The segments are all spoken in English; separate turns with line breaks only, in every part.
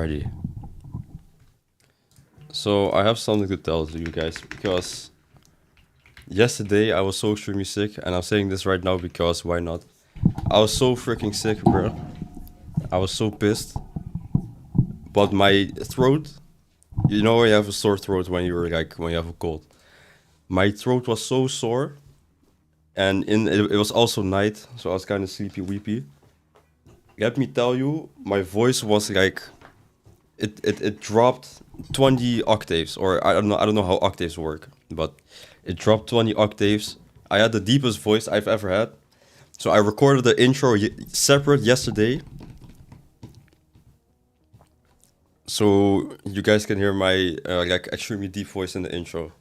Alrighty. So I have something to tell to you guys because yesterday I was so extremely sick, and I'm saying this right now because why not? I was so freaking sick, bro. I was so pissed. But my throat, you know when you have a sore throat when when you have a cold. My throat was so sore, and it was also night, so I was kind of sleepy weepy. Let me tell you, my voice was like it dropped 20 octaves, or I don't know how octaves work, but it dropped 20 octaves. I had the deepest voice I've ever had. So I recorded the intro separate yesterday, so you guys can hear my like extremely deep voice in the intro.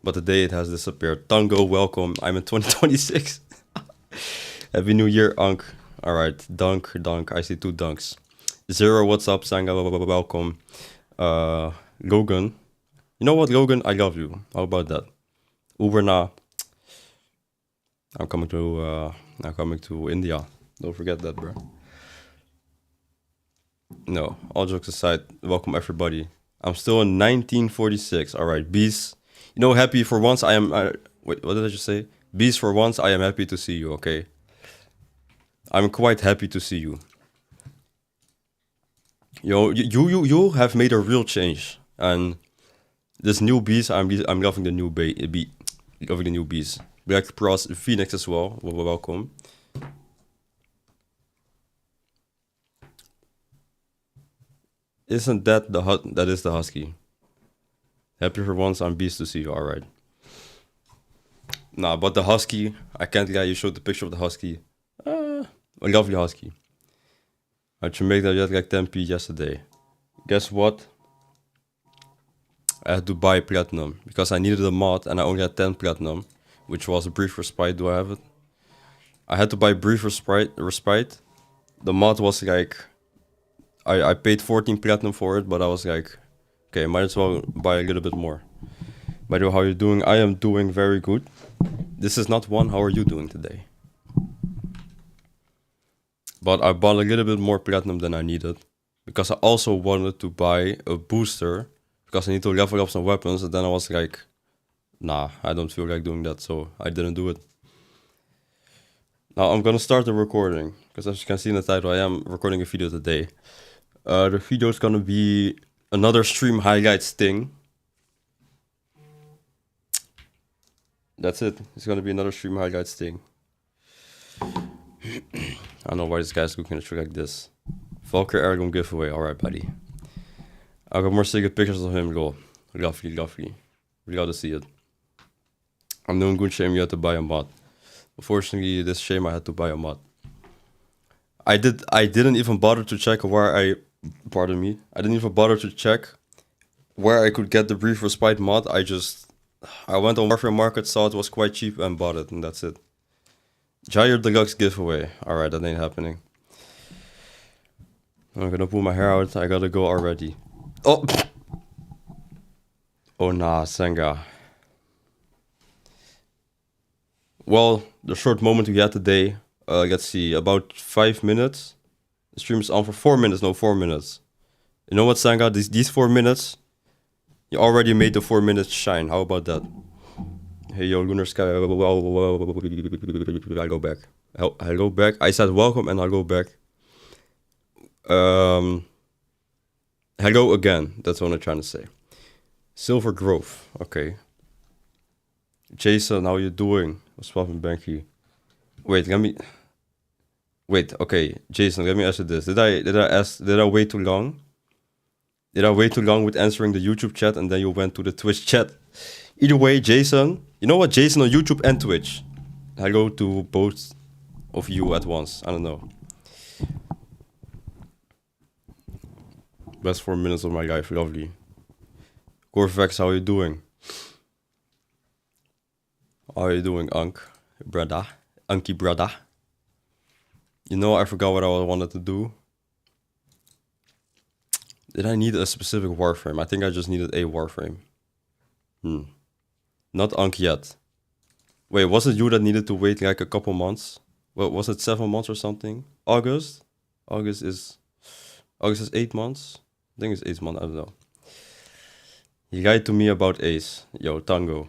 But today it has disappeared. Tango, welcome. I'm in 2026. Happy New Year, Ank. Alright, dunk. I see 2 dunks. Zero, what's up, Sanga? Welcome. Logan. You know what, Logan? I love you. How about that? Uberna. I'm coming to India. Don't forget that, bro. No, all jokes aside, welcome everybody. I'm still in 1946. Alright, bees. You know, happy for once I am... wait, what did I just say? Bees, for once I am happy to see you, okay? I'm quite happy to see you. You have made a real change. And this new bees, I'm loving the new loving the new bees. Black Pros, Phoenix as well. Welcome. Isn't that that is the husky? Happy for once, I'm beast to see you. Alright. Nah, but the husky, I can't lie, you showed the picture of the husky. A lovely husky. I should make that yet like 10p yesterday. Guess what? I had to buy platinum because I needed a mod and I only had 10 platinum, which was a brief respite. Do I have it? I had to buy brief respite. The mod was like, I paid 14 platinum for it, but I was like, okay, might as well buy a little bit more. By the way, how are you doing? I am doing very good. This is not one. How are you doing today? But I bought a little bit more platinum than I needed because I also wanted to buy a booster because I need to level up some weapons. And then I was like, nah, I don't feel like doing that, so I didn't do it. Now I'm gonna start the recording because as you can see in the title, I am recording a video today. The video is gonna be another stream highlights thing. That's it. It's gonna be another stream highlights thing. I don't know why this guy's looking at you like this. Valkyr heirloom giveaway. Alright, buddy. I got more secret pictures of him, lol. Lovely. We gotta see it. I'm doing good, shame you had to buy a mod. Unfortunately, this shame I had to buy a mod. I didn't even bother to check where pardon me. I didn't even bother to check where I could get the brief respite mod. I went on Warframe market, saw it was quite cheap and bought it, and that's it. Jair Deluxe giveaway. Alright, that ain't happening. I'm gonna pull my hair out. I gotta go already. Oh! Oh nah, Senga. Well, the short moment we had today, let's see, about 5 minutes. The stream is on for 4 minutes, no, 4 minutes. You know what, Senga? These 4 minutes, you already made the 4 minutes shine. How about that? Hey yo, Lunar Sky, I'll go back. I'll go back. I said welcome and I'll go back. Hello again, that's what I'm trying to say. Silver Grove, okay. Jason, how you doing? What's poppin', Banky? Wait, okay, Jason, let me ask you this. Did I wait too long? Did I wait too long with answering the YouTube chat and then you went to the Twitch chat? Either way, Jason, you know what, Jason on YouTube and Twitch. Hello to both of you at once. I don't know. Best 4 minutes of my life, lovely. Corvex, how are you doing? How are you doing, Ank? Brother? Anky brother? You know, I forgot what I wanted to do. Did I need a specific Warframe? I think I just needed a Warframe. Not Ank yet. Wait, was it you that needed to wait like a couple months? Well, was it 7 months or something? August? August is 8 months? I think it's Ace Mon, I don't know. He lied to me about Ace. Yo, Tango.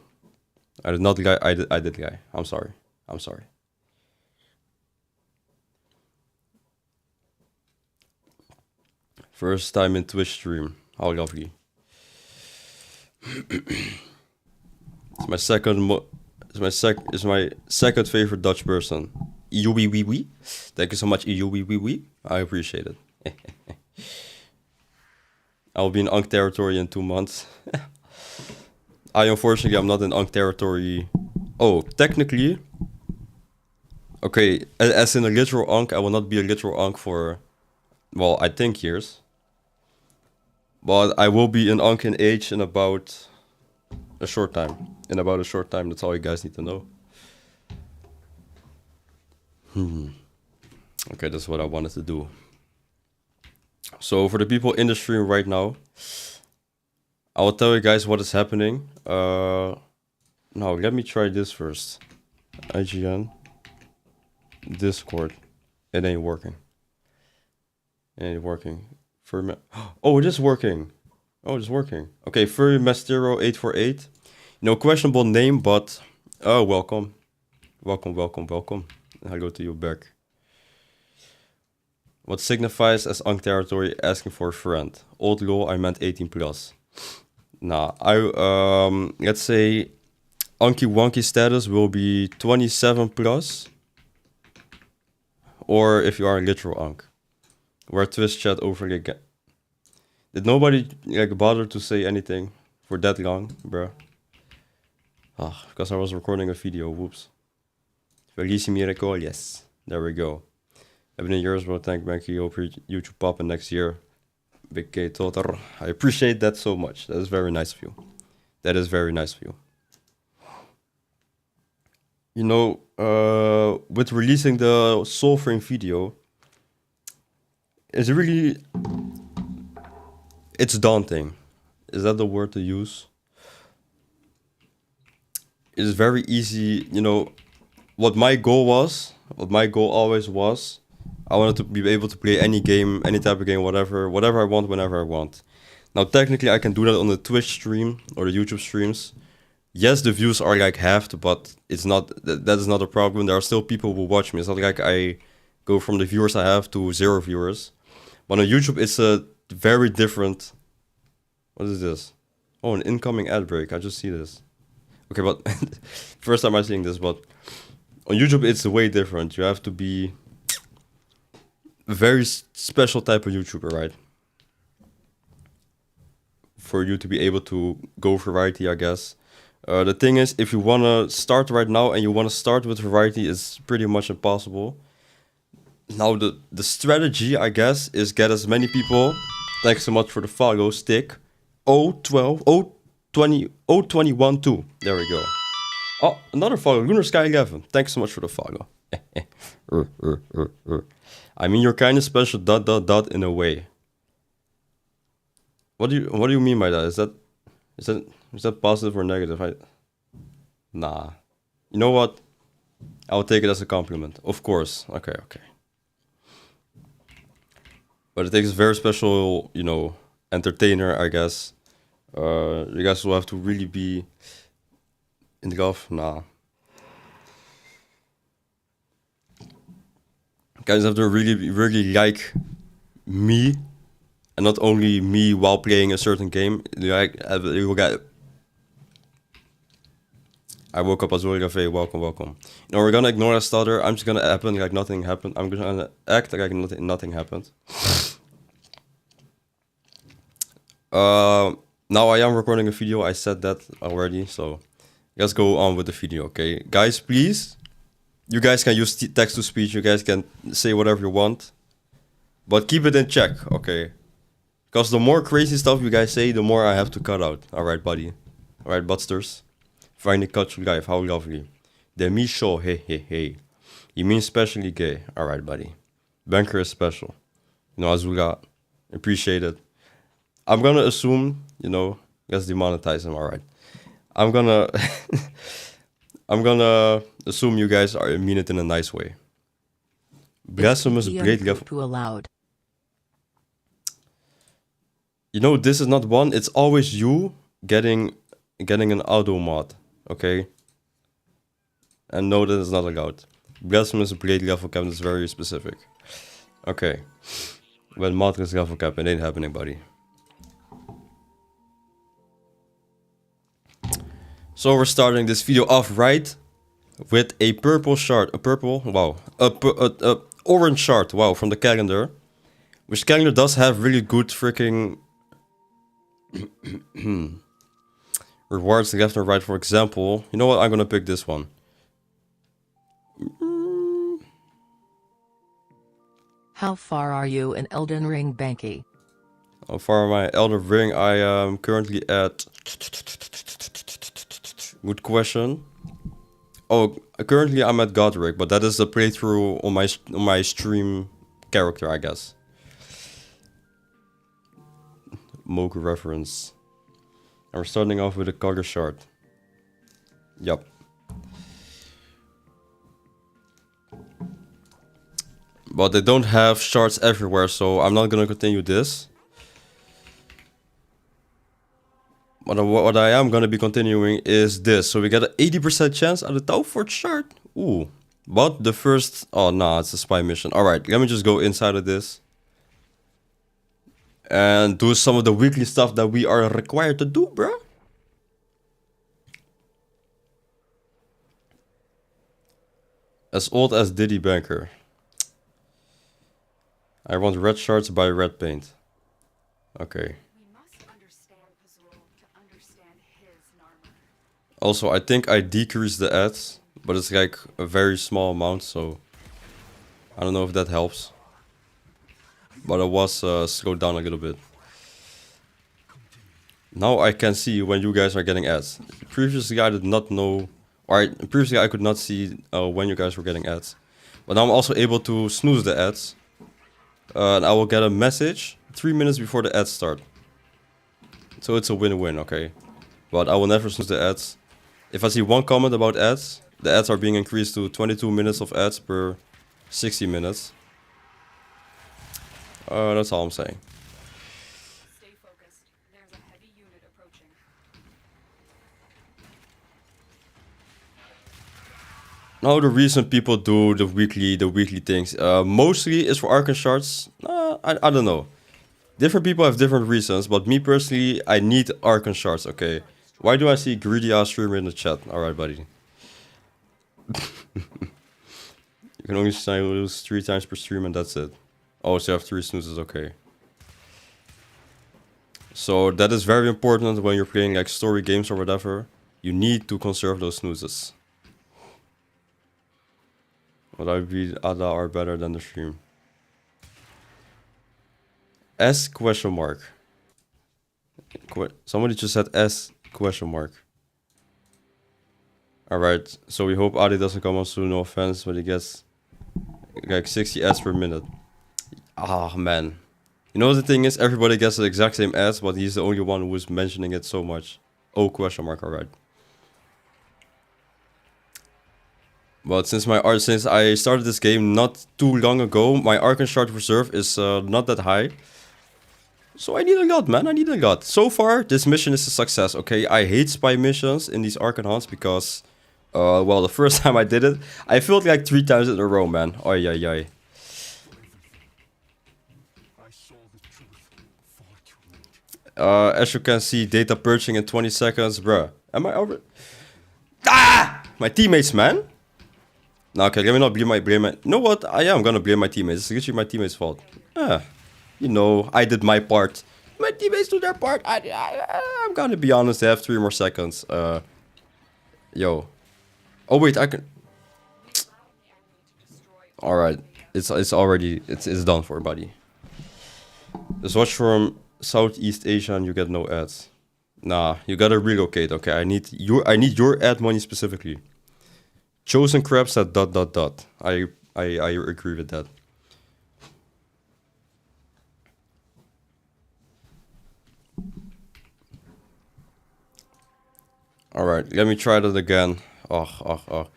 I did not lie, I did lie. I'm sorry. I'm sorry. First time in Twitch stream. How lovely. It's my second favorite Dutch person. Wee. Thank you so much, Wee. I appreciate it. I'll be in Ankh territory in 2 months. Unfortunately, I'm not in Ankh territory. Oh, technically. Okay, as in a literal Ankh, I will not be a literal Ankh for, well, I think years. But I will be in Ankh in age in about a short time. That's all you guys need to know. Okay, that's what I wanted to do. So for the people in the stream right now, I will tell you guys what is happening. Now let me try this first. IGN. Discord. It ain't working. Oh, it is working. Okay, Furry Mastero 848. Questionable name, but welcome. Hello to you back. What signifies as Ankh territory asking for a friend? Old law, I meant 18 plus. Nah, let's say Anki Wonky status will be 27 plus. Or if you are a literal Ankh. Where Twitch chat overlay again. Did nobody bother to say anything for that long, bro? Because I was recording a video, whoops. Felici Miracle, yes. There we go. I've been yours, bro. Thank you. Hope your YouTube popping next year. Big K Toter. I appreciate that so much. That is very nice of you. With releasing the Warframe video, it's daunting. Is that the word to use? It's very easy, what my goal always was, I wanted to be able to play any game, any type of game, whatever I want, whenever I want. Now, technically, I can do that on the Twitch stream or the YouTube streams. Yes, the views are halved, but it's not. That is not a problem. There are still people who watch me. It's not like I go from the viewers I have to 0 viewers. But on YouTube, it's a very different. What is this? Oh, an incoming ad break. I just see this. Okay, but first time I'm seeing this, but on YouTube, it's way different. You have to be a very special type of YouTuber, right? For you to be able to go variety, I guess. The thing is, if you want to start right now and you want to start with variety, it's pretty much impossible. Now, the strategy, I guess, is get as many people. Thanks so much for the follow, Stick. 021 2. There we go. Oh, another follow, Lunar Sky 11. Thanks so much for the follow. I mean, you're kind of special. ... in a way. What do you mean by that? Is that positive or negative? Nah. You know what? I'll take it as a compliment. Of course. Okay. But it takes a very special, entertainer, I guess. You guys will have to really be in the golf. Nah. Guys have to really like me. And not only me while playing a certain game. I woke up as well, Cafe. Welcome. We're gonna ignore that stutter. I'm just gonna happen like nothing happened. I'm gonna act like nothing happened. Now I am recording a video. I said that already, so let's go on with the video, okay? Guys, please. You guys can use text to speech. You guys can say whatever you want. But keep it in check, okay? Because the more crazy stuff you guys say, the more I have to cut out. Alright, buddy. Alright, Budsters. Finally cut you live. How lovely. Demi show. Hey. You mean specially gay. Alright, buddy. Banker is special. Azula. Appreciate it. I'm gonna assume, let's demonetize him. Alright. I'm gonna assume you guys mean it in a nice way. Blasphemous great level.
Allowed.
You know, this is not one. It's always you getting an auto mod. Okay. And no, that is not allowed. Blasphemous blade level cap is very specific. Okay. When mod is level cap, it ain't happening, buddy. So we're starting this video off right with a purple shard. A purple, wow. A orange shard, wow, from the calendar. Which calendar does have really good freaking rewards left and right. For example, you know what? I'm gonna pick this one.
How far are you in Elden Ring, Banky?
How far am I? Elden Ring, I am currently at... Good question. Oh, currently I'm at Godric, but that is the playthrough on my stream character, I guess. Mocha reference. And we're starting off with a color shard. Yup. But they don't have shards everywhere, so I'm not gonna continue this. But what I am gonna be continuing is this. So we get an 80% chance at the top 4th shard. Ooh. But the first... Oh, nah, it's a spy mission. Alright, let me just go inside of this. And do some of the weekly stuff that we are required to do, bro. As old as dBankerr. I want red shards by red paint. Okay. Also, I think I decreased the ads, but it's like a very small amount, so I don't know if that helps. But it was slowed down a little bit. Now I can see when you guys are getting ads. Previously I did not know, or previously I could not see when you guys were getting ads. But now I'm also able to snooze the ads. And I will get a message 3 minutes before the ads start. So it's a win-win, okay? But I will never snooze the ads. If I see one comment about ads, the ads are being increased to 22 minutes of ads per 60 minutes. That's all I'm saying.
Stay focused. There's a heavy unit approaching.
Now the reason people do the weekly things, mostly is for Arcane Shards. I don't know. Different people have different reasons, but me personally, I need Arcane Shards, okay? Why do I see greedy ass streamer in the chat? Alright, buddy. You can only lose 3 times per stream and that's it. Oh, so you have 3 snoozes, okay. So that is very important when you're playing like story games or whatever. You need to conserve those snoozes. But I read Ada are better than the stream. S question mark. Somebody just said S question mark. Alright, so we hope Adi doesn't come on soon, no offense, but he gets like 60 ads per minute. Ah, man. You know the thing is, everybody gets the exact same ads, but he's the only one who is mentioning it so much. Oh, question mark, alright. But since I started this game not too long ago, my Arcane Shard reserve is not that high. So I need a lot, man, I need a lot. So far, this mission is a success, okay? I hate spy missions in these Arcane hunts because, well, the first time I did it, I failed like 3 times in a row, man. Oy, oy, oy. As you can see, data purging in 20 seconds, bruh. Am I over? Ah! My teammates, man. Now, okay, let me not blame my... You know what? I am gonna blame my teammates. It's literally my teammates' fault. You know, I did my part. My teammates do their part. I'm gonna be honest, they have 3 more seconds. Yo. Oh, wait, I can... Alright. It's done for, buddy. Just watch from Southeast Asia and you get no ads. Nah, you gotta relocate, okay? I need your ad money specifically. Chosen crabs at ... I agree with that. Alright, let me try that again. Oh.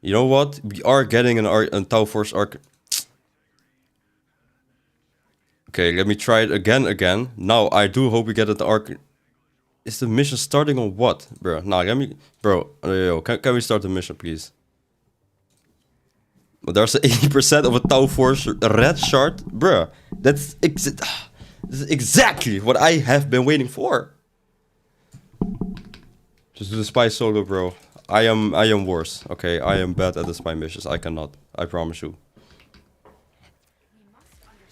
You know what? We are getting an Tau Force arc. Okay, let me try it again. Now, I do hope we get at the arc. Is the mission starting on what, bro? Nah, let me... Bro, yo, can we start the mission, please? But there's 80% of a Tau Force red shard. Bruh, that's this is exactly what I have been waiting for. Just do the spy solo, bro. I am worse. Okay, I am bad at the spy missions. I cannot. I promise you.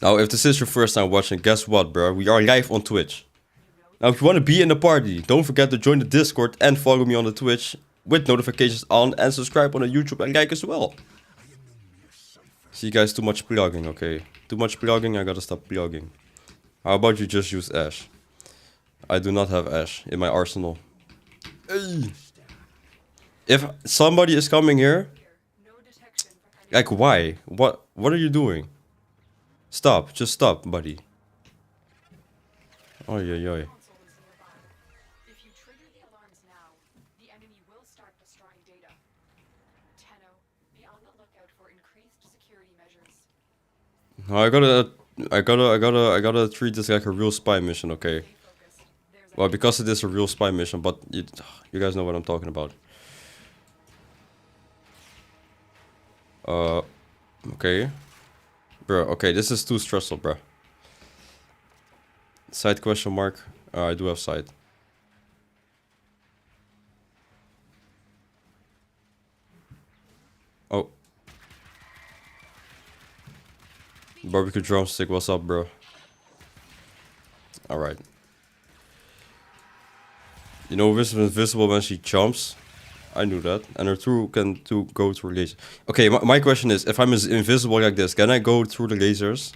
Now, if this is your first time watching, guess what, bro? We are live on Twitch. Now, if you want to be in the party, don't forget to join the Discord and follow me on the Twitch with notifications on and subscribe on the YouTube and like as well. See, guys, too much plugging, okay? Too much plugging, I gotta stop plugging. How about you just use Ash? I do not have Ash in my arsenal. Hey. If somebody is coming here, like why? What are you doing? Stop, just stop, buddy. Oh yeah, yeah.
If you trigger the alarms now, the enemy will start destroying data. Tenno, be on the lookout for increased security measures.
I gotta treat this like a real spy mission, okay? Well, because it is a real spy mission, but you guys know what I'm talking about. Okay. Bro, okay, this is too stressful, bro. Side question mark. I do have side. Oh. Barbecue drumstick, what's up, bro? Alright. You know, Wisp is invisible when she jumps. I knew that. And her through can go through lasers. Okay, my question is, if I'm invisible like this, can I go through the lasers?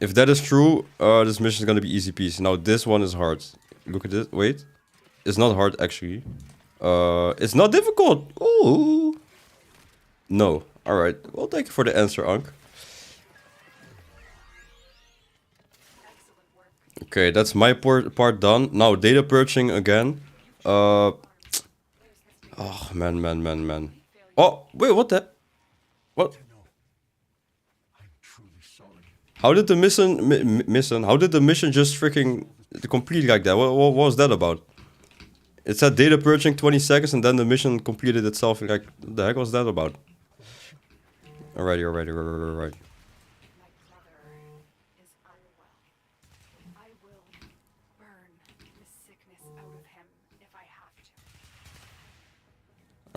If that is true, this mission is gonna be easy peasy. Now, this one is hard. Look at this. Wait. It's not hard, actually. It's not difficult. Ooh. No. Alright. Well, thank you for the answer, Ank. Okay, that's my part done. Now, data purging again. Oh, man. Oh, wait, what the? What? How did the mission... How did the mission just freaking complete like that? What was that about? It said data purging 20 seconds and then the mission completed itself. Like, what the heck was that about? Alrighty.
My brother is unwell. I will burn the sickness out of him if I have to.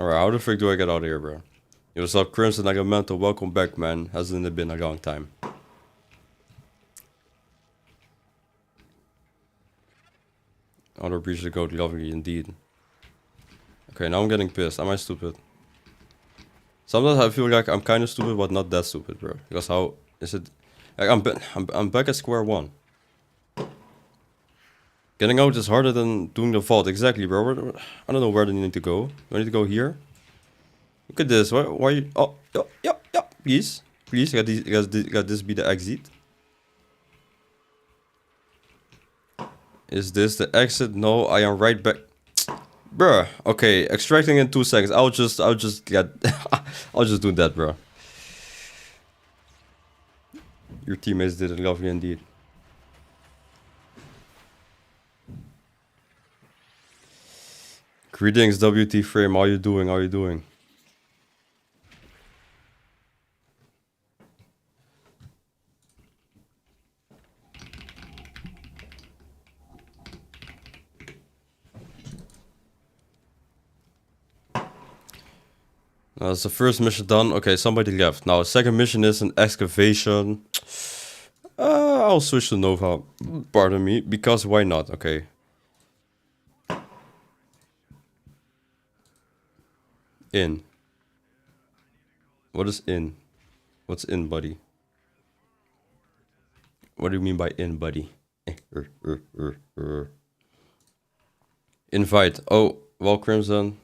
Alright, how the frick do I get out of here, bro? Yo, what's up, Crimson Agamental? Welcome back, man. Hasn't it been a long time? Other breach the goat, lovely indeed. Okay, now I'm getting pissed. Am I stupid? Sometimes I feel like I'm kind of stupid, but not that stupid, bro. Because how is it? Like I'm back at square one. Getting out is harder than doing the vault. Exactly, bro. I don't know where they need to go. Do I need to go here? Look at this. Why you? Oh, yeah. Please, let this be the exit. Is this the exit? No, I am right back. Bruh, okay, extracting in 2 seconds. I'll just get I'll just do that, bro. Your teammates did it lovely indeed. Greetings, WT Frame. How you doing? That's the first mission done. Okay, somebody left. Now, second mission is an excavation. I'll switch to Nova. Pardon me. Because why not? Okay. In. What is in? What's in, buddy? What do you mean by in, buddy? Invite. Oh, well, Crimson.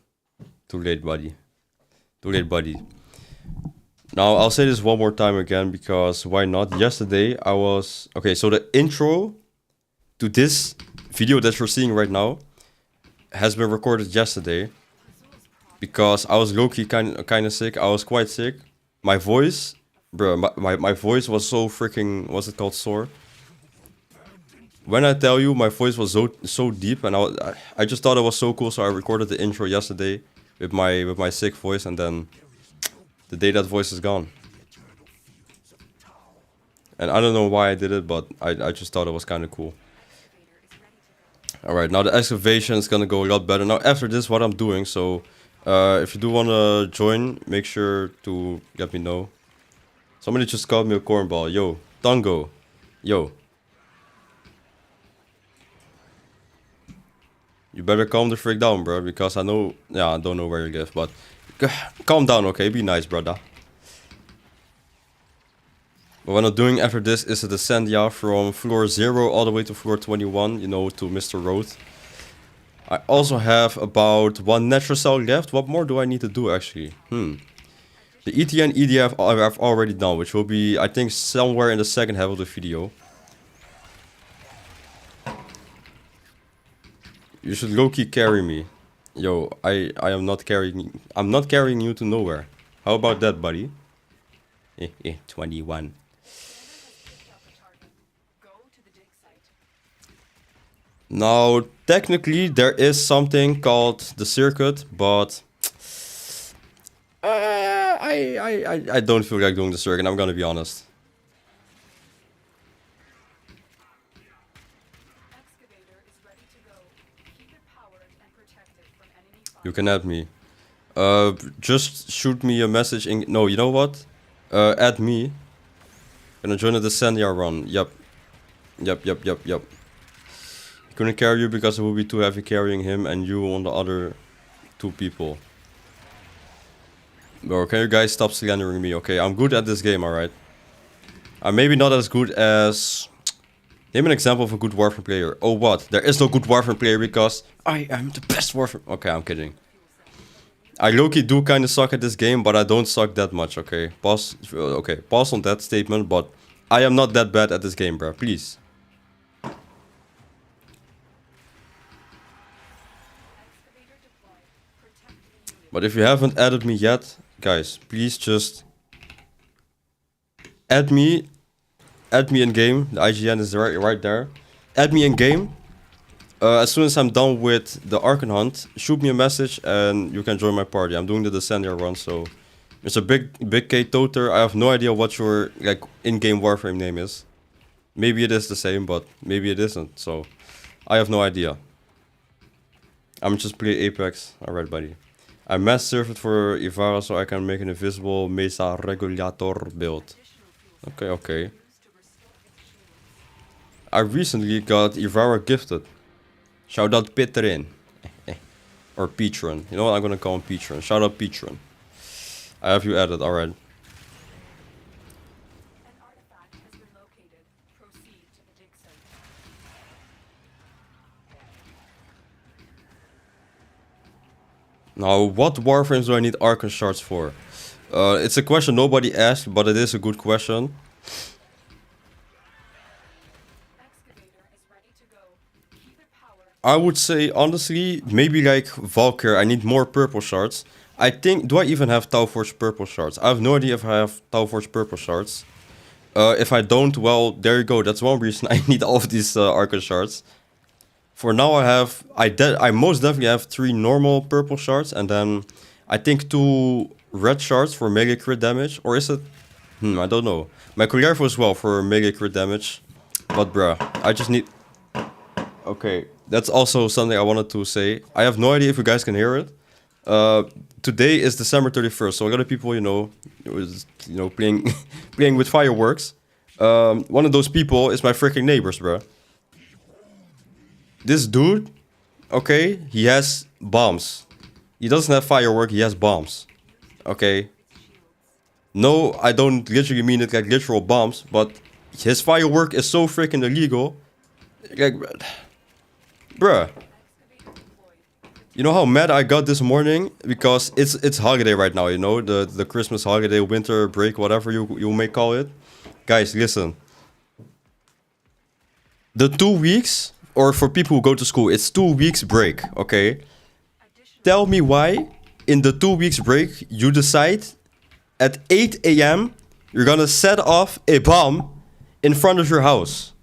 Too late, buddy. Now, I'll say this one more time again, because why not? Yesterday, I was... Okay, so the intro to this video that you're seeing right now has been recorded yesterday. Because I was low-key kind of sick. I was quite sick. My voice Bro, my voice was so freaking, what's it called, sore? When I tell you, my voice was so deep, and I just thought it was so cool, so I recorded the intro yesterday with my sick voice, and then the day that voice is gone. And I don't know why I did it, but I just thought it was kind of cool. Alright, now the excavation is gonna go a lot better. Now after this, what I'm doing, so if you do wanna join, make sure to let me know. Somebody just called me a cornball. Yo, Tango. Yo. You better calm the frick down, bro, because I know, yeah, I don't know where you live, but calm down, okay? Be nice, brother. But what I'm doing after this is a descent, yeah, from floor 0 all the way to floor 21, you know, to Mr. Road. I also have about 1 natural cell left. What more do I need to do, actually? The ETN EDF I've already done, which will be, I think, somewhere in the second half of the video. You should low-key carry me. Yo, I am not carrying... I'm not carrying you to nowhere. How about that, buddy? 21. Now, technically, there is something called the circuit, but... I don't feel like doing the circuit, I'm gonna be honest. You can add me. Just shoot me a message in... No, you know what? Add me. Gonna join the Descendia run. Yep. Couldn't carry you because it would be too heavy carrying him and you on the other 2 people. Bro, can you guys stop slandering me? Okay, I'm good at this game, alright? I'm maybe not as good as... Name an example of a good Warframe player. Oh, what? There is no good Warframe player because I am the best Warframe... Okay, I'm kidding. I low-key do kind of suck at this game, but I don't suck that much, okay? Pause on that statement, but I am not that bad at this game, bro. Please. But if you haven't added me yet, guys, please just add me in game. The IGN is right there. Add me in game. As soon as I'm done with the Archon Hunt, shoot me a message and you can join my party. I'm doing the Descendia run, so it's a big K Toter. I have no idea what your like in-game Warframe name is. Maybe it is the same, but maybe it isn't. So I have no idea. I'm just play Apex. Alright, buddy. I mass served for Ivara so I can make an invisible Mesa Regulator build. Okay. I recently got Ivara gifted. Shout out Pitrin. Or Petron. You know what? I'm gonna call him Petron. Shout out Petron. I have you added, alright. Now, what Warframes do I need Archon shards for? It's a question nobody asked, but it is a good question. I would say, honestly, maybe like Valkyr, I need more purple shards. I think, do I even have Tauforge purple shards? I have no idea if I have Tauforge purple shards. If I don't, well, there you go. That's one reason I need all of these Archon shards. For now, I most definitely have 3 normal purple shards, and then I think 2 red shards for melee crit damage. Or is it? I don't know. My Kuliervo as well for melee crit damage. But bruh, I just need... Okay, that's also something I wanted to say. I have no idea if you guys can hear it. Today is December 31st, so a lot of people, playing playing with fireworks. One of those people is my freaking neighbors, bruh. This dude, okay, he has bombs. He doesn't have firework, he has bombs. Okay. No, I don't literally mean it like literal bombs, but his firework is so freaking illegal. Like, bruh. You know how mad I got this morning? Because it's holiday right now, you know? The Christmas holiday, winter break, whatever you may call it. Guys, listen. The 2 weeks... Or for people who go to school, it's 2 weeks break, okay? Tell me why, in the 2 weeks break, you decide at 8 AM, You're gonna set off a bomb in front of your house.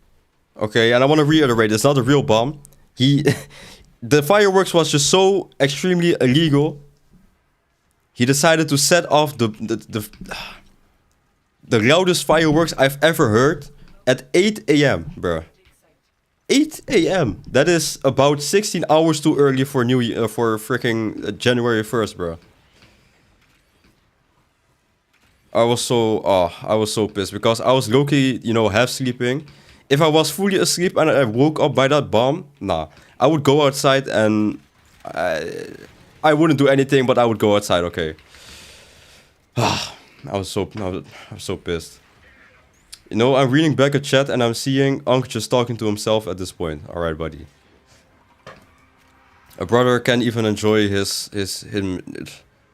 Okay, and I want to reiterate, it's not a real bomb. The fireworks was just so extremely illegal. He decided to set off the loudest fireworks I've ever heard at 8 a.m., bruh. 8 a.m. That is about 16 hours too early for for freaking January 1st, bro. I was so pissed because I was low-key, you know, half sleeping. If I was fully asleep and I woke up by that bomb, nah, I would go outside and I wouldn't do anything, but I would go outside. Okay. I was so pissed. You know, I'm reading back a chat and I'm seeing Unc just talking to himself at this point. Alright, buddy. A brother can't even enjoy him.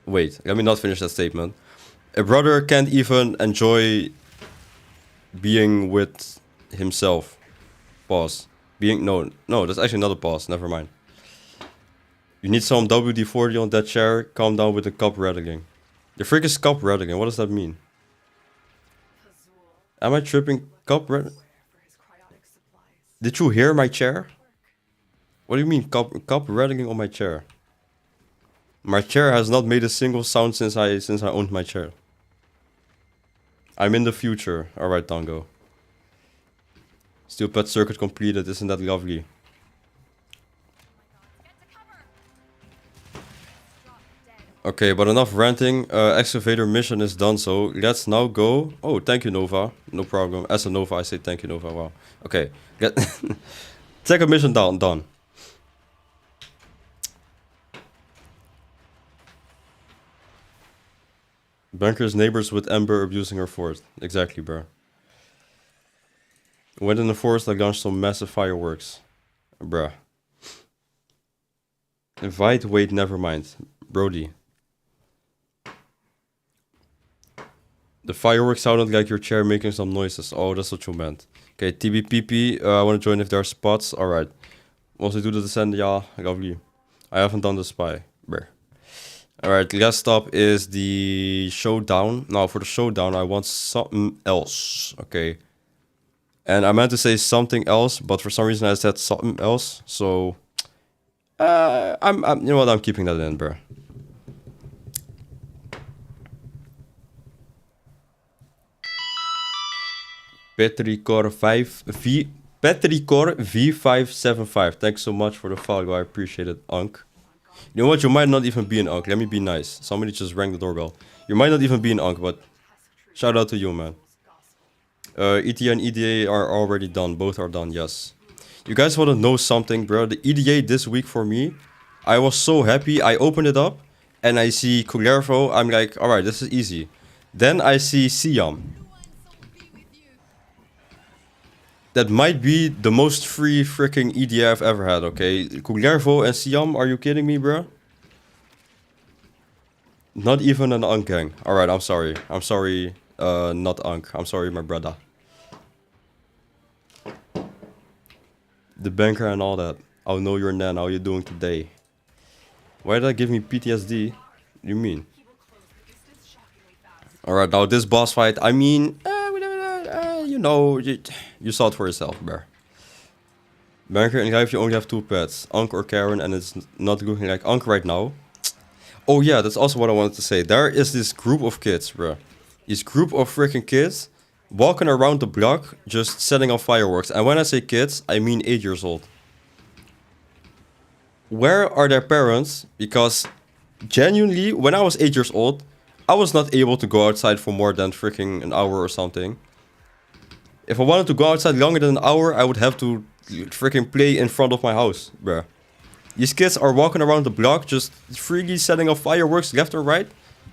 Wait, let me not finish that statement. A brother can't even enjoy being with himself. Pause. No, that's actually not a pause. Never mind. You need some WD-40 on that chair. Calm down with the cup rattling. The frick is cup rattling. What does that mean? Am I tripping? Cup rattling? Did you hear my chair? What do you mean cup rattling on my chair? My chair has not made a single sound since I owned my chair. I'm in the future. Alright, Tango. Steel pet circuit completed. Isn't that lovely? Okay, but enough ranting. Excavator mission is done, so let's now go. Oh, thank you, Nova. No problem. As a Nova, I say thank you, Nova. Wow. Okay. Second mission done. Banker's neighbors with Ember abusing her forest. Exactly, bro. Went in the forest, I launched some massive fireworks. Bruh. Invite, wait, never mind. Brody. The fireworks sounded like your chair making some noises. Oh, that's what you meant. Okay, TBPP, I want to join if there are spots. Alright. Once we do the descent, yeah, lovely. I haven't done the spy. Bruh. Alright, last stop is the showdown. Now, for the showdown, I want something else. Okay. And I meant to say something else, but for some reason I said something else. So, you know what? I'm keeping that in, bruh. pt2 V575. Thanks so much for the follow. I appreciate it, Unc. You know what? You might not even be an Unc. Let me be nice. Somebody just rang the doorbell. You might not even be an Unc, but shout out to you, man. ETA and EDA are already done. Both are done, yes. You guys want to know something, bro? The EDA this week for me, I was so happy. I opened it up and I see Kullervo. I'm like, alright, this is easy. Then I see Siam. That might be the most free freaking EDA I've ever had, okay? Kullervo and Siam, are you kidding me, bro? Not even an Unk gang. Alright, I'm sorry. I'm sorry, not Unk. I'm sorry, my brother. dBankerr and all that. I'll know your nan. How you doing today? Why did that give me PTSD? What do you mean? Alright, now this boss fight, I mean, you know, you saw it for yourself, bro. Bankerr in life, you only have two pets, Unk or Karen, and it's not looking like Unk right now. Oh yeah, that's also what I wanted to say. There is this group of kids, bro. This group of freaking kids walking around the block, just setting off fireworks. And when I say kids, I mean 8 years old. Where are their parents? Because genuinely, when I was 8 years old, I was not able to go outside for more than freaking an hour or something. If I wanted to go outside longer than an hour, I would have to freaking play in front of my house, bruh. These kids are walking around the block, just freely setting off fireworks left or right.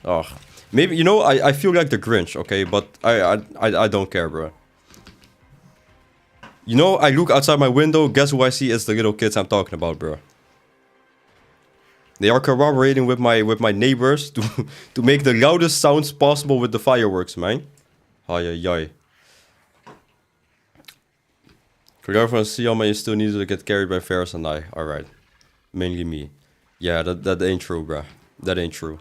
Oh, maybe, you know, I feel like the Grinch, okay? But I don't care, bro. You know, I look outside my window, guess who I see? It's the little kids I'm talking about, bro. They are corroborating with my neighbors to make the loudest sounds possible with the fireworks, man. Ay ay ay. Kullervo and Siam, you still need to get carried by Ferris and I. Alright. Mainly me. Yeah, that ain't true, bruh. That ain't true.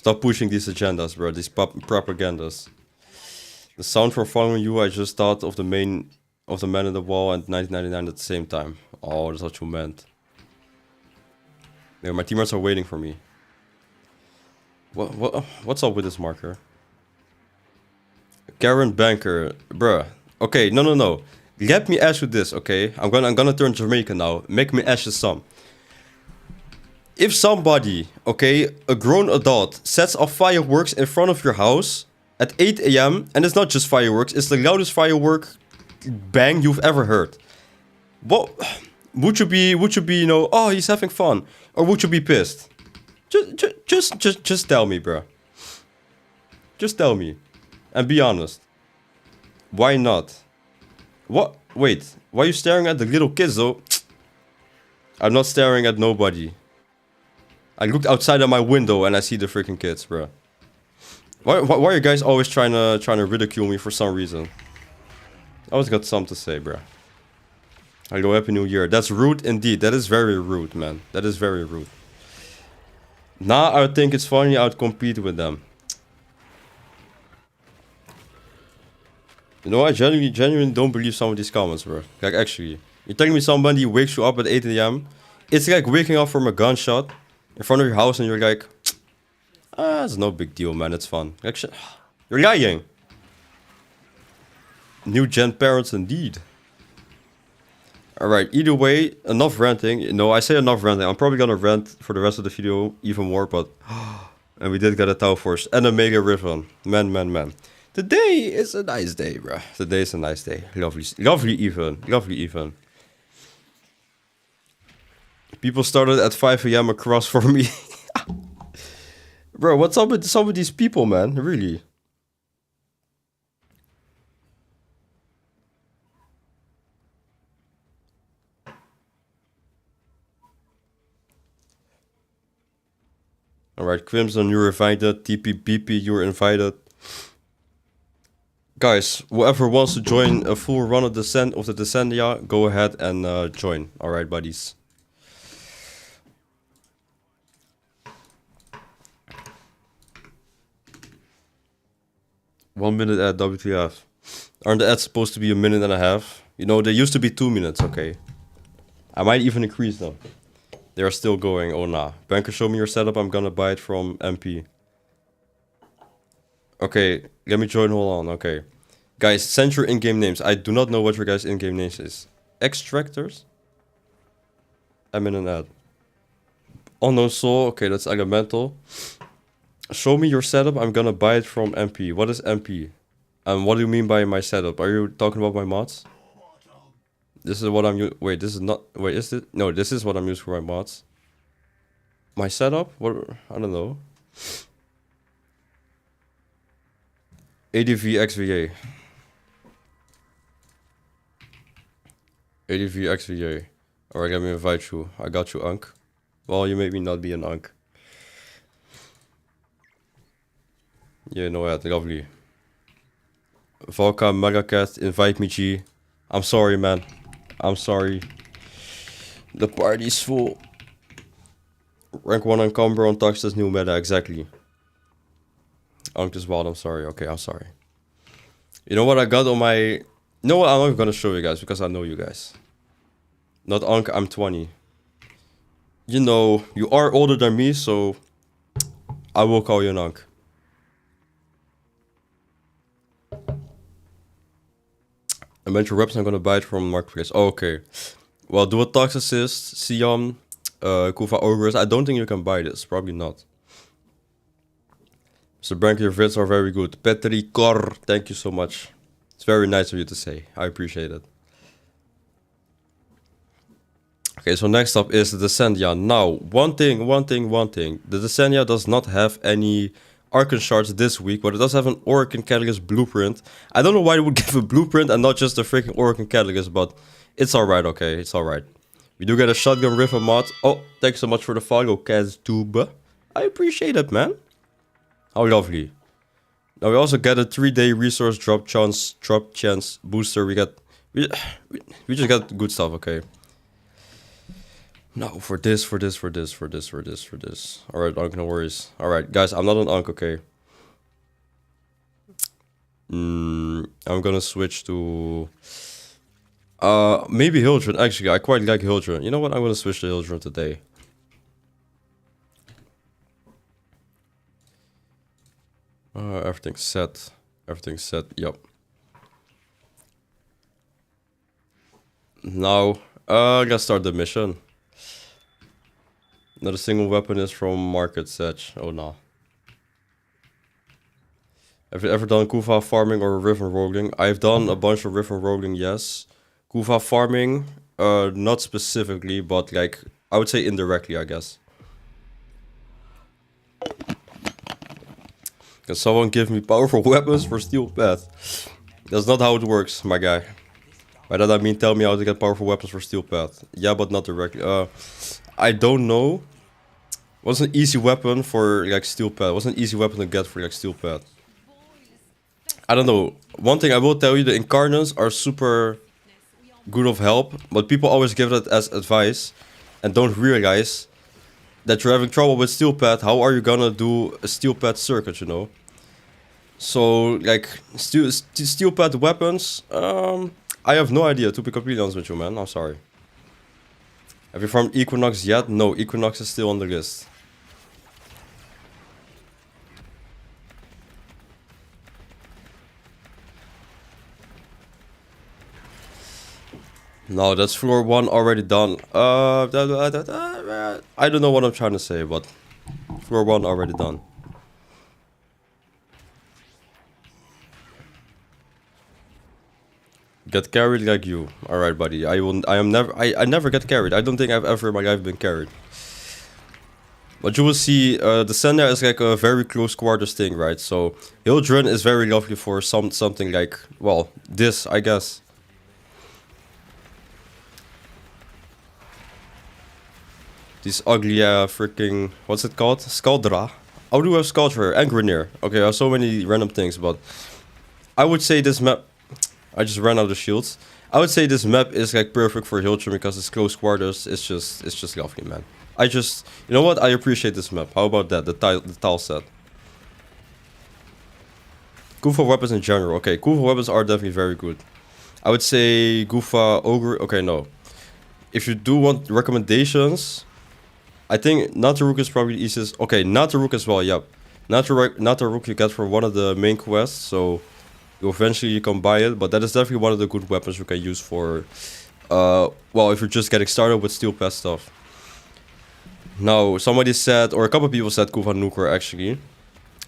Stop pushing these agendas, bro. These propagandas. The sound from following you, I just thought of the man in the wall and 1999 at the same time. Oh, that's what you meant. Yeah, my teammates are waiting for me. What's up with this marker? Karen Banker, bruh. Okay, no. Let me ask you this, okay? I'm gonna turn Jamaican now. Make me ask you some. If somebody, okay, a grown adult, sets off fireworks in front of your house at 8 a.m. and it's not just fireworks, it's the loudest firework bang you've ever heard. What would you be, you know, oh, he's having fun, or would you be pissed? Just tell me, bro. Just tell me, and be honest. Why not? What? Wait, why are you staring at the little kids though? I'm not staring at nobody. I looked outside of my window and I see the freaking kids, bro. Why are you guys always trying to ridicule me for some reason? I always got something to say, bro. Hello, Happy New Year. That's rude indeed. That is very rude, man. That is very rude. Nah, I think it's funny. I would compete with them. You know, I genuinely don't believe some of these comments, bro. Like, actually. You're telling me somebody wakes you up at 8 a.m.? It's like waking up from a gunshot in front of your house and you're like, ah, it's no big deal, man. It's fun. Actually, you're lying. New gen parents indeed. Alright, either way, enough ranting. No, I say enough ranting. I'm probably gonna rant for the rest of the video even more, but... And we did get a Tau Force and a Mega Ribbon. Man. Today is a nice day, bruh. Today is a nice day. Lovely even. People started at 5 a.m. across for me. Bro, what's up with some of these people, man? Really? Alright, Crimson, you're invited. TPBP, you're invited. Guys, whoever wants to join a full run of the Descendia, go ahead and join. Alright, buddies. One minute ad, WTF. Aren't the ads supposed to be a minute and a half? You know, they used to be 2 minutes, okay. I might even increase them. They are still going, oh nah. Banker, show me your setup, I'm gonna buy it from MP. Okay, let me join, hold on, okay. Guys, send your in-game names. I do not know what your guys' in-game names is. Extractors? I'm in an ad. Unknown Soul, okay, that's Elemental. Show me your setup, I'm gonna buy it from MP. What is MP? And what do you mean by my setup? Are you talking about my mods? This is what I'm wait, this is not, wait, is it? No, this is what I'm using for my mods. My setup? What? I don't know. ADV XVA. ADV XVA. Alright, let me invite you. I got you, Unk. Well, you made me not be an Unk. Yeah, no, yeah, lovely. Volca, Megacat, invite me, G. I'm sorry, man. I'm sorry. The party's full. Rank 1 Encumber on Tux's new meta, exactly. Unk is wild, I'm sorry. Okay, I'm sorry. You know what I got on my... You know what, I'm not gonna show you guys because I know you guys. Not Unk, I'm 20. You know, you are older than me, so... I will call you an Unk. I meant your reps, I'm gonna buy it from Marketplace. Oh, okay. Well, do a Tox Assist, Siam, Kuva Ogres. I don't think you can buy this, probably not. Mr. Brank, your vids are very good. pt2, thank you so much. It's very nice of you to say. I appreciate it. Okay, so next up is the Descendia. Now, one thing. The Descendia does not have any Archon shards this week, but it does have an Oricon Catalyst blueprint. I don't know why they would give a blueprint and not just a freaking Oricon Catalyst, but it's alright, okay, it's alright. We do get a Shotgun River mod. Oh, thanks so much for the follow, KazTube. I appreciate it, man. How lovely. Now we also get a 3-day resource drop chance booster. We just got good stuff, okay. No, for this. Alright, Unc, no worries. Alright, guys, I'm not an Unc, okay? I'm gonna switch to... maybe Hildren, actually. I quite like Hildren. You know what? I'm gonna switch to Hildren today. Everything's set. Everything's set, yep. Now, let's start the mission. Not a single weapon is from Market Sedge. Oh no. Have you ever done Kuva farming or river rolling? I've done a bunch of river rolling, yes. Kuva farming, not specifically, but like, I would say indirectly, I guess. Can someone give me powerful weapons for Steel Path? That's not how it works, my guy. By that I mean tell me how to get powerful weapons for Steel Path. Yeah, but not directly. I don't know. What's an easy weapon for like Steel Path? What's an easy weapon to get for like Steel Path? I don't know. One thing I will tell you, the incarnates are super good of help, but people always give that as advice and don't realize that you're having trouble with Steel Path. How are you gonna do a Steel Path circuit, you know? So, like, Steel Path weapons, I have no idea, to be completely honest with you, man. I'm sorry. Have you farmed Equinox yet? No, Equinox is still on the list. No, that's floor 1 already done. I don't know what I'm trying to say, but floor 1 already done. Get carried like you. Alright, buddy. I never get carried. I don't think I've ever in my life been carried. But you will see, the Sender is like a very close quarters thing, right? So, Hildren is very lovely for something like, well, this, I guess. These ugly, freaking, what's it called? Scaldra. How do I have Scaldra? And Grenier. Okay, I have so many random things, but I would say this map... I just ran out of shields. I would say this map is like perfect for Hildren because it's close quarters. It's just lovely, man. You know what? I appreciate this map. How about that? The tile set. Kuva weapons in general. Okay, Kuva weapons are definitely very good. I would say Kuva Ogre. Okay, no. If you do want recommendations, I think Nataruk is probably the easiest. Okay, Nataruk as well, yep. Nataruk you get for one of the main quests, so eventually you can buy it, but that is definitely one of the good weapons you can use for, well, if you're just getting started with Steel Path stuff. Now, somebody said, or a couple people said Kuva Nuker actually.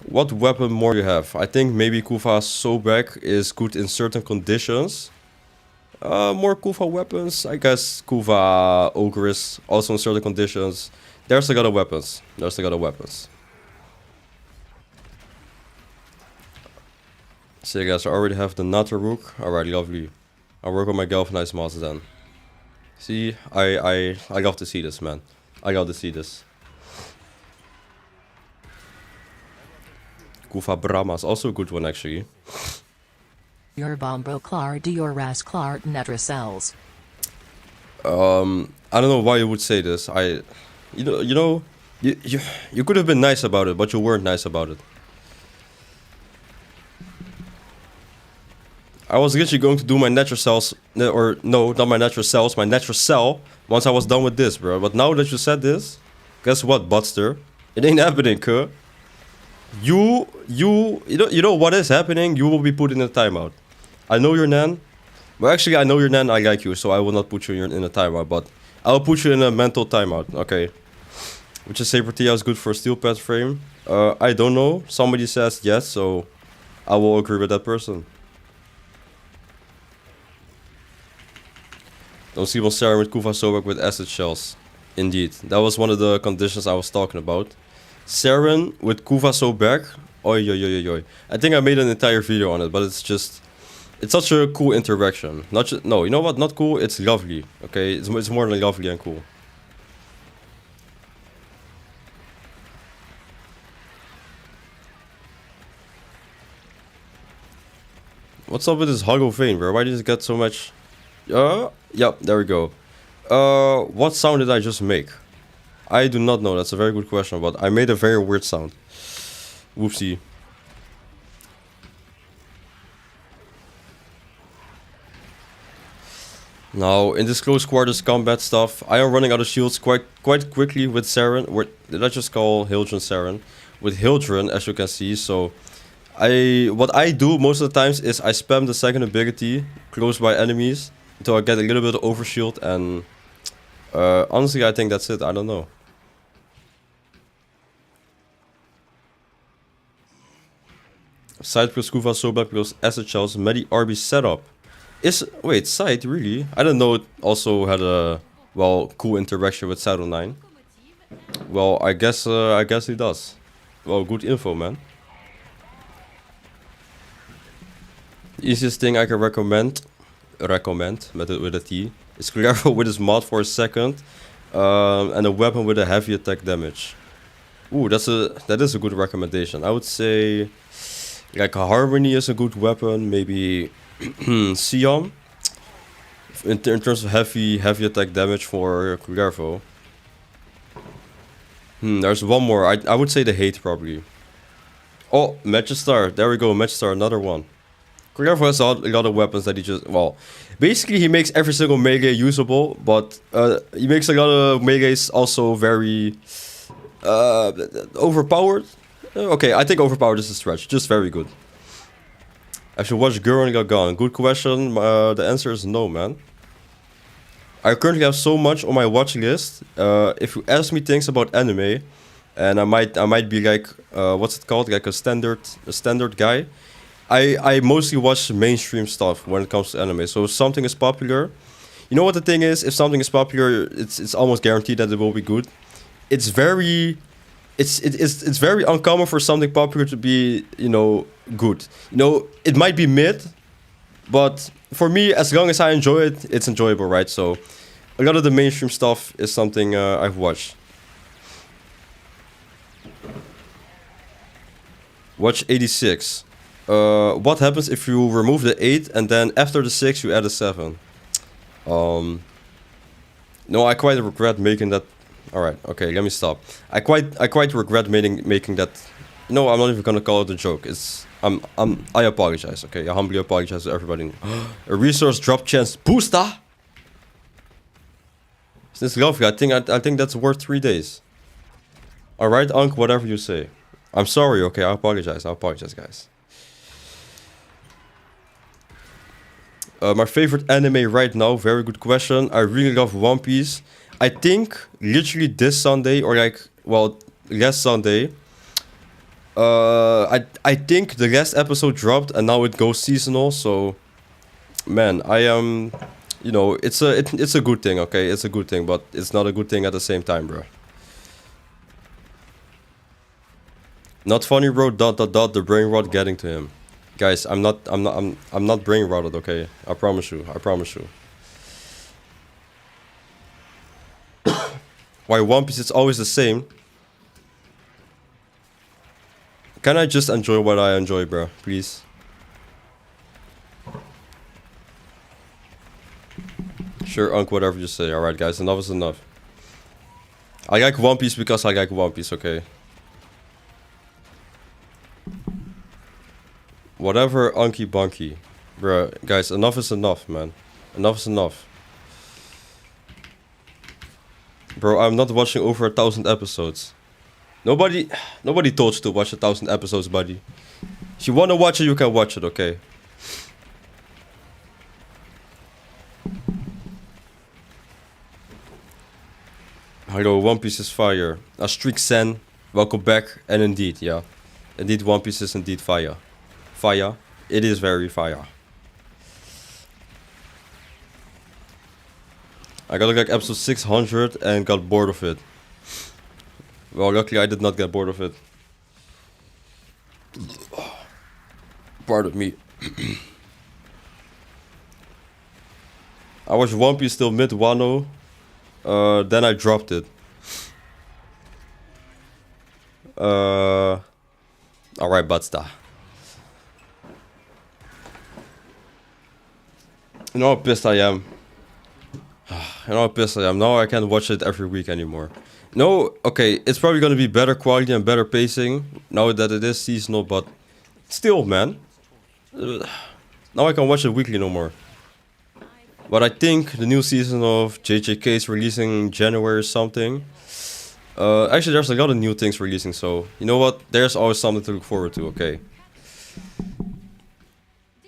What weapon more do you have? I think maybe Kuva Sobek is good in certain conditions. More Kuva weapons, I guess Kuva Ogre is also in certain conditions. There's a lot of weapons. So guys, I already have the Nataruk. Alright, lovely. I'll work on my Galvanized Moss then. See, I love to see this, man. I love to see this. Kuva Brahma is also a good one, actually.
Your Bombo Klar do your Ras Klar Netra cells.
I don't know why you would say this. You could have been nice about it, but you weren't nice about it. I was literally going to do my natural cells, or no, not my natural cells, my natural cell, once I was done with this, bro. But now that you said this, guess what, Butster? It ain't happening, cuh. You know what is happening? You will be put in a timeout. I know your nan. Well, actually, I know your nan, I like you, so I will not put you in a timeout, but I'll put you in a mental timeout, okay? Which is Saber Tia is good for Steel Path frame. I don't know. Somebody says yes, so I will agree with that person. Don't see one Sarah with Kuva Sobek with acid shells. Indeed, that was one of the conditions I was talking about. Saren with Kuva Sobek. Oi, oi, oi, oi. I think I made an entire video on it, but it's such a cool interaction. No, you know what? Not cool. It's lovely. Okay, it's more than lovely and cool. What's up with this Huggle Vein, bro? Why did it get so much? Yep, there we go. What sound did I just make? I do not know. That's a very good question, but I made a very weird sound. Whoopsie. Now, in this close quarters combat stuff, I am running out of shields quite quickly with Saren. Or did I just call Hildren Saren? With Hildren, as you can see. So, what I do most of the times is I spam the second ability close by enemies until I get a little bit of overshield, and honestly, I think that's it. I don't know. Side plus Kuva Sobak plus Acid Shells Medi RB setup. Wait, Side, really? I didn't know it also had a, well, cool interaction with Saddle 9. Well, I guess he does. Well, good info, man. Easiest thing I can recommend with a T, is Clearful with his mod for a second, and a weapon with a heavy attack damage. Ooh, that is a good recommendation. I would say, like, Harmony is a good weapon, maybe Sion, in terms of heavy attack damage for Clearful. There's one more. I would say the Hate, probably. Oh, Magistar. There we go, Magistar, another one. Clearful has a lot of weapons that he just, well, basically he makes every single melee usable, but he makes a lot of melees also very overpowered. Okay, I think overpowered is a stretch. Just very good. I should watch Gurren Lagann. Good question. The answer is no, man. I currently have so much on my watch list. If you ask me things about anime, and I might be like, what's it called? Like a standard guy. I mostly watch mainstream stuff when it comes to anime. So if something is popular, you know what the thing is? If something is popular, it's almost guaranteed that it will be good. It's very uncommon for something popular to be, you know, good. You know, it might be mid, but for me, as long as I enjoy it, it's enjoyable, right? So a lot of the mainstream stuff is something I've watched. Watch 86. What happens if you remove the 8 and then after the 6 you add a 7? No, I quite regret making that. Alright, okay, let me stop. I quite regret making that. No, I'm not even gonna call it a joke. I apologize, okay? I humbly apologize to everybody. A resource drop chance booster? This is lovely. I think that's worth 3 days. Alright, Unc, whatever you say. I'm sorry, okay? I apologize, guys. My favorite anime right now, very good question. I really love One Piece. I think literally this Sunday, or like, well, last Sunday, I think the last episode dropped and now it goes seasonal. So, man, I am, you know, it's a good thing, okay? It's a good thing, but it's not a good thing at the same time, bro. Not funny, bro. ... The brain rot getting to him. Guys, I'm not brain rotted, okay? I promise you. Why One Piece is always the same? Can I just enjoy what I enjoy, bro? Please. Sure, Unc, whatever you say. Alright, guys, enough is enough. I like One Piece because I like One Piece, okay? Whatever, Unky Bunky. Bruh, guys, enough is enough, man. Enough is enough. Bro, I'm not watching over 1,000 episodes. Nobody told you to watch 1,000 episodes, buddy. If you wanna watch it, you can watch it, okay? Hello, One Piece is fire. Streak Sen, welcome back. And indeed, yeah. Indeed, One Piece is indeed fire. Fire. It is very fire. I got like episode 600 and got bored of it. Well, luckily I did not get bored of it. Pardon me. I watched One Piece till mid Wano. Then I dropped it. Alright, Batsta. You know how pissed I am. You know how pissed I am. Now I can't watch it every week anymore. No, okay, it's probably gonna be better quality and better pacing now that it is seasonal, but still, man. Now I can watch it weekly no more. But I think the new season of JJK is releasing in January or something. Actually, there's a lot of new things releasing, so you know what? There's always something to look forward to, okay?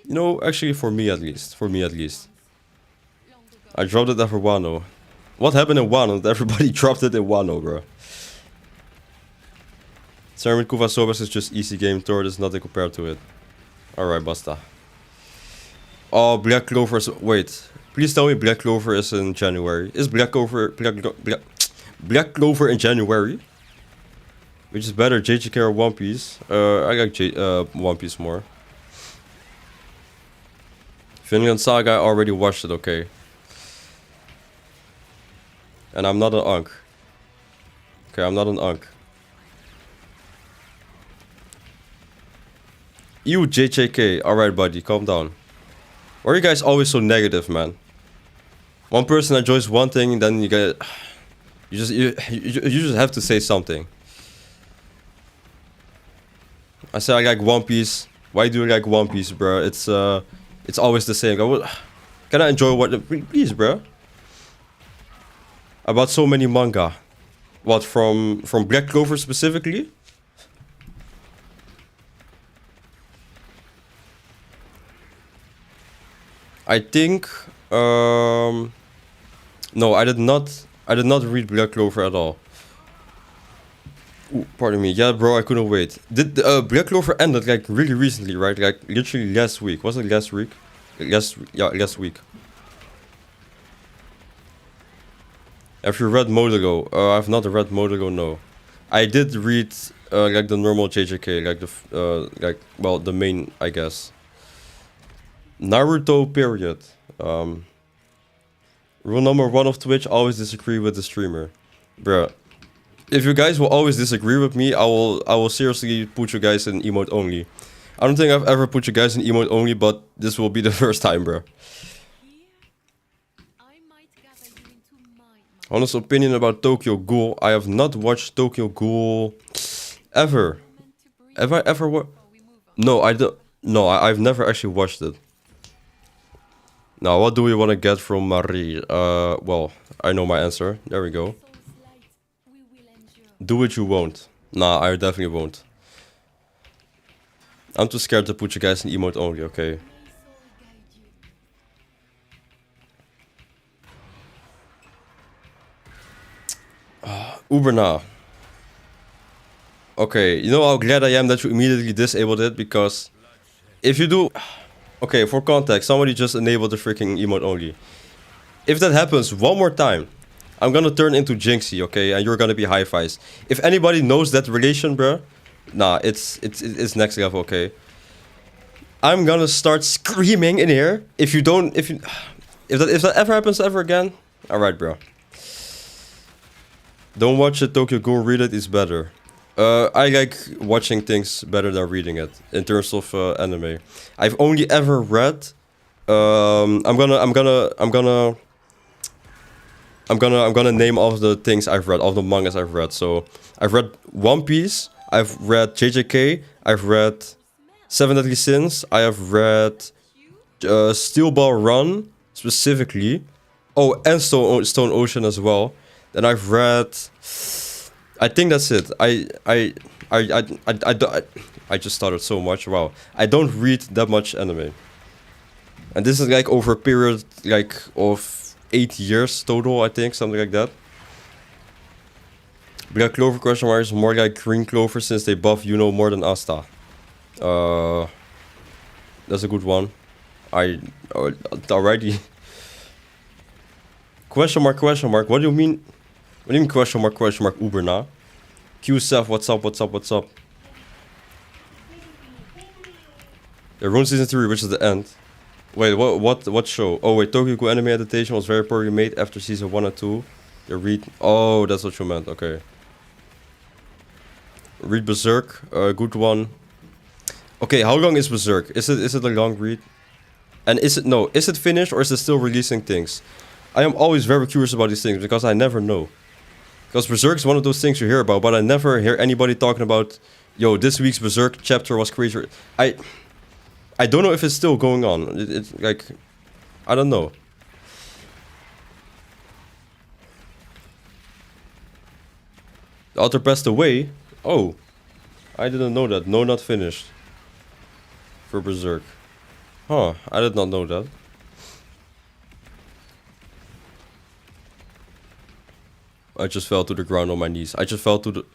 You know, actually, for me at least. I dropped it after Wano. What happened in Wano? Everybody dropped it in Wano, bro. Ceramic Kuva Sobas is just easy game. Thor is nothing compared to it. Alright, basta. Oh, Black Clover is... Wait. Please tell me Black Clover is in January. Is Black Clover in January? Which is better, JJK or One Piece? I like One Piece more. Finland Saga, I already watched it, okay. And I'm not an Ankh. Okay, I'm not an Ankh. You JJK, alright buddy, calm down. Why are you guys always so negative, man? One person enjoys one thing, and then you get... You just have to say something. I say I like One Piece. Why do you like One Piece, bro? It's always the same. Can I enjoy what... Please, bro. About so many manga. What, from Black Clover specifically? I think... No, I did not read Black Clover at all. Ooh, pardon me. Yeah, bro, I couldn't wait. Did Black Clover ended like really recently, right? Like literally last week. Was it last week? Last week. Have you read Modago? I've not read Modago, no. I did read like the normal JJK, like the well, the main, I guess. Naruto period. Rule number 1 of Twitch: always disagree with the streamer. Bruh. If you guys will always disagree with me, I will seriously put you guys in emote only. I don't think I've ever put you guys in emote only, but this will be the first time, bro. Honest opinion about Tokyo Ghoul: I have not watched Tokyo Ghoul ever. Have I ever watched? No, I don't. No, I've never actually watched it. Now, what do we want to get from Marie? Well, I know my answer. There we go. Do what you won't. Nah, I definitely won't. I'm too scared to put you guys in emote only, okay? Uberna. Okay, you know how glad I am that you immediately disabled it, because if you do... Okay, for context, somebody just enabled the freaking emote only. If that happens one more time, I'm gonna turn into Jinxie, okay? And you're gonna be high-fives. If anybody knows that relation, bruh, nah, it's next level, okay? I'm gonna start screaming in here. If that ever happens ever again, alright, bro. Don't watch it, Tokyo Ghoul, read it, it's better. I like watching things better than reading it in terms of anime. I've only ever read. I'm gonna name all of the things I've read, all the mangas I've read. So I've read One Piece. I've read JJK. I've read Seven Deadly Sins. I have read Steel Ball Run specifically. Oh, and Stone Ocean as well. Then I've read. I think that's it. I just started so much. Wow. I don't read that much anime. And this is like over a period like of 8 years total, I think, something like that. Black Clover question mark is more like Green Clover since they buff Yuno more than Asta. That's a good one. Alrighty. Question mark, what do you mean? What do you mean question mark, Uberna? QSF, what's up? The Rune Season 3, which is the end. Wait, what show? Oh wait, Tokyo Ghoul anime adaptation was very poorly made after season 1 and 2. You read... Oh, that's what you meant, okay. Read Berserk, good one. Okay, how long is Berserk? Is it a long read? And is it finished or is it still releasing things? I am always very curious about these things because I never know. Because Berserk is one of those things you hear about, but I never hear anybody talking about, yo, this week's Berserk chapter was crazy. I don't know if it's still going on. It's like, I don't know. The author passed away. Oh, I didn't know that. No, not finished. For Berserk. Huh, I did not know that. I just fell to the ground on my knees. I just fell to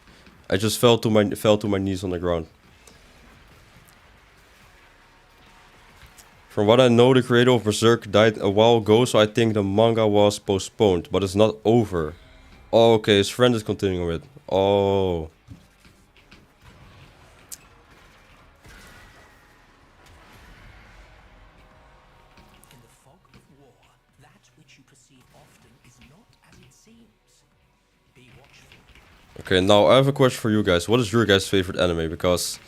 my knees on the ground. From what I know, the creator of Berserk died a while ago, so I think the manga was postponed, but it's not over. Oh, okay, his friend is continuing with. Oh.
In the fog of war, that which you perceive often is not as it seems. Be watchful.
Okay, now I have a question for you guys. What is your guys' favorite anime? Because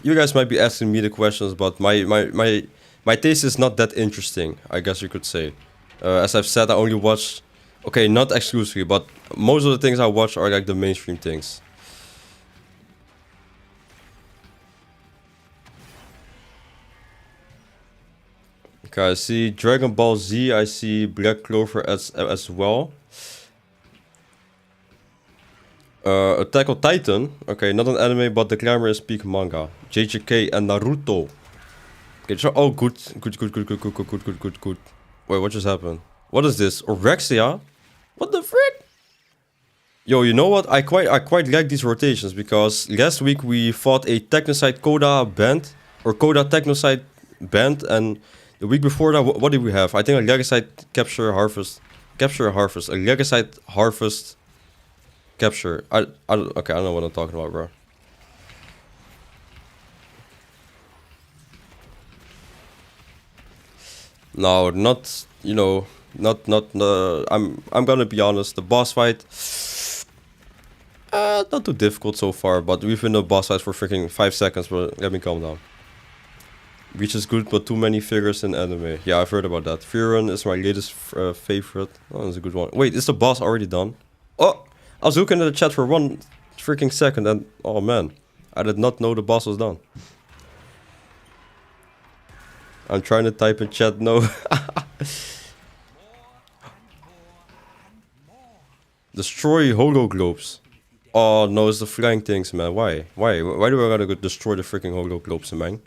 you guys might be asking me the questions, but my taste is not that interesting, I guess you could say. As I've said, I only watch, okay, not exclusively, but most of the things I watch are like the mainstream things. Okay, I see Dragon Ball Z, I see Black Clover as well. Attack on Titan. Okay, not an anime, but the glamorous peak manga. JJK and Naruto. Okay, so oh, good. Wait, what just happened? What is this? Orexia? What the frick? Yo, you know what? I quite like these rotations because last week we fought a Technocide Coda band or Coda Technocide band, and the week before that, what did we have? I think a Legasite Capture Harvest, a Legasite Harvest. Capture. Okay, I don't know what I'm talking about, bro. No, not, you know, not I'm gonna be honest, the boss fight not too difficult so far, but we've been in the boss fight for freaking 5 seconds, but let me calm down. Reach is good, but too many figures in anime. Yeah, I've heard about that. Firun is my latest favorite. Oh, that's a good one. Wait, is the boss already done? Oh! I was looking at the chat for 1 freaking second and oh man, I did not know the boss was done. I'm trying to type in chat, no. Destroy holo globes. Oh no, it's the flying things, man. Why? Why do I gotta go destroy the freaking holo globes, man?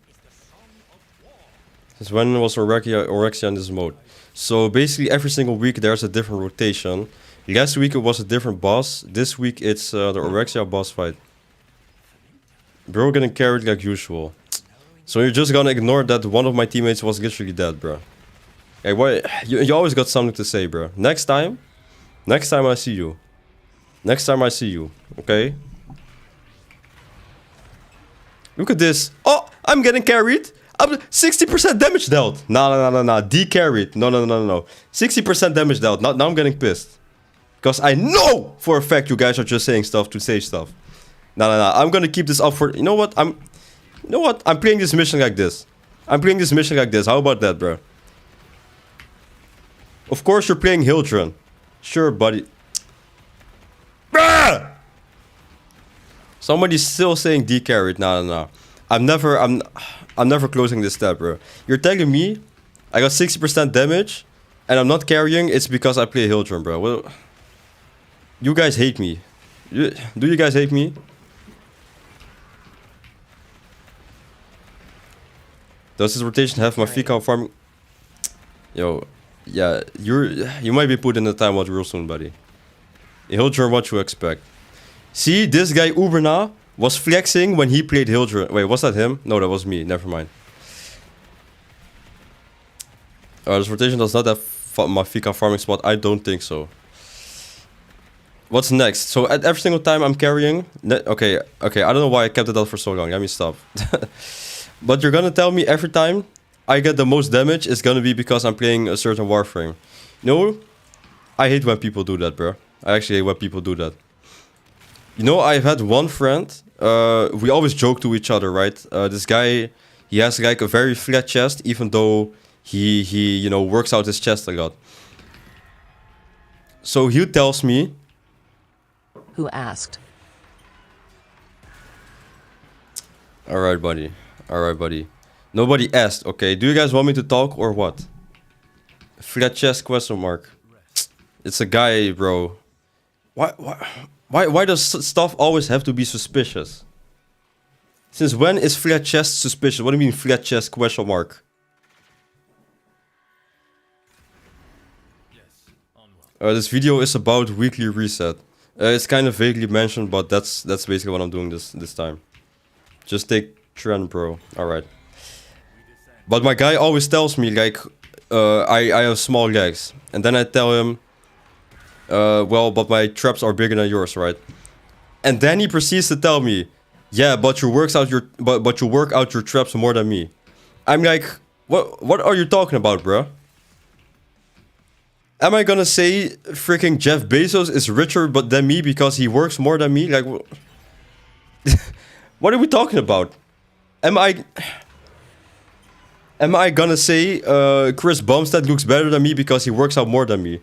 Since when was Orexia in this mode? So basically every single week there's a different rotation. Last week it was a different boss. This week it's the Orexia boss fight. Bro getting carried like usual. So you're just gonna ignore that one of my teammates was literally dead, bro. Hey, why? You always got something to say, bro. Next time I see you. Okay? Look at this. Oh, I'm getting carried. I'm 60% damage dealt. No. D-carried. No. 60% damage dealt. Now I'm getting pissed. Because I know for a fact you guys are just saying stuff to say stuff. No. I'm gonna keep this up for... You know what? I'm playing this mission like this. How about that, bro? Of course you're playing Hildren. Sure, buddy. Bruh! Somebody's still saying D-carried. No. I'm never closing this tab, bro. You're telling me I got 60% damage and I'm not carrying, it's because I play Hildren, bro. Well, you guys hate me. Do you guys hate me? Does this rotation have my Fika farming? Yo, yeah, you might be put in the timeout real soon, buddy. Hildren, what you expect? See, this guy Uberna was flexing when he played Hildren. Wait, was that him? No, that was me. Never mind. This rotation does not have my Fika farming spot. I don't think so. What's next? So at every single time I'm carrying... Okay, I don't know why I kept it out for so long. Let me stop. But you're gonna tell me every time I get the most damage, it's gonna be because I'm playing a certain Warframe. You know, I hate when people do that, bro. I actually hate when people do that. You know, I've had one friend, we always joke to each other, right? This guy, he has like a very flat chest, even though he you know, works out his chest a lot. So he tells me,
Who asked?
alright buddy, alright buddy. Nobody asked, okay, do you guys want me to talk or what? Flat chest question mark. It's a guy, bro. Why does stuff always have to be suspicious? Since when is flat chest suspicious? What do you mean flat chest question mark? This video is about weekly reset. It's kind of vaguely mentioned, but that's basically what I'm doing this time. Just take trend, bro. Alright. But my guy always tells me, like, I have small legs. And then I tell him, well, but my traps are bigger than yours, right? And then he proceeds to tell me, yeah, but you work out your traps more than me. I'm like, what are you talking about, bro? Am I gonna say freaking Jeff Bezos is richer than me because he works more than me? Like, what are we talking about? Am I gonna say Chris Bumstead looks better than me because he works out more than me?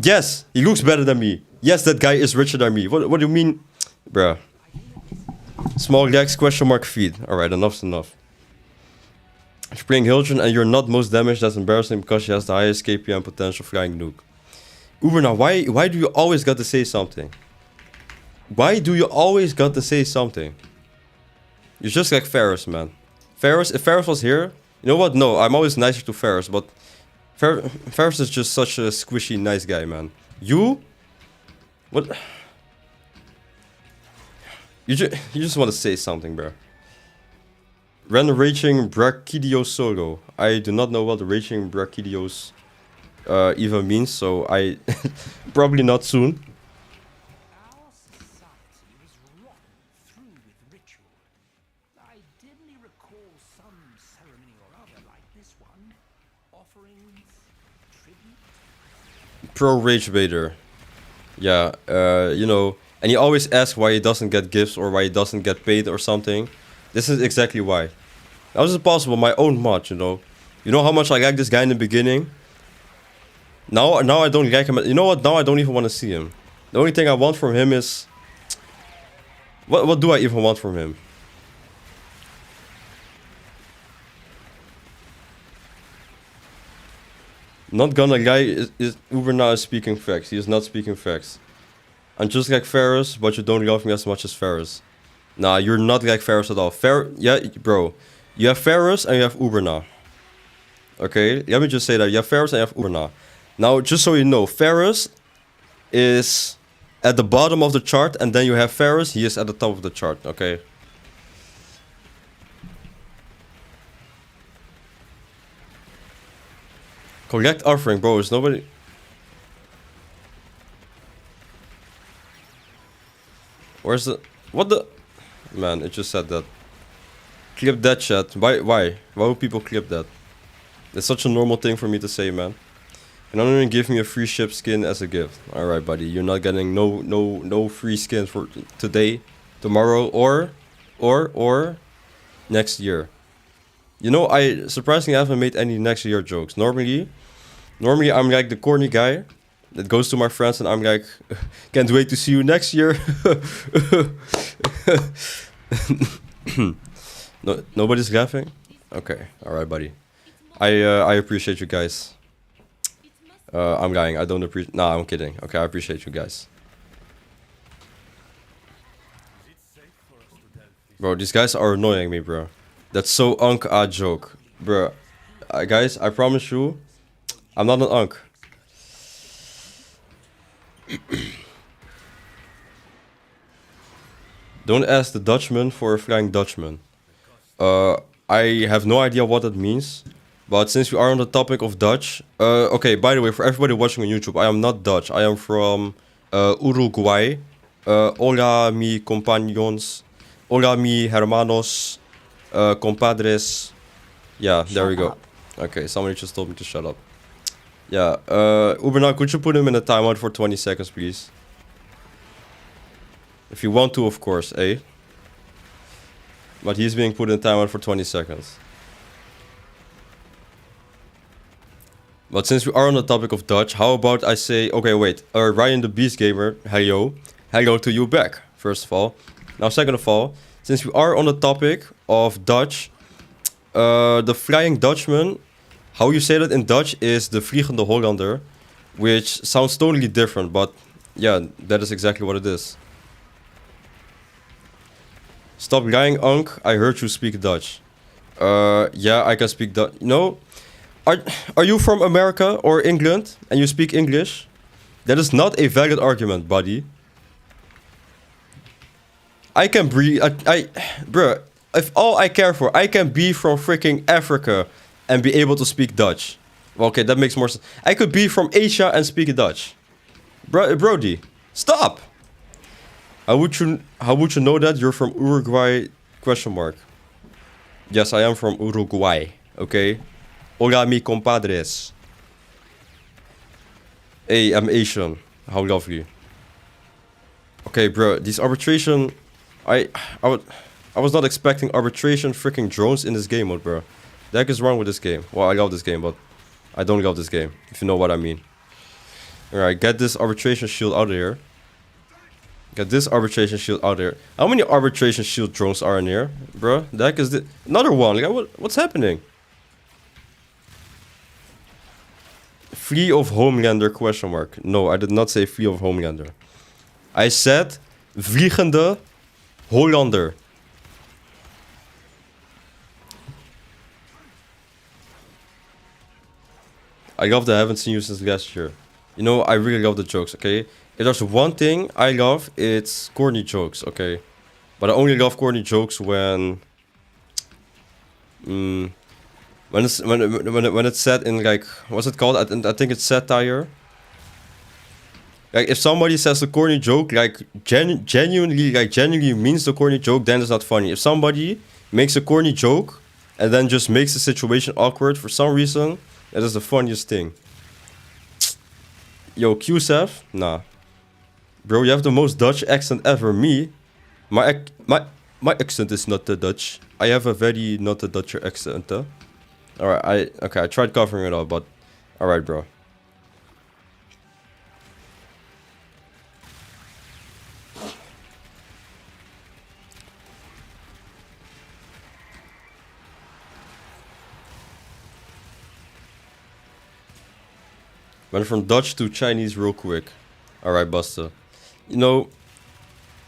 Yes, he looks better than me. Yes, that guy is richer than me. What do you mean, bruh? Small legs question mark feet. All right, enough's enough. If you're playing Hildren and you're not most damaged, that's embarrassing because she has the highest KPM potential flying nuke. Uber, now why do you always got to say something? Why do you always got to say something? You're just like Ferris, man. Ferris, if Ferris was here, you know what? No, I'm always nicer to Ferris, but Ferris is just such a squishy, nice guy, man. You? What? You just want to say something, bro. Random raging Brachydios solo. I do not know what the raging Brachydios even means, so I probably not soon.
Our society was rotten through with ritual. I dimly recall some ceremony or other like this one. Offerings, tribute.
Pro Rage Vader. Yeah, you know, and he always asks why he doesn't get gifts or why he doesn't get paid or something. This is exactly why. How is it possible? My own mod, you know. You know how much I liked this guy in the beginning? Now I don't like him. You know what? Now I don't even want to see him. The only thing I want from him is... What do I even want from him? Not gonna lie, Uber now is speaking facts. He is not speaking facts. I'm just like Ferris, but you don't love me as much as Ferris. Nah, you're not like Ferris at all. Yeah, bro. You have Ferris and you have Uber now. Okay, let me just say that. You have Ferris and you have Uber now. Now, just so you know, Ferris is at the bottom of the chart, and then you have Ferris, he is at the top of the chart, okay? Collect offering, bro, is nobody... Where's the... What the... Man, it just said that. Clip that chat. Why? Why would people clip that? It's such a normal thing for me to say, man. And I'm gonna give me a free ship skin as a gift. Alright, buddy. You're not getting no free skins for today, tomorrow, or next year. You know, I surprisingly haven't made any next year jokes. Normally I'm like the corny guy that goes to my friends and I'm like, can't wait to see you next year. No, nobody's laughing? Okay, alright, buddy. I appreciate you guys. I'm lying. I don't appreciate... Nah, I'm kidding. Okay, I appreciate you guys. Bro, these guys are annoying me, bro. That's so a joke. Bro, guys, I promise you, I'm not an unk. Don't ask the Dutchman for a flying Dutchman. I have no idea what that means. But since we are on the topic of Dutch... okay, by the way, for everybody watching on YouTube, I am not Dutch. I am from Uruguay. Hola, mi compañeros. Hola, mi hermanos. Compadres. Yeah, there we go. Okay, somebody just told me to shut up. Yeah, Uber, could you put him in a timeout for 20 seconds, please? If you want to, of course, eh? But he's being put in timeout for 20 seconds. But since we are on the topic of Dutch, how about I say, okay, wait, Ryan the Beast Gamer, hello. Hello to you back, first of all. Now, second of all, since we are on the topic of Dutch, the Flying Dutchman, how you say that in Dutch is the Vliegende Hollander, which sounds totally different, but yeah, that is exactly what it is. Stop lying, Unc. I heard you speak Dutch. Yeah, I can speak Dutch. No? Are you from America or England and you speak English? That is not a valid argument, buddy. I can breathe. Bruh, if all I care for, I can be from freaking Africa and be able to speak Dutch. Well, okay, that makes more sense. I could be from Asia and speak Dutch. Brody, stop! How would you know that you're from Uruguay? Question mark. Yes, I am from Uruguay. Okay. Hola, mi compadres. Hey, I'm Asian. How lovely. Okay, bro. These arbitration, I was not expecting arbitration freaking drones in this game mode, bro. The heck is wrong with this game? Well, I love this game, but I don't love this game. If you know what I mean. Alright, get this arbitration shield out of here. Get this arbitration shield out there. How many arbitration shield drones are in here, bro? The heck is this? Another one. Like, what's happening? Flee of Homelander? Question mark. No, I did not say Flee of Homelander. I said Vliegende Hollander. I love that I haven't seen you since last year. You know, I really love the jokes, okay? If there's one thing I love, it's corny jokes, okay? But I only love corny jokes when it's said in, like, what's it called? I think it's satire. Like, if somebody says a corny joke, like, genuinely means the corny joke, then it's not funny. If somebody makes a corny joke and then just makes the situation awkward for some reason, that is the funniest thing. Yo, QSF? Nah. Bro, you have the most Dutch accent ever. Me? My accent is not the Dutch. I have a very not the Dutch accent. Alright, I tried covering it up, but alright, bro. Went from Dutch to Chinese real quick. Alright, Buster. You know,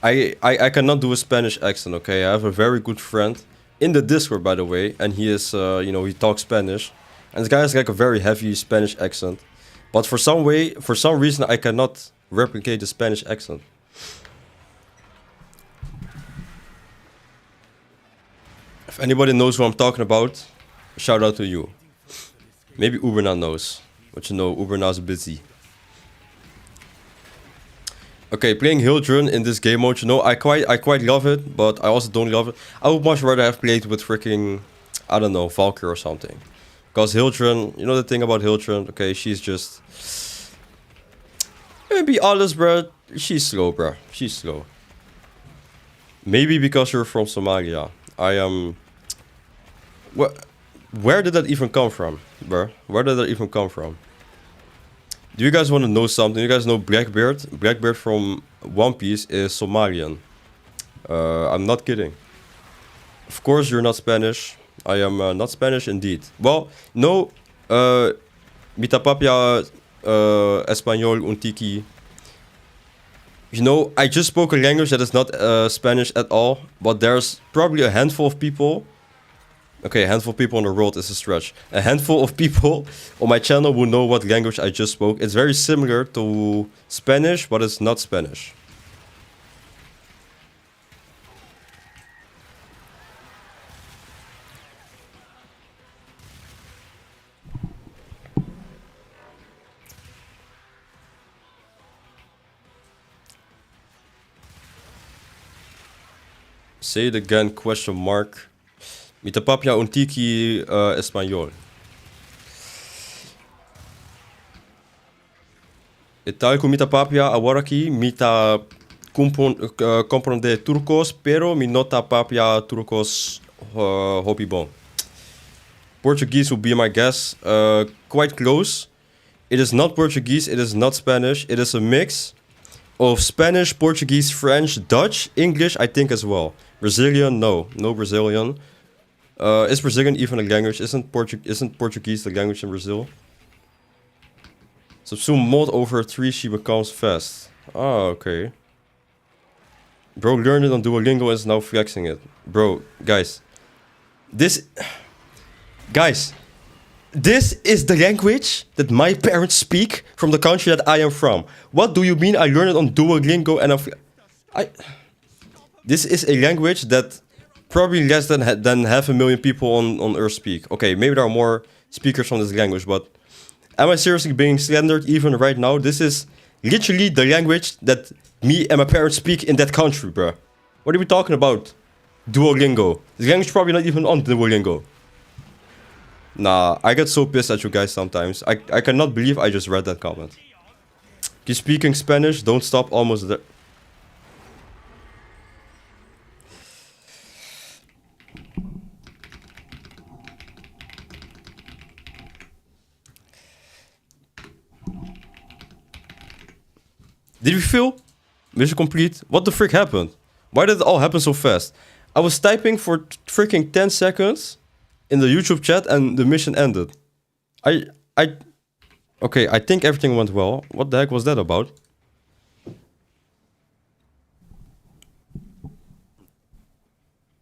I cannot do a Spanish accent, okay? I have a very good friend in the Discord, by the way, and he is, you know, he talks Spanish. And this guy has like a very heavy Spanish accent. But for some reason, I cannot replicate the Spanish accent. If anybody knows what I'm talking about, shout out to you. Maybe Uberna knows. But you know, Uberna's busy. Okay, playing Hildrun in this game mode, you know, I quite love it, but I also don't love it. I would much rather have played with freaking, I don't know, Valkyr or something. Because Hildrun, you know the thing about Hildrun, okay, she's just... Let me be honest, bro, she's slow, bro. She's slow. Maybe because you're from Somalia. I am... Where did that even come from, bro? Where did that even come from? Do you guys want to know something? You guys know Blackbeard? Blackbeard from One Piece is Somalian. I'm not kidding. Of course you're not Spanish. I am not Spanish indeed. Well, no. Mitapapia Español un tiki. You know, I just spoke a language that is not Spanish at all. But there's probably a handful of people. Okay, a handful of people on the world is a stretch. A handful of people on my channel will know what language I just spoke. It's very similar to Spanish, but it's not Spanish. Say it again, question mark. Mitapapia un tiki español. E tal como mitapapia awaraki mita comprende turcos, pero mi nota papia turcos hobby bon. Portuguese would be my guess. Quite close. It is not Portuguese, it is not Spanish. It is a mix of Spanish, Portuguese, French, Dutch, English, I think as well. Brazilian, no. No Brazilian. Is Brazilian even a language? Isn't Portuguese the language in Brazil? Subsume mod over 3, she becomes fast. Ah, okay. Bro learned it on Duolingo and is now flexing it. Bro, guys. This is the language that my parents speak from the country that I am from. What do you mean I learned it on Duolingo and this is a language that probably less than 500,000 people on Earth speak. Okay, maybe there are more speakers from this language, but am I seriously being slandered even right now? This is literally the language that me and my parents speak in that country, bruh. What are we talking about? Duolingo. This language is probably not even on Duolingo. Nah, I get so pissed at you guys sometimes. I cannot believe I just read that comment. Keep speaking Spanish, don't stop almost there. Did we fail? Mission complete? What the frick happened? Why did it all happen so fast? I was typing for freaking 10 seconds in the YouTube chat and the mission ended. Okay, I think everything went well. What the heck was that about?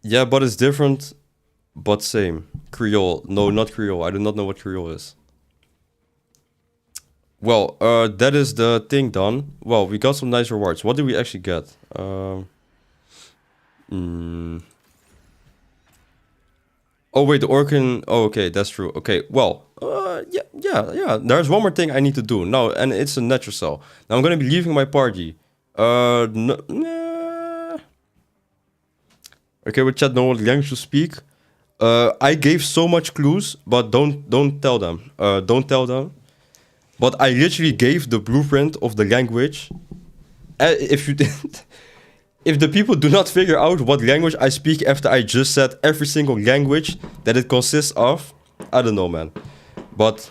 Yeah, but it's different, but same. Creole. No, not Creole. I do not know what Creole is. Well, that is the thing done. Well, we got some nice rewards. What did we actually get? Oh wait, the Orkin. Oh, okay, that's true. Okay, well, yeah. There's one more thing I need to do now, and it's a natural cell. Now I'm gonna be leaving my party. Nah. Okay, with chat, know what language to speak. I gave so much clues, but don't tell them. Don't tell them. But I literally gave the blueprint of the language. If you didn't, if the people do not figure out what language I speak after I just said every single language that it consists of, I don't know, man. But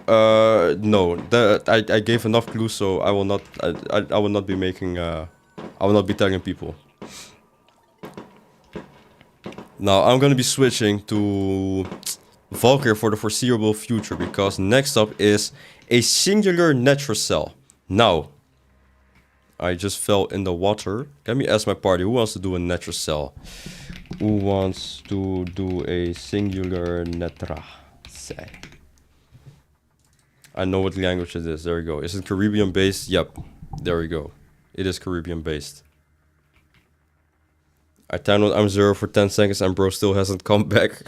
no, I gave enough clues, so I will not. I will not be making. I will not be telling people. Now I'm gonna be switching to Valkyr for the foreseeable future because next up is a singular natural cell. Now, I just fell in the water. Let me ask my party, who wants to do a natural cell? Who wants to do a singular natural cell? I know what language it is. There we go. Is it Caribbean based? Yep. There we go. It is Caribbean based. I timed on I'm 0 for 10 seconds and bro still hasn't come back.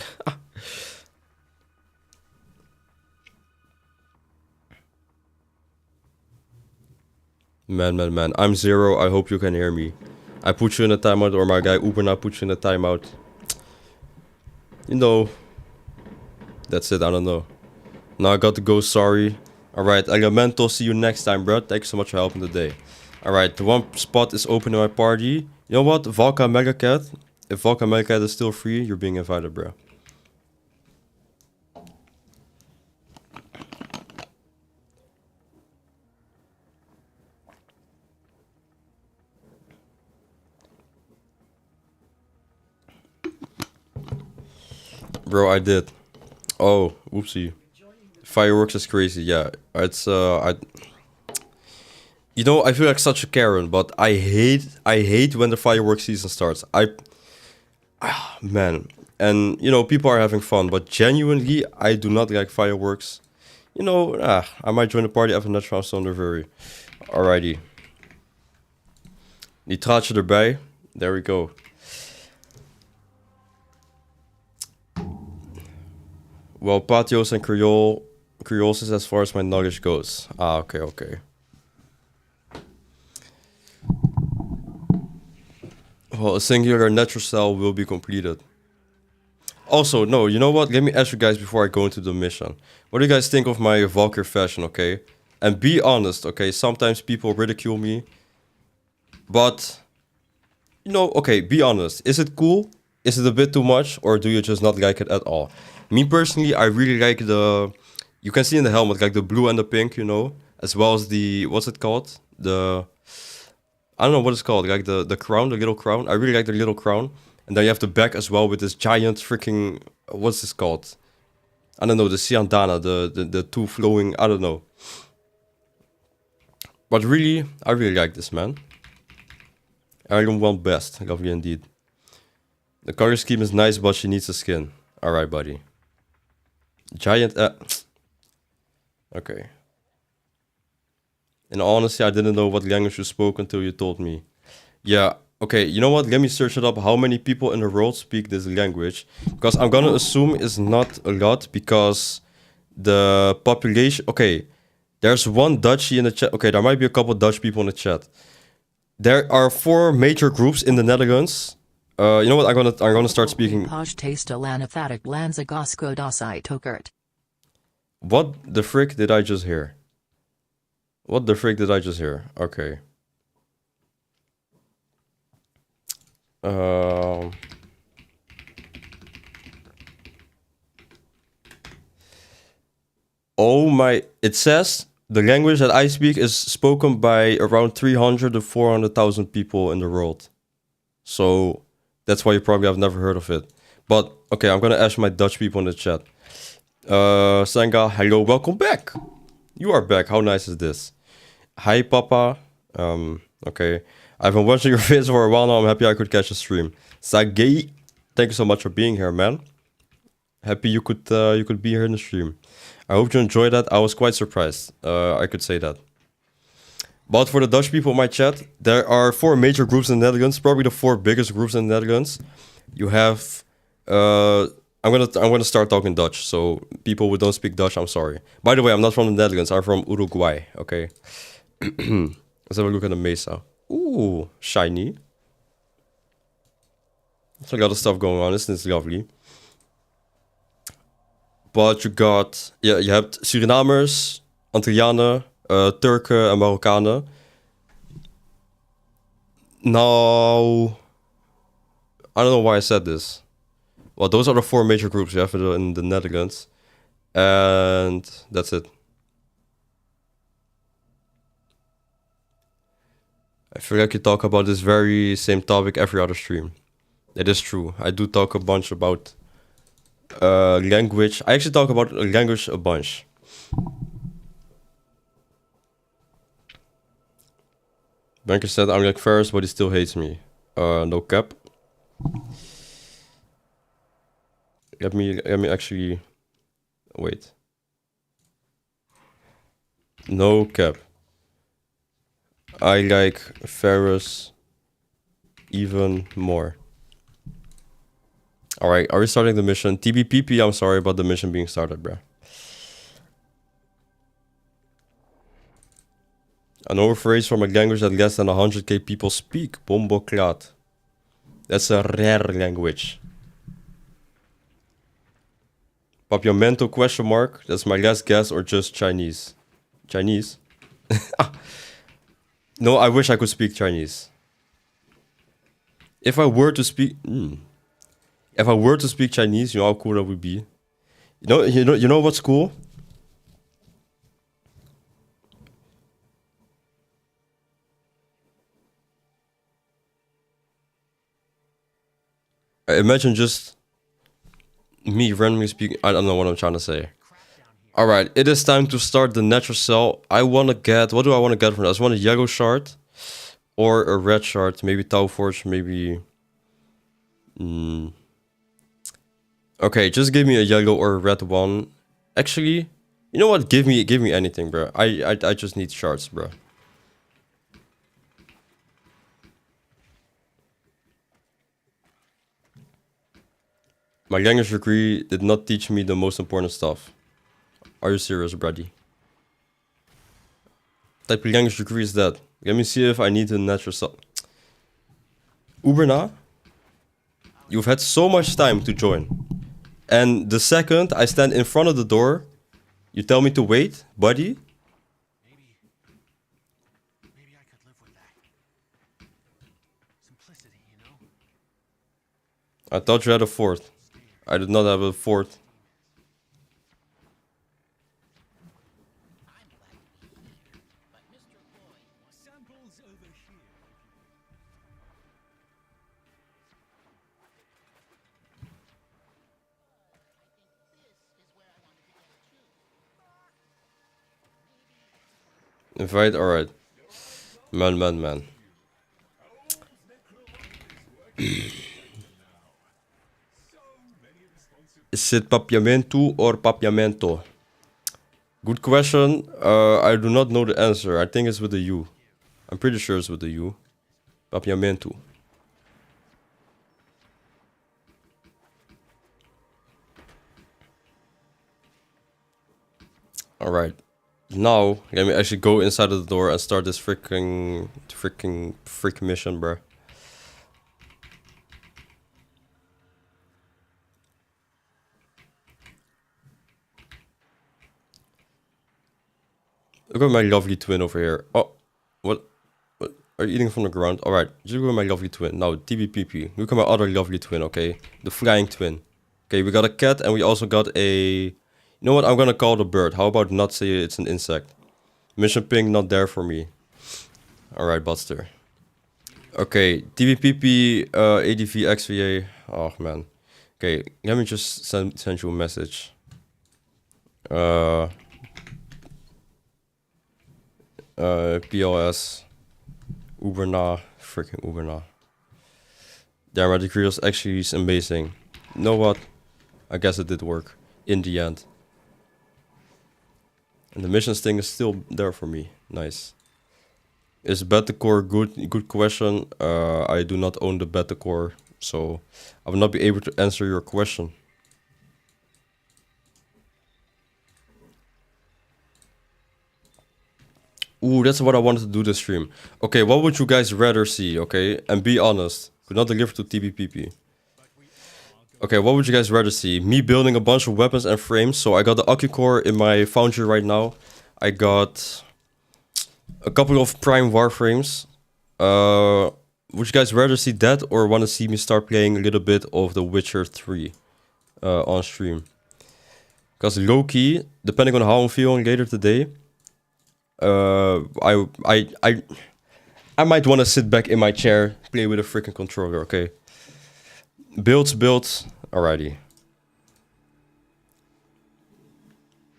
Man. I'm 0. I hope you can hear me. I put you in a timeout, or my guy Uber now put you in a timeout. You know. That's it. I don't know. Now I got to go. Sorry. Alright. Elemental. See you next time, bro. Thank you so much for helping today. Alright. The one spot is open in my party. You know what? Valka Megacat. If Valka Megacat is still free, you're being invited, bro. Bro, I did. Oh, oopsie. Fireworks is crazy. Yeah, it's you know, I feel like such a Karen, but I hate when the fireworks season starts. Man, and you know, people are having fun, but genuinely, I do not like fireworks. You know, I might join the party even net from Sondervury. Alrighty. Nitraatje erbij. There we go. Well, patios and Creoles is as far as my knowledge goes. Ah, okay. Well, a singular natural cell will be completed. Also, no, you know what? Let me ask you guys before I go into the mission. What do you guys think of my Valkyr fashion, okay? And be honest, okay? Sometimes people ridicule me. But, you know, okay, be honest. Is it cool? Is it a bit too much? Or do you just not like it at all? Me personally, I really like the you can see in the helmet like the blue and the pink, you know, as well as the, what's it called? I don't know what it's called, like the crown, the little crown. I really like the little crown. And then you have the back as well with this giant freaking, what's this called? I don't know, the Siandana, the two flowing, I don't know. But really, I really like this, man. Iron 1 best, lovely indeed. The color scheme is nice, but she needs a skin. Alright, buddy. Giant, okay. In all honesty, I didn't know what language you spoke until you told me. Yeah, okay, you know what? Let me search it up. How many people in the world speak this language? Because I'm gonna assume it's not a lot because the population... Okay, there's one Dutchie in the chat. Okay, there might be a couple Dutch people in the chat. There are 4 major groups in the Netherlands. You know what? I'm gonna start speaking.
Posh taste lanathatic lanzagosko dosai tokert.
What the frick did I just hear? What the frick did I just hear? Okay. Oh my... It says the language that I speak is spoken by around 300 to 400,000 people in the world. So that's why you probably have never heard of it. But okay, I'm gonna ask my Dutch people in the chat. Senga, hello, welcome back. You are back. How nice is this? Hi, Papa. Okay. I've been watching your videos for a while now. I'm happy I could catch a stream. Sage, thank you so much for being here, man. Happy you could be here in the stream. I hope you enjoyed that. I was quite surprised. I could say that. But for the Dutch people in my chat, there are 4 major groups in the Netherlands. Probably the 4 biggest groups in the Netherlands. You have. I'm gonna start talking Dutch. So people who don't speak Dutch, I'm sorry. By the way, I'm not from the Netherlands. I'm from Uruguay. Okay. Let's have a look at the Mesa. Ooh, shiny. There's a lot of stuff going on. This is lovely. But you got, yeah, you have Surinamers, Antillianen, Turken en Marokkanen. Now, I don't know why I said this. Well, those are the 4 major groups you have in the Netherlands. And that's it. I feel like you talk about this very same topic every other stream. It is true. I do talk a bunch about language. I actually talk about language a bunch. Banker said I'm like Ferris, but he still hates me. No cap. Let me actually wait. No cap. I like Ferris even more. Alright, are we starting the mission? TBPP, I'm sorry about the mission being started, bruh. An overphrase from a language that less than 100k people speak. Bomboklat. That's a rare language. Papiamento question mark. That's my last guess, or just Chinese. Chinese? No, I wish I could speak Chinese. If I were to speak... If I were to speak Chinese, you know how cool that would be? You know what's cool? Imagine just me randomly speaking. I don't know what I'm trying to say. Alright, it is time to start the natural cell. I want to get... What do I want to get from that? I just want a yellow shard. Or a red shard. Maybe Tau Forge, maybe... Okay, just give me a yellow or a red one. Actually, you know what? Give me anything, bro. I just need shards, bro. My language degree did not teach me the most important stuff. Are you serious, buddy? What type of language degree is that? Let me see if I need a natural cell. Uberna, you've had so much time to join. And the second I stand in front of the door, you tell me to wait, buddy.
Maybe I could live with that. Simplicity, you know?
I thought you had a fort. I did not have a fort. Invite, alright. Man. Is it papiamento or papiamento? Good question. I do not know the answer. I think it's with the U. I'm pretty sure it's with the U. Papiamento. Alright. Now, let me actually go inside of the door and start this freaking mission, bruh. Look at my lovely twin over here. Oh, what? Are you eating from the ground? Alright, just look at my lovely twin. Now, TBPP. Look at my other lovely twin, okay? The flying twin. Okay, we got a cat and we also got a... You know what? I'm gonna call the bird. How about not say it's an insect? Mission ping not there for me. Alright, Buster. Okay, TBPP, ADV, XVA. Oh, man. Okay, let me just send you a message. PLS. Uberna. Freaking Uberna. Damn, my degree was actually amazing. You know what? I guess it did work. In the end. And the missions thing is still there for me. Nice. Is pt2 good? Good question. I do not own the pt2, so I will not be able to answer your question. Ooh, that's what I wanted to do this stream. Okay, what would you guys rather see, okay? And be honest. Could not deliver to TBPP. Okay, what would you guys rather see? Me building a bunch of weapons and frames. So I got the Occucore in my foundry right now. I got a couple of prime Warframes. Would you guys rather see that or want to see me start playing a little bit of The Witcher 3 on stream? Because low-key, depending on how I'm feeling later today, I might want to sit back in my chair, play with a freaking controller, okay? Builds, alrighty.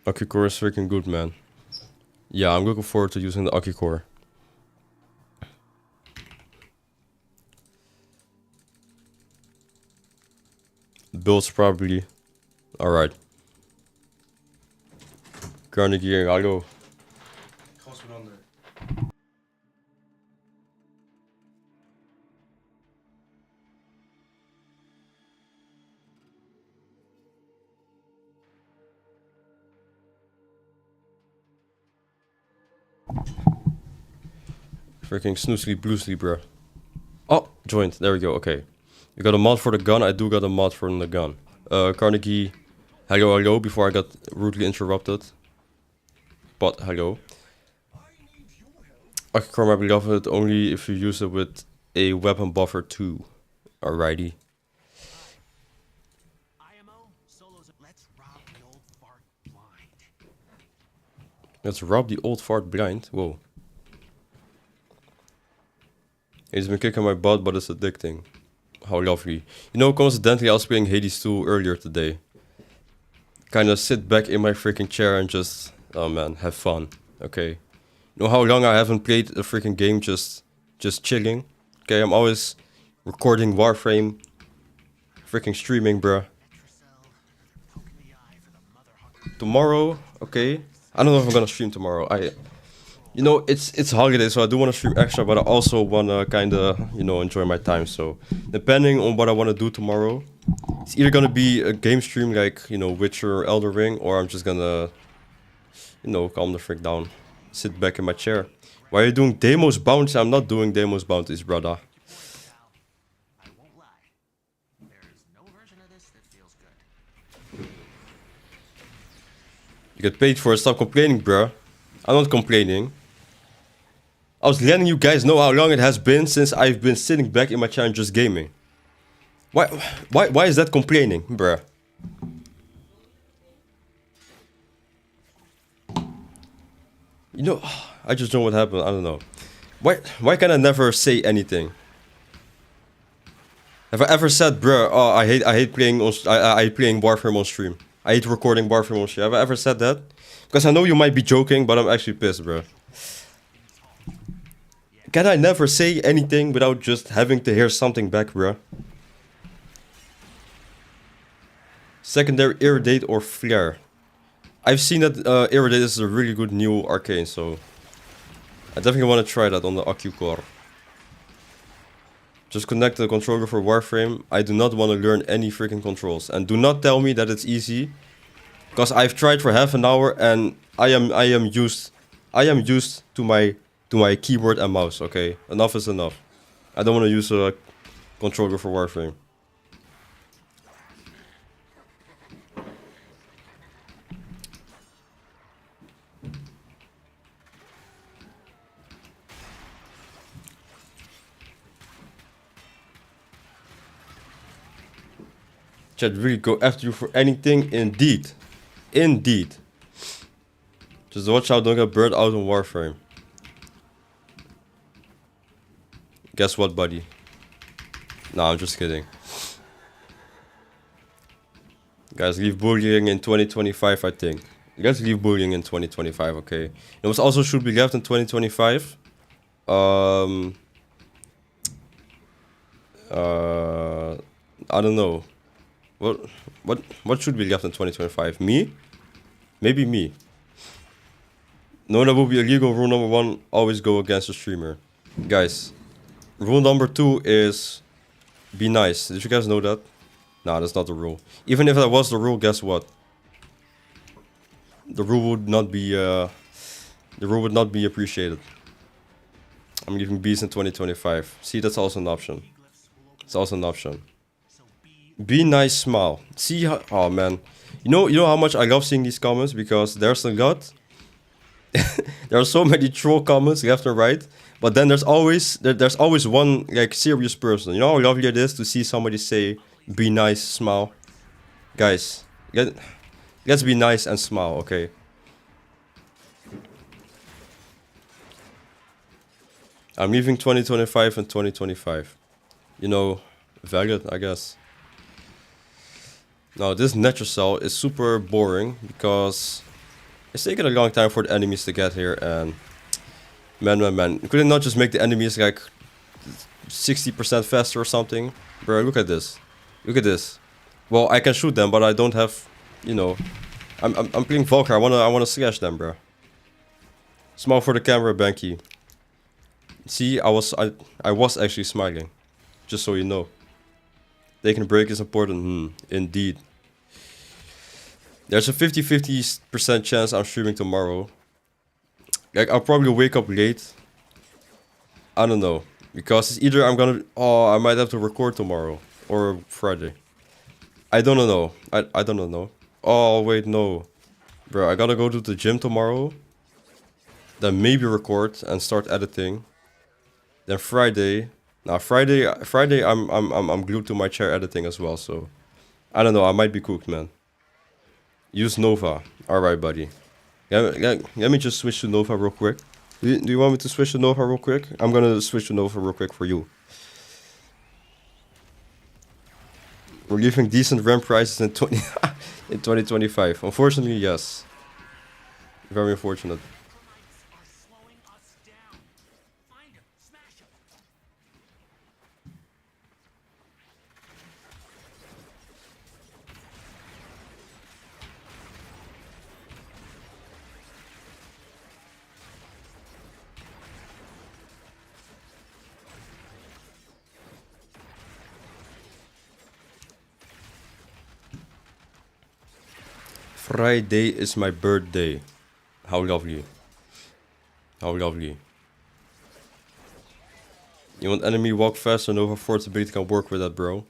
Occucore is freaking good, man. Yeah, I'm looking forward to using the Occucore. Builds probably. Alright. Carnegie, hallo. Freaking snoozely bloosely, bro. Oh, joined. There we go. Okay. You got a mod for the gun? I do got a mod for the gun. Carnegie, hello, before I got rudely interrupted. But, hello. Occucore, my beloved, only if you use it with a weapon buffer too. Alrighty. Let's rob the old fart blind. Whoa. He's been kicking my butt, but it's addicting. How lovely. You know, coincidentally, I was playing Hades 2 earlier today. Kinda sit back in my freaking chair and just... Oh man, have fun. Okay. You know how long I haven't played a freaking game just chilling? Okay, I'm always recording Warframe. Freaking streaming, bruh. Tomorrow, okay. I don't know if I'm gonna stream tomorrow. You know, it's holiday, so I do want to stream extra, but I also want to kind of, you know, enjoy my time. So, depending on what I want to do tomorrow, it's either going to be a game stream like, you know, Witcher or Elder Ring, or I'm just going to, you know, calm the frick down. Sit back in my chair. Why are you doing Deimos bounties? I'm not doing Deimos bounties, brother. You get paid for it, stop complaining, bruh. I'm not complaining. I was letting you guys know how long it has been since I've been sitting back in my chair and just gaming. Why is that complaining, bruh? You know, I just don't know what happened. I don't know. Why can I never say anything? Have I ever said, bruh, oh, I hate playing on, I hate playing Warframe on stream. I hate recording Warframe on stream. Have I ever said that? Because I know you might be joking, but I'm actually pissed, bruh. can I never say anything without just having to hear something back, bruh? Secondary Irradiate or Flare. I've seen that Irradiate is a really good new arcane, so I definitely want to try that on the Accu core. Just connect the controller for Warframe. I do not want to learn any freaking controls, and do not tell me that it's easy, because I've tried for half an hour and I am used to my keyboard and mouse. Okay, enough is enough. I don't want to use a controller for Warframe. Chat really go after you for anything, indeed. Indeed. Just watch out, don't get burned out on Warframe. Guess what, buddy? Nah, I'm just kidding. Guys, leave bullying in 2025, I think. You guys leave bullying in 2025, okay? You know what also should be left in 2025? I don't know. What should be left in 2025? Me? Maybe me. No, that will be illegal. Rule number 1, always go against the streamer. Guys, rule number 2 is be nice. Did you guys know that? Nah, that's not the rule. Even if that was the rule, guess what? The rule would not be appreciated. I'm giving B's in 2025. See, that's also an option. It's also an option. Be nice, smile. See how, oh man. You know how much I love seeing these comments, because there's a lot. There are so many troll comments left and right, but then there's always one like serious person. You know how lovely it is to see somebody say be nice, smile. Guys, let's be nice and smile, okay? I'm leaving 2025 and 2025. You know, valid, I guess. Now, this natural cell is super boring because it's taking a long time for the enemies to get here, and man, could it not just make the enemies like 60% faster or something? Bro, look at this. Look at this. Well, I can shoot them, but I don't have, you know, I'm playing Valkyr. I wanna slash them, bro. Smile for the camera, Banky. See, I was actually smiling, just so you know. Taking a break is important. Indeed. There's a 50-50% chance I'm streaming tomorrow. Like, I'll probably wake up late. I don't know. Because it's either I might have to record tomorrow. Or Friday. I don't know. I don't know. Oh, wait, no. Bro, I gotta go to the gym tomorrow. Then maybe record and start editing. Then Friday. Now Friday I'm glued to my chair editing as well, so I don't know, I might be cooked, man. Use Nova. Alright, buddy. Let me just switch to Nova real quick. Do you want me to switch to Nova real quick? I'm gonna switch to Nova real quick for you. We're giving decent RAM prices in 2025. Unfortunately, yes. Very unfortunate. Friday is my birthday. How lovely. How lovely. You want enemy walk faster? Nova 4's ability can work with that, bro.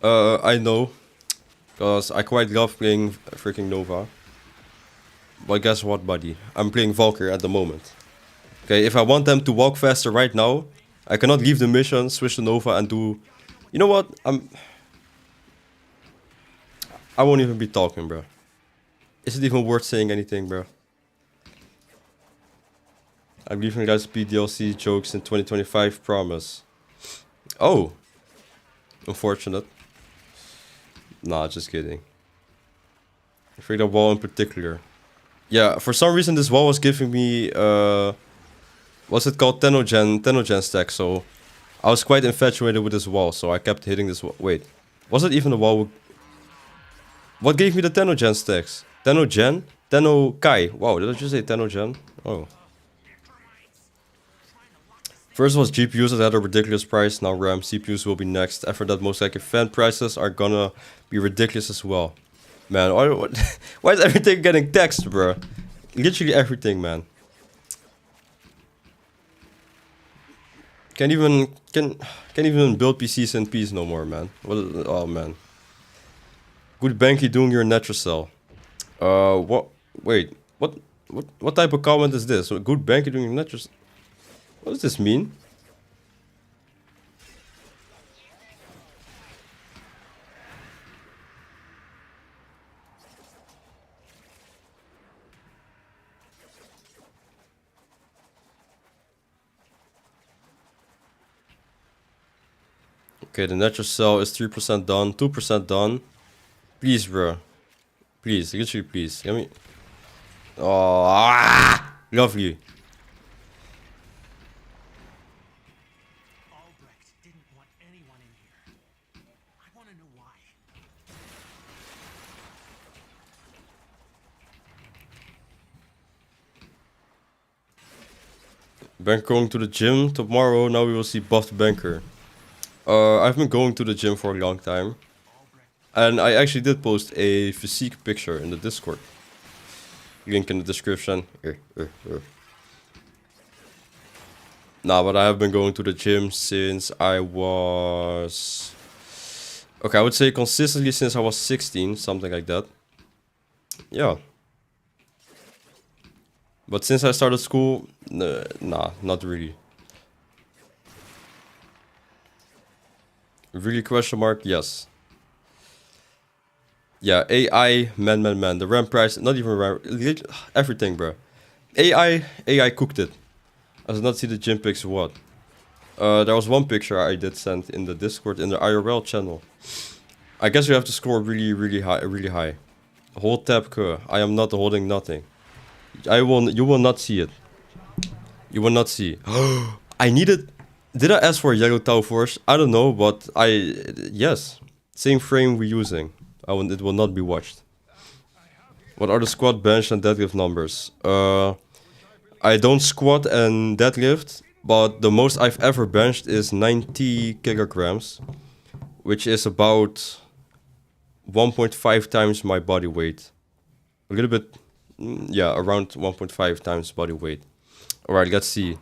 I know. Because I quite love playing freaking Nova. But guess what, buddy? I'm playing Valkyr at the moment. Okay, if I want them to walk faster right now, I cannot leave the mission, switch to Nova and do... You know what? I won't even be talking, bro. Is it even worth saying anything, bro? I'm leaving guys PDLC jokes in 2025, promise. Oh. Unfortunate. Nah, just kidding. I think that wall in particular. Yeah, for some reason this wall was giving me what's it called, Tenogen stack, so I was quite infatuated with this wall, so I kept hitting this wall. Wait, was it even the wall? What gave me the Tenogen stacks? Tenogen? Tenokai. Wow, did I just say Tenogen? Oh. First was GPUs that had a ridiculous price, now RAM. CPUs will be next. After that, most likely fan prices are gonna be ridiculous as well. Man, why is everything getting taxed, bro? Literally everything, man. Can't even build PCs in peace no more, man. Oh man. Good Banky doing your Netracell. What? Wait, what type of comment is this? Good Banky doing your Netracell. What does this mean? Okay, the Netracell is 3% done, 2% done. Please, bro. Please, literally, please. Let me. Oh, lovely.
Albrecht didn't want anyone in here. I want to know why.
Bank going to the gym tomorrow. Now we will see buffed Banker. I've been going to the gym for a long time. And I actually did post a physique picture in the Discord. Link in the description. Nah, but I have been going to the gym since I was... Okay, I would say consistently since I was 16, something like that. Yeah. But since I started school, nah, not really. Really question mark? Yes. Yeah, AI, man. The RAM price, not even RAM, everything, bro. AI cooked it. I did not see the gym pics or what. There was one picture I did send in the Discord, in the IRL channel. I guess you have to score really high. Hold tab Kerr. I am not holding nothing. You will not see it. You will not see. I needed... Did I ask for a yellow Tau Force? I don't know, but yes. Same frame we're using. It will not be watched. What are the squat, bench, and deadlift numbers? I don't squat and deadlift, but the most I've ever benched is 90 kilograms, which is about 1.5 times my body weight. A little bit, yeah, around 1.5 times body weight. Alright, let's see.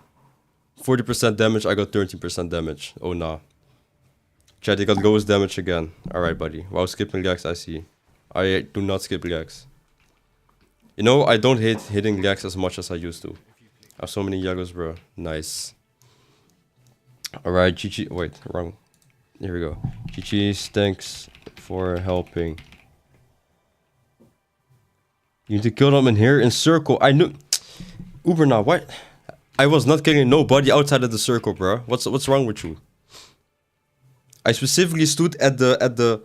40% damage, I got 13% damage. Oh nah. Chad, you got lowest damage again. Alright, buddy. Wow, skipping legs, I see. I do not skip legs. You know, I don't hate hitting legs as much as I used to. I have so many yellows, bro. Nice. Alright, GG. Wait, wrong. Here we go. GG's, thanks for helping. You need to kill them in here in circle. I knew. Uber now, what? I was not killing nobody outside of the circle, bro. What's wrong with you? I specifically stood at the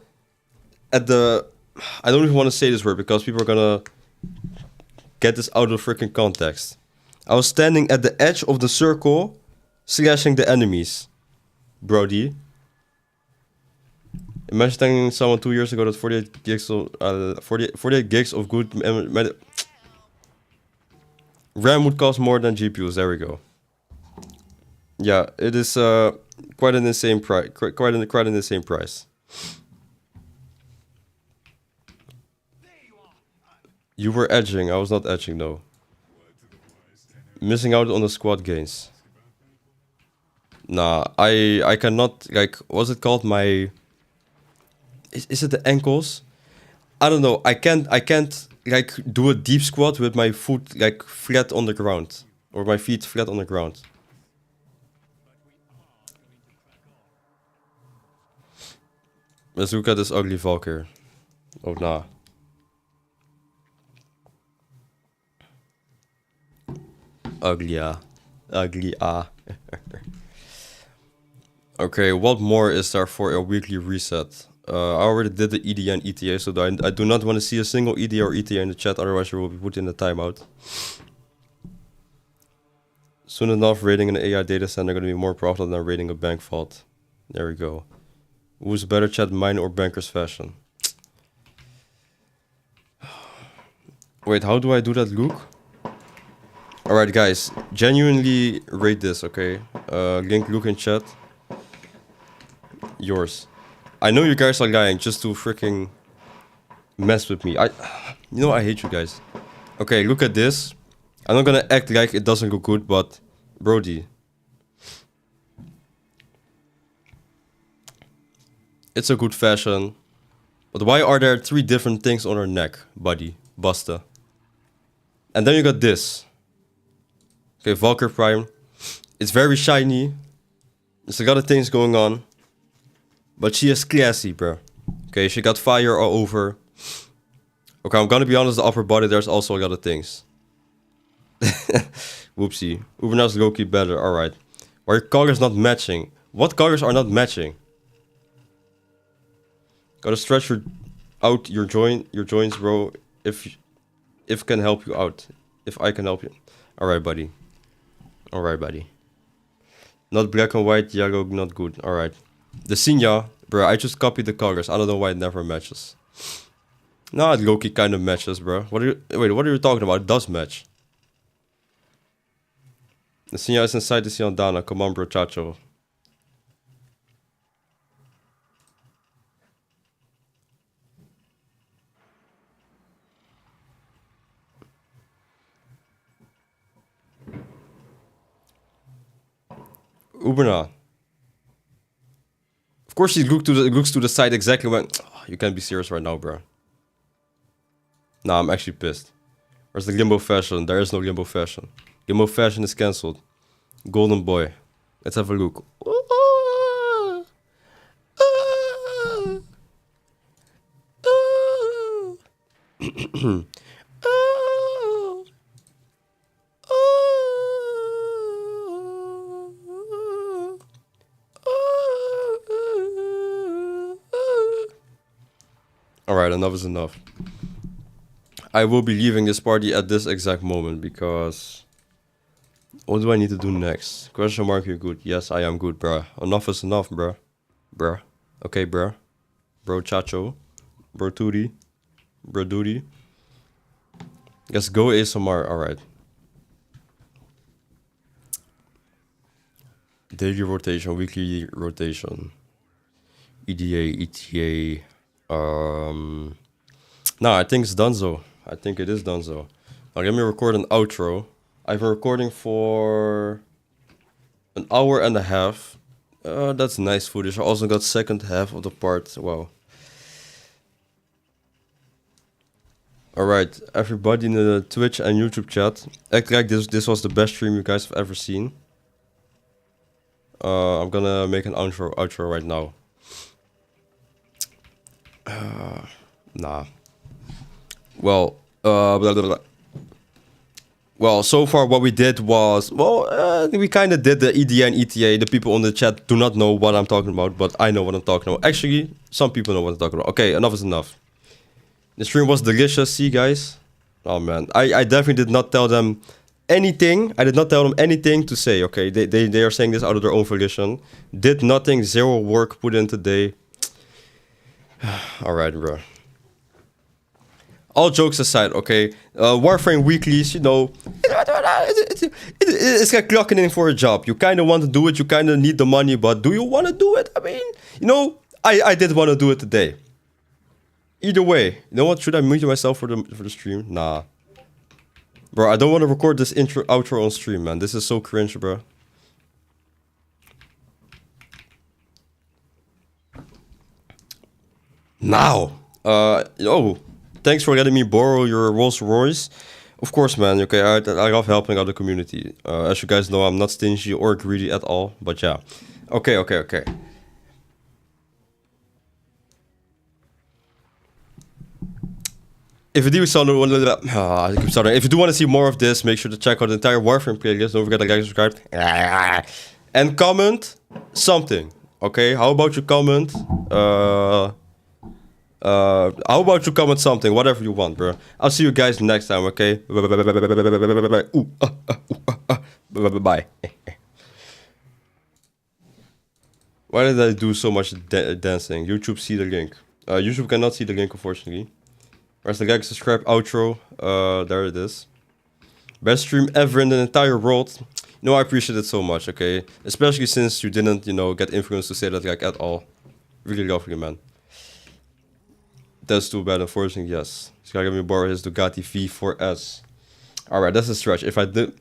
I don't even want to say this word because people are gonna get this out of freaking context. I was standing at the edge of the circle, slashing the enemies. Brody. Imagine telling someone 2 years ago that 48 gigs of good RAM would cost more than GPUs. There we go. Yeah, it is quite an insane price. Quite an insane price. You were edging. I was not edging, no. Missing out on the squad gains. Nah, I cannot, like, what's it called? My... Is it the ankles? I don't know. I can't like do a deep squat with my foot like flat on the ground. Or my feet flat on the ground. Let's look at this ugly Valkyr. Oh nah. Ugly ah. Ugly ah. Okay, what more is there for a weekly reset? I already did the EDA and ETA, so I do not want to see a single EDA or ETA in the chat, otherwise you will be put in the timeout. Soon enough, raiding an AI data center gonna be more profitable than raiding a bank vault. There we go. Who's better, chat, mine or Banker's fashion? Wait, how do I do that, Luke? Alright, guys. Genuinely rate this, okay? Link Luke in chat. Yours. I know you guys are lying just to freaking mess with me. You know, I hate you guys. Okay, look at this. I'm not gonna act like it doesn't look good, but Brody. It's a good fashion. But why are there 3 different things on her neck, buddy? Busta. And then you got this. Okay, Valkyr Prime. It's very shiny. There's a lot of things going on. But she is classy, bro. Okay, she got fire all over. Okay, I'm gonna be honest, the upper body, there's also a lot of things. Whoopsie. Uberna's low-key better, alright. Why are your colors not matching? What colors are not matching? Gotta stretch out your joints, bro. If can help you out. If I can help you. Alright, buddy. Alright, buddy. Not black and white, yellow, not good. Alright. The Sinya, bro, I just copied the colors. I don't know why it never matches. No, it low-key kind of matches, bro. What are you talking about? It does match. The Sinya is inside the Siandana. Come on, bro, chacho. Uberna. Of course she looks to the side exactly when... Oh, you can't be serious right now, bro. Nah, I'm actually pissed. Where's the Limbo fashion? There is no Limbo fashion. Limbo fashion is cancelled. Golden boy. Let's have a look. Alright, enough is enough. I will be leaving this party at this exact moment because... What do I need to do next? Question mark, you're good. Yes, I am good, bruh. Enough is enough, bruh. Bruh. Okay, bruh. Bro Chacho. Bro Tootie. Bro Doody. Let's go ASMR, alright. Daily rotation, weekly rotation. EDA, ETA. No, I think it's done so. I think it is done so. Now let me record an outro. I've been recording for an hour and a half. That's nice footage. I also got second half of the part. Wow. Alright, everybody in the Twitch and YouTube chat. Act like this was the best stream you guys have ever seen. I'm gonna make an outro right now. Nah. Well, blah, blah, blah. Well, so far what we did was, we kind of did the EDA and ETA. The people on the chat do not know what I'm talking about, but I know what I'm talking about. Actually, some people know what I'm talking about. Okay, enough is enough. The stream was delicious, see guys? Oh man, I definitely did not tell them anything. I did not tell them anything to say, okay? They are saying this out of their own volition. Did nothing, zero work put in today. Alright, bro. All jokes aside, okay? Warframe weeklies, you know, it's like clocking in for a job. You kind of want to do it, you kind of need the money, but do you want to do it? I mean, you know, I did want to do it today. Either way, you know what? Should I mute myself for the stream? Nah. Bro, I don't want to record this outro on stream, man. This is so cringe, bro. Now, thanks for letting me borrow your Rolls Royce. Of course, man. Okay, I love helping out the community. As you guys know, I'm not stingy or greedy at all. But yeah, okay. If you do if you do want to see more of this, make sure to check out the entire Warframe playlist. Don't forget to like and subscribe. And comment something. Okay, how about you comment? How about you comment something, whatever you want, bro. I'll see you guys next time, okay? Bye. Bye. Why did I do so much dancing? YouTube, see the link. YouTube cannot see the link, unfortunately. Where's the like, subscribe, outro? There it is. Best stream ever in the entire world. No, I appreciate it so much, okay? Especially since you didn't, you know, get influenced to say that like at all. Really lovely, man. That's too bad, unfortunately, yes. He's gonna let me borrow his Ducati V4S. Alright, that's a stretch. If I did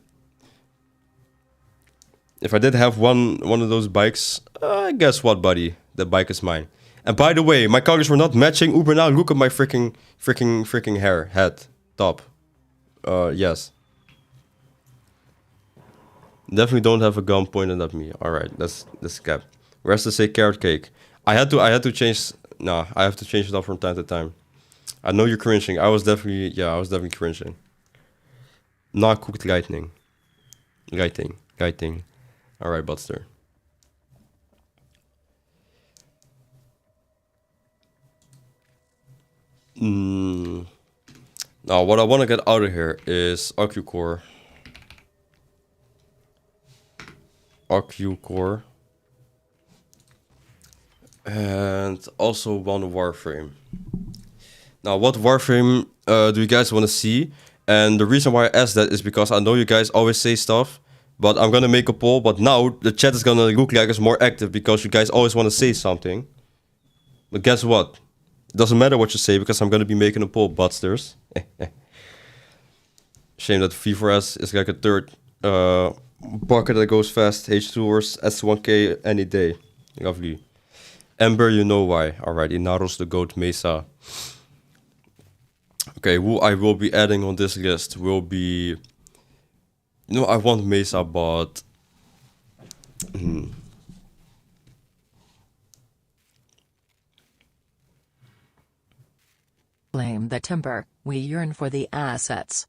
have one of those bikes, guess what, buddy? The bike is mine. And by the way, my colors were not matching. Uber now, look at my freaking hair, head, top. Yes. Definitely don't have a gun pointed at me. Alright, that's cap. Where's the say carrot cake? I had to change. Nah, I have to change it up from time to time. I know you're cringing. I was definitely cringing. Not cooked lightning. Lighting. Alright, Butster. Now, what I want to get out of here is Occucore. And also one Warframe. Now, what Warframe do you guys want to see? And the reason why I asked that is because I know you guys always say stuff, but I'm gonna make a poll. But now the chat is gonna look like it's more active because you guys always want to say something. But guess what? It doesn't matter what you say because I'm gonna be making a poll, Butsters. Shame that V4S is like a third bucket that goes fast. H2 or S1K any day. Lovely. Ember, you know why. Alright, Inaros the Goat Mesa. Okay, who I will be adding on this list will be... You know, I want Mesa, but...
Blame the timber, we yearn for the assets.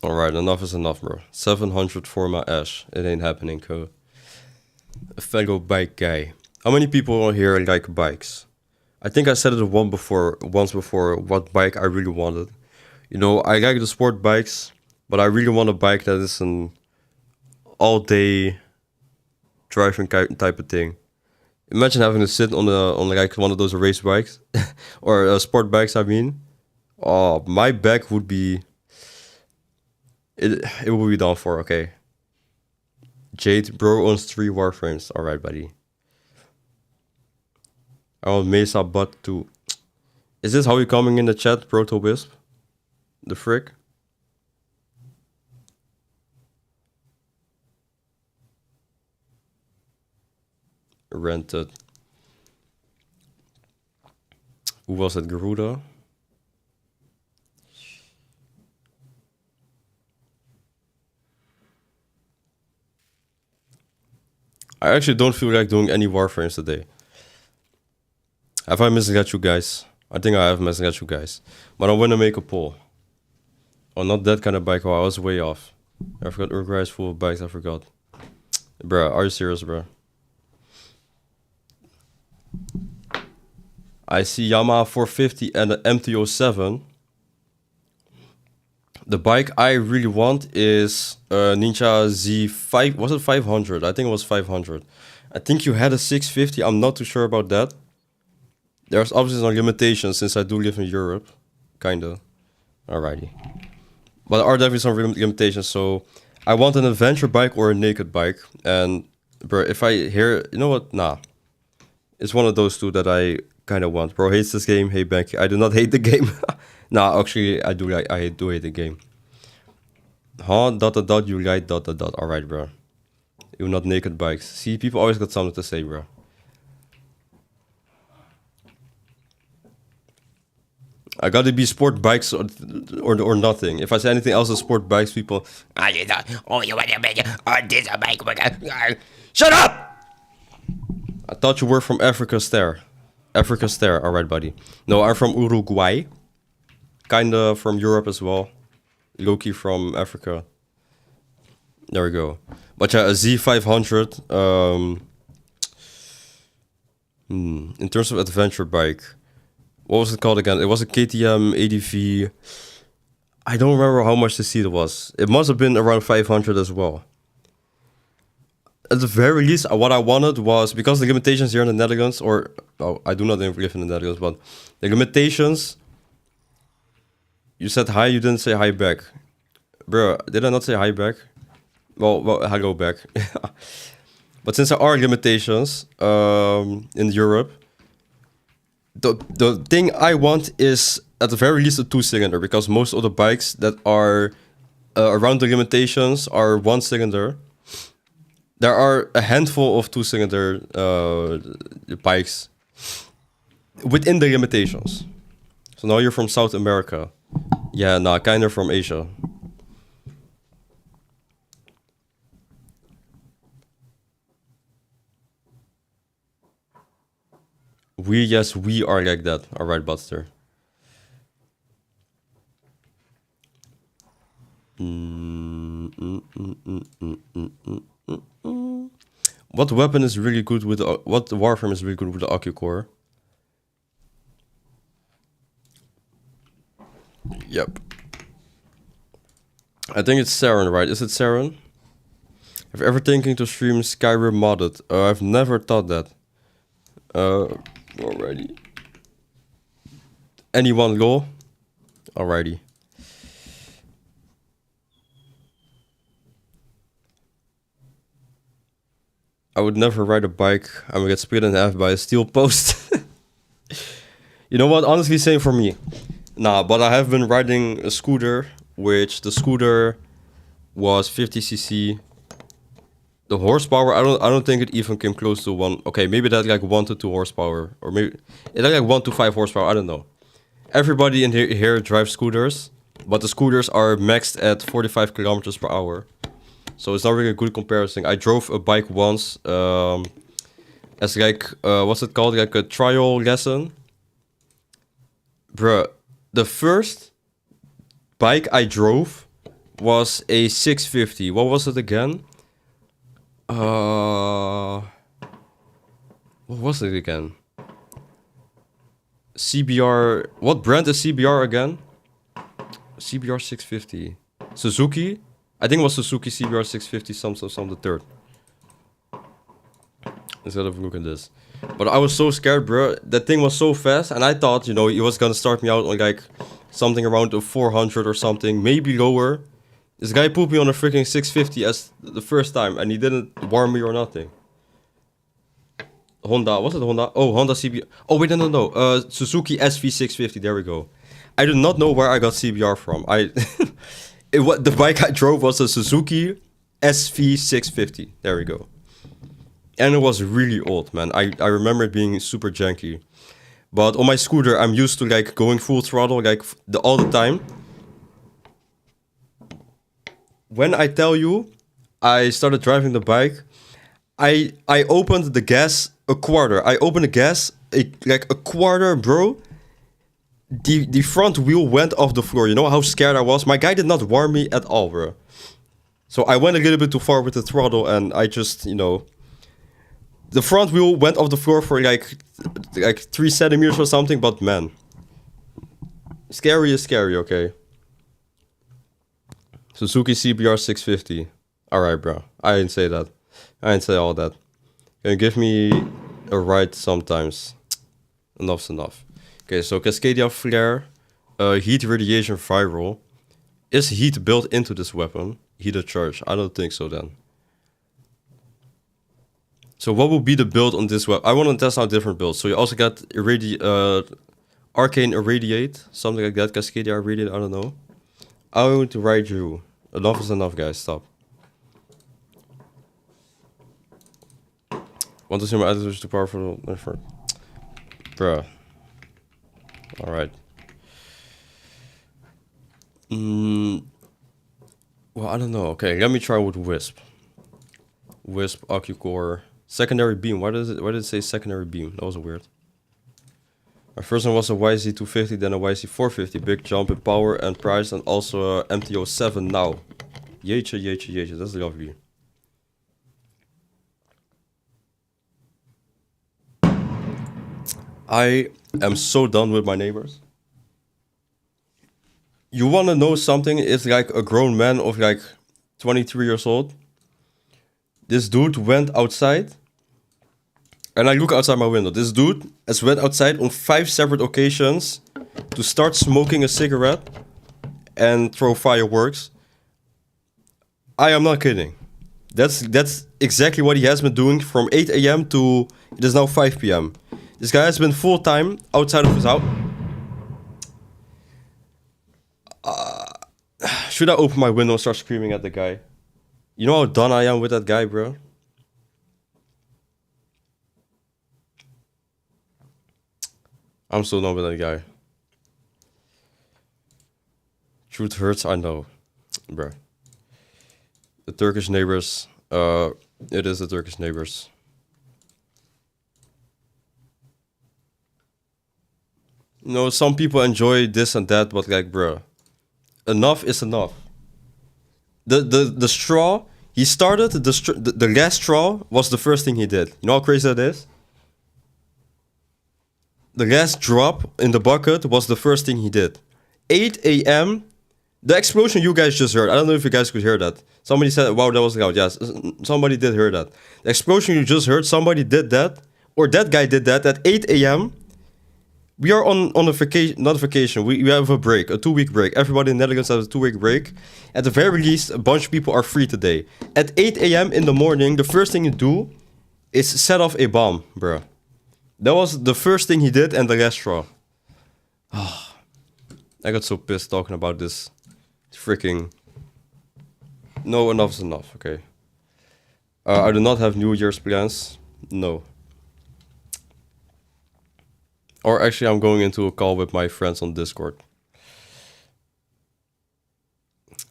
Alright, enough is enough, bro. 700 for my ash. It ain't happening, co. A fellow bike guy. How many people here like bikes? I think I said it once before what bike I really wanted. You know, I like the sport bikes, but I really want a bike that is an all-day driving type of thing. Imagine having to sit on like one of those race bikes or sport bikes. I mean, oh, my back would be it will be done for. Okay. Jade, bro owns 3 Warframes. All right, buddy. I want Mesa butt too. Is this how you coming in the chat, Proto Wisp? The frick? Rented. Who was it? Garuda? I actually don't feel like doing any Warframes today. Have I misled you guys? I think I have misled you guys. But I'm gonna make a poll. Oh, not that kind of bike. Oh, I was way off. I forgot Uruguay is full of bikes. I forgot. Bruh, are you serious, bro? I see Yamaha 450 and an MT-07. The bike I really want is Ninja Z5. Was it 500? I think it was 500. I think you had a 650. I'm not too sure about that. There's obviously some limitations since I do live in Europe. Kinda. Alrighty. But there are definitely some limitations. So I want an adventure bike or a naked bike. And bro, if I hear... You know what? Nah. It's one of those two that I kind of want. Bro hates this game. Hey, Banky. I do not hate the game. Nah, actually, I do hate the game. Huh? ... You like ... Alright, bro. You're not naked bikes. See, people always got something to say, bro. I gotta be sport bikes or nothing. If I say anything else than sport bikes, people... you want to make this bike. Shut up! I thought you were from Africa Star. Africa Star, alright, buddy. No, I'm from Uruguay. Kinda from Europe as well. Loki from Africa. There we go. But yeah, a Z500. In terms of adventure bike... What was it called again? It was a KTM ADV. I don't remember how much the seat was. It must have been around 500 as well. at the very least, what I wanted was, because the limitations here in the Netherlands, or oh, I do not live in the Netherlands, but the limitations. You said hi. You didn't say hi back, bro. Did I not say hi back? Well, hello back. But since there are limitations in Europe, the thing I want is at the very least a 2-cylinder, because most of the bikes that are around the limitations are 1-cylinder. There are a handful of 2-cylinder bikes within the limitations. So now you're from South America. Yeah, nah, kind of from Asia. Yes, we are like that. Alright, Buster. What weapon is really good with what Warframe is really good with the Accu core? Yep. I think it's Saren, right? Is it Saren? Have you ever thinking to stream Skyrim modded? I've never thought that. Alrighty. Anyone go? Alrighty. I would never ride a bike. I'm gonna get split in half by a steel post. You know what? Honestly, same for me. Nah, but I have been riding a scooter, which the scooter was 50cc. The horsepower, I don't think it even came close to 1. Okay, maybe that like 1 to 2 horsepower, or maybe it had like 1 to 5 horsepower. I don't know. Everybody in here drives scooters, but the scooters are maxed at 45 kilometers per hour. So it's not really a good comparison. I drove a bike once as like, what's it called? Like a trial lesson. Bruh, the first bike I drove was a 650. What was it again? What was it again? CBR. What brand is CBR again? CBR 650. Suzuki? I think it was Suzuki CBR 650 some the third. Let's have a look at this. But I was so scared, bro. That thing was so fast, and I thought, you know, it was gonna start me out on like something around a 400 or something, maybe lower. This guy put me on a freaking 650 as the first time, and he didn't warn me or nothing. Honda, was it Honda? Oh, Honda CBR. Oh, wait, no. Suzuki SV650, there we go. I do not know where I got CBR from. The bike I drove was a Suzuki SV650. There we go. And it was really old, man. I remember it being super janky. But on my scooter, I'm used to like going full throttle like all the time. When I tell you, I started driving the bike, I opened the gas a quarter. I opened the gas like a quarter, bro. The front wheel went off the floor. You know how scared I was? My guy did not warn me at all, bro. So I went a little bit too far with the throttle, and I just, you know, the front wheel went off the floor for like 3 centimeters or something. But man, scary is scary, okay? Suzuki CBR 650. Alright, bro. I didn't say that. I didn't say all that. Can you give me a ride sometimes? Enough's enough. Okay, so Cascadia Flare. Heat radiation viral. Is heat built into this weapon? Heated charge. I don't think so then. So what will be the build on this weapon? I want to test out different builds. So you also got Arcane Irradiate. Something like that. Cascadia Irradiate. I don't know. I want to ride you. Enough is enough, guys. Stop. Want to see my editors too powerful? Bruh. Alright. Well, I don't know. Okay, let me try with Wisp. Wisp, Accu core. Secondary beam. Why did it say secondary beam? That was weird. My first one was a YZ250, then a YZ450. Big jump in power and price, and also a MT07 now. Jeetje. That's lovely. I am so done with my neighbors. You want to know something? It's like a grown man of like 23 years old. This dude went outside. And I look outside my window. This dude has went outside on 5 separate occasions to start smoking a cigarette and throw fireworks. I am not kidding. That's exactly what he has been doing from 8 a.m. to it is now 5 p.m. This guy has been full time outside of his house. Should I open my window and start screaming at the guy? You know how done I am with that guy, bro? I'm so done with that guy. Truth hurts, I know. Bro. The Turkish neighbors. It is the Turkish neighbors. You know, some people enjoy this and that, but like, bro. Enough is enough. The straw, he started, the last straw was the first thing he did. You know how crazy that is? The last drop in the bucket was the first thing he did. 8 a.m. The explosion you guys just heard. I don't know if you guys could hear that. Somebody said, wow, that was loud. Yes, somebody did hear that. The explosion you just heard, somebody did that. Or that guy did that at 8 a.m. We are on a vacation, not a vacation. We have a break, a 2-week break. Everybody in the Netherlands has a 2-week break. At the very least, a bunch of people are free today. At 8 a.m. in the morning, the first thing you do is set off a bomb, bro. That was the first thing he did and the last straw. Oh, I got so pissed talking about this freaking... No, enough is enough, okay. I do not have New Year's plans. No. Or actually, I'm going into a call with my friends on Discord.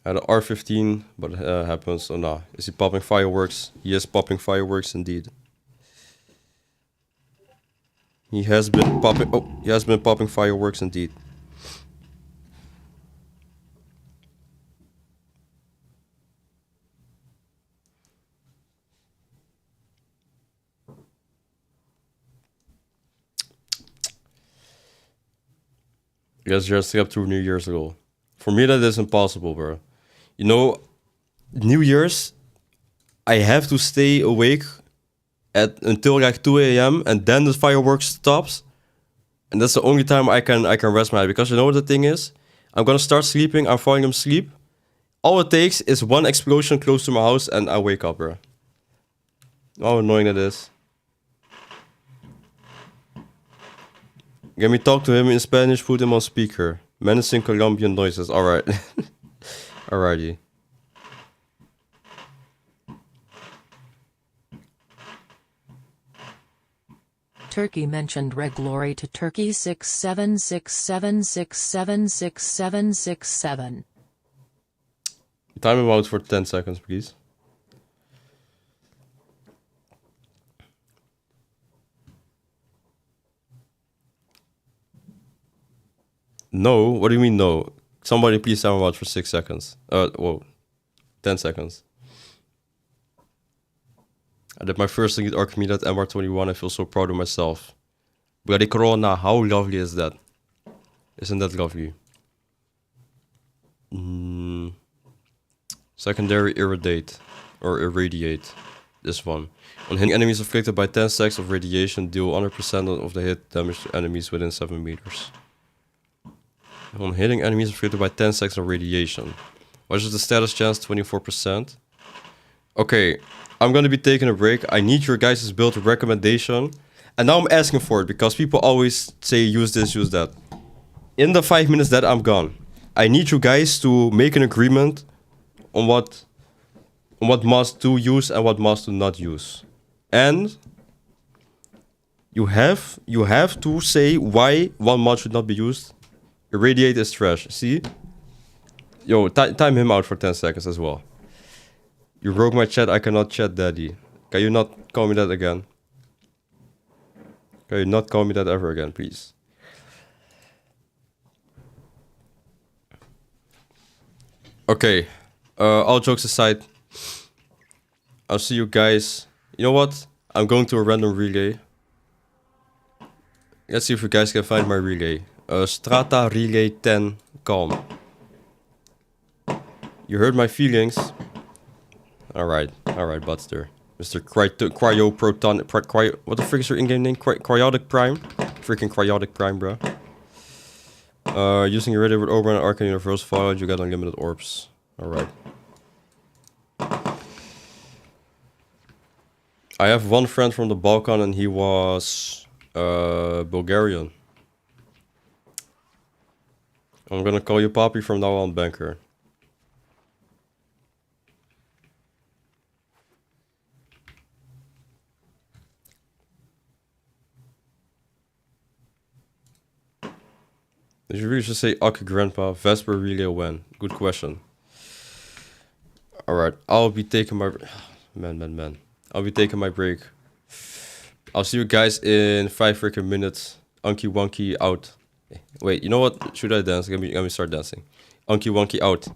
I had an R15, but it happens. So nah. Is he popping fireworks? He is popping fireworks indeed. He has been popping. Oh, he has been popping fireworks indeed. You guys just slept through New Year's ago. For me, that is impossible, bro. You know, New Year's, I have to stay awake until like 2 a.m. and then the fireworks stops. And that's the only time I can rest my head. Because you know what the thing is? I'm gonna start sleeping, I'm falling asleep. All it takes is one explosion close to my house and I wake up, bro. How annoying that is. Let me talk to him in Spanish, put him on speaker. Menacing Colombian noises, alright. Alrighty.
Turkey mentioned Red Glory to Turkey 676767676767.
Time him out for 10 seconds, please. No? What do you mean no? Somebody please time him out for 6 seconds. Whoa. 10 seconds. I did my first Elite Archimede at MR21. I feel so proud of myself. Bloody Corona, how lovely is that? Isn't that lovely? Secondary Irradiate. Or Irradiate. This one. On hitting enemies afflicted by 10 stacks of radiation, deal 100% of the hit damage to enemies within 7 meters. On hitting enemies afflicted by 10 stacks of radiation. What is the status chance? 24%. Okay, I'm gonna be taking a break. I need your guys' build recommendation. And now I'm asking for it because people always say use this, use that. In the 5 minutes that I'm gone, I need you guys to make an agreement on what mods to use and what mods to not use. And you have to say why one mod should not be used. Irradiate is trash. See? Yo, time him out for 10 seconds as well. You broke my chat, I cannot chat daddy. Can you not call me that again? Can you not call me that ever again, please? Okay, all jokes aside, I'll see you guys. You know what? I'm going to a random relay. Let's see if you guys can find my relay. Strata Relay 10 Calm. You heard my feelings. Alright, Budster. Mr. Cryoproton. What the frick is your in-game name? Cryotic Prime? Freaking Cryotic Prime, bro. Using your radio with Oberon and Arcane Universe Fallout, you get unlimited orbs. Alright. I have one friend from the Balkan and he was Bulgarian. I'm gonna call you Papi from now on, Banker. Did you really just say Aka Grandpa? Vesper really a when? Good question. Alright, I'll be taking my... Man. I'll be taking my break. I'll see you guys in 5 freaking minutes. Unky Wonky out. Wait, you know what? Should I dance? Let me start dancing. Unky Wonky out.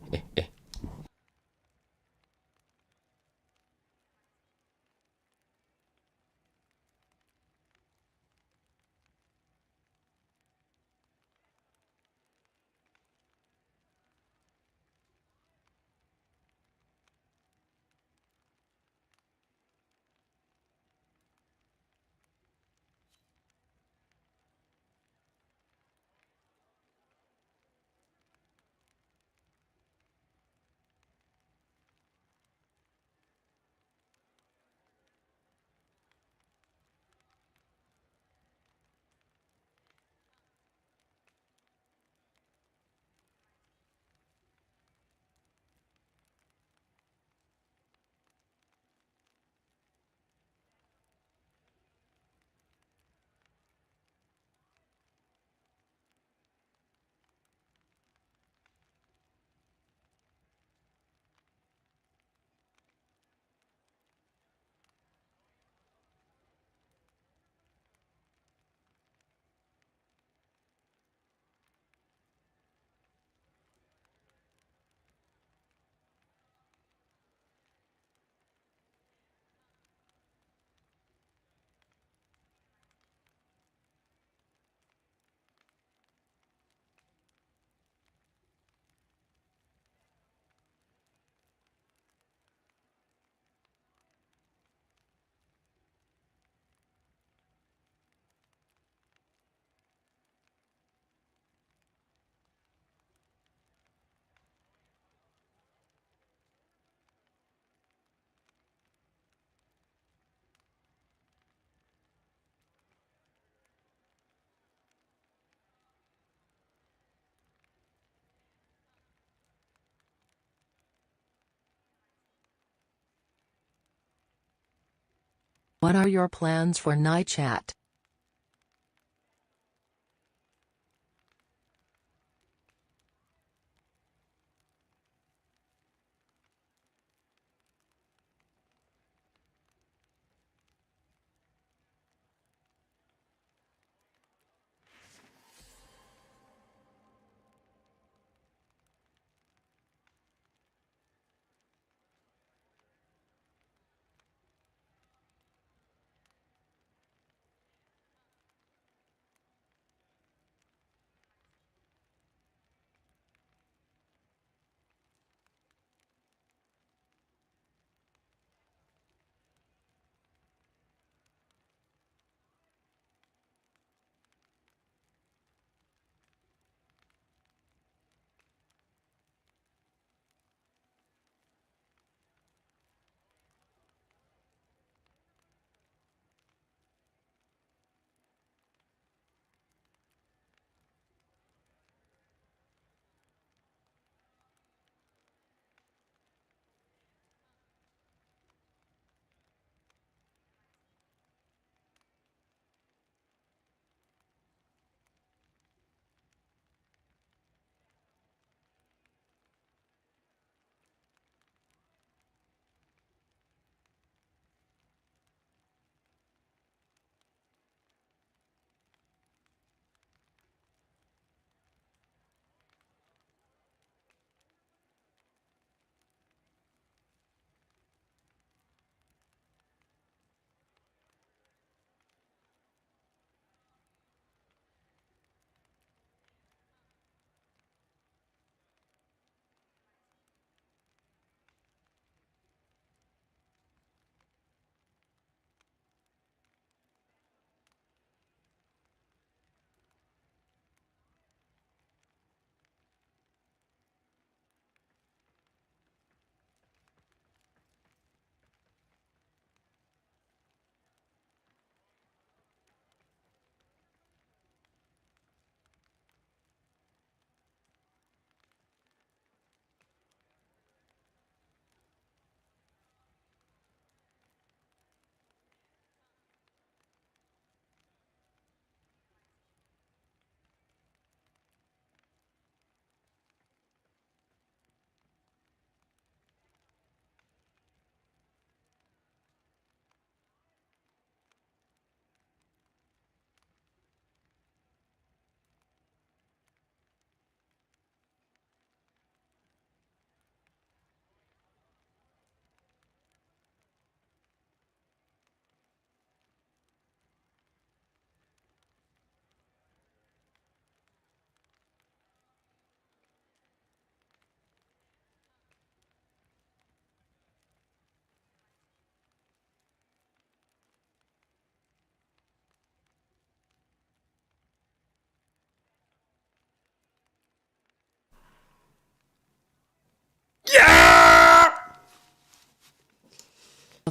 What are your plans for night chat?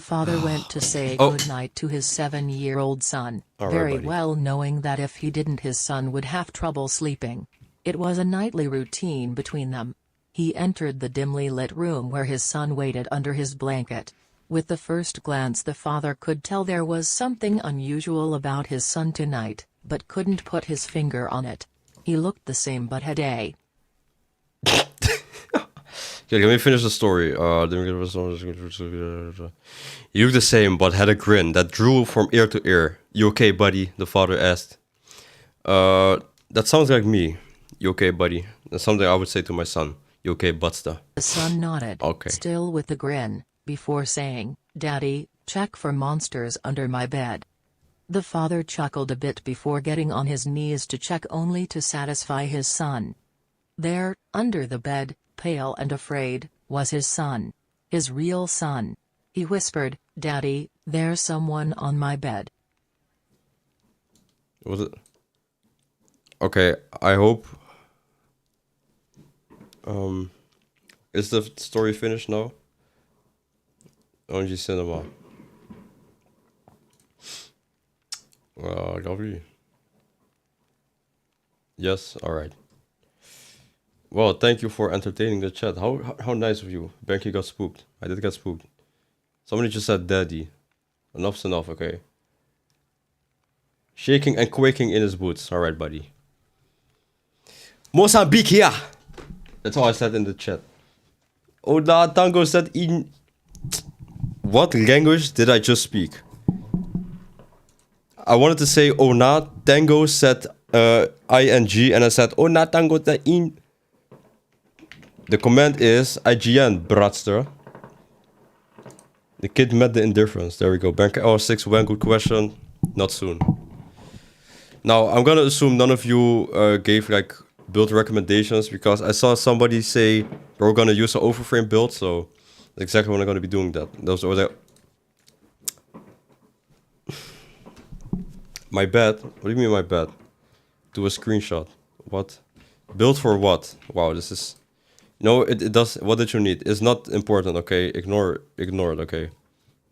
father went to say
Oh.
goodnight to his 7-year-old son,
Alright,
very
buddy.
well knowing that if he didn't his son would have trouble sleeping. It was a nightly routine between them. He entered the dimly lit room where his son waited under his blanket. With the first glance the father could tell there was something unusual about his son tonight, but couldn't put his finger on it. He looked the same but had a
Okay, let me finish the story. You look the same, but had a grin that drew from ear to ear. You okay, buddy? The father asked. That sounds like me. You okay, buddy? That's something I would say to my son. You okay, Butsta?
The son nodded,
Okay.
still with the grin, before saying, "Daddy, check for monsters under my bed." The father chuckled a bit before getting on his knees to check, only to satisfy his son. There, under the bed, pale and afraid, was his son. His real son. He whispered, "Daddy, there's someone on my bed."
Was it? Okay, I hope. Is the story finished now? ONG Cinema. Lovely. Yes, alright. Well, thank you for entertaining the chat. How nice of you. Banky got spooked. I did get spooked. Somebody just said daddy. Enough's enough, okay. Shaking and quaking in his boots. Alright, buddy. Mozambique, yeah! That's all I said in the chat. Oda Tango said in... What language did I just speak? I wanted to say Ona Tango said ing and I said Ona Tango said in... The command is IGN, bratster. The kid met the indifference. There we go. Banker L6, one good question. Not soon. Now, I'm gonna assume none of you gave like build recommendations because I saw somebody say we're gonna use an overframe build, so that's exactly when I'm gonna be doing that. Those are the... My bad? What do you mean my bad? Do a screenshot. What? Build for what? Wow, this is... No, it does... What did you need? It's not important, okay? Ignore it, okay?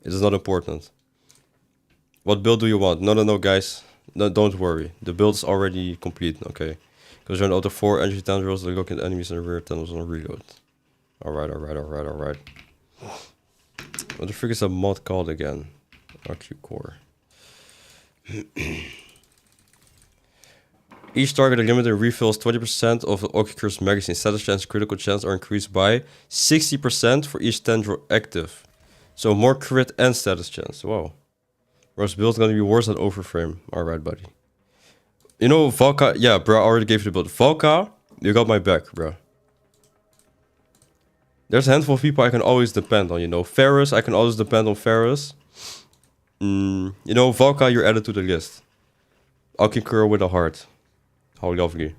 It is not important. What build do you want? No, guys. No, don't worry. The build is already complete, okay? Because you're in auto 4, energy tendrils, they look at enemies in the rear, tendrils on reload. Alright. What the frick is that mod called again? RQ core. Each target limited refills 20% of the Occur's magazine. Status chance, critical chance are increased by 60% for each tendril active. So more crit and status chance. Wow. Whereas build gonna be worse than overframe. Alright, buddy. You know, Valka... Yeah, bro, I already gave you the build. Valka, you got my back, bro. There's a handful of people I can always depend on, you know. Ferris, I can always depend on Ferris. You know, Valka, you're added to the list. Akikura with a heart. How lovely.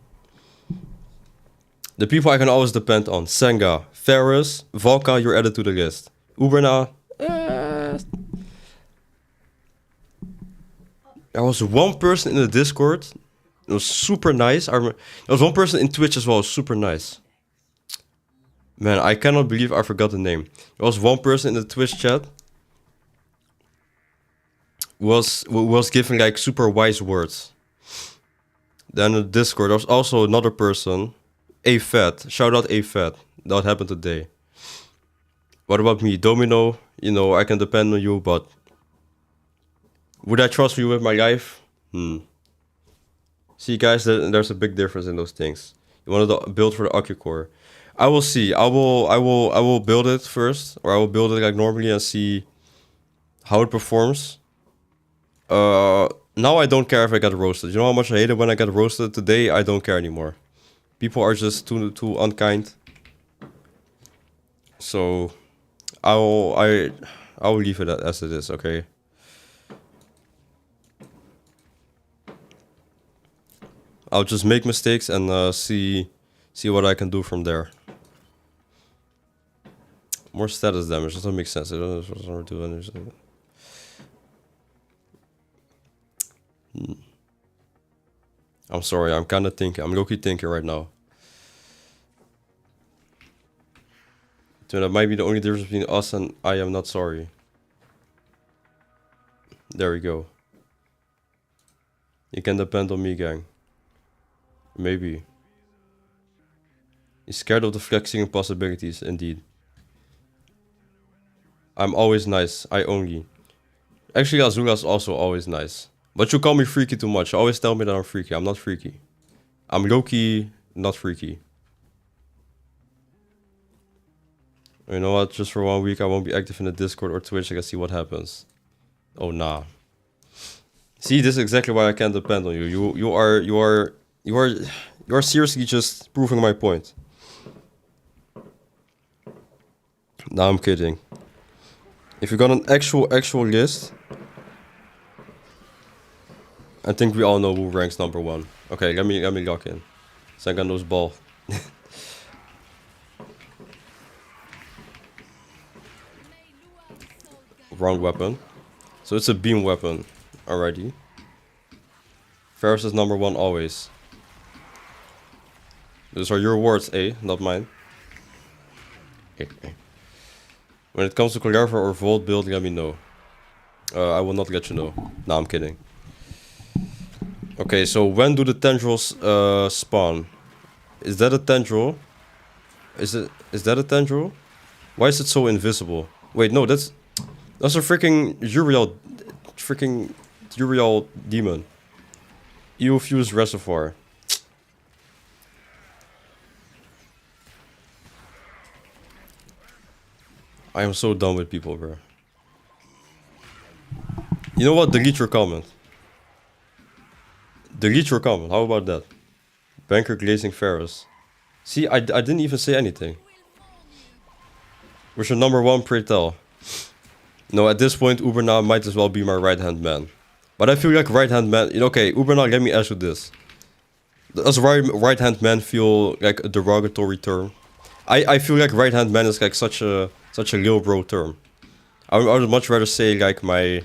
The people I can always depend on. Senga, Ferris, Valka, you're added to the list. Uberna. There was one person in the Discord. It was super nice. There was one person in Twitch as well. Super nice. Man, I cannot believe I forgot the name. There was one person in the Twitch chat. Was giving like super wise words. Then in the Discord, there was also another person. A-Fat. Shout out A-Fat. That happened today. What about me? Domino, you know, I can depend on you, but... Would I trust you with my life? See, guys, there's a big difference in those things. You wanted to build for the Accu-Core. I will see. I will build it first, or I will build it like normally and see how it performs. Now I don't care if I get roasted. You know how much I hated when I got roasted? Today I don't care anymore. People are just too unkind. So I will leave it as it is, okay? I'll just make mistakes and see what I can do from there. More status damage doesn't make sense. It doesn't do anything. I'm sorry, I'm kinda thinking. I'm low-key thinking right now. So that might be the only difference between us and I am not sorry. There we go. You can depend on me, gang. Maybe. He's scared of the flexing possibilities, indeed. I'm always nice. I only. Actually, Azula's also always nice. But you call me freaky too much. You always tell me that I'm freaky. I'm not freaky. I'm low-key not freaky. You know what? Just for 1 week, I won't be active in the Discord or Twitch. I can see what happens. Oh, nah. See, this is exactly why I can't depend on you. You are seriously just proving my point. Nah, I'm kidding. If you got an actual list, I think we all know who ranks #1. Okay, let me lock in. Sanganos ball. Wrong weapon. So it's a beam weapon already. Ferris is #1 always. Those are your words, eh? Not mine. When it comes to Clever or Vault build, let me know. I will not let you know. Nah, I'm kidding. Okay, so when do the tendrils spawn? Is that a tendril? Is that a tendril? Why is it so invisible? Wait, no, that's a freaking Uriel demon. EU fused reservoir. I am so done with people, bro. You know what? Delete your comment. Delete your comment. How about that? Banker glazing Ferris. See, I didn't even say anything. Where's your #1, pray tell? No, at this point, Uberna might as well be my right-hand man. But I feel like right-hand man... Okay, Uberna, let me ask you this. Does right-hand man feel like a derogatory term? I feel like right-hand man is like such a lil bro term. I would much rather say like my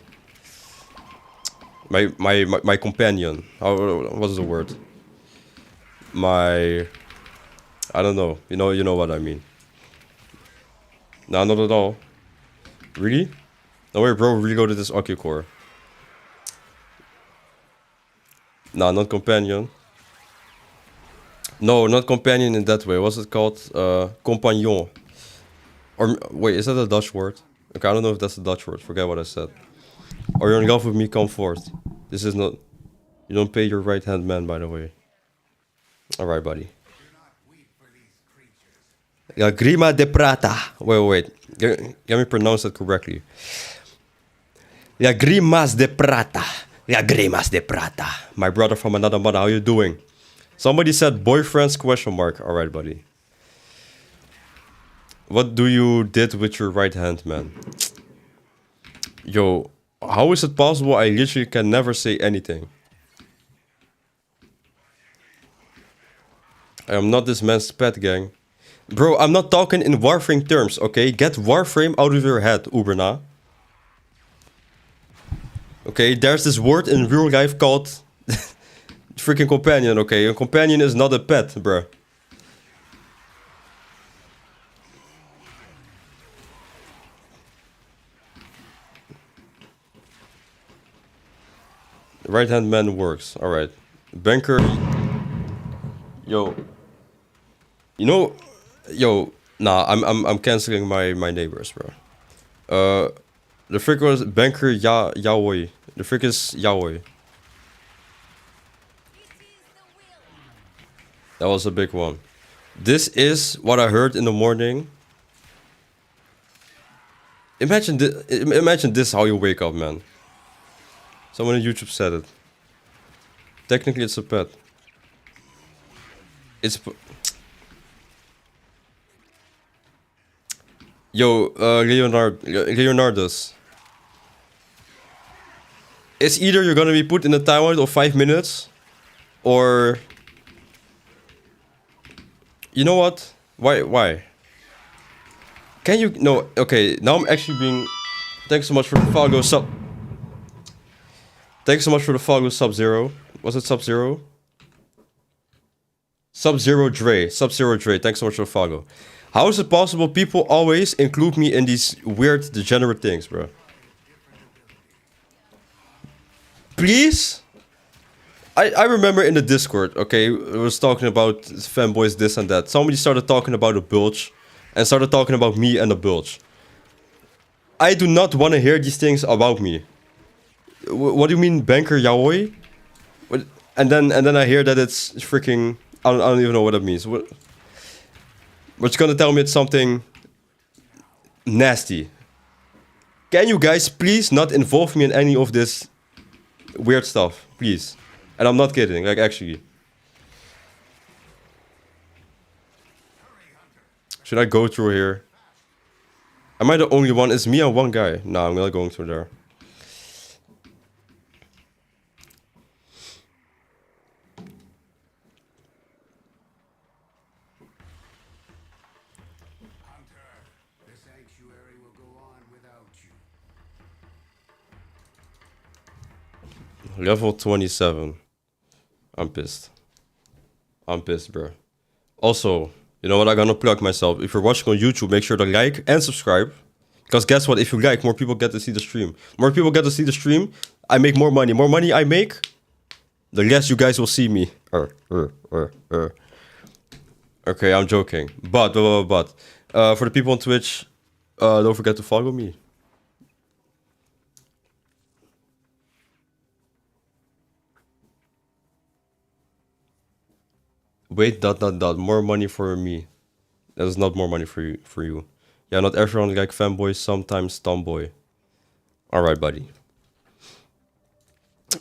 companion. What's the word? I don't know. You know what I mean. Nah, not at all. Really? No way, bro. Reloaded this Ocucore. Nah, not companion. No, not companion in that way. What's it called? Compagnon. Or wait, is that a Dutch word? Okay, I don't know if that's a Dutch word. Forget what I said. Or you're in love with me, come forth. This is not... You don't pay your right-hand man, by the way. Alright, buddy. La grima de prata. Wait. Let me pronounce it correctly. La grimas de prata. La grimas de prata. My brother from another mother, how you doing? Somebody said boyfriends ? Alright, buddy. What do you did with your right hand, man? Yo, how is it possible I literally can never say anything? I am not this man's pet, gang. Bro, I'm not talking in Warframe terms, okay? Get Warframe out of your head, Uberna. Okay, there's this word in real life called freaking companion, okay? A companion is not a pet, bro. Right hand man works. Alright. Banker. Yo. You know, yo, nah, I'm canceling my neighbors, bro. The frick was Banker Yaoi. The frick is Yaoi. That was a big one. This is what I heard in the morning. Imagine this how you wake up, man. Someone on YouTube said it. Technically, it's a pet. It's... Yo, Leonardus. It's either you're gonna be put in a timeout of 5 minutes, or... You know what? Why? Can you... No, okay, now I'm actually being... Thanks so much for the follow, sub... Thanks so much for the follow, Sub-Zero. Was it Sub-Zero? Sub-Zero Dre. Sub-Zero Dre, thanks so much for the follow. How is it possible people always include me in these weird, degenerate things, bro? please. I remember in the Discord, okay, it was talking about fanboys, this and that. Somebody started talking about a bulge and started talking about me and the bulge. I do not want to hear these things about me. What do you mean, banker yaoi? What? And then I hear that it's freaking. I don't even know what that means. What? But you're gonna tell me it's something nasty. Can you guys please not involve me in any of this weird stuff, please? And I'm not kidding, like actually. Should I go through here? Am I the only one? It's me and one guy. No, I'm not going through there. Level 27. I'm pissed. I'm pissed, bro. Also, you know what? I'm gonna plug myself. If you're watching on YouTube, make sure to like and subscribe. Because guess what? If you like, more people get to see the stream. More people get to see the stream, I make more money. More money I make, the less you guys will see me. Okay, I'm joking. But. For the people on Twitch, don't forget to follow me. Wait, ... More money for me. That is not more money for you. Yeah, not everyone like fanboy, sometimes tomboy. Alright, buddy.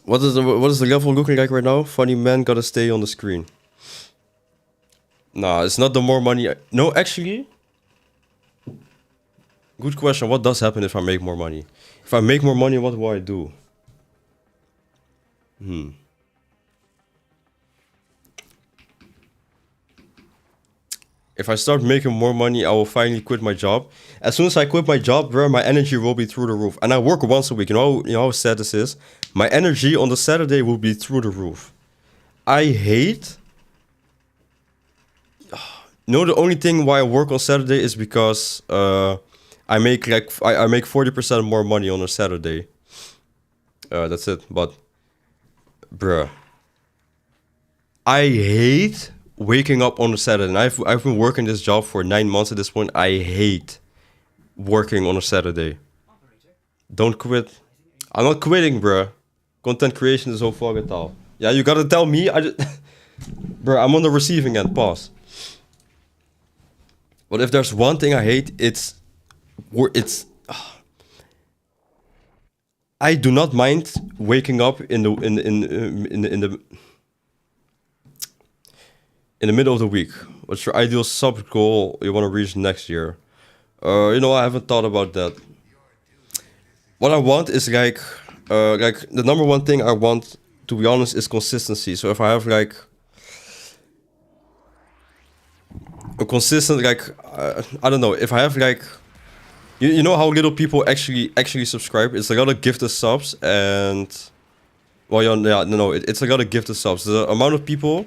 What is the level looking like right now? Funny man gotta stay on the screen. Nah, it's not the more money. No, actually. Good question. What does happen if I make more money? If I make more money, what will I do? If I start making more money, I will finally quit my job. As soon as I quit my job, bro, my energy will be through the roof. And I work once a week. You know how sad this is? My energy on the Saturday will be through the roof. I hate... No, the only thing why I work on Saturday is because I make like I make 40% more money on a Saturday. That's it. But, bruh, I hate waking up on a Saturday. And I've been working this job for 9 months at this point. I hate working on a Saturday. Don't quit. I'm not quitting, bruh. Content creation is so volatile. Yeah, you gotta tell me. Bruh, I'm on the receiving end. Pause. But if there's one thing I hate, it's I do not mind waking up in the middle of the week. What's your ideal sub goal you want to reach next year? You know, I haven't thought about that. What I want is like the number one thing I want, to be honest, is consistency. So if I have like a consistent, like I don't know, if I have like, you know how little people actually subscribe. It's a lot of gifted subs, and well, yeah, no, it's a lot of gifted subs. The amount of people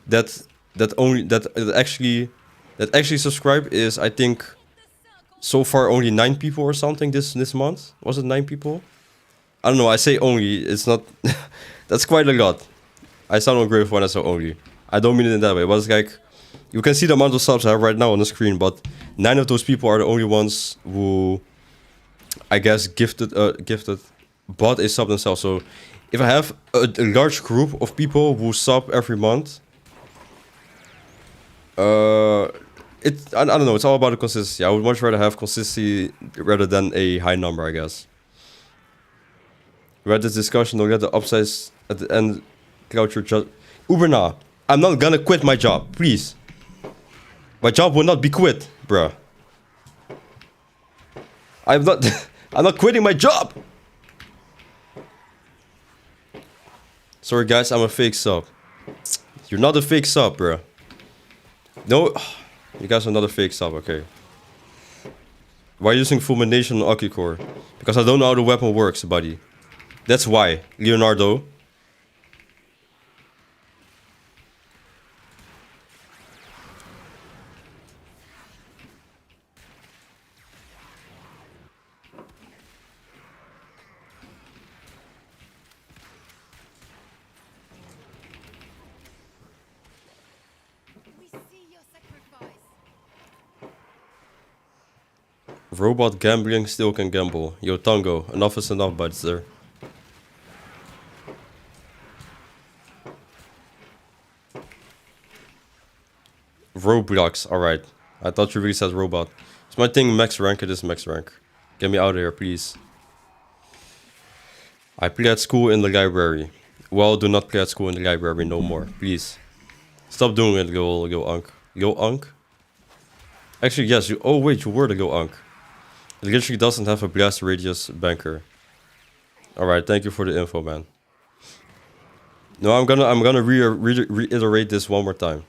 that actually subscribe is, I think, so far only 9 people or something this month. Was it 9 people? I don't know. I say only. It's not. That's quite a lot. I sound ungrateful when I say only. I don't mean it in that way. But it's like, you can see the amount of subs I have right now on the screen, but 9 of those people are the only ones who, I guess, gifted bought a sub themselves. So if I have a large group of people who sub every month, I don't know. It's all about the consistency. I would much rather have consistency rather than a high number, I guess. We had this discussion. Don't get the upsides at the end. Cloud your just Uberna. I'm not gonna quit my job, please. My job will not be quit, bruh. I'm not quitting my job. Sorry guys, I'm a fake sub. You're not a fake sub, bruh. No, you guys are not a fake sub, okay. Why are you using Fulmination on Okicore? Because I don't know how the weapon works, buddy. That's why, Leonardo. Robot gambling still can gamble. Yo, Tango, enough is enough, buds there. Roblox, alright. I thought you really said robot. It's my thing max rank, it is max rank. Get me out of here, please. I play at school in the library. Well, do not play at school in the library no more, please. Stop doing it, Lil Unk. Lil Unk? Actually, yes, you. Oh, wait, you were the Lil Unk. It literally doesn't have a blast radius banker. Alright, thank you for the info, man. No, I'm gonna reiterate this one more time.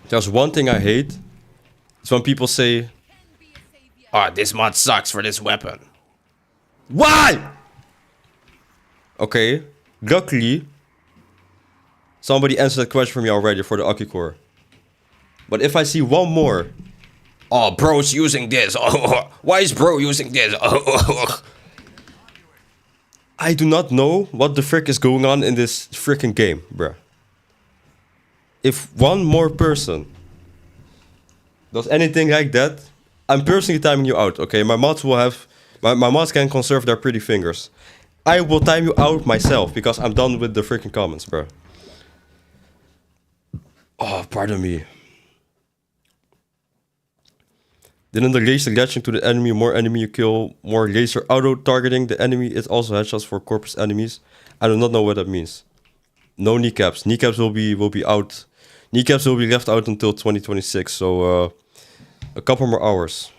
There's one thing I hate. It's when people say, "Ah, this mod sucks for this weapon." Why? Okay, luckily, somebody answered that question for me already for the Akicore. But if I see one more, "Oh, bro's using this. Oh, why is bro using this?" Oh, I do not know what the frick is going on in this freaking game, bruh. If one more person does anything like that, I'm personally timing you out, okay? My mods will have... My mods can conserve their pretty fingers. I will time you out myself because I'm done with the freaking comments, bro. Oh, pardon me. Didn't the laser latching to the enemy, more enemy you kill, more laser auto-targeting the enemy, it also headshots for corpus enemies? I do not know what that means. No kneecaps. Kneecaps will be out. Kneecaps will be left out until 2026, so a couple more hours.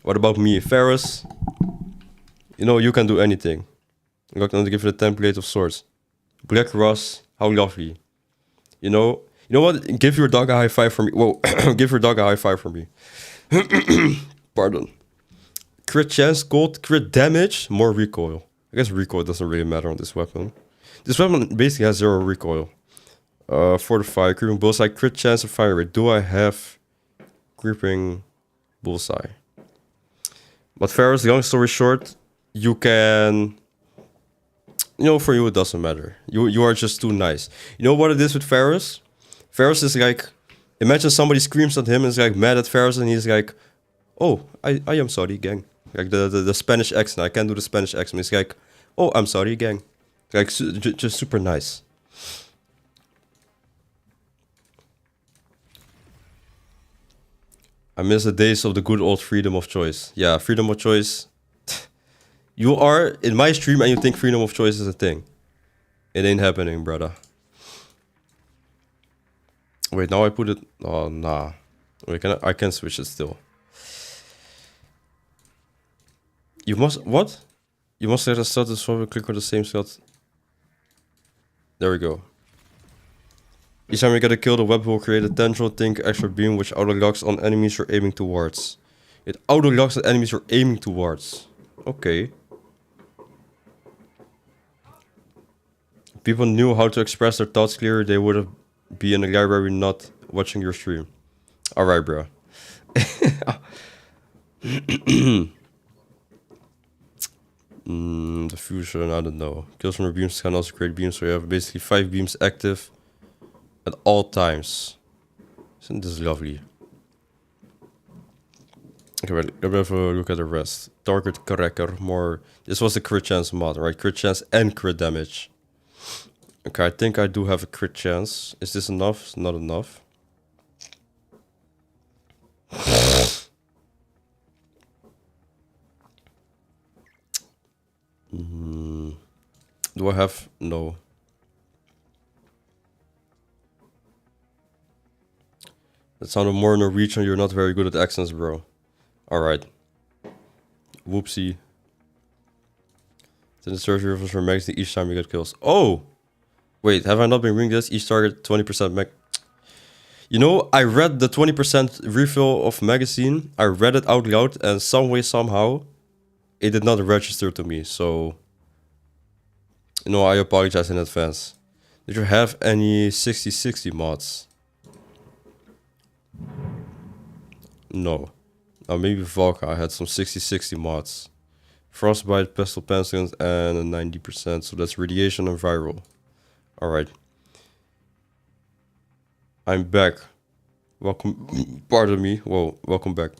What about me? Ferris? You know, you can do anything. I'm going to give you the template of swords. Black Ross, how lovely. You know what? Give your dog a high five for me. Whoa, give your dog a high five for me. Pardon. Crit chance, gold, crit damage, more recoil. I guess recoil doesn't really matter on this weapon. This weapon basically has 0 recoil. Fortify, creeping bullseye, crit chance and fire rate. Do I have creeping bullseye? But Ferris, long story short, you can... You know, for you it doesn't matter. You are just too nice. You know what it is with Ferris? Ferris is like... Imagine somebody screams at him and is like mad at Ferris and he's like... Oh, I am sorry, gang. Like the Spanish accent. I can't do the Spanish accent. He's like... Oh, I'm sorry, gang. Like, just super nice. I miss the days of the good old freedom of choice. Yeah, freedom of choice. You are in my stream and you think freedom of choice is a thing. It ain't happening, brother. Wait, now I put it... Oh, nah. Wait, I can switch it still. You must... What? You must set a status for click on the same slot. There we go. Each time you get a kill, the web will create a tendril think extra beam which auto-locks on enemies you're aiming towards. It auto-locks on enemies you're aiming towards. Okay. If people knew how to express their thoughts clearly, they would have been in the library not watching your stream. Alright, bro. The fusion, I don't know. Kills from your beams can also create beams, so you have basically 5 beams active at all times. Isn't this lovely? Okay, wait, let me have a look at the rest. Target cracker, more... This was the crit chance mod, right? Crit chance and crit damage. Okay, I think I do have a crit chance. Is this enough? It's not enough. Do I have... No. That sounded more Norwegian. You're not very good at accents, bro. Alright. Whoopsie. Then the surgery rifles for magazine each time you get kills. Oh! Wait, have I not been reading this? Each target 20% mag... You know, I read the 20% refill of magazine. I read it out loud and some way, somehow, it did not register to me. So, you know, I apologize in advance. Did you have any 60/60 mods? No. Maybe Valka, I had some 60/60 mods. Frostbite, Pestle Pencils, and a 90%. So that's radiation and viral. Alright. I'm back. Welcome. Pardon me. Whoa. Welcome back.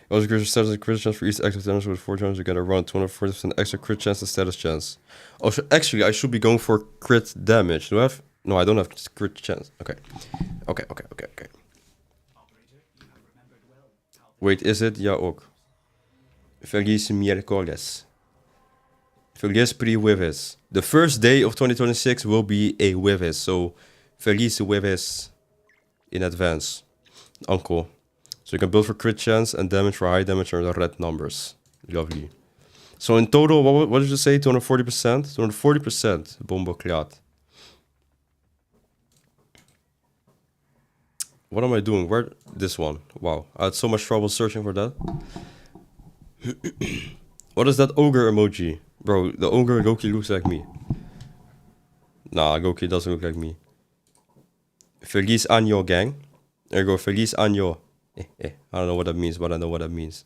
Also, crit status crit chance for each active damage with 4 times. You get around 240% extra crit chance and status chance. Also, actually, I should be going for crit damage. Do I have? No, I don't have crit chance. Okay. Okay. Wait, is it? Ja, ook. Feliz miércoles. Feliz pre-Wivis. The first day of 2026 will be a Wivis, so Feliz Wivis in advance. Uncle. So you can build for crit chance and damage for high damage are the red numbers. Lovely. So in total, what did you say? 240%? 240%. Bombo klaat. What am I doing? Where? This one. Wow. I had so much trouble searching for that. What is that ogre emoji? Bro, the ogre Loki looks like me. Nah, Loki doesn't look like me. Feliz año, gang. There you go. Feliz año. I don't know what that means, but I know what that means.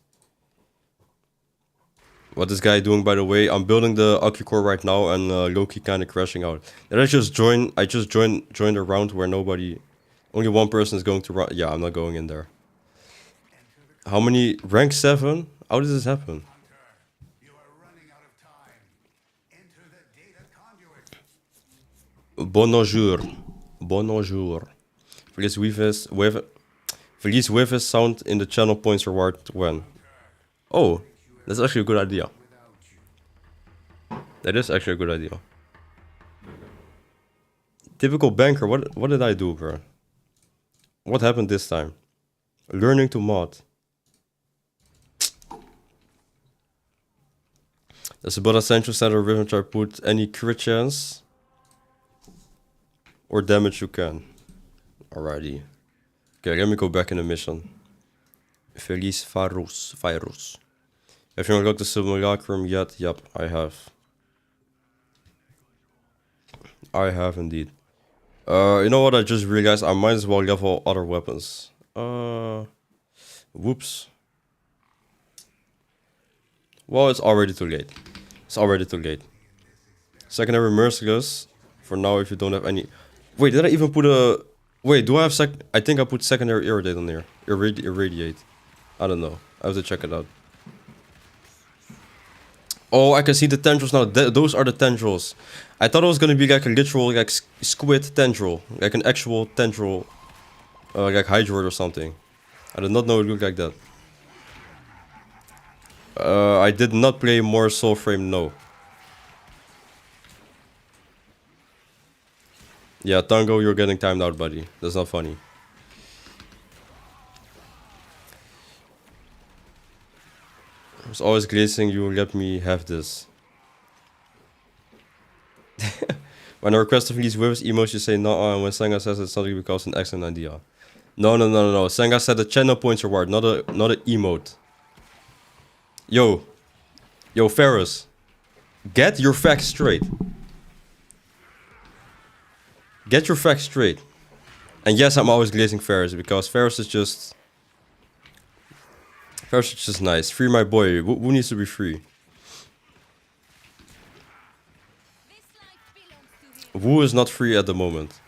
What this guy doing, by the way? I'm building the Core right now, and Loki kind of crashing out. Did I just join? I just joined a round where nobody, only one person is going to run. Yeah, I'm not going in there. How many? Rank 7? How did this happen? Bonjour. Bonjour. Feliz Wivis sound in the channel points reward when. Oh, that's actually a good idea. That is actually a good idea. Typical banker, what did I do, bro? What happened this time? Learning to mod. There's about essential center ribbon try put any crit chance or damage you can. Alrighty. Okay, let me go back in the mission. Feliz virus. Have you unlocked the simulacrum yet? Yep, I have. I have indeed. You know what I just realized? I might as well level other weapons. Whoops. Well, it's already too late. It's already too late. Secondary merciless. For now, if you don't have any... Wait, did I even put a... Wait, do I have I think I put secondary irradiate on there. Irradiate. I don't know. I have to check it out. Oh, I can see the tendrils now. Those are the tendrils. I thought it was gonna be like a literal, like squid tendril, like an actual tendril, like hydroid or something. I did not know it looked like that. I did not play more Warframe. No. Yeah, Tango, you're getting timed out, buddy. That's not funny. I was always glazing you, let me have this. When I request of these Wivis emotes, you say no, and when Senga says it's something because an excellent idea. No. Senga said the channel points reward, not a emote. Yo, Ferris. Get your facts straight. Get your facts straight. And yes, I'm always glazing Ferris, because Ferris is just nice. Free my boy. Who needs to be free? Who is not free at the moment?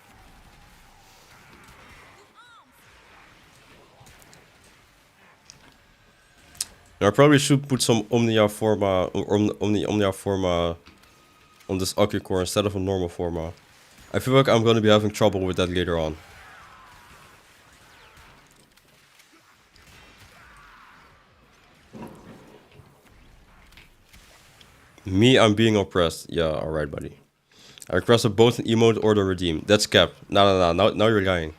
Now, I probably should put some Omnia Forma or Omnia Forma on this Core instead of a normal Forma. I feel like I'm going to be having trouble with that later on. Me, I'm being oppressed. Yeah, alright, buddy. I requested both an emote or the redeem. That's cap. No. Now you're lying.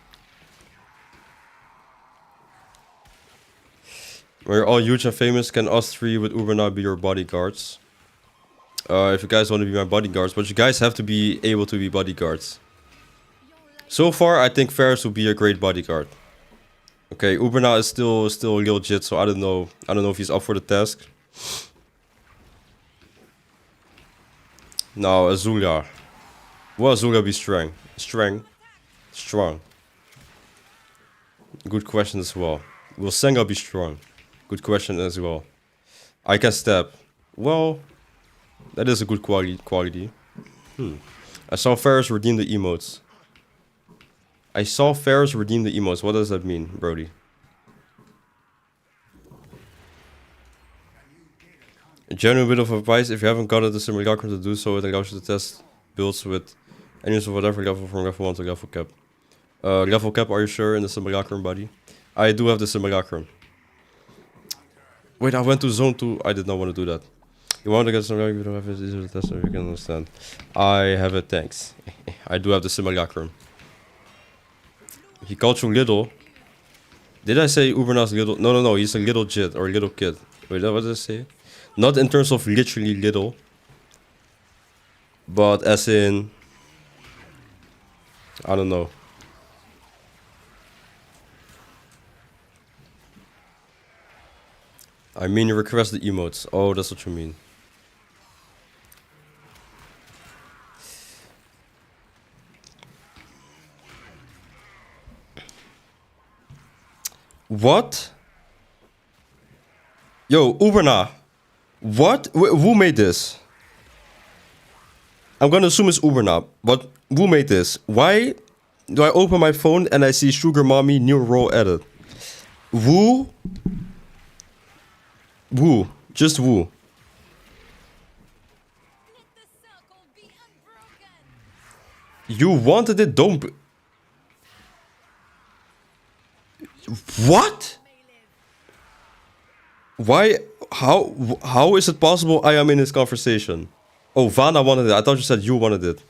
We're all huge and famous. Can us three with Uber now be your bodyguards? If you guys want to be my bodyguards, but you guys have to be able to be bodyguards. So far, I think Ferris will be a great bodyguard. Okay, Uberna is still a little jit, so I don't know if he's up for the task. Now, Azula. Will Azula be strong? Strong. Good question as well. Will Senga be strong? Good question as well. I can stab. Well, that is a good quality. I saw Ferris redeem the emotes. I saw Ferris redeem the emotes. What does that mean, Brody? A genuine bit of advice, if you haven't got it, the simulacrum to do so, it allows you to test builds with enemies of whatever level from level 1 to level cap. Level cap, are you sure, in the simulacrum, buddy? I do have the simulacrum. Wait, I went to zone 2. I did not want to do that. You want to get simulacrum, you don't have it, it's easier to test so you can understand. I have it, thanks. I do have the simulacrum. He called you little. Did I say Uberna's little? No, he's a little jit or little kid. Wait, what did I say? Not in terms of literally little, but as in, I don't know. I mean, you request the emotes. Oh, that's what you mean. What? Yo, Uberna. What? Who made this? I'm gonna assume it's Uberna, but who made this? Why do I open my phone and I see Sugar Mommy new role edit? Who? Who? Just who? You wanted it, don't... What? Why? How is it possible I am in this conversation? Oh, Vana wanted it. I thought you said you wanted it.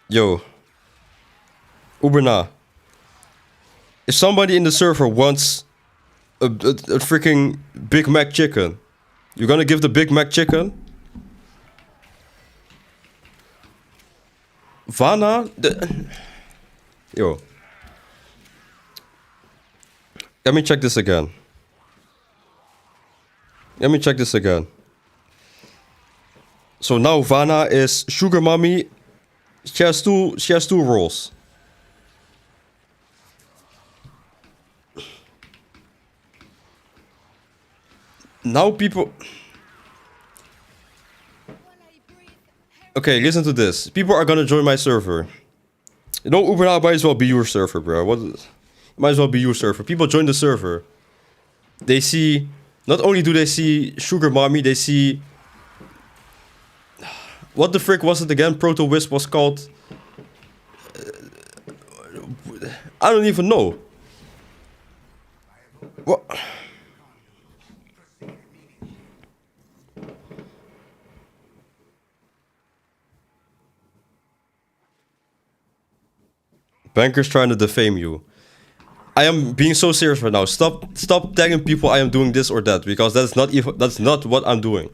Yo. Uberna. If somebody in the server wants a freaking Big Mac chicken, you're gonna give the Big Mac chicken? Vana? Yo. Let me check this again. Let me check this again. So now Vana is Sugar Mommy. She has two roles. Now people... Okay, listen to this. People are gonna join my server. You know, Uber now might as well be your server, bro. Might as well be your server. People join the server. They see... Not only do they see Sugar Mommy, they see... What the frick was it again? Proto Wisp was called... I don't even know. What? Banker's trying to defame you. I am being so serious right now. Stop tagging people I am doing this or that, because that's not what I'm doing.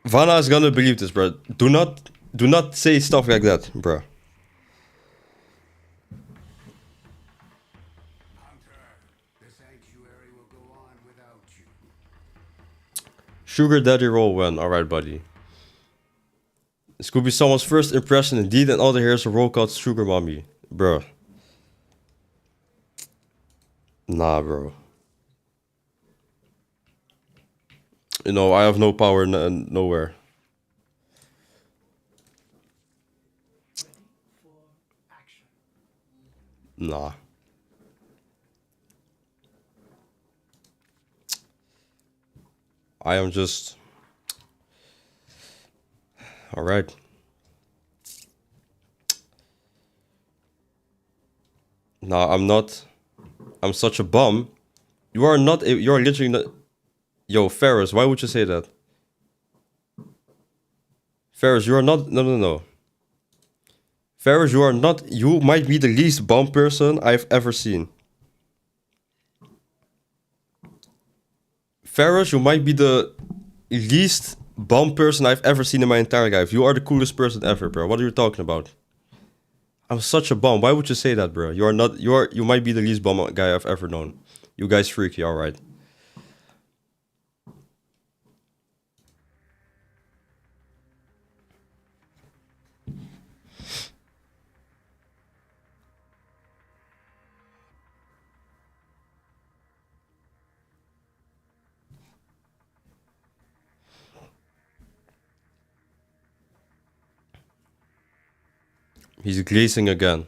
Vana is gonna believe this, bro. Do not say stuff like that, bro. Sugar Daddy roll when, alright, buddy. This could be someone's first impression indeed, and all they hear is a roll called Sugar Mommy. Bro. Nah, bro. You know, I have no power nowhere. Nah. I am just... Alright. Nah, I'm not... I'm such a bum. You are not... You are literally not... Yo, Ferris, why would you say that? Ferris, you are not... No. Ferris, you are not... You might be the least bum person I've ever seen. Ferris, you might be the least bum person I've ever seen in my entire life. You are the coolest person ever, bro. What are you talking about? I'm such a bum. Why would you say that, bro? You are not... You might be the least bum guy I've ever known. You guys freaky, alright. He's glazing again.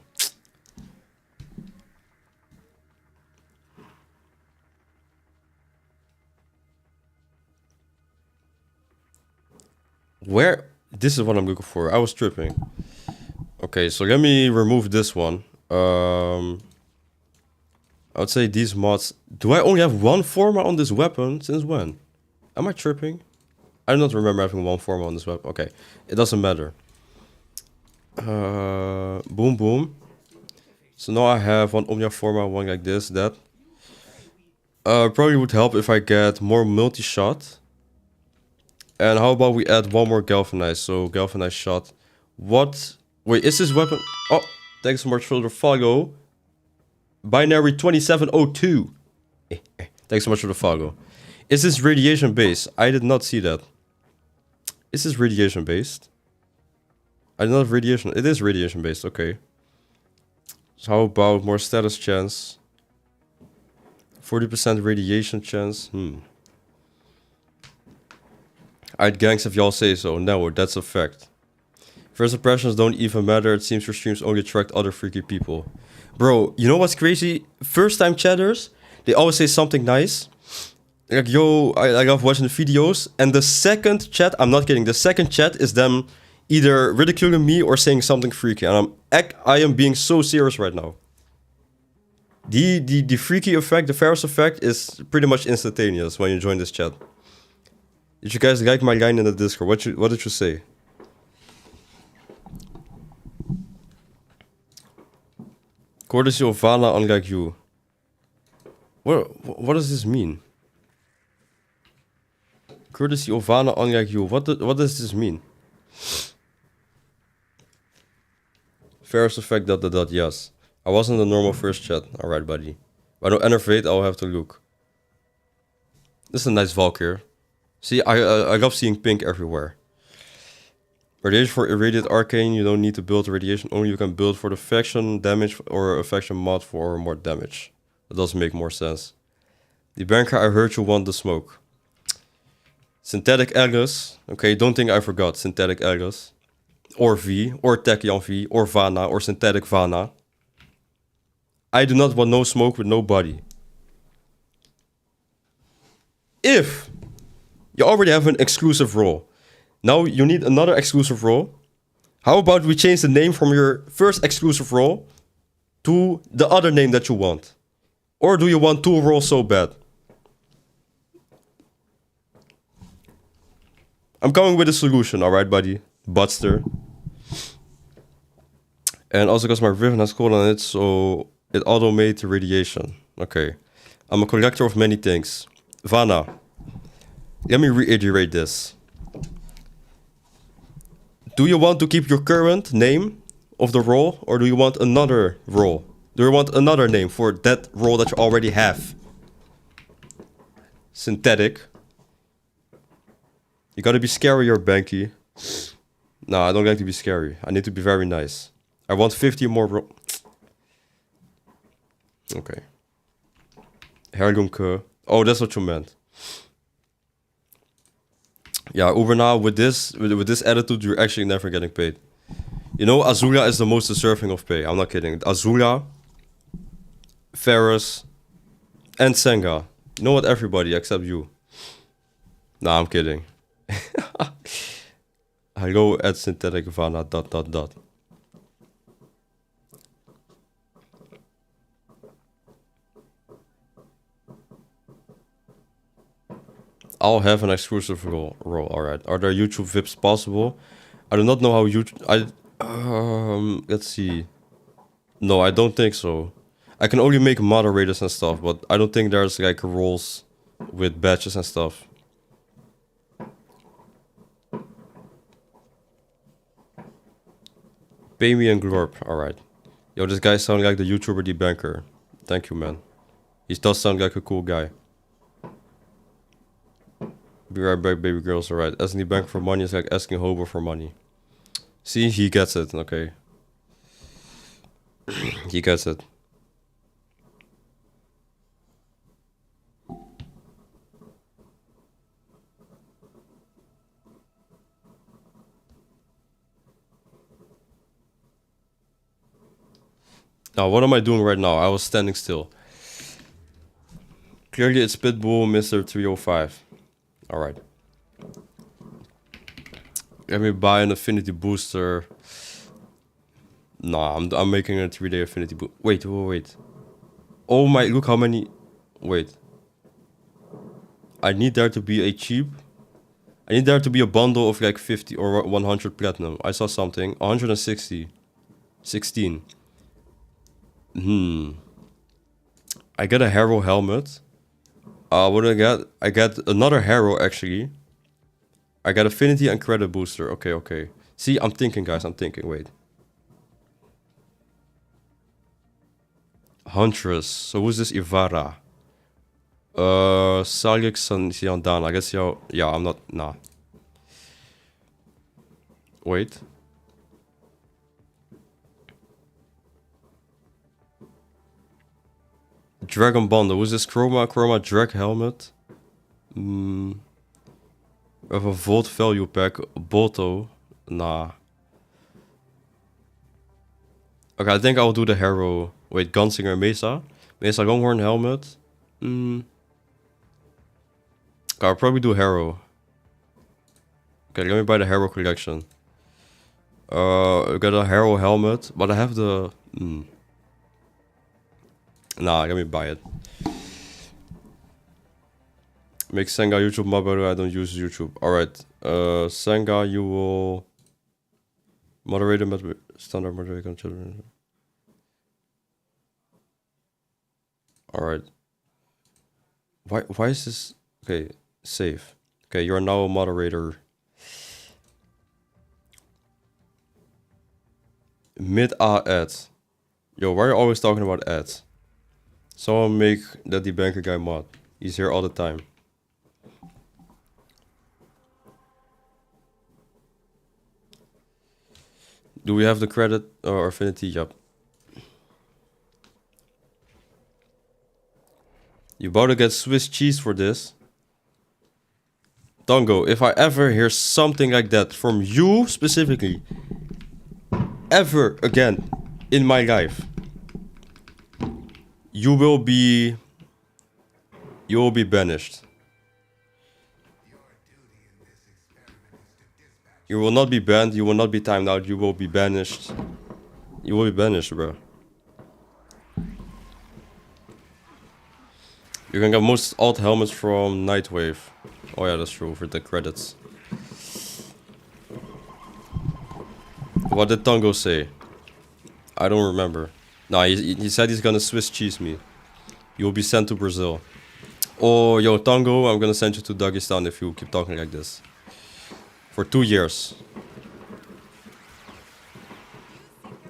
Where? This is what I'm looking for. I was tripping. Okay, so let me remove this one. I would say these mods... Do I only have one forma on this weapon? Since when? Am I tripping? I do not remember having one forma on this weapon. Okay, it doesn't matter. Boom, boom. So now I have one Omnia forma, one like this, that. Probably would help if I get more multi-shot. And how about we add one more galvanized? So galvanized shot. What? Wait, is this weapon? Oh, thanks so much for the follow. Binary 2702. Thanks so much for the follow. Is this radiation based? I did not see that. Is this radiation based? I did not have radiation. It is radiation based. Okay. So how about more status chance? 40% radiation chance. I'd gangs if y'all say so. No, that's a fact. First impressions don't even matter. It seems your streams only attract other freaky people. Bro, you know what's crazy? First time chatters, they always say something nice. Like, yo, I love watching the videos. And the second chat, I'm not kidding, the second chat is them either ridiculing me or saying something freaky. And I am being so serious right now. The freaky effect, the Ferris effect is pretty much instantaneous when you join this chat. Did you guys like my line in the Discord? What did you say? Courtesy of Vana, unlike you. What does this mean? Courtesy of Vana, unlike you. What does this mean? Ferris effect, ... Yes. I was in the normal first chat. Alright, buddy. If I don't enervate, I'll have to look. This is a nice Valkyr. See, I love seeing pink everywhere. Radiation for irradiated arcane, you don't need to build radiation, only you can build for the faction damage or a faction mod for more damage. That does make more sense. dBankerr, I heard you want the smoke. Synthetic Alice. Okay, don't think I forgot. Synthetic Alice. Or V, or Tachyon V, or Vana, or Synthetic Vana. I do not want no smoke with nobody. If you already have an exclusive role, now you need another exclusive role. How about we change the name from your first exclusive role to the other name that you want? Or do you want two roles so bad? I'm coming with a solution, alright, buddy? Budster. And also because my Riven has code on it, so it auto-made the radiation. Okay. I'm a collector of many things. Vana, let me reiterate this. Do you want to keep your current name of the role, or do you want another role? Do you want another name for that role that you already have? Synthetic. You gotta be scarier, Banky. No, I don't like to be scary. I need to be very nice. I want 50 more Okay. Herlumke. Oh, that's what you meant. Yeah, Uber now, with this attitude, you're actually never getting paid. You know, Azula is the most deserving of pay. I'm not kidding. Azula, Ferris, and Senga. You know what? Everybody except you. Nah, I'm kidding. Hello at Synthetic Vana, ... I'll have an exclusive role. Alright. Are there YouTube VIPs possible? I do not know how YouTube... let's see. No, I don't think so. I can only make moderators and stuff, but I don't think there's like roles with badges and stuff. Pay me and Glorp. Alright. Yo, this guy sounds like the YouTuber dBankerr. Thank you, man. He does sound like a cool guy. Be right back, baby girls. Alright. Asking dBankerr for money is like asking Hobo for money. See, he gets it. Okay. He gets it. Now, what am I doing right now? I was standing still. Clearly, it's Pitbull, Mr. 305. Alright. Let me buy an affinity booster. Nah, I'm making a 3-day affinity boost. Wait. Oh my, look how many. Wait. I need there to be a cheap. I need there to be a bundle of like 50 or 100 platinum. I saw something. 160. 16. I get a hero helmet. What do I get? I get another hero actually. I got affinity and credit booster. Okay. See, I'm thinking, guys. I'm thinking. Wait. Huntress. So who's this Ivara? Salik Siandan. I guess yo. Yeah, I'm not. Nah. Wait. Dragon Bundle. Who's this Chroma Drag helmet? We have a Volt value pack. Bolto. Nah. Okay, I think I'll do the hero. Wait, Gunslinger Mesa. Mesa Longhorn helmet. Okay, I'll probably do hero. Okay, let me buy the hero collection. I got a hero helmet, but I have the. Nah, let me buy it. Make Senga YouTube mod, by the way, I don't use YouTube. Alright. Senga, you will moderate him standard moderator children. Alright. Why is this? Okay, save. Okay, you're now a moderator. Mid A ads. Yo, why are you always talking about ads? Someone make that dBankerr guy mod. He's here all the time. Do we have the credit or affinity? Yup. You about to get Swiss cheese for this. Dongo, if I ever hear something like that from you specifically, ever again in my life, you will be banished. You will not be banned, you will not be timed out, you will be banished. You will be banished, bro. You can get most alt helmets from Nightwave. Oh yeah, that's true, for the credits. What did Tongo say? I don't remember. Nah, he said he's gonna Swiss cheese me. You will be sent to Brazil. Oh, yo, Tongo, I'm gonna send you to Dagestan if you keep talking like this. For 2 years.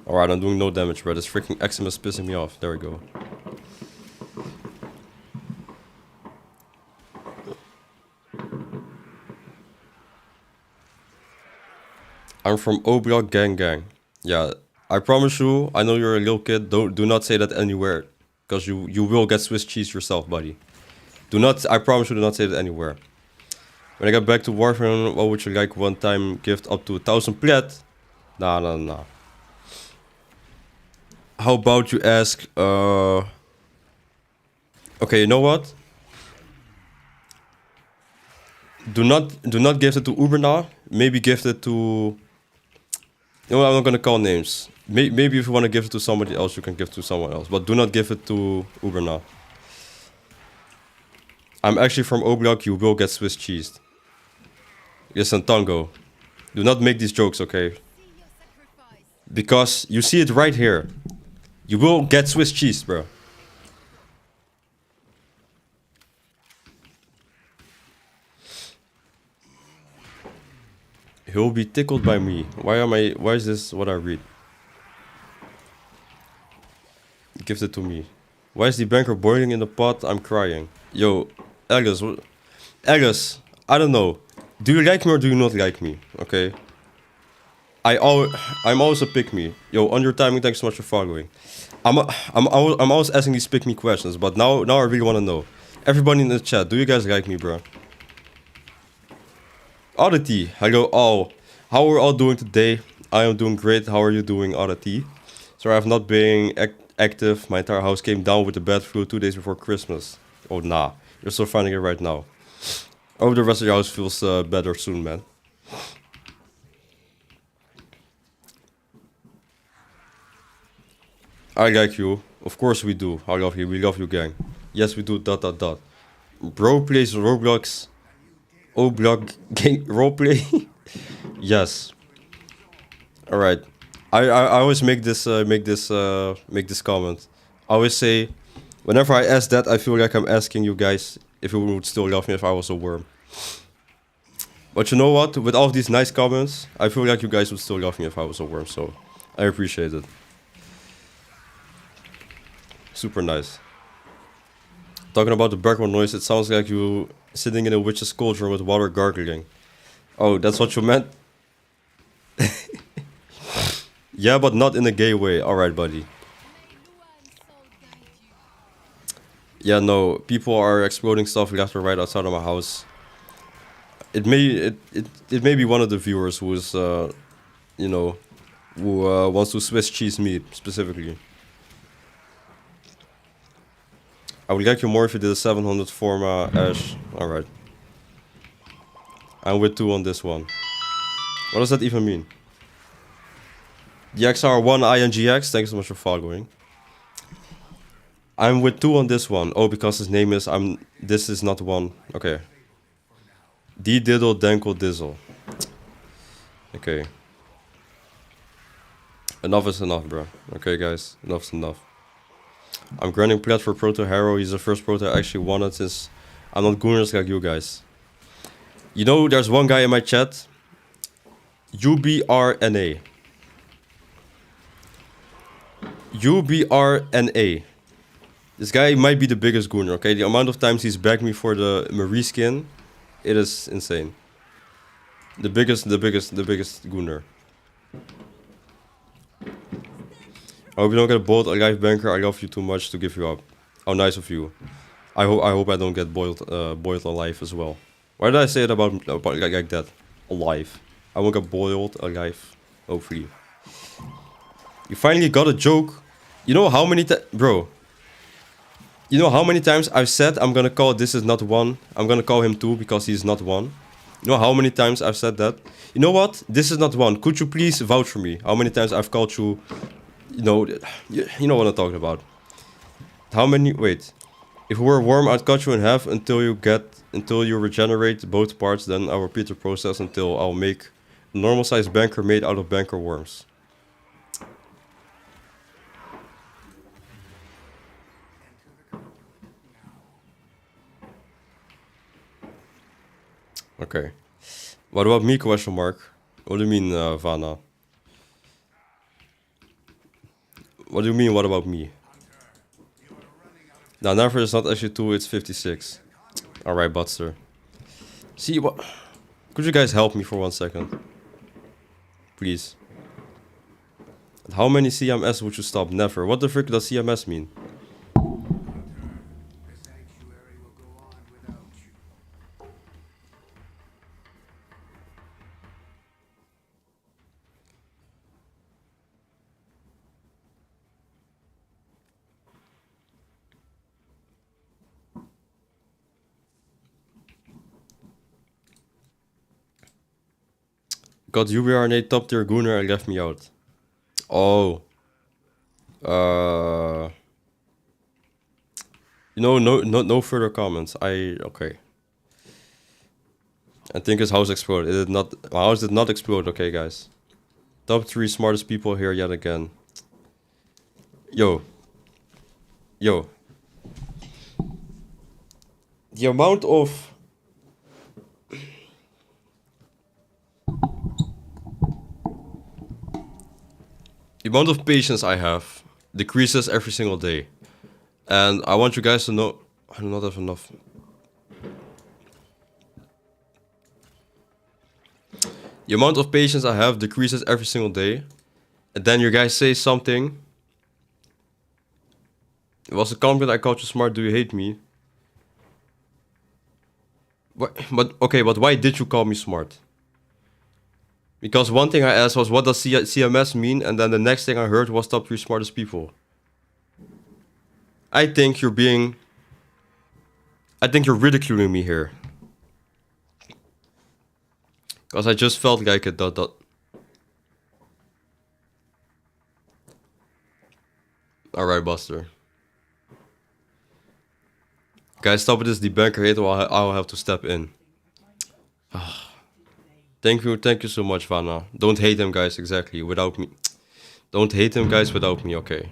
Alright, I'm doing no damage, bro. This freaking eczema is pissing me off. There we go. I'm from O-Block Gang. Yeah, I promise you, I know you're a little kid. Do not say that anywhere. Because you will get Swiss cheese yourself, buddy. I promise you, do not say that anywhere. When I get back to Warframe, what would you like? One-time gift up to 1,000 plat? Nah. How about you ask, okay, you know what? Do not gift it to Uberna. Maybe gift it to... You know, I'm not gonna call names. Maybe if you want to give it to somebody else, you can give it to someone else. But do not give it to Uberna. I'm actually from O-Block, you will get Swiss cheesed. Listen, Tango. Do not make these jokes, okay? Because you see it right here. You will get Swiss cheese, bro. He'll be tickled by me. Why is this what I read? Give it to me. Why is dBankerr boiling in the pot? I'm crying. Yo, Agus, I don't know. Do you like me or do you not like me? Okay. I'm always a pick me. Yo, on your timing, thanks so much for following. I'm always asking these pick me questions, but now I really want to know. Everybody in the chat, do you guys like me, bro? Oddity, hello all. How are we all doing today? I am doing great. How are you doing, Oddity? Sorry, I've not been active. My entire house came down with the bad flu 2 days before Christmas. Oh, nah. You're still finding it right now. I hope the rest of your house feels better soon, man. I like you. Of course we do. I love you. We love you, gang. Yes, we do. ... Bro plays Roblox. Oblog game roleplay. Yes. All right. I always make this comment. I always say, whenever I ask that, I feel like I'm asking you guys if you would still love me if I was a worm. But you know what? With all of these nice comments, I feel like you guys would still love me if I was a worm. So I appreciate it. Super nice. Talking about the background noise, it sounds like you sitting in a witch's cauldron with water gargling. Oh, that's what you meant? Yeah, but not in a gay way. Alright, buddy. Yeah, no, people are exploding stuff left or right outside of my house. It may be one of the viewers who is, you know, who wants to Swiss cheese me specifically. I would like you more if you did a 700 Forma Ash. Alright. I'm with 2 on this one. What does that even mean? The XR1 INGX, thanks so much for following. I'm with 2 on this one. Oh, because his name is... This is not one. Okay. D-diddle, dankle, dizzle. Okay. Enough is enough, bro. Okay, guys. Enough is enough. I'm grinding plat for Proto Hero. He's the first Proto I actually wanted since I'm not gooners like you guys. You know, there's one guy in my chat. UBRNA. UBRNA. This guy might be the biggest gooner, okay? The amount of times he's bagged me for the Marie skin, it is insane. The biggest gooner. I hope you don't get boiled alive, Banker. I love you too much to give you up. How nice of you. I hope I don't get boiled alive as well. Why did I say it about like that? Alive. I won't get boiled alive. Hopefully. You finally got a joke. You know how many bro. You know how many times I've said I'm gonna call this is not one. I'm gonna call him 2 because he's not one. You know how many times I've said that? You know what? This is not one. Could you please vouch for me? How many times I've called you... You know what I'm talking about. How many... Wait. If we were warm, I'd cut you in half until you regenerate both parts. Then I'll repeat the process until I'll make a normal sized banker made out of banker worms. Okay. What about me, question mark? What do you mean, Vana? What do you mean, what about me? Now, never is not actually 2, it's 56. Alright, Butster. See, what? Could you guys help me for 1 second? Please. How many CMS would you stop? Never. What the frick does CMS mean? Got UBRNA top tier gooner and left me out. Oh. You know, no further comments. Okay. I think his house exploded. It did not. My house did not explode. Okay, guys. Top 3 smartest people here yet again. Yo. The amount of... The amount of patience I have decreases every single day. And I want you guys to know... I do not have enough. The amount of patience I have decreases every single day. And then you guys say something. It was a compliment, I called you smart, do you hate me? But why did you call me smart? Because one thing I asked was, what does CMS mean? And then the next thing I heard was top 3 smartest people. I think you're being... I think you're ridiculing me here. Because I just felt like it dot dot. Alright, Buster. Guys, stop with this debunker hate or I'll have to step in. Thank you so much, Vanna. Don't hate him, guys, exactly, without me. Don't hate him, guys, without me, okay.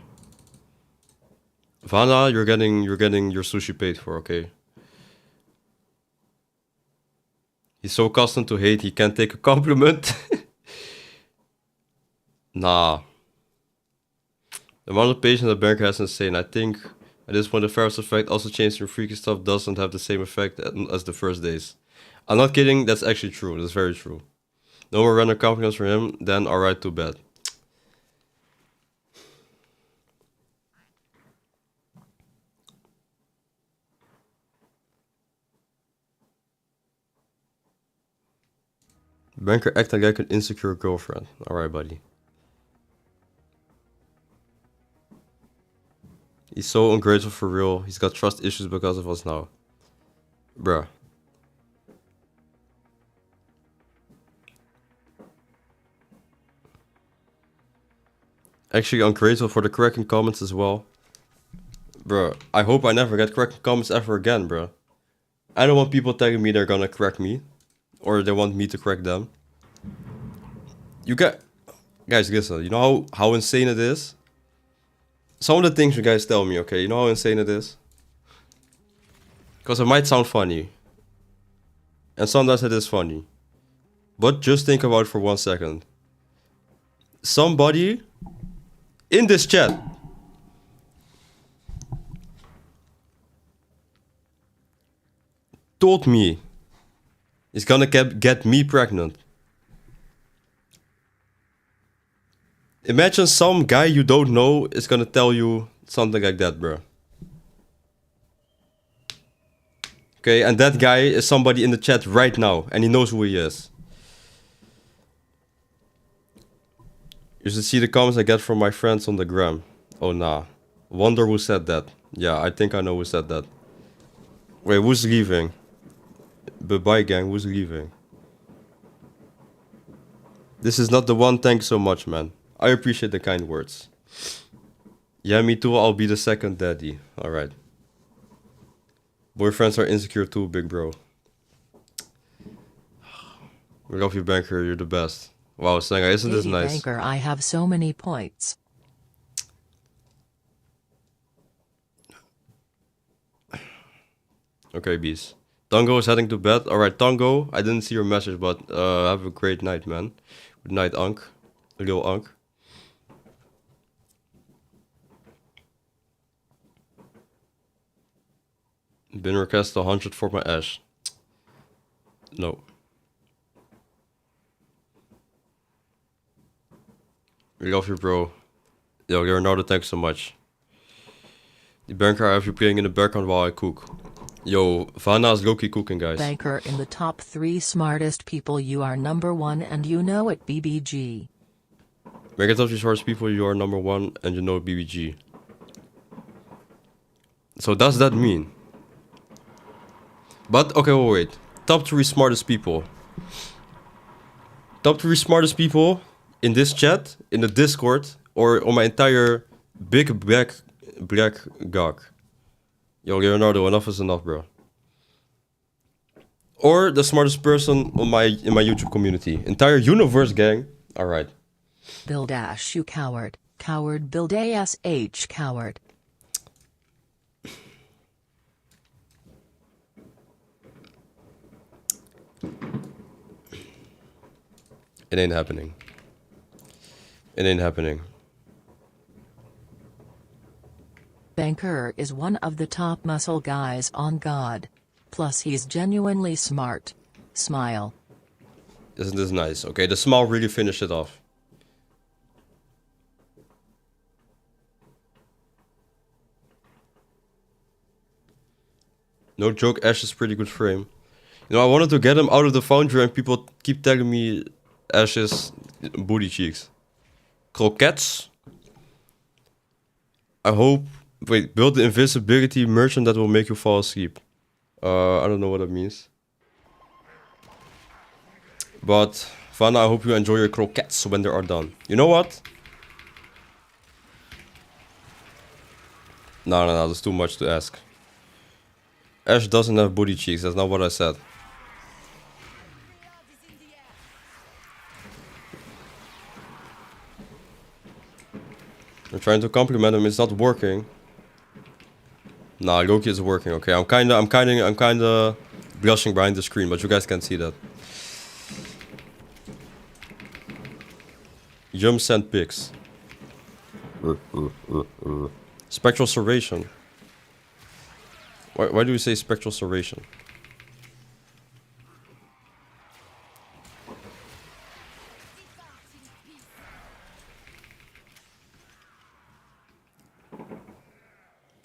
Vanna, you're getting your sushi paid for, okay? He's so accustomed to hate, he can't take a compliment. Nah. The amount of patience that dBankerr has is insane. I think at this point the Ferris effect also changing freaky stuff doesn't have the same effect as the first days. I'm not kidding, that's actually true. That's very true. No more random compliments for him, then alright, too bad. dBankerr acting like an insecure girlfriend. Alright, buddy. He's so ungrateful for real. He's got trust issues because of us now. Bruh. Actually ungrateful for the cracking comments as well. Bruh, I hope I never get cracking comments ever again, bruh. I don't want people telling me they're gonna crack me. Or they want me to crack them. You get... Guys, listen, you know how insane it is? Some of the things you guys tell me, okay? You know how insane it is? Because it might sound funny. And sometimes it is funny. But just think about it for 1 second. Somebody in this chat told me he's gonna get me pregnant. Imagine some guy you don't know is gonna tell you something like that, bro. Okay, and that guy is somebody in the chat right now, and he knows who he is. You should see the comments I get from my friends on the gram. Oh nah. Wonder who said that. Yeah, I think I know who said that. Wait, who's leaving? Bye-bye gang, who's leaving? This is not the one, thanks so much, man. I appreciate the kind words. Yeah, me too, I'll be the second daddy. Alright. Boyfriends are insecure too, big bro. We love you, dBankerr, you're the best. Wow, Senga, isn't this nice?
dBankerr, I have so many points.
Okay, bees. Tango is heading to bed. Alright, Tango, I didn't see your message, but have a great night, man. Good night, Ankh. Lil Ankh. Been requested 100 for my ash. No. We love you, bro. Yo, Leonardo, thanks so much. dBankerr, I have you playing in the background while I cook. Yo, Vanna is low-key cooking, guys.
dBankerr, in the top 3 smartest people, you are number 1 and you know it, BBG.
Make it top 3 smartest people, you are number 1 and you know it, BBG. So does that mean? But, okay, wait. Top 3 smartest people. Top 3 smartest people in this chat, in the Discord, or on my entire big black gog. Yo, Leonardo, enough is enough, bro. Or the smartest person on in my YouTube community. Entire universe, gang. Alright.
Build Ash, you coward. Coward, build ASH, coward.
It ain't happening. It ain't happening.
dBankerr is one of the top muscle guys on God. Plus he's genuinely smart. Smile.
Isn't this nice? Okay, the smile really finished it off. No joke, Ash is pretty good frame. You know, I wanted to get him out of the foundry and people keep telling me Ash's booty cheeks. Croquettes. I hope Wait, build the invisibility merchant that will make you fall asleep. I don't know what that means. But, Vanna, I hope you enjoy your croquettes when they are done. You know what? No, that's too much to ask. Ash doesn't have booty cheeks, that's not what I said. I'm trying to compliment him, it's not working. Nah, Loki is working, okay. I'm kinda blushing behind the screen, but you guys can't see that. Yum sent pics. Spectral serration. Why do we say spectral serration?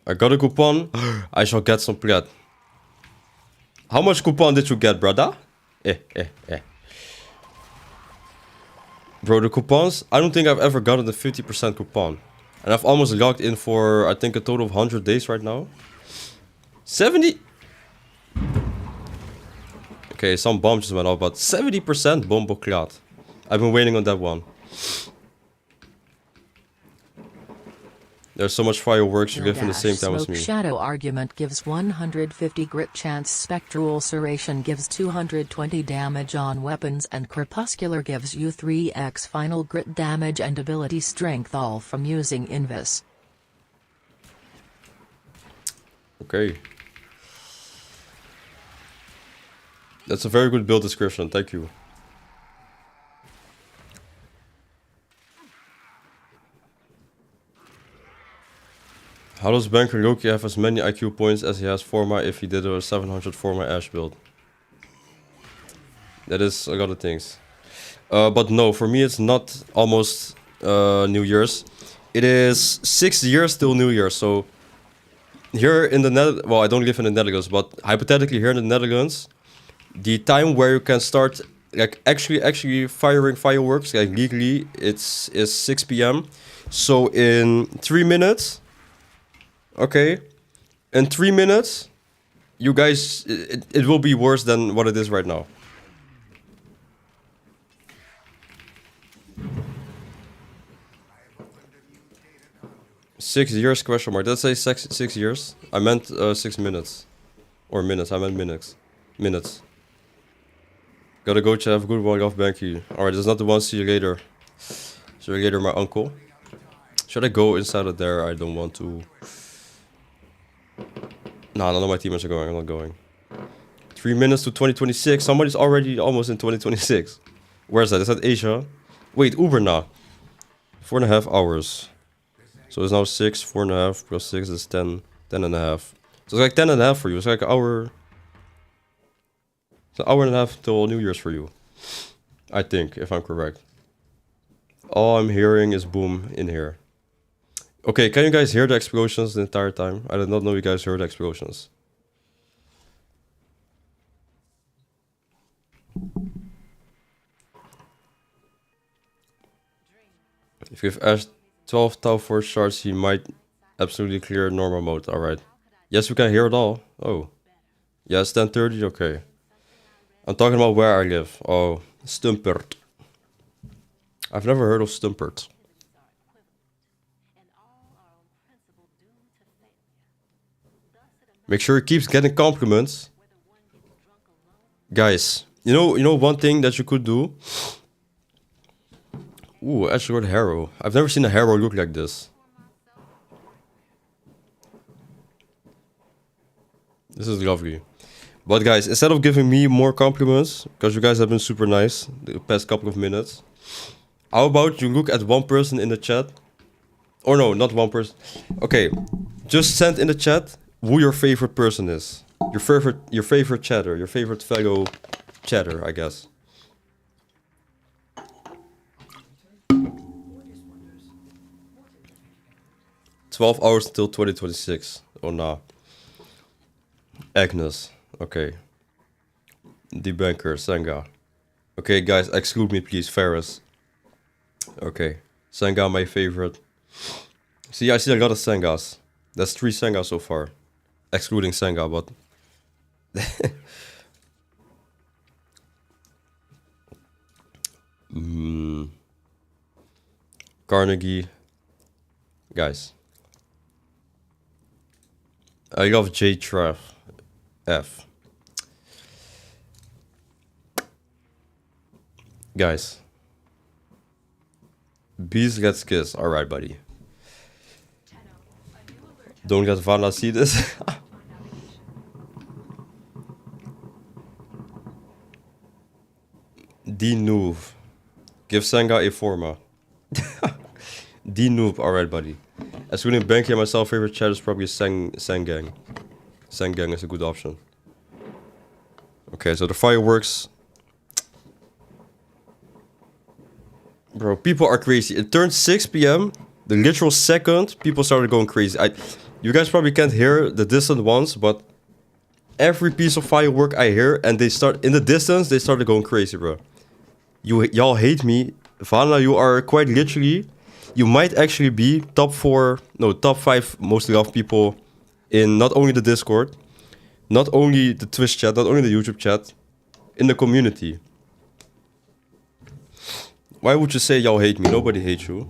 I got a coupon. I shall get some plat. How much coupon did you get, brother? Bro, the coupons, I don't think I've ever gotten the 50% coupon. And I've almost logged in for, I think, a total of 100 days right now. 70? Okay, some bomb just went off, but 70% bomboclat. I've been waiting on that one. There's so much fireworks you live in the same time as me.
Shadow argument gives 150 grit chance. Spectral serration gives 220 damage on weapons, and crepuscular gives you 3x final grit damage and ability strength, all from using Invis.
Okay. That's a very good build description, thank you. How does Banker Loki have as many IQ points as he has Forma if he did a 700 Forma Ash build? That is a lot of things. But no, for me it's not almost New Year's. It is 6 years till New Year. So here in the Netherlands, well, I don't live in the Netherlands, but hypothetically here in the Netherlands, the time where you can start like actually firing fireworks like legally, is 6 p.m. So in 3 minutes. Okay, in 3 minutes, you guys, it will be worse than what it is right now. Six years question mark. Let's say 6 years. I meant 6 minutes. Or minutes, I meant minutes. Minutes. Gotta go, chat. Have a good one. Love Banky. Alright, that's not the one. See you later. See you later, my uncle. Should I go inside of there? I don't want to. No, none of my teammates are going. I'm not going. 3 minutes to 2026. Somebody's already almost in 2026. Where's that? Is that Asia? Wait, Uber now. 4.5 hours. So it's now 6. 4.5 plus 6 is 10. 10.5. So it's like 10.5 for you. It's like an hour. It's an hour and a half till New Year's for you. I think, if I'm correct. All I'm hearing is boom in here. Okay, can you guys hear the explosions the entire time? I did not know you guys heard the explosions. If you give Ash 12 Tau Force shards, he might absolutely clear normal mode. Alright. Yes, we can hear it all. Oh. Yes, 10:30? Okay. I'm talking about where I live. Oh, Stumpert. I've never heard of Stumpert. Make sure he keeps getting compliments. Guys, you know one thing that you could do? Ooh, Ashford Harrow. I've never seen a Harrow look like this. This is lovely. But guys, instead of giving me more compliments, because you guys have been super nice the past couple of minutes, how about you look at one person in the chat? Or no, not one person. Okay, just send in the chat who your favorite person is. Your favorite chatter, your favorite fellow chatter, I guess. "12 hours until 2026. Oh nah. Agnes. Okay. dBankerr, Senga. Okay, guys, exclude me, please. Ferris. Okay. Senga, my favorite. See, I see a lot of Sengas. That's 3 Senga so far. Excluding Senga, but... Carnegie. Guys. I love J Trev F. Guys. Bees gets kiss. Alright, buddy. Don't let Vanna see this. D-Noob. Give Senga a forma. D-Noob. Alright, buddy. Excluding Banky and myself, favorite chat is probably Sengang. Sengang is a good option. Okay, so the fireworks. Bro, people are crazy. It turned 6 p.m. The literal second, people started going crazy. You guys probably can't hear the distant ones, but every piece of firework I hear, and they start in the distance, they started going crazy, bro. Y'all hate me. Vanna, you are quite literally, you might actually be top 5 most loved people in not only the Discord, not only the Twitch chat, not only the YouTube chat, in the community. Why would you say y'all hate me? Nobody hates you.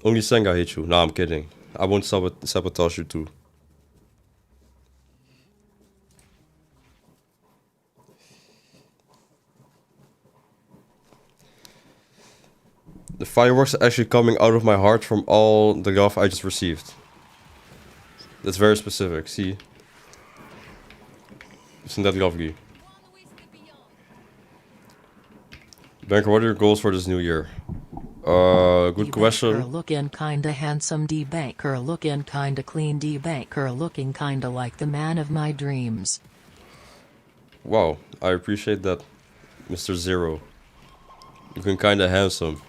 Only Senga hates you. Nah, I'm kidding. I won't sabotage you too. The fireworks are actually coming out of my heart from all the love I just received. That's very specific, see? Isn't that lovely? Banker, what are your goals for this new year? Good question.
dBankerr looking kinda handsome, dBankerr looking kinda clean, dBankerr looking kinda like the man of my dreams.
Wow, I appreciate that, Mr. Zero. Looking kinda handsome.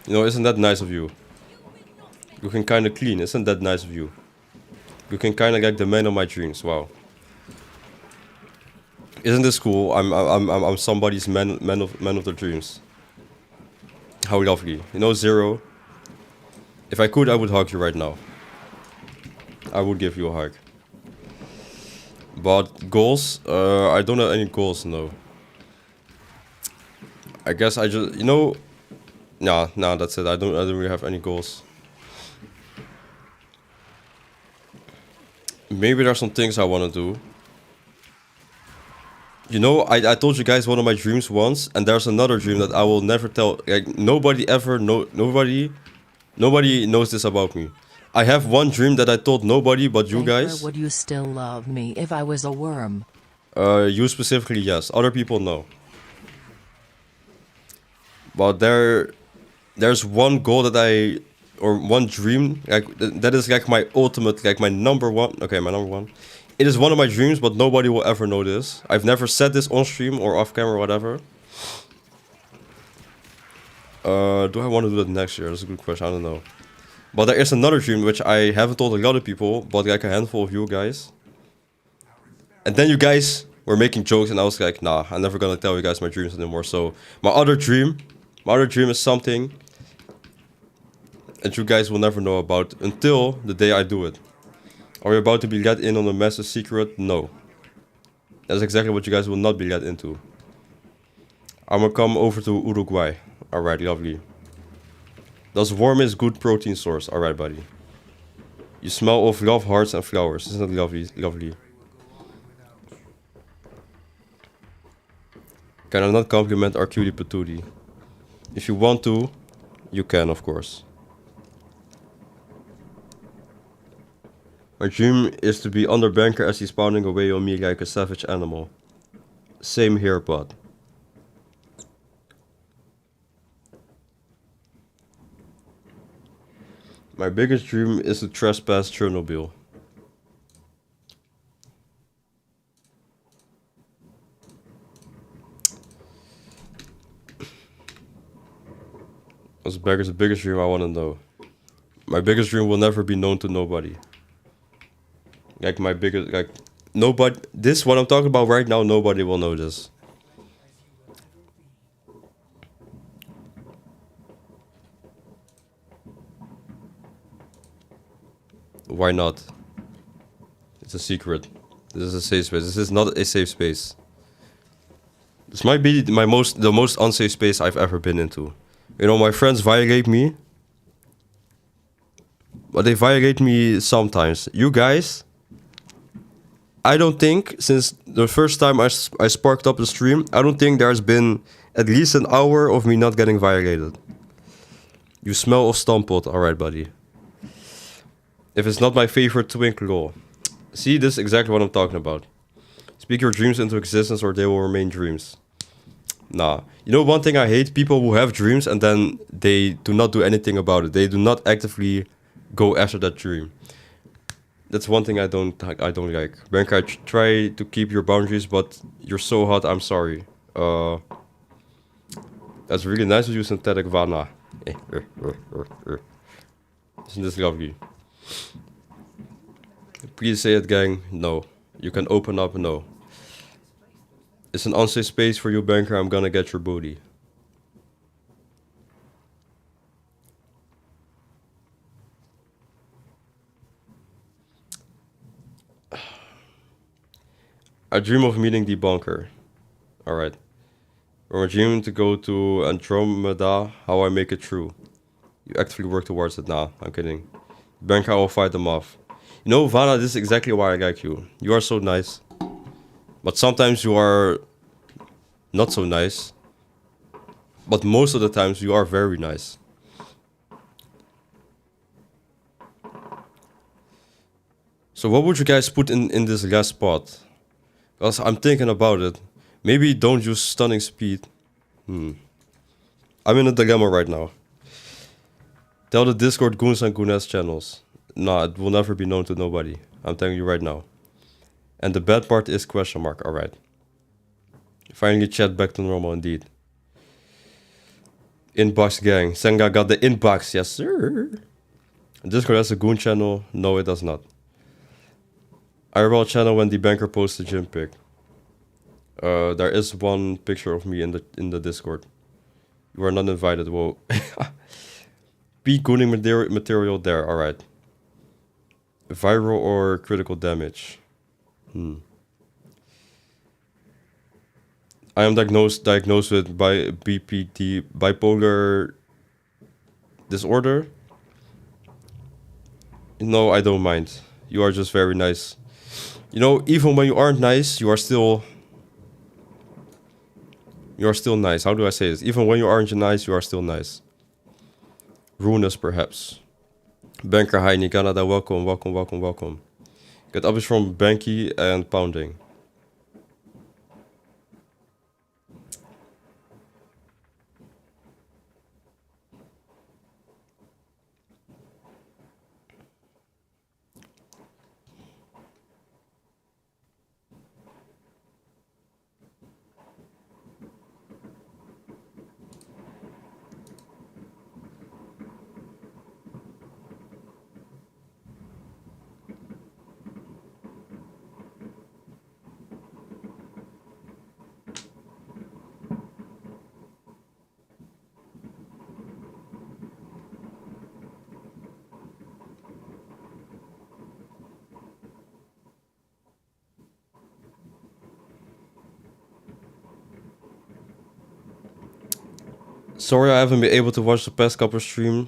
You know, isn't that nice of you? Looking kinda clean, isn't that nice of you? Looking kinda like the man of my dreams, wow. Isn't this cool? I'm somebody's man of their dreams. How lovely. You know, Zero. If I could, I would hug you right now. I would give you a hug. But goals? I don't have any goals, no. I guess I just, you know, nah, that's it. I don't really have any goals. Maybe there's some things I want to do. You know, I told you guys one of my dreams once, and there's another dream that I will never tell. Like, nobody knows this about me. I have one dream that I told nobody but you guys.
Would you still love me if I was a worm?
You specifically, yes. Other people, no. But there's one goal that or one dream, like, that is like my ultimate, like my number one. Okay, my number one. It is one of my dreams, but nobody will ever know this. I've never said this on stream or off camera or whatever. Do I want to do that next year? That's a good question. I don't know. But there is another dream which I haven't told a lot of people, but like a handful of you guys. And then you guys were making jokes, and I was like, nah, I'm never gonna tell you guys my dreams anymore. So my other dream is something that you guys will never know about until the day I do it. Are we about to be let in on a massive secret? No. That's exactly what you guys will not be let into. I'm gonna come over to Uruguay. Alright, lovely. Does warm is good protein source? Alright, buddy. You smell of love, hearts, and flowers. Isn't that lovely? Lovely. Can I not compliment our cutie patootie? If you want to, you can, of course. My dream is to be under Banker as he's pounding away on me like a savage animal. Same here, bud. My biggest dream is to trespass Chernobyl. What's Banker's biggest dream? I want to know. My biggest dream will never be known to nobody. Like my biggest, like, nobody, this, what I'm talking about right now, nobody will know this. Why not? It's a secret. This is a safe space. This is not a safe space. This might be the most unsafe space I've ever been into. You know, my friends violate me. But they violate me sometimes. You guys, I don't think, since the first time I sparked up the stream, I don't think there's been at least an hour of me not getting violated. You smell of Stompot, alright buddy. If it's not my favorite twinkle. See, this is exactly what I'm talking about. Speak your dreams into existence or they will remain dreams. Nah. You know one thing I hate? People who have dreams and then they do not do anything about it. They do not actively go after that dream. That's one thing I don't like. Banker, I try to keep your boundaries, but you're so hot, I'm sorry. That's really nice of you, synthetic Vana. Isn't this lovely? Please say it, gang. No. You can open up, no. It's an unsafe space for you, Banker. I'm gonna get your booty. I dream of meeting dBankerr. Alright. We're dreaming to go to Andromeda, how I make it true. You actively work towards it now. I'm kidding. Banker, I will fight them off. You know, Vana, this is exactly why I like you. You are so nice. But sometimes you are not so nice. But most of the times you are very nice. So what would you guys put in this last spot? Because I'm thinking about it. Maybe don't use stunning speed. I'm in a dilemma right now. Tell the Discord goons and goonettes channels. Nah, it will never be known to nobody. I'm telling you right now. And the bad part is question mark. Alright. Finally chat back to normal indeed. Inbox gang. Senga got the inbox. Yes sir. Discord has a goon channel. No, it does not. IRL channel when dBankerr posts a gym pic. There is one picture of me in the Discord. You are not invited. Whoa. Peak gooning material there. Alright. Viral or critical damage. I am diagnosed with BPD, bipolar disorder. No, I don't mind. You are just very nice. You know, even when you aren't nice, you are still nice. How do I say this? Even when you aren't nice, you are still nice. Ruinous, perhaps. Banker, hi, Canada, welcome. Get updates from Banky and Pounding. Sorry I haven't been able to watch the past couple stream.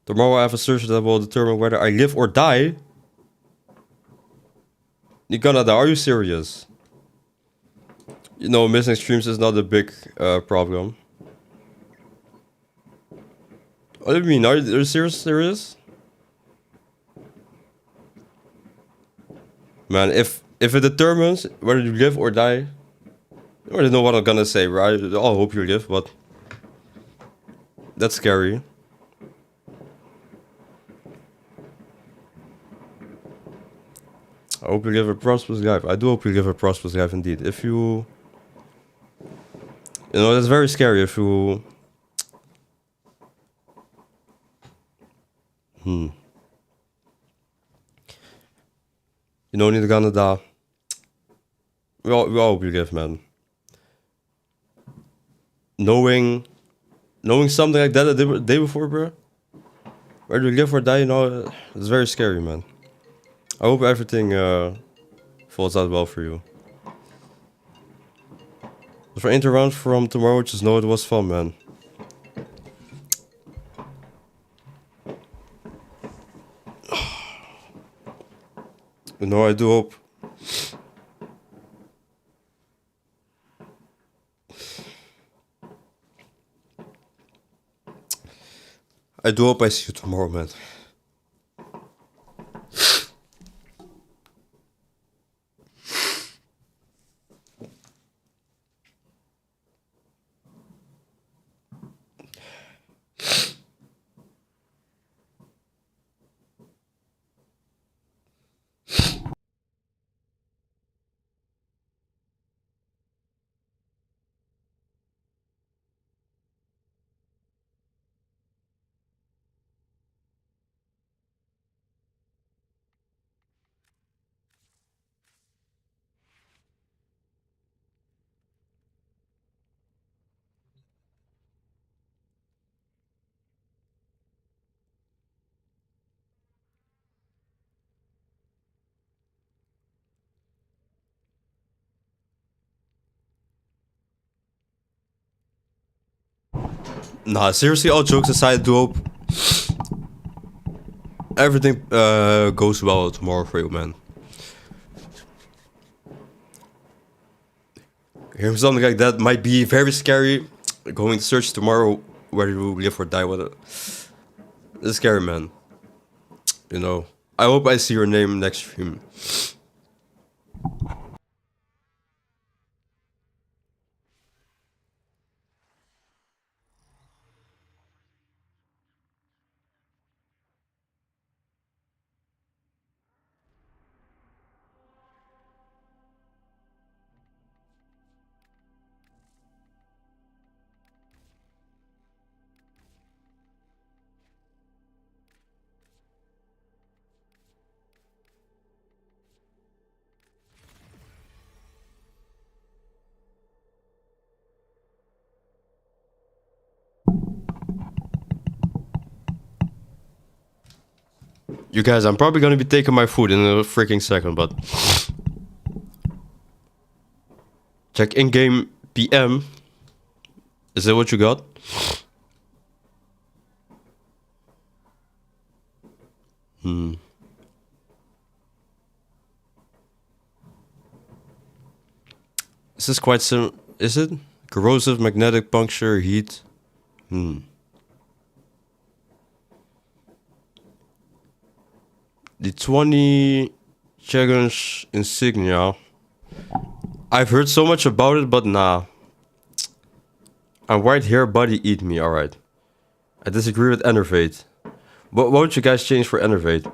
Tomorrow I have a search that will determine whether I live or die. Canada, are you serious? You know, missing streams is not a big problem. What do you mean? Are you serious? Man, if it determines whether you live or die, I already know what I'm gonna say, right? I hope you live, but that's scary. I hope you live a prosperous life. I do hope you live a prosperous life indeed. If you... You know, that's very scary if you... You know, in Canada... We all hope you live, man. Knowing something like that the day before, bro. Where do you live or die, you know, it's very scary, man. I hope everything falls out well for you. But for inter-round from tomorrow, just know it was fun, man. You know, I do hope. I do hope I see you tomorrow, man. Nah, seriously, all jokes aside, I do hope everything goes well tomorrow for you, man. Hearing something like that might be very scary. Going to search tomorrow whether you live or die with it. It's scary, man. You know. I hope I see your name next stream. You guys, I'm probably gonna be taking my food in a freaking second, but check in-game PM. Is that what you got? This is quite sim. Is it? Corrosive magnetic puncture, heat. The 20 Challenge insignia. I've heard so much about it, but nah. I'm right here, buddy. Eat me. Alright. I disagree with Enervate. What would you guys change for Enervate?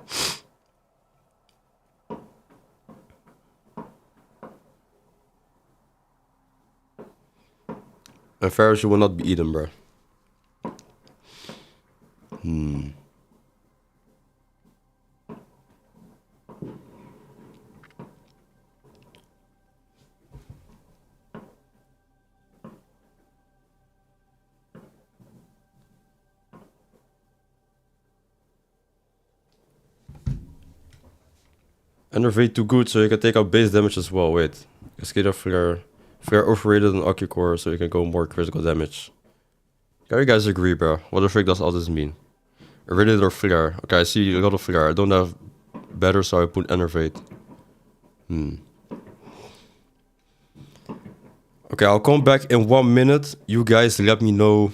And Ferris, you will not be eaten, bro. Enervate too good, so you can take out base damage as well. Wait. Cascade Flare. Flare overrated on Ocucore, so you can go more critical damage. Can you guys agree, bro? What the frick does all this mean? Irradiate or Flare? Okay, I see a lot of Flare. I don't have better, so I put Enervate. Okay, I'll come back in 1 minute. You guys let me know.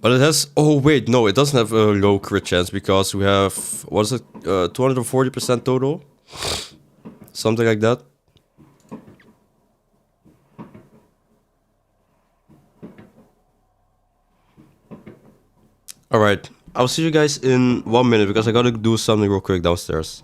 But it has... Oh, wait. No, it doesn't have a low crit chance because we have... What is it? 240% total? Something like that. Alright. I'll see you guys in 1 minute because I gotta do something real quick downstairs.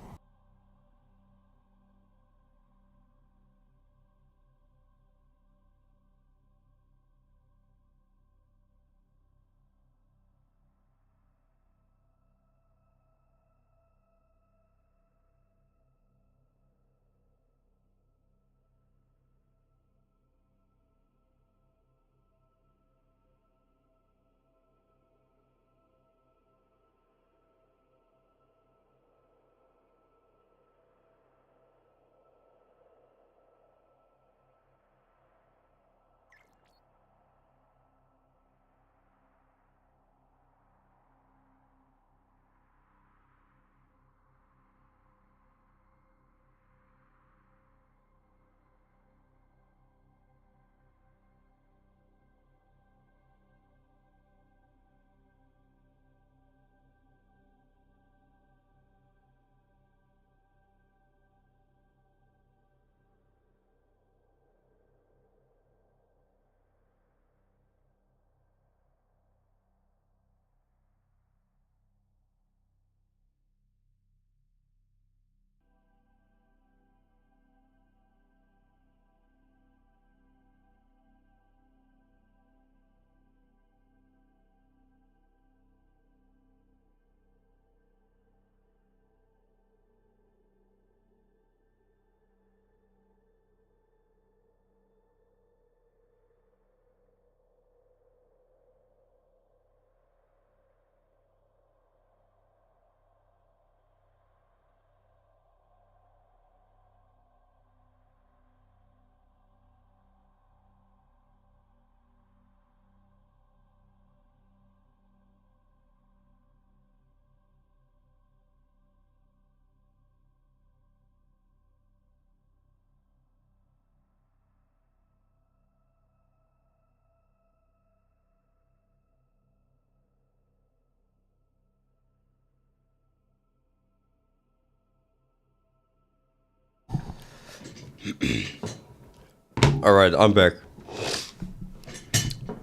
Alright, I'm back.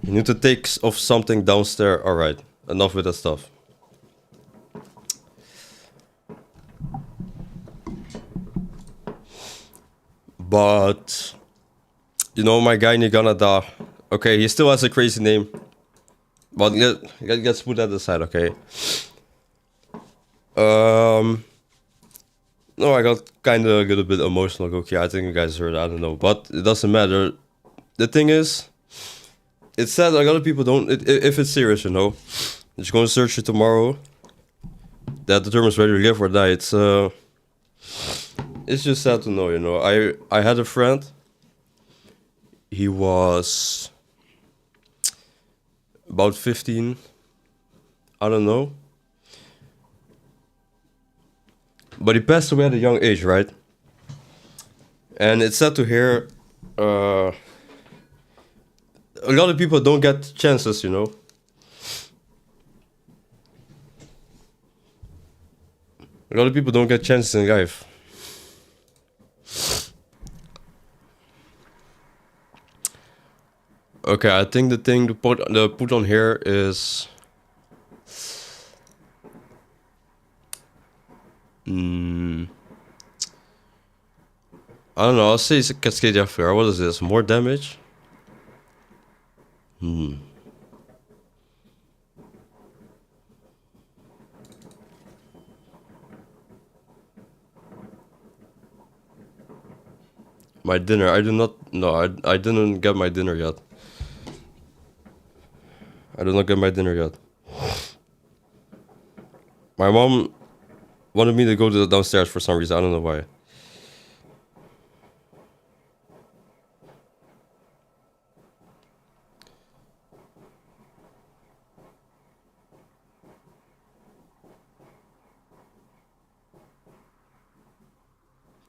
You need to take off something downstairs. Alright, enough with that stuff. But you know my guy Niganada. Okay, he still has a crazy name. But let's put that aside, okay? No, I got kind of a little bit emotional. Okay, I think you guys heard. I don't know, but it doesn't matter. The thing is, it's sad. Like, a lot of people don't. If it's serious, you know, you're going to search it tomorrow. That determines whether you live or die. It's just sad to know, you know. I had a friend. He was about 15. I don't know. But he passed away at a young age, right? And it's sad to hear. A lot of people don't get chances, you know. A lot of people don't get chances in life. Okay, I think the thing to put on here is. I don't know, I'll say it's a Cascadia Affair. What is this? More damage? My dinner. I do not. No, I didn't get my dinner yet. I did not get my dinner yet. My mom wanted me to go to the downstairs for some reason. I don't know why.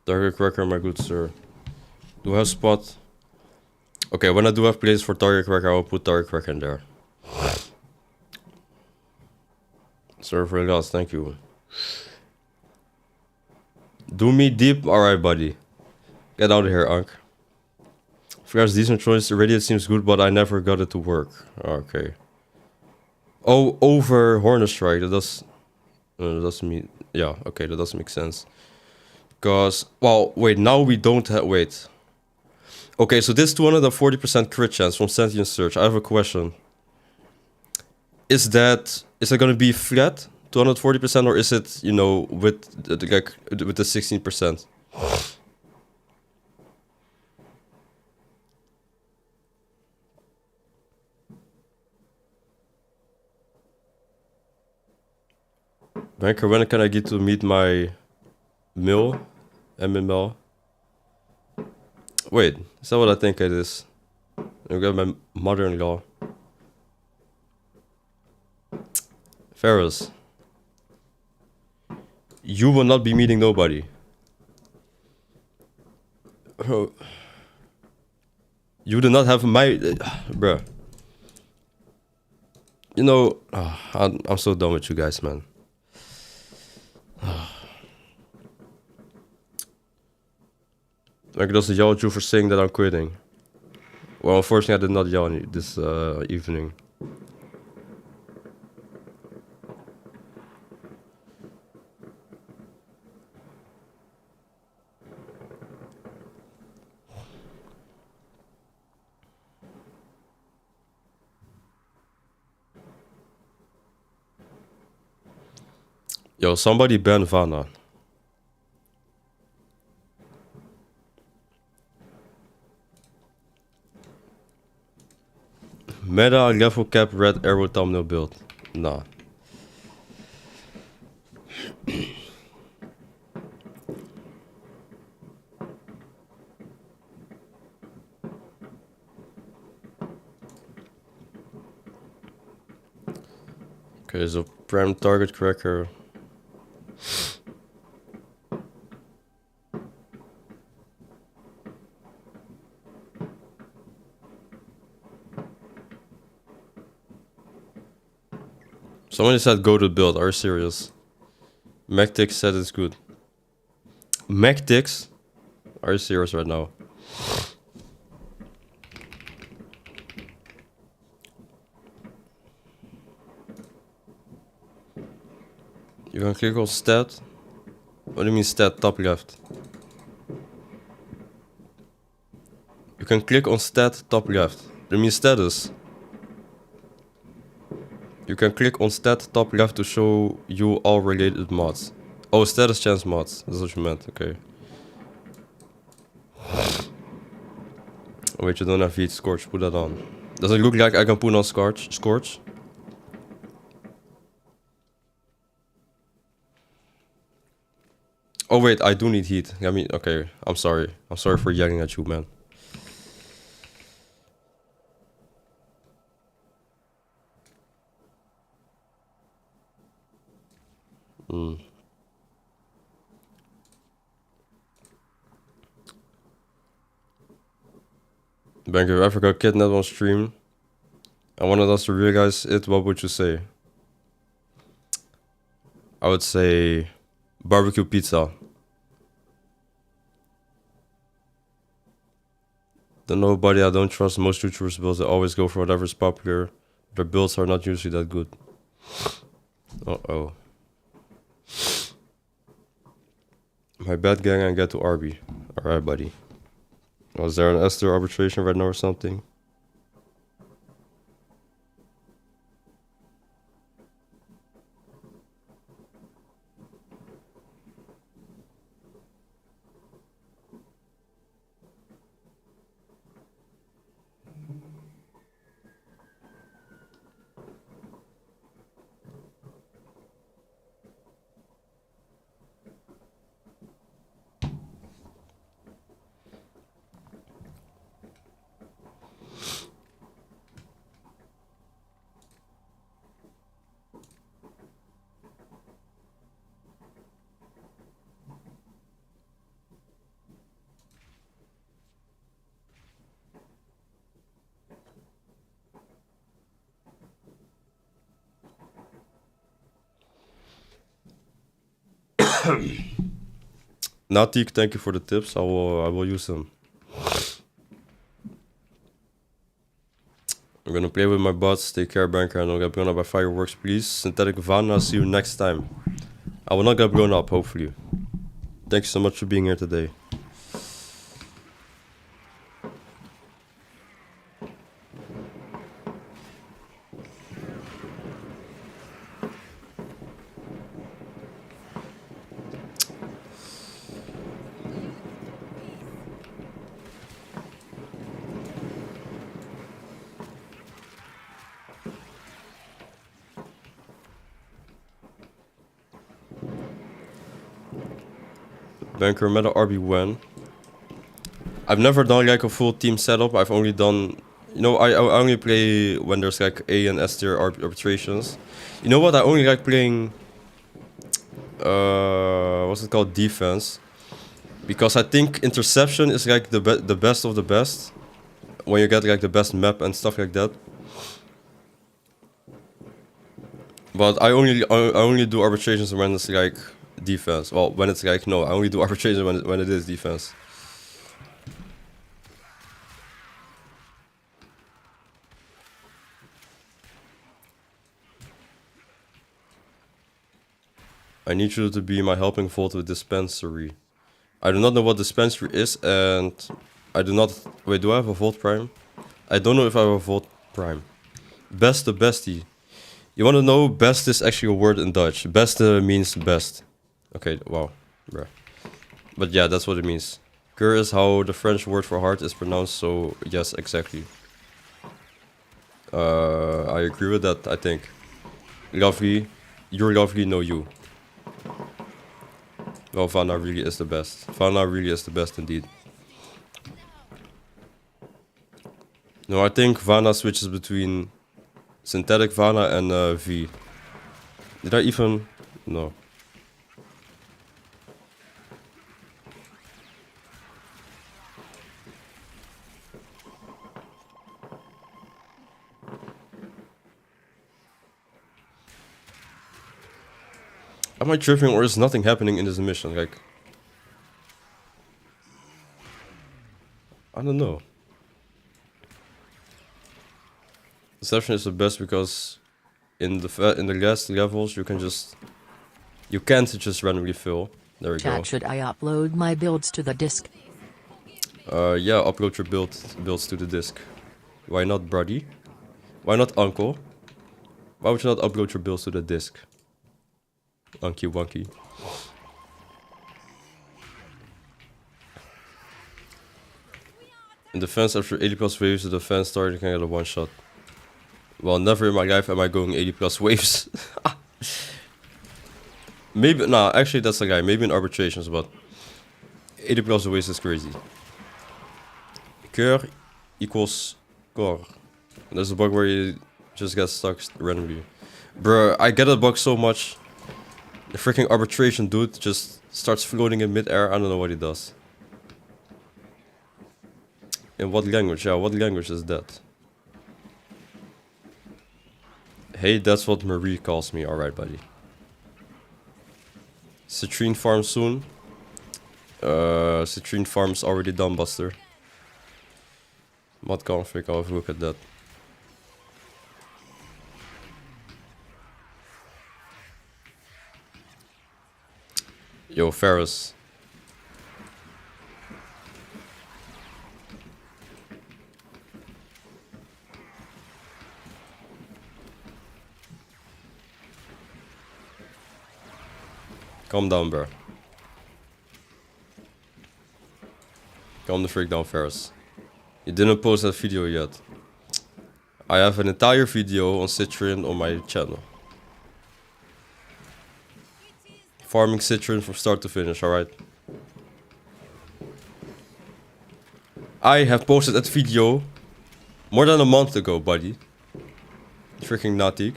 Target Cracker, my good sir. Do I have spot? Okay, when I do have place for Target Cracker, I will put Target Cracker in there. Sorry for the loss, thank you. Do me deep? Alright, buddy. Get out of here, Unc. Flair's decent choice. The radius seems good, but I never got it to work. Okay. Oh, over Hornet Strike. That doesn't mean. Yeah, okay, that doesn't make sense. Because, well, wait, now we don't have. Wait. Okay, so this 240% crit chance from Sentient Search. I have a question. Is that gonna be flat 240%, or is it, you know, with the 16%? Banker, when can I get to meet my MML? Wait, is that what I think it is? I got my mother-in-law. Ferris. You will not be meeting nobody. Oh. You do not have my... bruh. You know... I'm so done with you guys, man. Like, does it yell at you for saying that I'm quitting? Well, unfortunately, I did not yell this evening. Yo, somebody ban Vanna. Meta level cap red arrow thumbnail build. Nah. Okay, so prime target cracker. Somebody said go to build. Are you serious? MacTix said it's good. MacTix? Are you serious right now? You can click on stat. What do you mean stat? Top left. You can click on stat top left. That means status. You can click on stat top left to show you all related mods. Oh, status chance mods. That's what you meant. Okay. Wait, you don't have heat. Scorch. Put that on. Does it look like I can put on Scorch? Scorch? Oh wait, I do need heat. I mean, okay. I'm sorry. I'm sorry for yelling at you, man. Banker, if I ever got kidnapped on stream, I wanted us to realize it, what would you say? I would say barbecue pizza. Don't know nobody I don't trust. Most YouTubers builds they always go for whatever's popular. Their builds are not usually that good. Uh-oh. My bad gang and get to RB. Alright, buddy. Was there an Esther arbitration right now or something? Natik, thank you for the tips. I will use them. I'm gonna play with my bots. Take care, Banker, and I'll get blown up by fireworks, please. Synthetic Vanna, see you next time. I will not get blown up, hopefully. Thank you so much for being here today. Banker met a RB when? I've never done like a full team setup. I've only done, you know, I only play when there's like A and S tier arbitrations. You know what? I only like playing, what's it called, defense, because I think interception is like the best of the best when you get like the best map and stuff like that. But I only do arbitrations when it's like defense. Well, when it's like, no, I only do arbitration when it is defense. I need you to be my helping vault with dispensary. I do not know what dispensary is, and I do not... Wait, do I have a vault prime? I don't know if I have a vault prime. Beste bestie. You want to know? Best is actually a word in Dutch. Beste means best. Okay, wow. Bruh. But yeah, that's what it means. Cur is how the French word for heart is pronounced, so yes, exactly. I agree with that, I think. Lovely. You're lovely, no you. Well, Vanna really is the best. Vanna really is the best indeed. No, I think Vanna switches between synthetic Vanna and V. Did I even... No. Am I tripping or is nothing happening in this mission? Like... I don't know. Deception is the best because in the last levels you can't just randomly fill. There we go.
Chat, should I upload my builds to the disk?
Yeah, upload your builds to the disk. Why not, buddy? Why not, uncle? Why would you not upload your builds to the disk? Unky wonky. In defense, after 80 plus waves, the defense starter can get a one shot. Well, never in my life am I going 80 plus waves. Maybe, nah, actually that's a guy. Maybe in arbitrations, but 80 plus waves is crazy. Cœur equals core. There's a bug where you just get stuck randomly. Bruh, I get that bug so much. The freaking arbitration dude just starts floating in mid-air. I don't know what he does. In what language? Yeah, what language is that? Hey, that's what Marie calls me. Alright, buddy. Citrine farm soon. Citrine farm's already done, Buster. Mod config, I'll have a look at that. Yo, Ferris. Calm down, bro. Calm the freak down, Ferris. You didn't post that video yet. I have an entire video on Citrine on my channel. Farming Citrine from start to finish, alright? I have posted that video more than a month ago, buddy. Freaking Natik.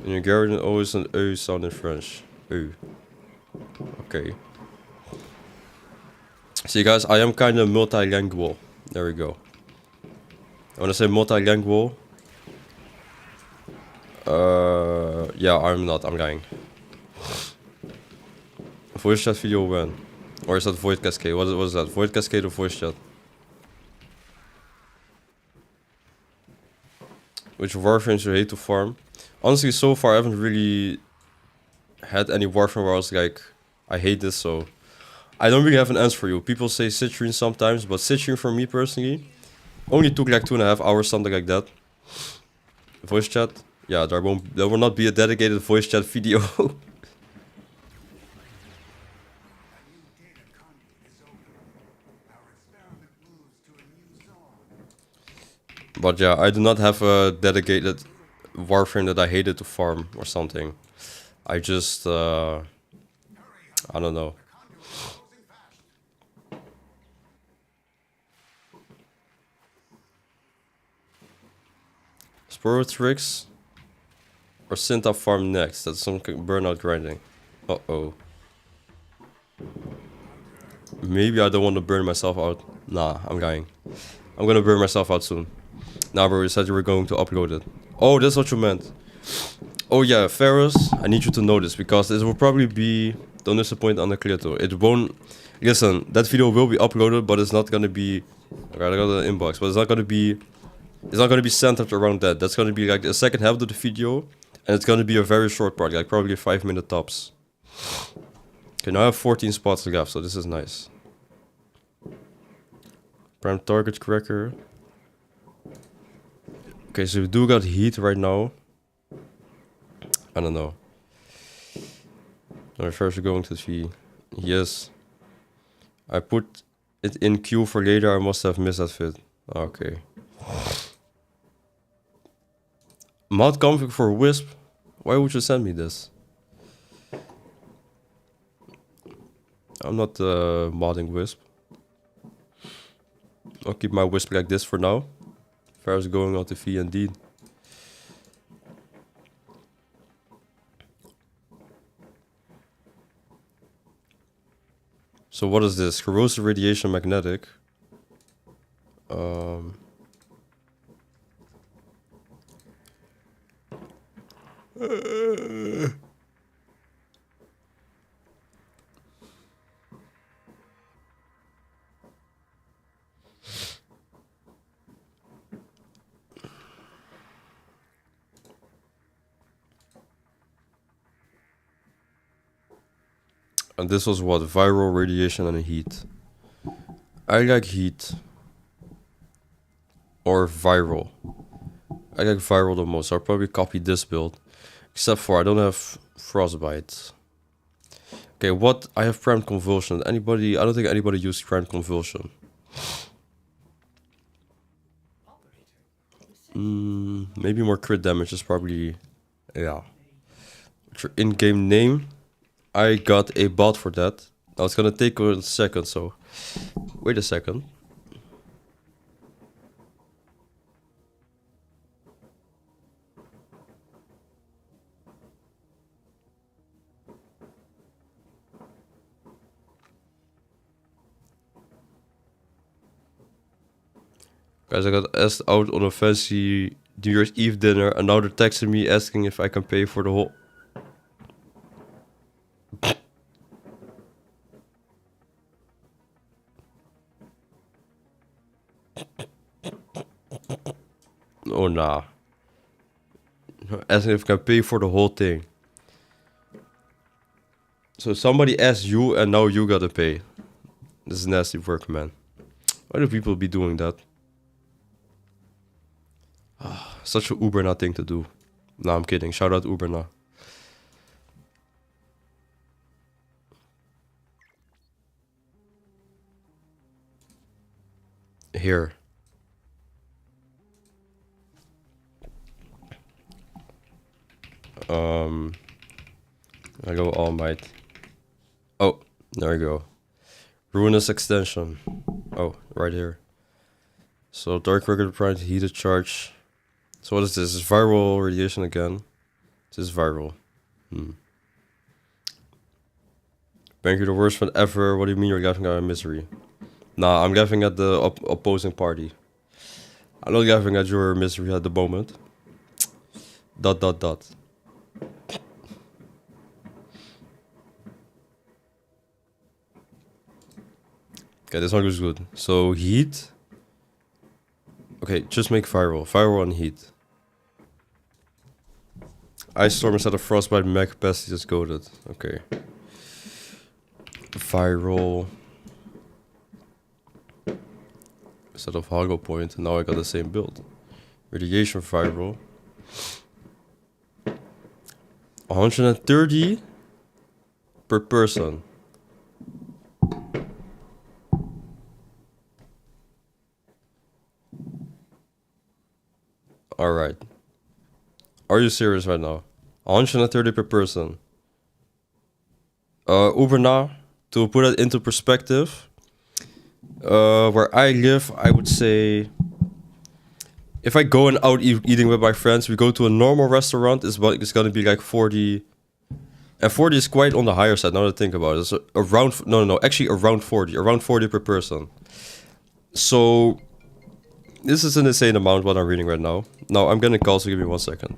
In Hungarian, always an E sound in French. E. Okay. See guys, I am kind of multilingual. There we go. When I say multilingual, yeah, I'm not. I'm lying. Voice chat video when? Or is that void cascade? What is that? Void cascade or voice chat? Which Warframes you hate to farm? Honestly, so far I haven't really had any Warframe where I was like, I hate this, so I don't really have an answer for you. People say Citrine sometimes, but Citrine for me personally only took like 2.5 hours, something like that. Voice chat, yeah, there will not be a dedicated voice chat video. But yeah, I do not have a dedicated Warframe that I hated to farm or something. I just, I don't know. Sporotrix or Synta farm next? That's some burnout grinding. Uh-oh. Maybe I don't want to burn myself out. Nah, I'm lying. I'm gonna burn myself out soon. Nah, bro, you said you were going to upload it. Oh, that's what you meant. Oh yeah, Ferris, I need you to know this because this will probably be... Don't disappoint on the Clito. It won't... Listen, that video will be uploaded, but it's not gonna be... Okay, I got the inbox, but it's not gonna be... It's not gonna be centered around that. That's gonna be like the second half of the video, and it's gonna be a very short part, like probably 5-minute tops. Okay, now I have 14 spots left, so this is nice. Prime target cracker. Okay, so we do got heat right now. I don't know. Alright, first we're going to see. Yes. I put it in queue for later. I must have missed that fit. Okay. Mod config for Wisp? Why would you send me this? I'm not modding Wisp. I'll keep my Wisp like this for now. First going on to V indeed. So what is this? Corrosive radiation magnetic. And this was what? Viral, radiation, and heat. I like heat. Or viral. I like viral the most. I'll probably copy this build. Except for I don't have frostbite. Okay, what? I have primed convulsion. Anybody? I don't think anybody used primed convulsion. Maybe more crit damage is probably... Yeah. In-game name. I got a bot for that. Now it's gonna take a second, so... Wait a second. Guys, I got asked out on a fancy New Year's Eve dinner, and now they're texting me asking if I can pay for the whole... Oh, nah. Asking if I can pay for the whole thing. So somebody asked you, and now you gotta pay. This is nasty work, man. Why do people be doing that? Such a Uberna thing to do. Nah, I'm kidding. Shout out Uberna. Here. I go All Might. Oh, there we go. Ruinous extension. Oh, right here. So Dark Record Prime, Heated Charge. So what is this? Is viral radiation again? This is viral. Bank, you're the worst one ever. What do you mean you're laughing at my misery? Nah, I'm laughing at the opposing party. I'm not laughing at your misery at the moment. ... Okay, this one looks good. So heat. Okay, just make viral. Viral and heat. Ice Storm instead of Frostbite, Mech capacity is goaded. Okay. Viral. Instead of Hoggle Point, and now I got the same build. Radiation viral. 130 per person. Alright. Are you serious right now? 130 per person. Uberna, to put it into perspective, where I live, I would say, if I go and out eating with my friends, we go to a normal restaurant, it's gonna be like 40. And 40 is quite on the higher side, now that I think about it. It's around, no, actually around 40. Around 40 per person. So, this is an insane amount what I'm reading right now. Now, I'm getting calls, so give me 1 second.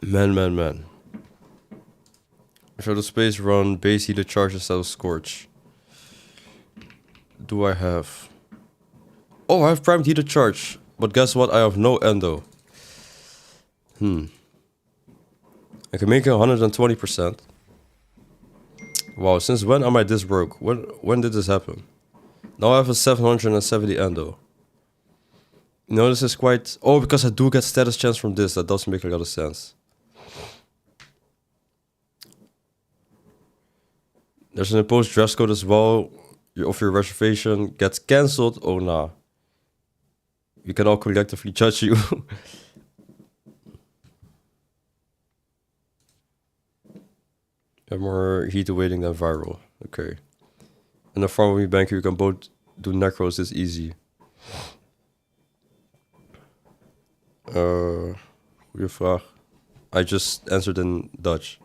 Man. Show the space run, base heater charge instead of scorch. Do I have? Oh, I have primed heater charge. But guess what? I have no endo. I can make it 120%. Wow, since when am I this broke? When did this happen? Now I have a 770 endo. You know, this is quite... Oh, because I do get status chance from this. That does make a lot of sense. There's an imposed dress code as well. Of your reservation gets cancelled. Oh, nah. We can all collectively judge you. Have more heat awaiting than viral. Okay. And the farm with banker, you can both do necros. It's easy. Goeie vraag. I just answered in Dutch.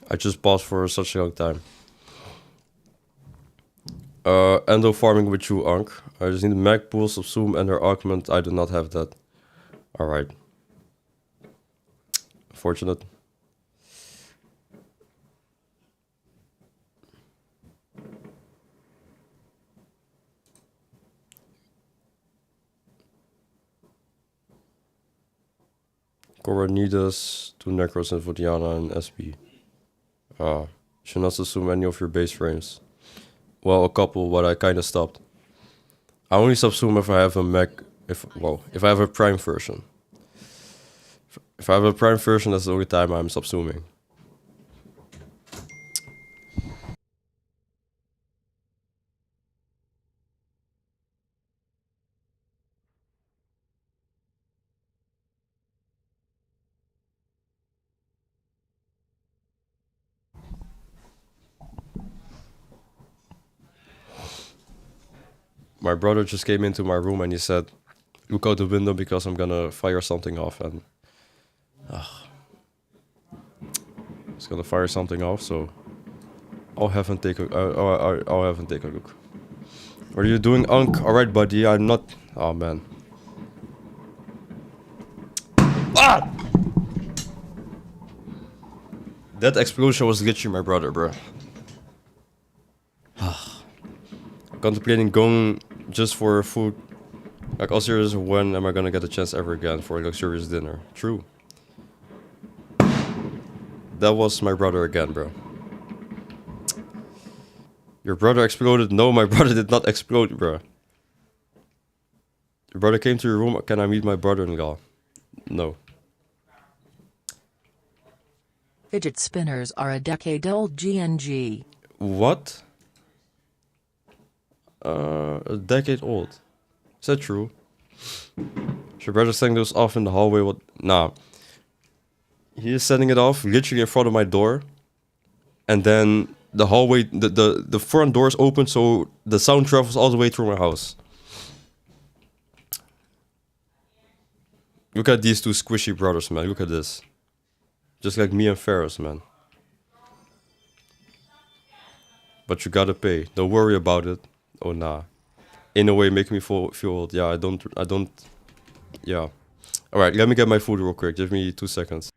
I just paused for such a long time. Endo farming with you, Ankh. I just need a mag pool, subsume, and her augment. I do not have that. Alright. Fortunate. Coronidas, 2 Necros, and Vodiana, and SB. Should not assume any of your base frames. Well, a couple, but I kinda stopped. I only subsume if I have a mech. If I have a prime version. If I have a prime version, that's the only time I'm subsuming. My brother just came into my room and he said, "Look out the window because I'm gonna fire something off." And he's gonna fire something off, so I'll have him take a. I'll have him take a look. What are you doing, Unk? All right, buddy. I'm not. Oh man. Ah! That explosion was literally my brother, bro. Contemplating going just for food. Like, all serious, when am I gonna get a chance ever again for a luxurious dinner? True. That was my brother again, bro. Your brother exploded? No, my brother did not explode, bro. Your brother came to your room. Can I meet my brother-in-law? No.
Fidget spinners are a decade-old GNG.
What? A decade old. Is that true? Is your brother setting those off in the hallway? What? Nah. He is setting it off literally in front of my door. And then the hallway, the front doors open, so the sound travels all the way through my house. Look at these two squishy brothers, man. Look at this. Just like me and Ferris, man. But you gotta pay. Don't worry about it. Oh, nah. In a way, make me feel old. Yeah, I don't, yeah. Alright, let me get my food real quick. Give me 2 seconds.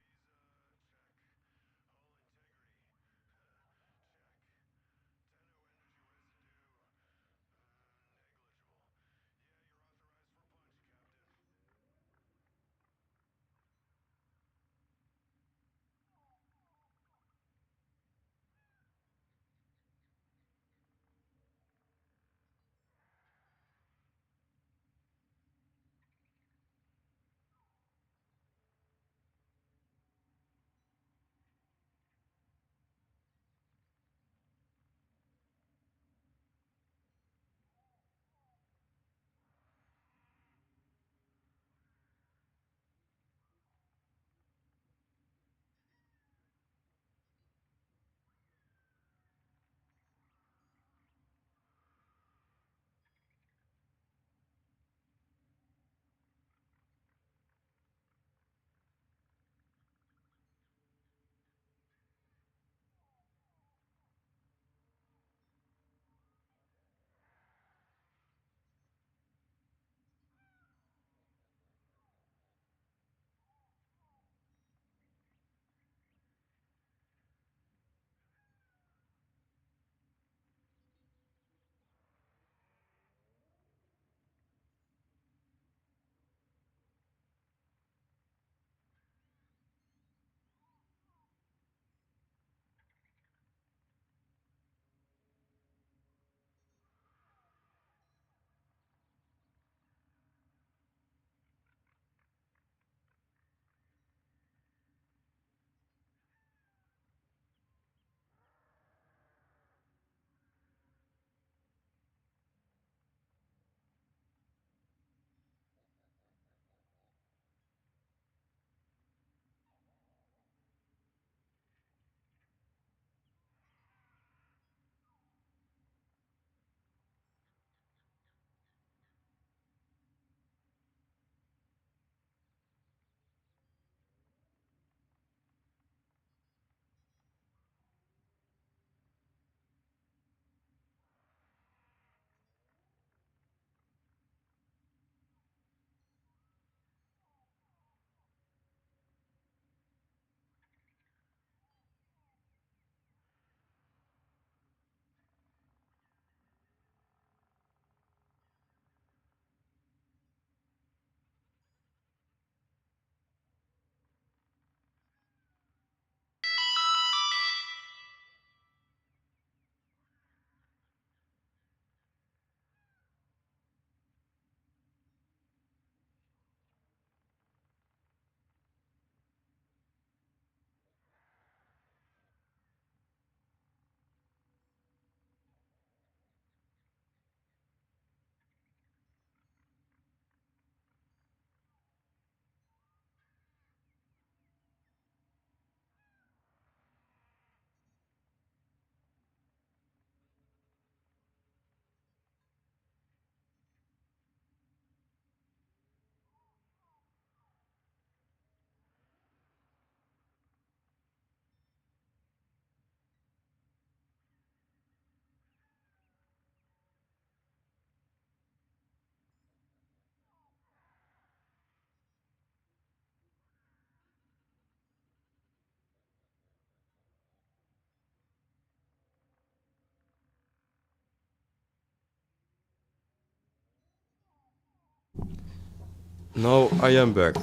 No, I am back.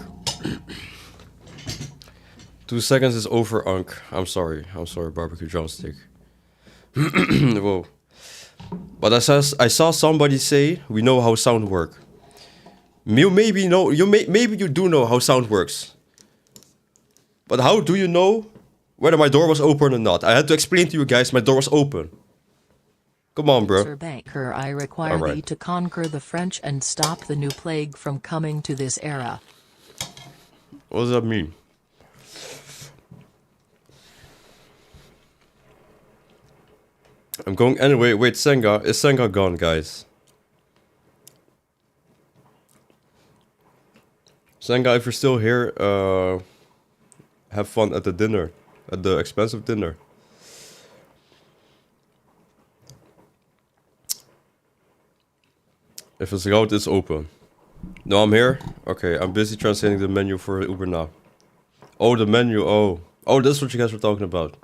2 seconds is over, Unk. I'm sorry, barbecue drumstick. Whoa. But I saw somebody say, we know how sound work. Maybe you do know how sound works. But how do you know whether my door was open or not? I had to explain to you guys my door was open. Come on, bro.
Sir Banker, I require thee to conquer the French and stop the new plague from coming to this era.
What does that mean? I'm going anyway. Wait, Senga. Is Senga gone, guys? Senga, if you're still here, have fun at the dinner. At the expensive dinner. If it's out, it's open. No, I'm here. Okay, I'm busy translating the menu for Uber now. Oh, the menu. Oh, that's what you guys were talking about.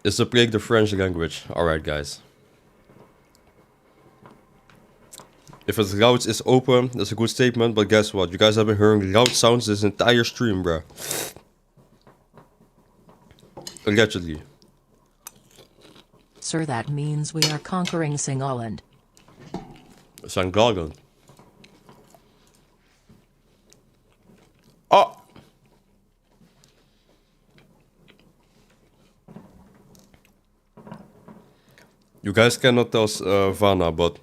It's the plague the French language. Alright, guys. If it's loud, it's open. That's a good statement, but guess what? You guys have been hearing loud sounds this entire stream, bruh. Allegedly.
Sir, that means we are conquering Singaland.
Singaland. Oh! You guys cannot tell Vanna, but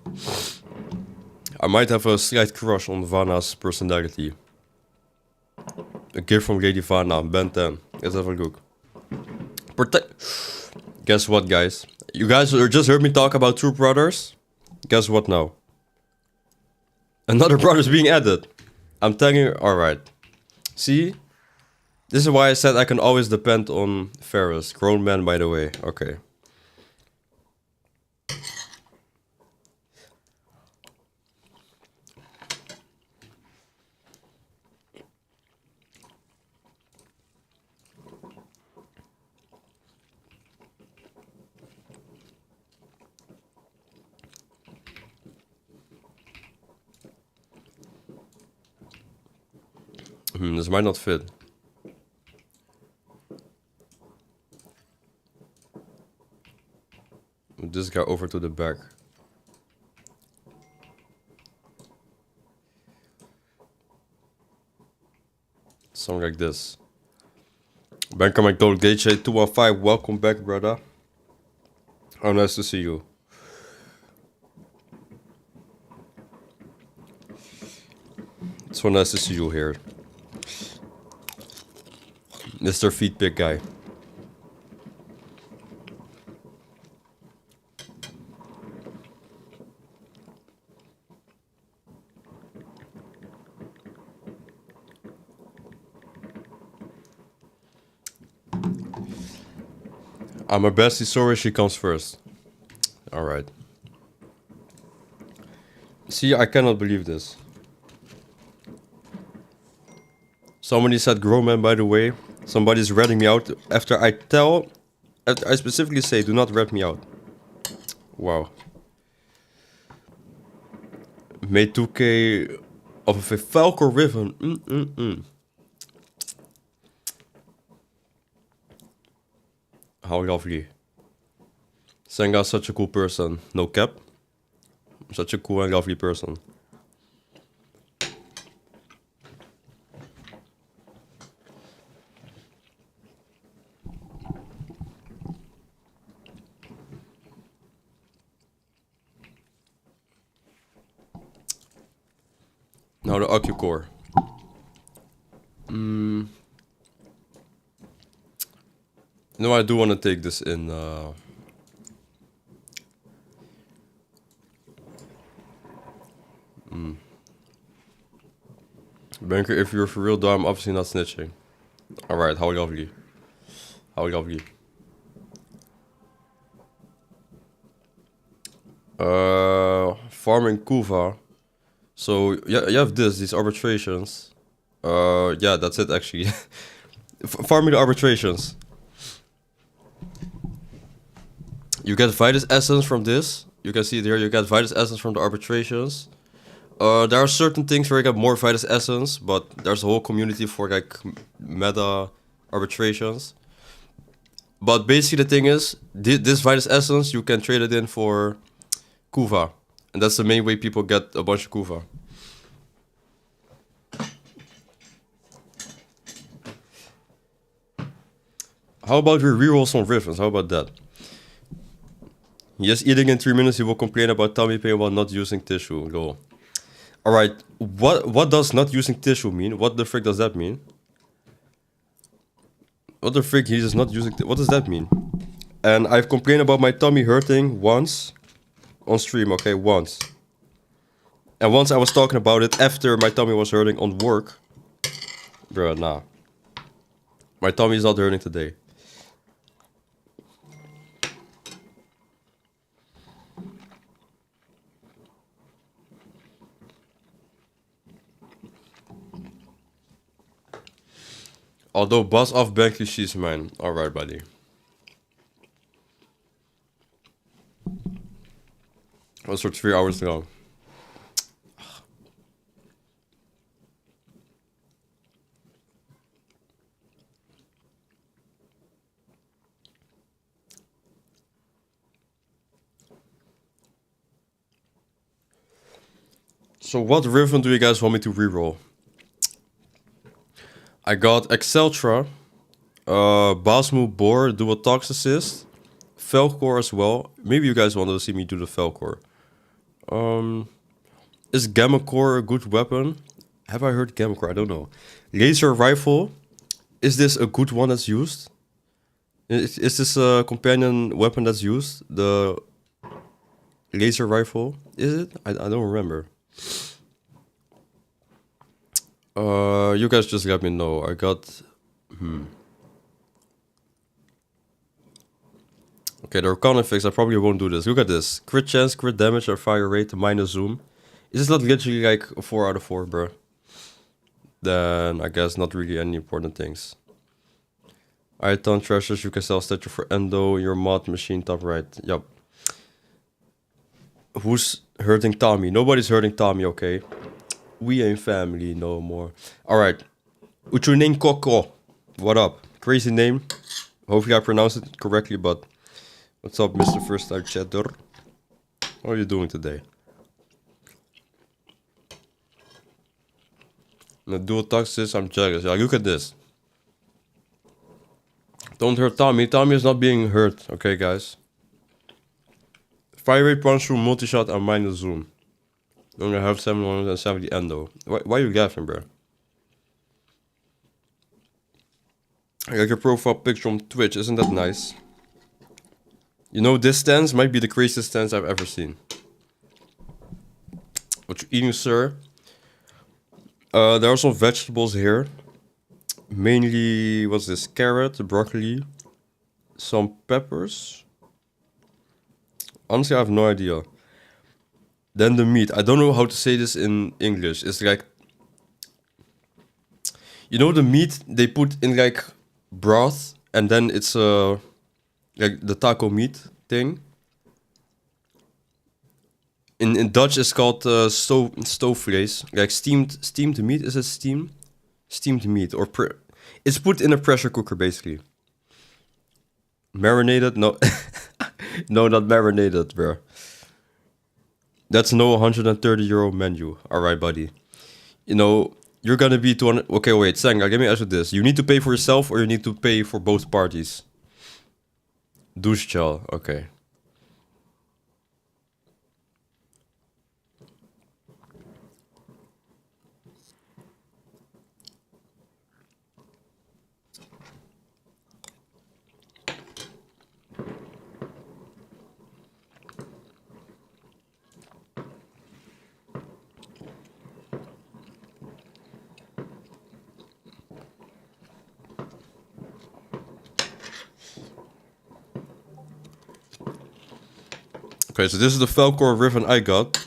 I might have a slight crush on Vanna's personality. A gift from Lady Vanna, Ben 10. Let's have a look. Guess what, guys? You guys just heard me talk about two brothers. Guess what now? Another brother's being added. I'm telling you, alright. See? This is why I said I can always depend on Ferris. Grown man, by the way. Okay. This might not fit. Move this guy over to the back. Something like this. Banker McDonald DJ 215, welcome back, brother. How nice to see you. It's so nice to see you here. Mr. Feedpick guy. I'm a bestie, sorry she comes first. Alright. See, I cannot believe this. Somebody said grown man, by the way. Somebody's ratting me out after I specifically say do not rat me out. Wow. Made 2k of a Falcon Riven. How lovely. Senga's such a cool person. No cap. Such a cool and lovely person. Now the Accu core. No, I do want to take this in. Banker, if you're for real, though, I'm obviously not snitching. Alright, how lovely. How lovely. Farming Kuva. So, yeah, you have these arbitrations. Yeah, that's it actually. Farming the arbitrations. You get Vitus Essence from this. You can see it here, you get Vitus Essence from the arbitrations. There are certain things where you get more Vitus Essence, but there's a whole community for like meta arbitrations. But basically the thing is, this Vitus Essence, you can trade it in for Kuva. And that's the main way people get a bunch of Kuva. How about we reroll some Riffins? How about that? Yes, eating in 3 minutes, he will complain about tummy pain while not using tissue. Lol. Alright, what does not using tissue mean? What the frick does that mean? What the frick, he is not using... What does that mean? And I've complained about my tummy hurting once on stream, okay, once. And once I was talking about it after my tummy was hurting on work. Bruh, nah. My tummy is not hurting today. Although boss off Bankley, she's mine. Alright, buddy. Was for 3 hours ago. So what Riven do you guys want me to reroll? I got Exceltra, Basmu Boar, do a Tox Assist, Felcore as well. Maybe you guys want to see me do the Felcore. Is Gamma Core a good weapon? Have I heard Gamma Core? I don't know. Laser Rifle, is this a good one that's used? Is this a companion weapon that's used? The Laser Rifle, is it? I don't remember. You guys just let me know. I got... Okay, the Arcana fix, I probably won't do this. Look at this. Crit chance, crit damage, or fire rate, minus zoom. Is this not literally like a 4 out of 4, bro? Then I guess not really any important things. Iton treasures, you can sell statue for endo, your mod machine top right. Yup. Who's hurting Tommy? Nobody's hurting Tommy, okay? We ain't family no more. Alright. Uchunin Koko. What up? Crazy name. Hopefully I pronounced it correctly, but... What's up, Mr. First Time Chatter? How are you doing today? The dual toxins, I'm jealous. Yeah, look at this. Don't hurt Tommy. Tommy is not being hurt, okay, guys? Fire rate, punch through, multi-shot, and minus zoom. Only have 770 endo. Why are you laughing, bro? I got your profile picture on Twitch. Isn't that nice? You know, this stance might be the craziest stance I've ever seen. What you eating, sir? There are some vegetables here. Mainly, what's this? Carrot, broccoli, some peppers. Honestly, I have no idea. Then the meat. I don't know how to say this in English. It's like... You know the meat they put in like broth and then it's like the taco meat thing. In Dutch it's called stoofvlees. Like steamed meat. Is it steamed? Steamed meat or it's put in a pressure cooker basically. Marinated? No. No, not marinated, bro. That's no €130 menu. Alright, buddy. You know, you're gonna be 200... Okay, wait, Senga, let me ask you this. You need to pay for yourself or you need to pay for both parties? Douche gel, okay. Okay, so this is the Falcor Riven I got.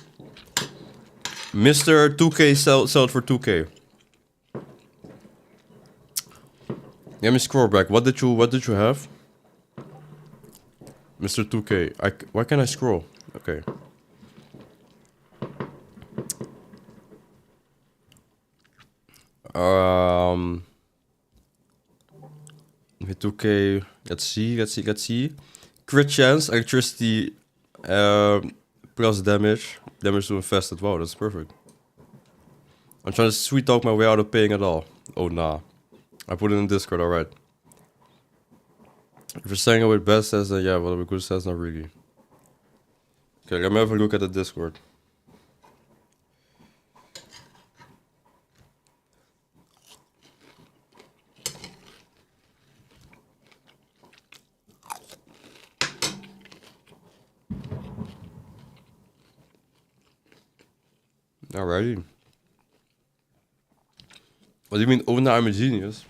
Mr. 2K sold for 2K. Let me scroll back. What did you have? Mr. 2K. Why can't I scroll? Okay. With 2k, let's see. Crit chance, electricity, plus damage. Damage to infested. Wow, that's perfect. I'm trying to sweet talk my way out of paying it all. Oh, nah. I put it in Discord, alright. If you're saying it with best says, then yeah, well, with good says, not really. Okay, let me have a look at the Discord. Alrighty. What do you mean, oh, now I'm a genius?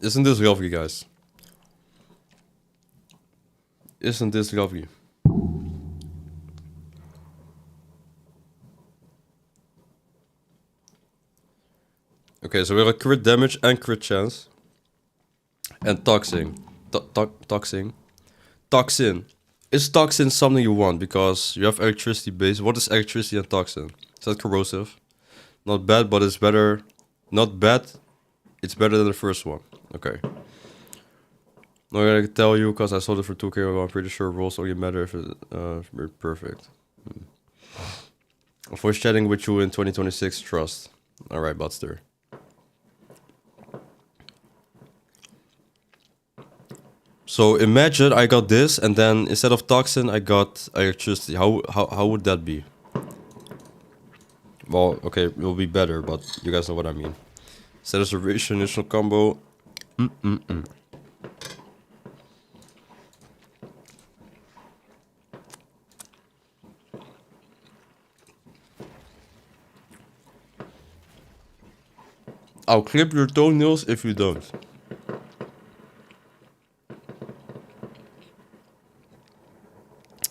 Isn't this lovely, guys? Isn't this lovely? Okay, so we have a crit damage and crit chance. And toxin. Toxin. Toxin. Is toxin something you want? Because you have electricity base. What is electricity and toxin? Is that corrosive? Not bad, but it's better. Not bad. It's better than the first one. Okay. Not gonna tell you because I sold it for 2k. I'm pretty sure rolls only matter if it's perfect. For chatting with you in 2026, trust. Alright, Butster. So imagine I got this, and then instead of toxin, I got electricity. How would that be? Well, okay, it will be better, but you guys know what I mean. Set as a ratio initial combo. I'll clip your toenails if you don't.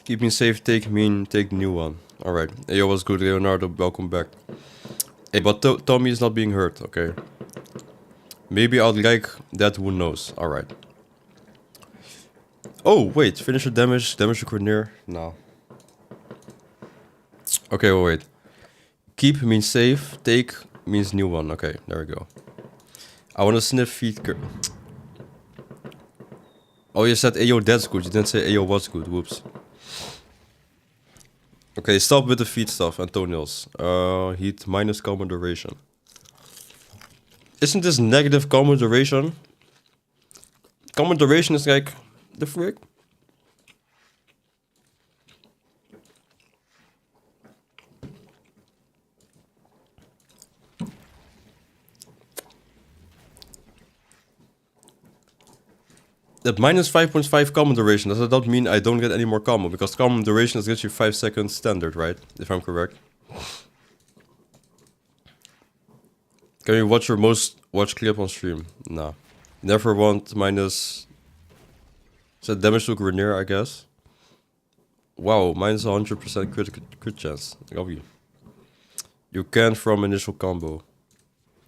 Keep me safe, take the new one. Alright. Hey, yo, what's good, Leonardo? Welcome back. Hey, but Tommy is not being hurt, okay? Maybe I'd like that, who knows? Alright. Oh, wait. Finisher damage. Damage to Cornier? No. Okay, well, wait. Keep means safe. Take means new one. Okay, there we go. I want to sniff feet. Oh, you said Ayo, that's good. You didn't say Ayo, what's good. Whoops. Okay, stop with the feet stuff and toenails. Heat minus common duration. Isn't this negative common duration? Common duration is like the frick? That minus 5.5 common duration, does that mean I don't get any more common? Because common duration is literally 5 seconds standard, right? If I'm correct. Can you watch your most watched clip on stream? Nah. Never want minus... Is that damage to Grenier, I guess? Wow, minus 100% crit chance. Love you. You can from initial combo.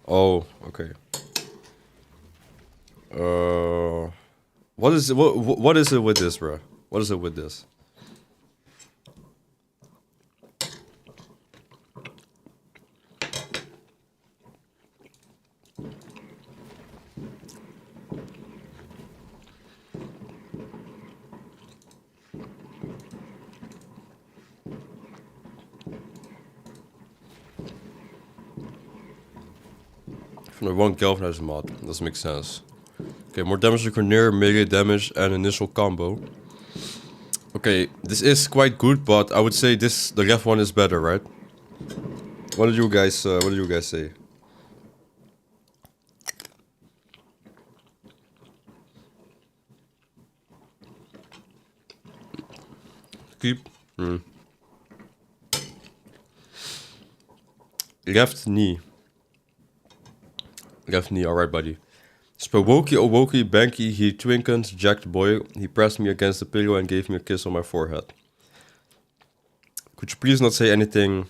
Oh, okay. What is it with this, bro? What is it with this? From the one galvanized mod, doesn't make sense. Okay, more damage to Cornier, melee damage, and initial combo. Okay, this is quite good, but I would say the left one is better, right? What did you guys say? Keep. Left knee. Left knee, alright, buddy. Spowoki, Owoki, Banky, he twinkled, jacked boy. He pressed me against the pillow and gave me a kiss on my forehead. Could you please not say anything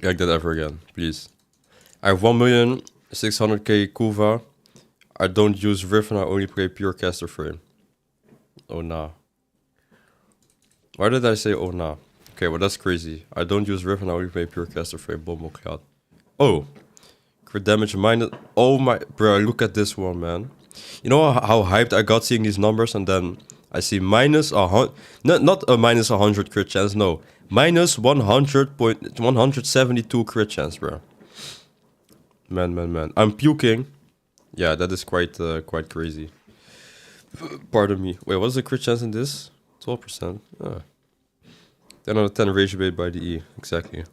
like that ever again, please? I have 1,600,000 Kuva. I don't use Riven, I only play pure caster frame. Oh nah. Why did I say oh nah? Okay, well that's crazy. I don't use Rift and I only play pure caster frame bomb cloud. Oh, crit damage minus. Oh my, bro, look at this one, man. You know how hyped I got seeing these numbers, and then I see minus a hundred, not a minus 100 crit chance, no, minus 100.172 crit chance, bro. Man, I'm puking. Yeah, that is quite crazy. Pardon me. Wait, what's the crit chance in this? 12%. Ah. 10 out of 10 ratio bait by the E, exactly.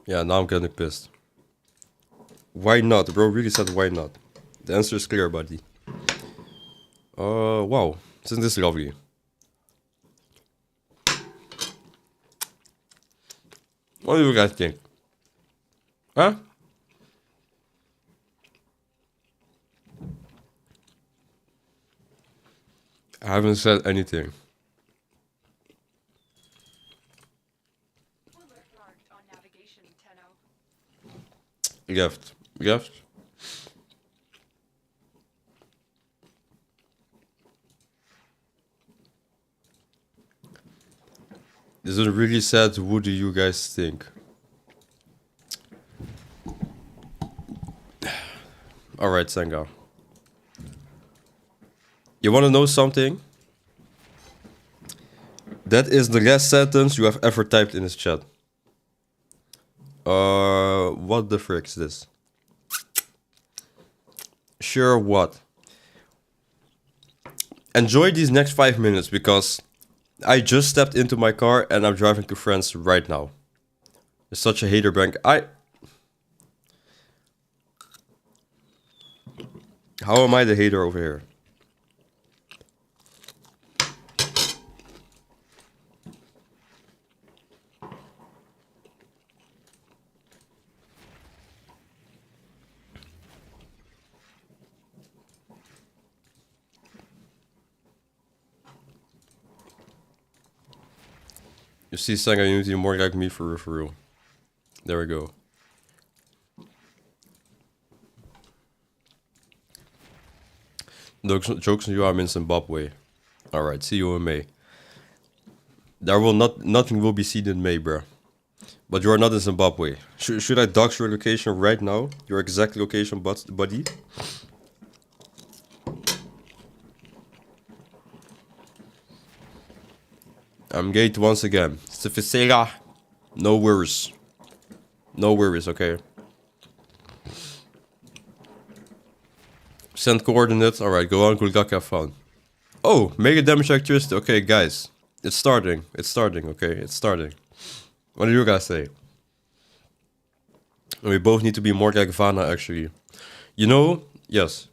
Yeah, now I'm getting pissed. Why not? Bro really said why not. The answer is clear, buddy. Wow. Isn't this lovely? What do you guys think? Huh? I haven't said anything.
Alert marked on navigation, Tenno.
Left. Left. This is really sad. What do you guys think? Alright, Senga. You wanna know something? That is the last sentence you have ever typed in this chat. What the frick is this? Sure, what? Enjoy these next 5 minutes because I just stepped into my car and I'm driving to France right now. It's such a hater bank. How am I the hater over here? You see, Sanga, you need to be more like me for real. There we go. Jokes on you, I'm in Zimbabwe. Alright, see you in May. Nothing will be seen in May, bro. But you are not in Zimbabwe. Should I dox your location right now? Your exact location, buddy? I'm gate once again. Sifisela. No worries. No worries, okay. Send coordinates. Alright, go on. Good luck, have fun. Oh, mega damage electricity. Okay, guys. It's starting. It's starting, okay? It's starting. What do you guys say? We both need to be more like Vana, actually. You know? Yes.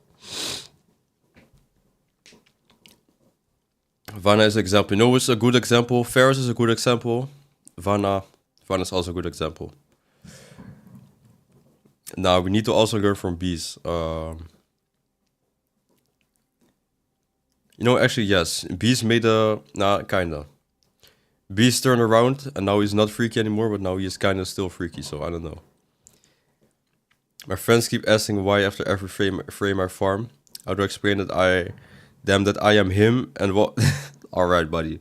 Vana is an example. You know what's a good example? Ferris is a good example. Vana is also a good example. Now, we need to also learn from bees. You know, actually, yes. Bees made a... Nah, kinda. Bees turned around, and now he's not freaky anymore, but now he is kinda still freaky, so I don't know. My friends keep asking why after every frame I farm. How do I explain that I am him, and what... Alright, buddy.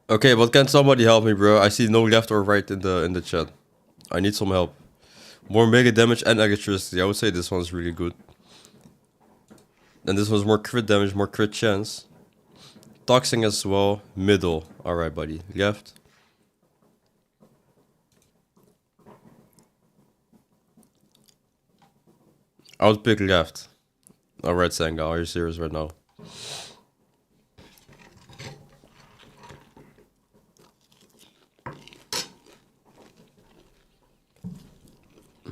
Okay, but can somebody help me, bro? I see no left or right in the chat. I need some help. More mega damage and electricity. I would say this one's really good. And this one's more crit damage, more crit chance. Toxing as well. Middle. Alright, buddy. Left. I would pick left. Alright, Sanga. Are you serious right now?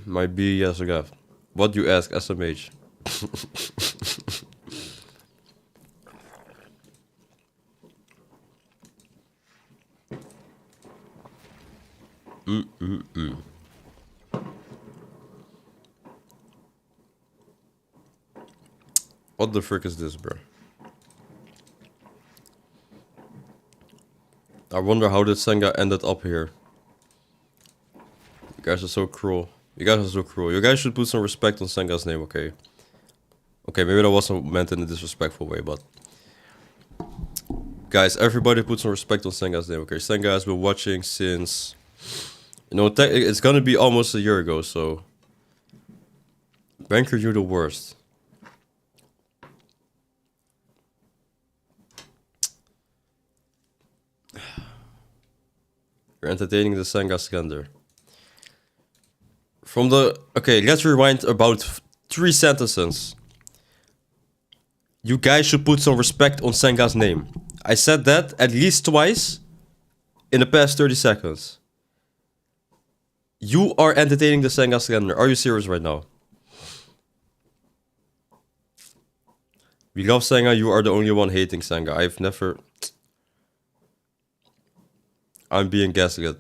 Might be yes or left. What do you ask, SMH? What the frick is this, bro? I wonder how this Senga ended up here. You guys are so cruel. You guys are so cruel. You guys should put some respect on Senga's name, okay? Okay, maybe that wasn't meant in a disrespectful way, but... Guys, everybody put some respect on Senga's name, okay? Senga has been watching since... You know, it's gonna be almost a year ago, so... Banker, you're the worst. You're entertaining the Senga slander. From the... Okay, let's rewind about 3 sentences. You guys should put some respect on Senga's name. I said that at least twice in the past 30 seconds. You are entertaining the Senga slander. Are you serious right now? We love Senga, you are the only one hating Senga. I've never... I'm being gaslit.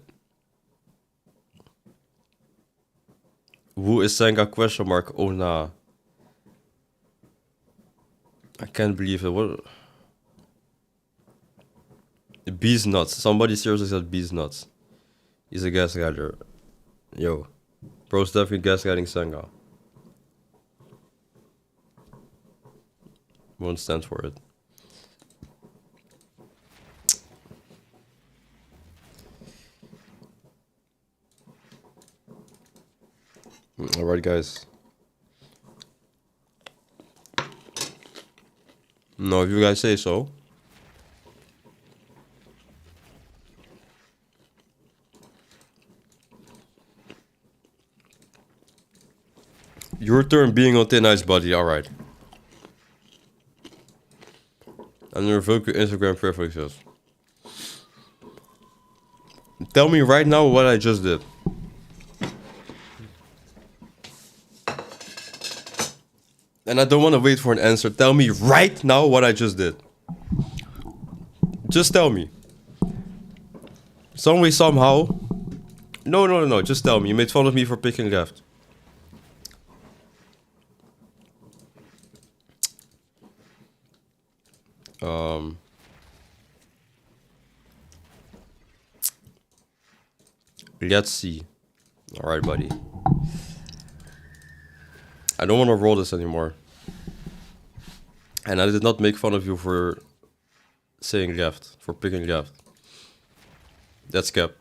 Who is Senga? Question mark. Oh nah. I can't believe it. What? Bees nuts. Somebody seriously said bees nuts. He's a gaslighter. Yo. Bro's definitely gaslighting Senga. Won't stand for it. Alright, guys. No, if you guys say so. Your turn being on thin ice, buddy. Alright. And revoke your Instagram privileges. Tell me right now what I just did. And I don't want to wait for an answer. Tell me right now what I just did. Just tell me. Some way, somehow. No. Just tell me. You made fun of me for picking left. Let's see. Alright, buddy. I don't want to roll this anymore. And I did not make fun of you for saying left, for picking left. That's cap.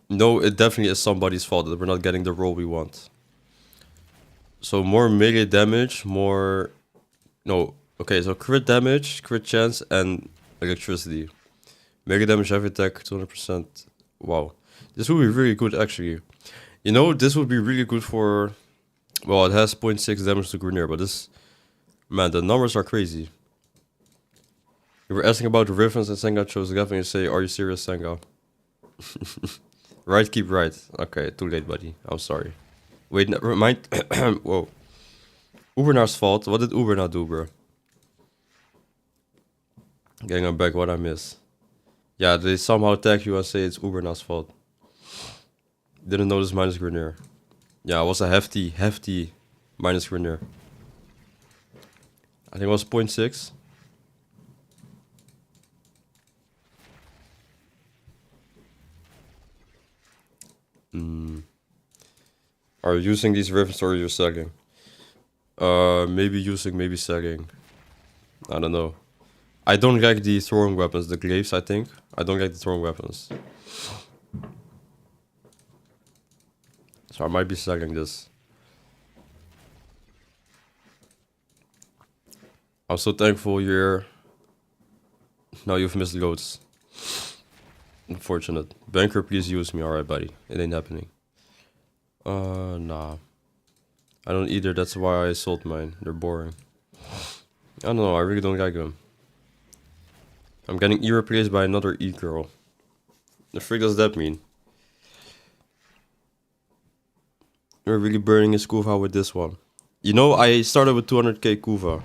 No, it definitely is somebody's fault that we're not getting the roll we want. So more melee damage, more... No, okay, so crit damage, crit chance, and electricity. Melee damage, heavy attack, 200%. Wow. This would be really good, actually. You know, this would be really good for... Well, it has 0.6 damage to Grenier, but this... Man, the numbers are crazy. You were asking about the Riffens and Senga chose left and you say, are you serious, Senga? Right, keep right. Okay, too late, buddy. I'm sorry. Wait, never mind. Whoa. Ubernar's fault. What did Ubernar do, bro? Getting on back, what I miss. Yeah, they somehow tag you and say it's Ubernar's fault. Didn't notice minus Grenier. Yeah, it was a hefty minus Grenier. I think it was 0.6. Are you using these riffs or are you selling? Maybe using, maybe selling. I don't know. I don't like the throwing weapons, the glaives, I think. I don't like the throwing weapons. So I might be selling this. I'm so thankful you're... Now you've missed loads. Unfortunate. Banker, please use me. Alright, buddy. It ain't happening. Nah. I don't either. That's why I sold mine. They're boring. I don't know. I really don't like them. I'm getting E replaced by another E girl. The frick does that mean? We're really burning his Kuva with this one. You know, I started with 200k Kuva.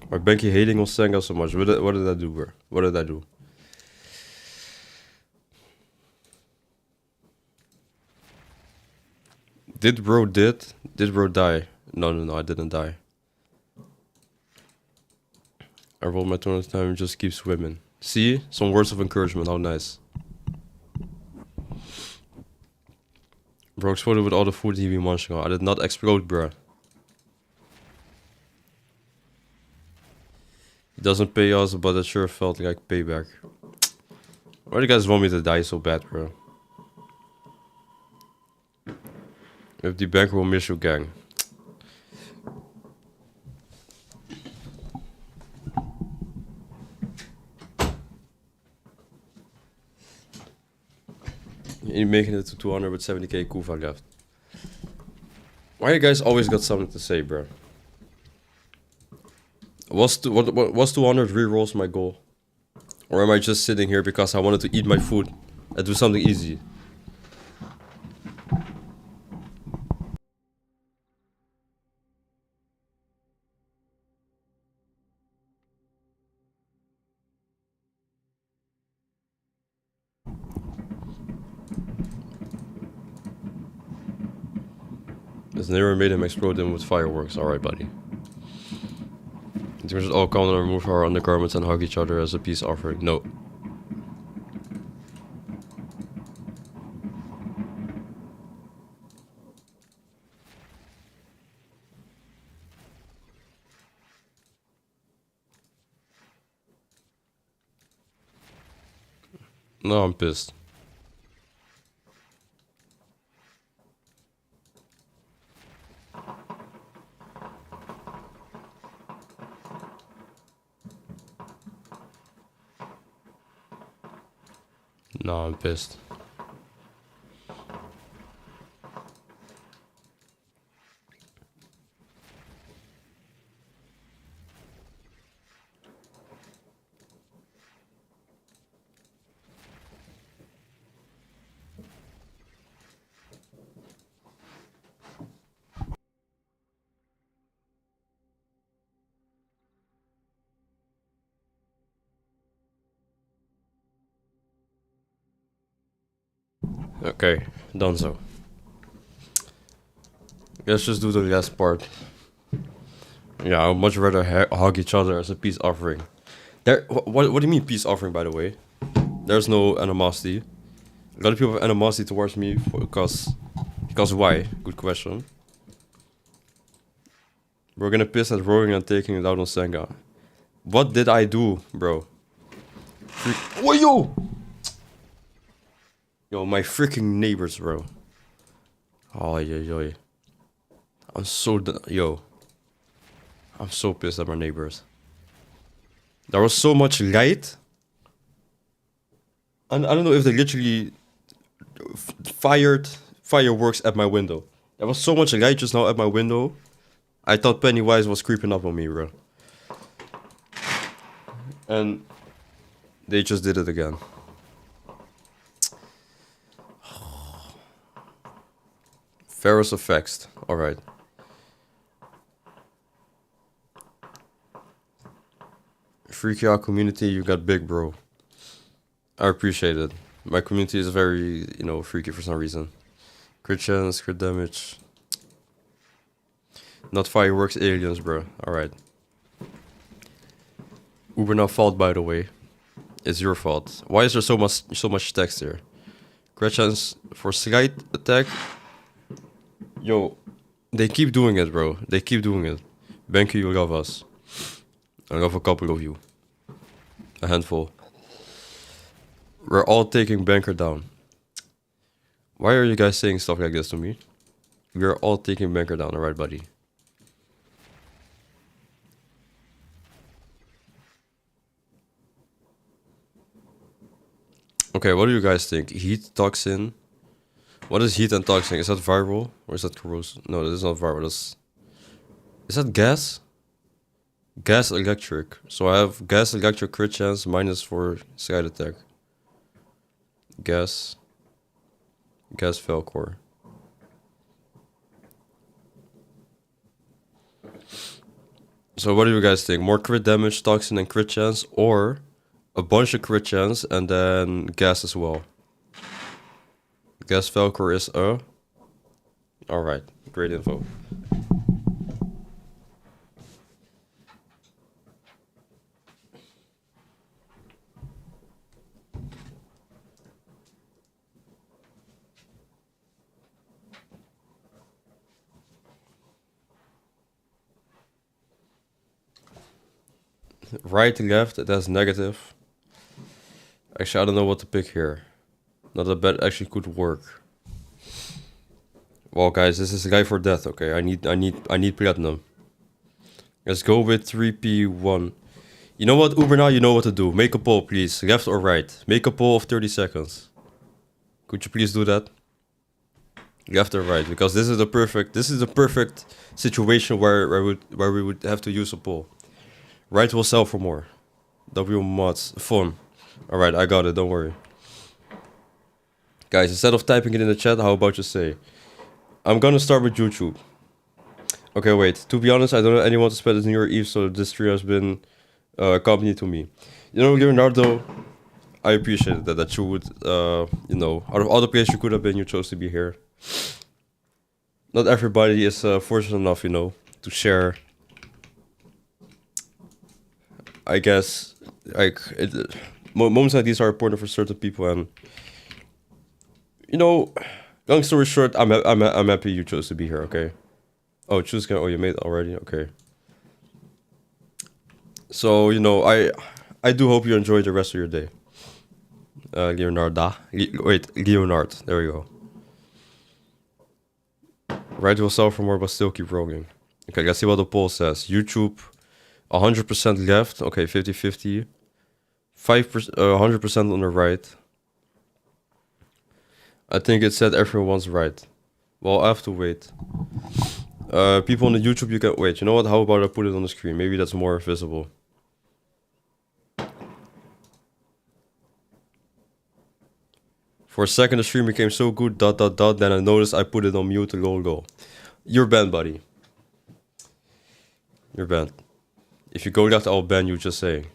Why Banky hating on Senga so much? What did I do, bro? What did I do? Did bro die? No, I didn't die. I rolled my 200 time and just keep swimming. See? Some words of encouragement, how nice. Bro exploded with all the food he be munching on. I did not explode, bro. It doesn't pay us, but it sure felt like payback. Why do you guys want me to die so bad, bro? If the banker will miss you, gang. You're making it to 200 with 70k Kuva left. Why you guys always got something to say, bro? Was 200 rerolls my goal? Or am I just sitting here because I wanted to eat my food and do something easy? This never made him explode them with fireworks. Alright, buddy. We should all come and remove our undergarments and hug each other as a peace offering. No. No, I'm pissed. No, I'm pissed. Okay, done so. Let's just do the last part. Yeah, I would much rather hug each other as a peace offering. What do you mean peace offering, by the way? There's no animosity. A lot of people have animosity towards me because why? Good question. We're gonna piss at Roaring and taking it out on Senga. What did I do, bro? Oh, yo! Yo, my freaking neighbors, bro. Oh, yo. I'm so... Yo. I'm so pissed at my neighbors. There was so much light. And I don't know if they literally fired fireworks at my window. There was so much light just now at my window. I thought Pennywise was creeping up on me, bro. And they just did it again. Ferris effects. Alright. Freaky out community, you got big, bro. I appreciate it. My community is very, freaky for some reason. Crit chance, crit damage. Not fireworks, aliens, bro. Alright. Uber now fault, by the way. It's your fault. Why is there so much text here? Crit chance for slight attack. Yo, they keep doing it, bro. They keep doing it. Banker, you love us. I love a couple of you. A handful. We're all taking Banker down. Why are you guys saying stuff like this to me? We're all taking Banker down, alright, buddy? Okay, what do you guys think? Heat, toxin? What is heat and toxin? Is that viral? Or is that corrosive? No, that is not viral. Is that gas? Gas electric. So I have gas electric crit chance minus for side attack. Gas Falcor. So what do you guys think? More crit damage, toxin, and crit chance, or a bunch of crit chance and then gas as well? Gas Velcor is a... Alright, great info. Right, left, that's negative. Actually, I don't know what to pick here. Not a bet actually could work. Well, guys, this is a guy for death. Okay, I need platinum. Let's go with 3P1. You know what, Uber? Now you know what to do. Make a poll, please. Left or right? Make a poll of 30 seconds. Could you please do that? Left or right? Because this is the perfect situation where we would have to use a poll. Right will sell for more. W mods fun. Alright, I got it, don't worry. Guys, instead of typing it in the chat, how about you say? I'm gonna start with YouTube. Okay, wait. To be honest, I don't know anyone to spend this New Year Eve, so this stream has been a company to me. You know, Leonardo, I appreciate that you would, you know, out of all the places you could have been, you chose to be here. Not everybody is fortunate enough, you know, to share. I guess, like, moments like these are important for certain people, and you know, long story short, I'm happy you chose to be here. Okay. Oh, choose again. Oh, you made it already. Okay. So you know, I do hope you enjoy the rest of your day. Leonardo. Wait, Leonard. There we go. Right will sell for more, but still keep rolling. Okay, let's see what the poll says. YouTube, 100% left. Okay, 50-50. 5%, 100% on the right. I think it said everyone's right. Well, I have to wait. People on the YouTube, you can wait. You know what? How about I put it on the screen? Maybe that's more visible. For a second, the stream became so good. ... Then I noticed I put it on mute. Lol. You're banned, buddy. You're banned. If you go left, I'll ban you. Just saying.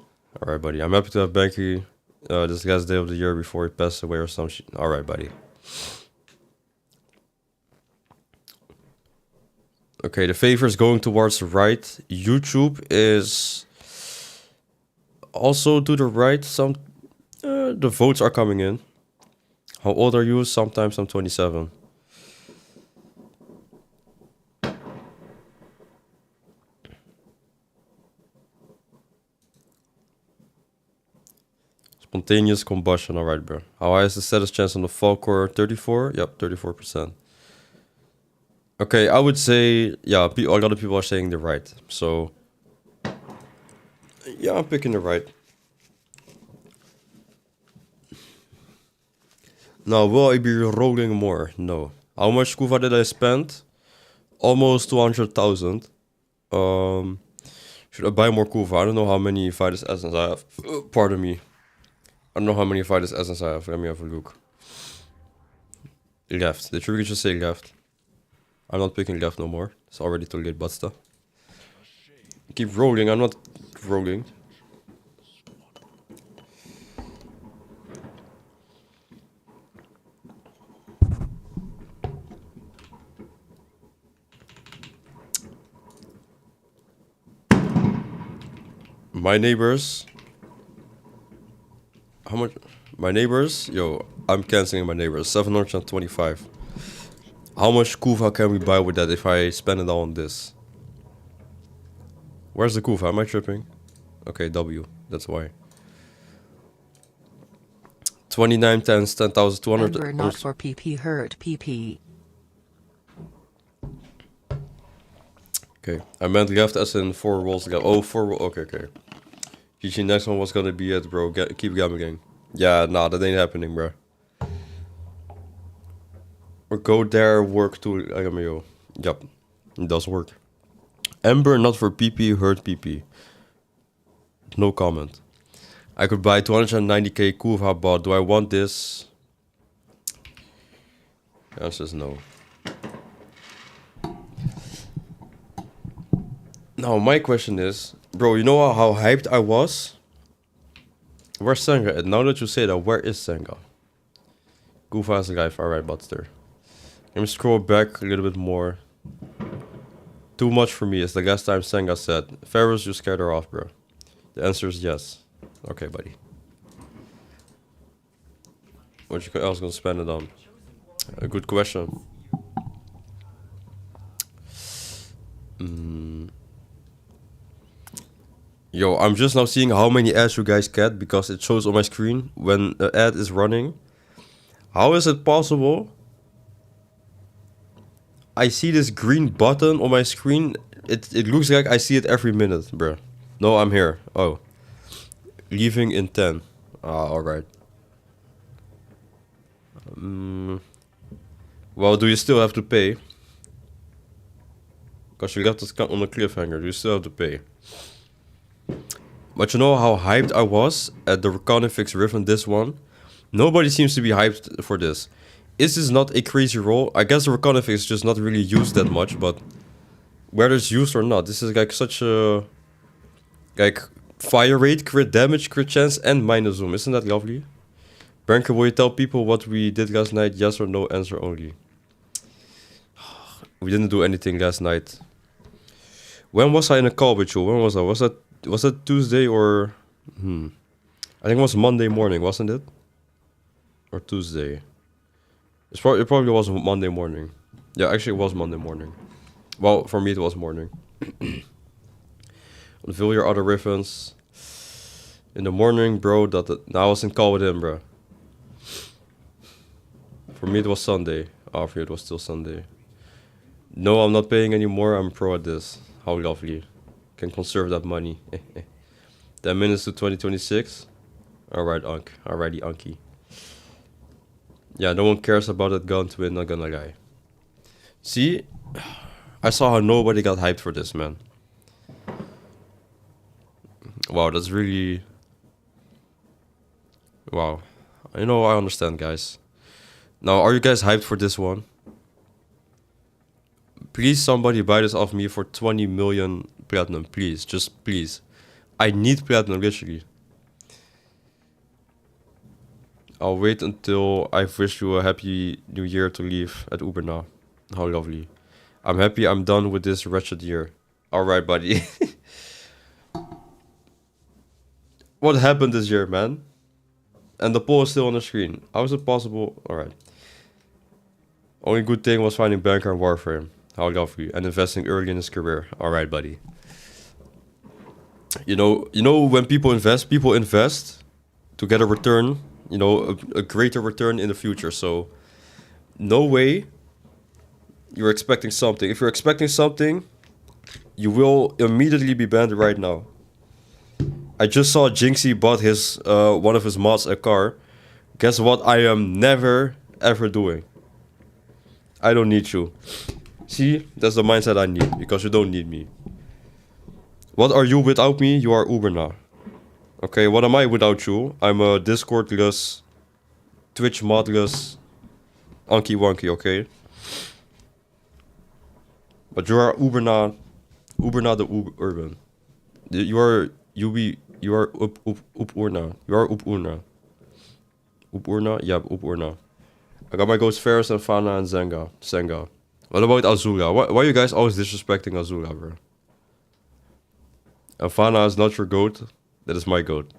All right, buddy. I'm happy to have Banky. This last day of the year before he passed away or some shit. All right, buddy. Okay, the favor is going towards the right. YouTube is also to the right. Some the votes are coming in. How old are you? Sometimes I'm 27. Spontaneous combustion. All right, bro. How high is the status chance on the Falcor? 34? Yep, 34%. Okay, I would say, yeah, a lot of people are saying the right. So, yeah, I'm picking the right. Now, will I be rolling more? No. How much Kuva did I spend? Almost 200,000. Should I buy more Kuva? I don't know how many Vitus Essence I have. Pardon me. I don't know how many Vitus Essence I have. Let me have a look. Left. Did you really just say left? I'm not picking left no more. It's already too late, Basta. Keep rolling. I'm not rolling. My neighbors. How much? My neighbors? Yo, I'm canceling my neighbors. 725. How much Kuva can we buy with that if I spend it all on this? Where's the Kuva? Am I tripping? Okay, W. That's why. 29 10s, 10,200.
Ember not for PP hurt PP.
Okay, I meant left as in 4 rolls ago. Oh, 4 rolls. Okay. GG, next one was gonna be it, bro. Keep gambling. Yeah, nah, that ain't happening, bro. Or go there, work to IMO. Yep, it does work. Ember not for PP, hurt PP. No comment. I could buy 290k Kuva, but do I want this? The answer is no. Now my question is, bro, you know how hyped I was? Where's Senga? And now that you say that, where is Senga? Goofa is alive. Alright, Buster. Let me scroll back a little bit more. Too much for me is the last time Senga said, Pharaohs, you scared her off, bro. The answer is yes. Okay, buddy. What you else gonna spend it on? A good question. Yo, I'm just now seeing how many ads you guys get because it shows on my screen when the ad is running. How is it possible? I see this green button on my screen. It looks like I see it every minute, bro. No, I'm here. Oh. Leaving in 10. Ah, alright. Well, do you still have to pay? Because you left us on a cliffhanger. Do you still have to pay? But you know how hyped I was at the Reconifix Riven this one? Nobody seems to be hyped for this. Is this not a crazy roll? I guess the Reconifix is just not really used that much, but whether it's used or not, this is like such a... Like, fire rate, crit damage, crit chance, and minus zoom. Isn't that lovely? Banker, will you tell people what we did last night? Yes or no, answer only. We didn't do anything last night. When was I in a call with you? When was I? Was that Tuesday or... I think it was Monday morning, wasn't it? Or Tuesday. It probably was Monday morning. Yeah, actually it was Monday morning. Well, for me it was morning. Unveil your other ribbons. In the morning, bro, I was in call with him, bro. For me it was Sunday. Oh, for you it was still Sunday. No, I'm not paying anymore. I'm pro at this. How lovely. Can conserve that money. 10 minutes to 2026. Alright, Unk. Alrighty, Unky. Yeah, no one cares about that gun twin, not gonna lie. See? I saw how nobody got hyped for this, man. Wow, that's really... Wow. I know, I understand, guys. Now, are you guys hyped for this one? Please, somebody buy this off me for 20 million platinum, please. Just please. I need platinum, literally. I'll wait until I've wished you a happy new year to leave at Uber now. How lovely. I'm happy I'm done with this wretched year. Alright, buddy. What happened this year, man? And the poll is still on the screen. How is it possible? Alright. Only good thing was finding Banker and Warframe. How lovely. And investing early in his career. Alright, buddy. You know when people invest to get a return, you know, a greater return in the future. So no way you're expecting something. If you're expecting something, you will immediately be banned right now. I just saw Jinxie bought his one of his mods a car. Guess what I am never ever doing? I don't need you. See, that's the mindset I need, because you don't need me. What are you without me? You are Uber now. Okay, what am I without you? I'm a Discord-less, Twitch modless, Unky Wonky, okay? But you are Uber now the urban. You are up Urna. You are up Urna. Up Urna? Yeah, up Urna. I got my ghost Ferris and Fana and Senga. What about Azula? Why are you guys always disrespecting Azula, bro? And Fana is not your goat. That is my goat.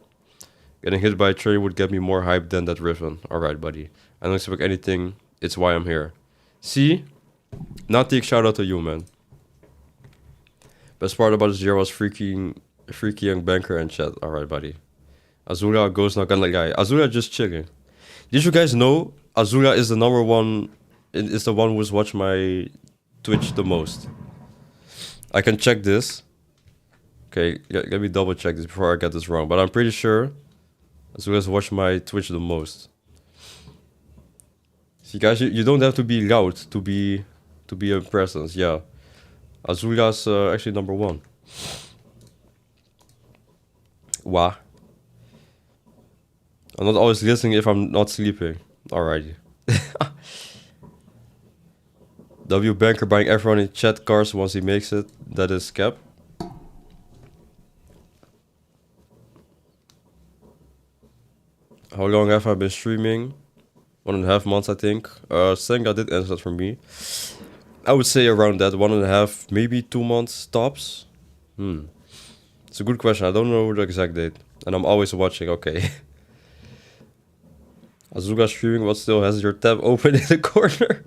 Getting hit by a train would get me more hype than that Riven. Alright, buddy. I don't expect anything. It's why I'm here. See? Natik, shout out to you, man. Best part about this year was freaky young banker and chat. Alright, buddy. Azula goes not gonna lie. Azula just chilling. Did you guys know Azula is the number one, is the one who's watched my Twitch the most? I can check this. Okay, let me double check this before I get this wrong. But I'm pretty sure Azula's watched my Twitch the most. See guys, you don't have to be loud to be a presence. Yeah, Azula's actually number one. Wow. I'm not always listening if I'm not sleeping. Alrighty. W Banker buying everyone in chat cars once he makes it. That is cap. How long have I been streaming? 1.5 months, I think. Senga did answer that for me. I would say around that 1.5, maybe 2 months tops. It's a good question. I don't know the exact date, and I'm always watching. Okay. Azuga streaming. What still has your tab open in the corner?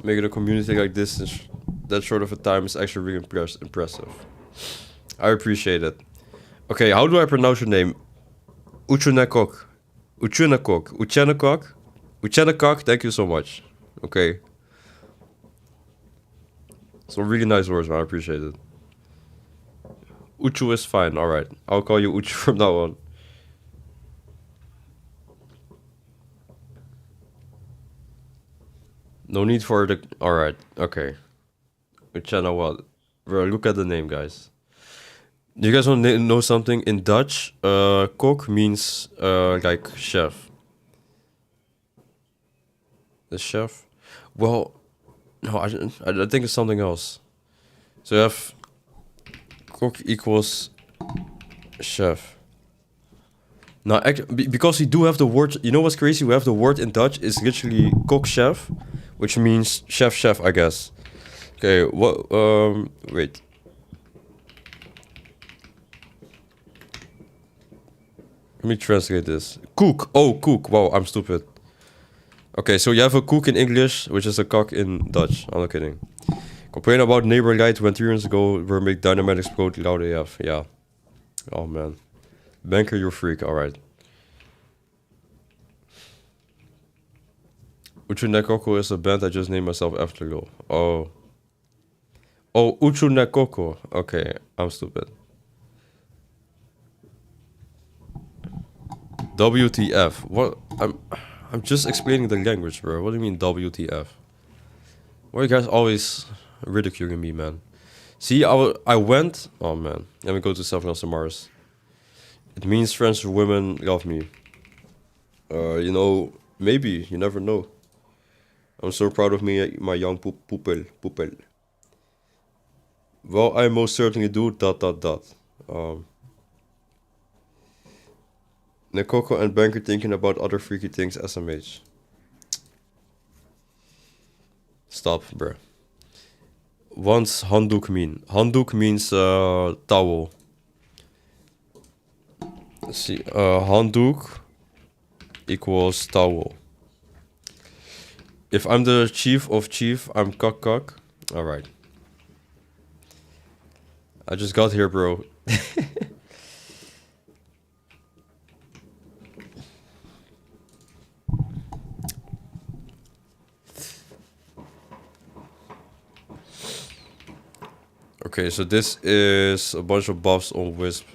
Making a community like this in that short of a time is actually really impressive. I appreciate it. Okay, how do I pronounce your name? Uchunakok. Uchunakok. Uchenakok. Uchenakok, thank you so much. Okay. Some really nice words, man. I appreciate it. Uchu is fine, alright. I'll call you Uchu from now on. No need for the... Alright, okay. Uchena what? Bro, look at the name, guys. Do you guys want to know something? In Dutch, kok means like chef. The chef? Well, no, I think it's something else. So you have kok equals chef. Now, because we do have the word, you know what's crazy? We have the word in Dutch. It's literally kok chef, which means chef, I guess. Okay, what? Wait. Let me translate this. Cook. Oh, cook. Wow, I'm stupid. Okay, so you have a cook in English, which is a cock in Dutch. I'm not kidding. Complain about neighbor light when 3 years ago were make dynamite explode loud AF. Yeah. Oh, man. Banker, you freak. Alright. Uchunekoko is a band I just named myself after, though. Oh. Oh, Uchunekoko. Okay, I'm stupid. WTF? What? I'm just explaining the language, bro. What do you mean WTF? Why are you guys always ridiculing me, man? See, I went... Oh, man. Let me go to Seven of Mars. It means French women love me. You know, maybe. You never know. I'm so proud of me, my young poepel. Well, I most certainly do... Nekoko and Banker thinking about other freaky things SMH. Stop, bruh. What's handdoek mean? Handdoek means towel. Let's see, handdoek equals towel. If I'm the chief of chief, I'm cock. Alright. I just got here, bro. Okay, so this is a bunch of buffs on Wisp.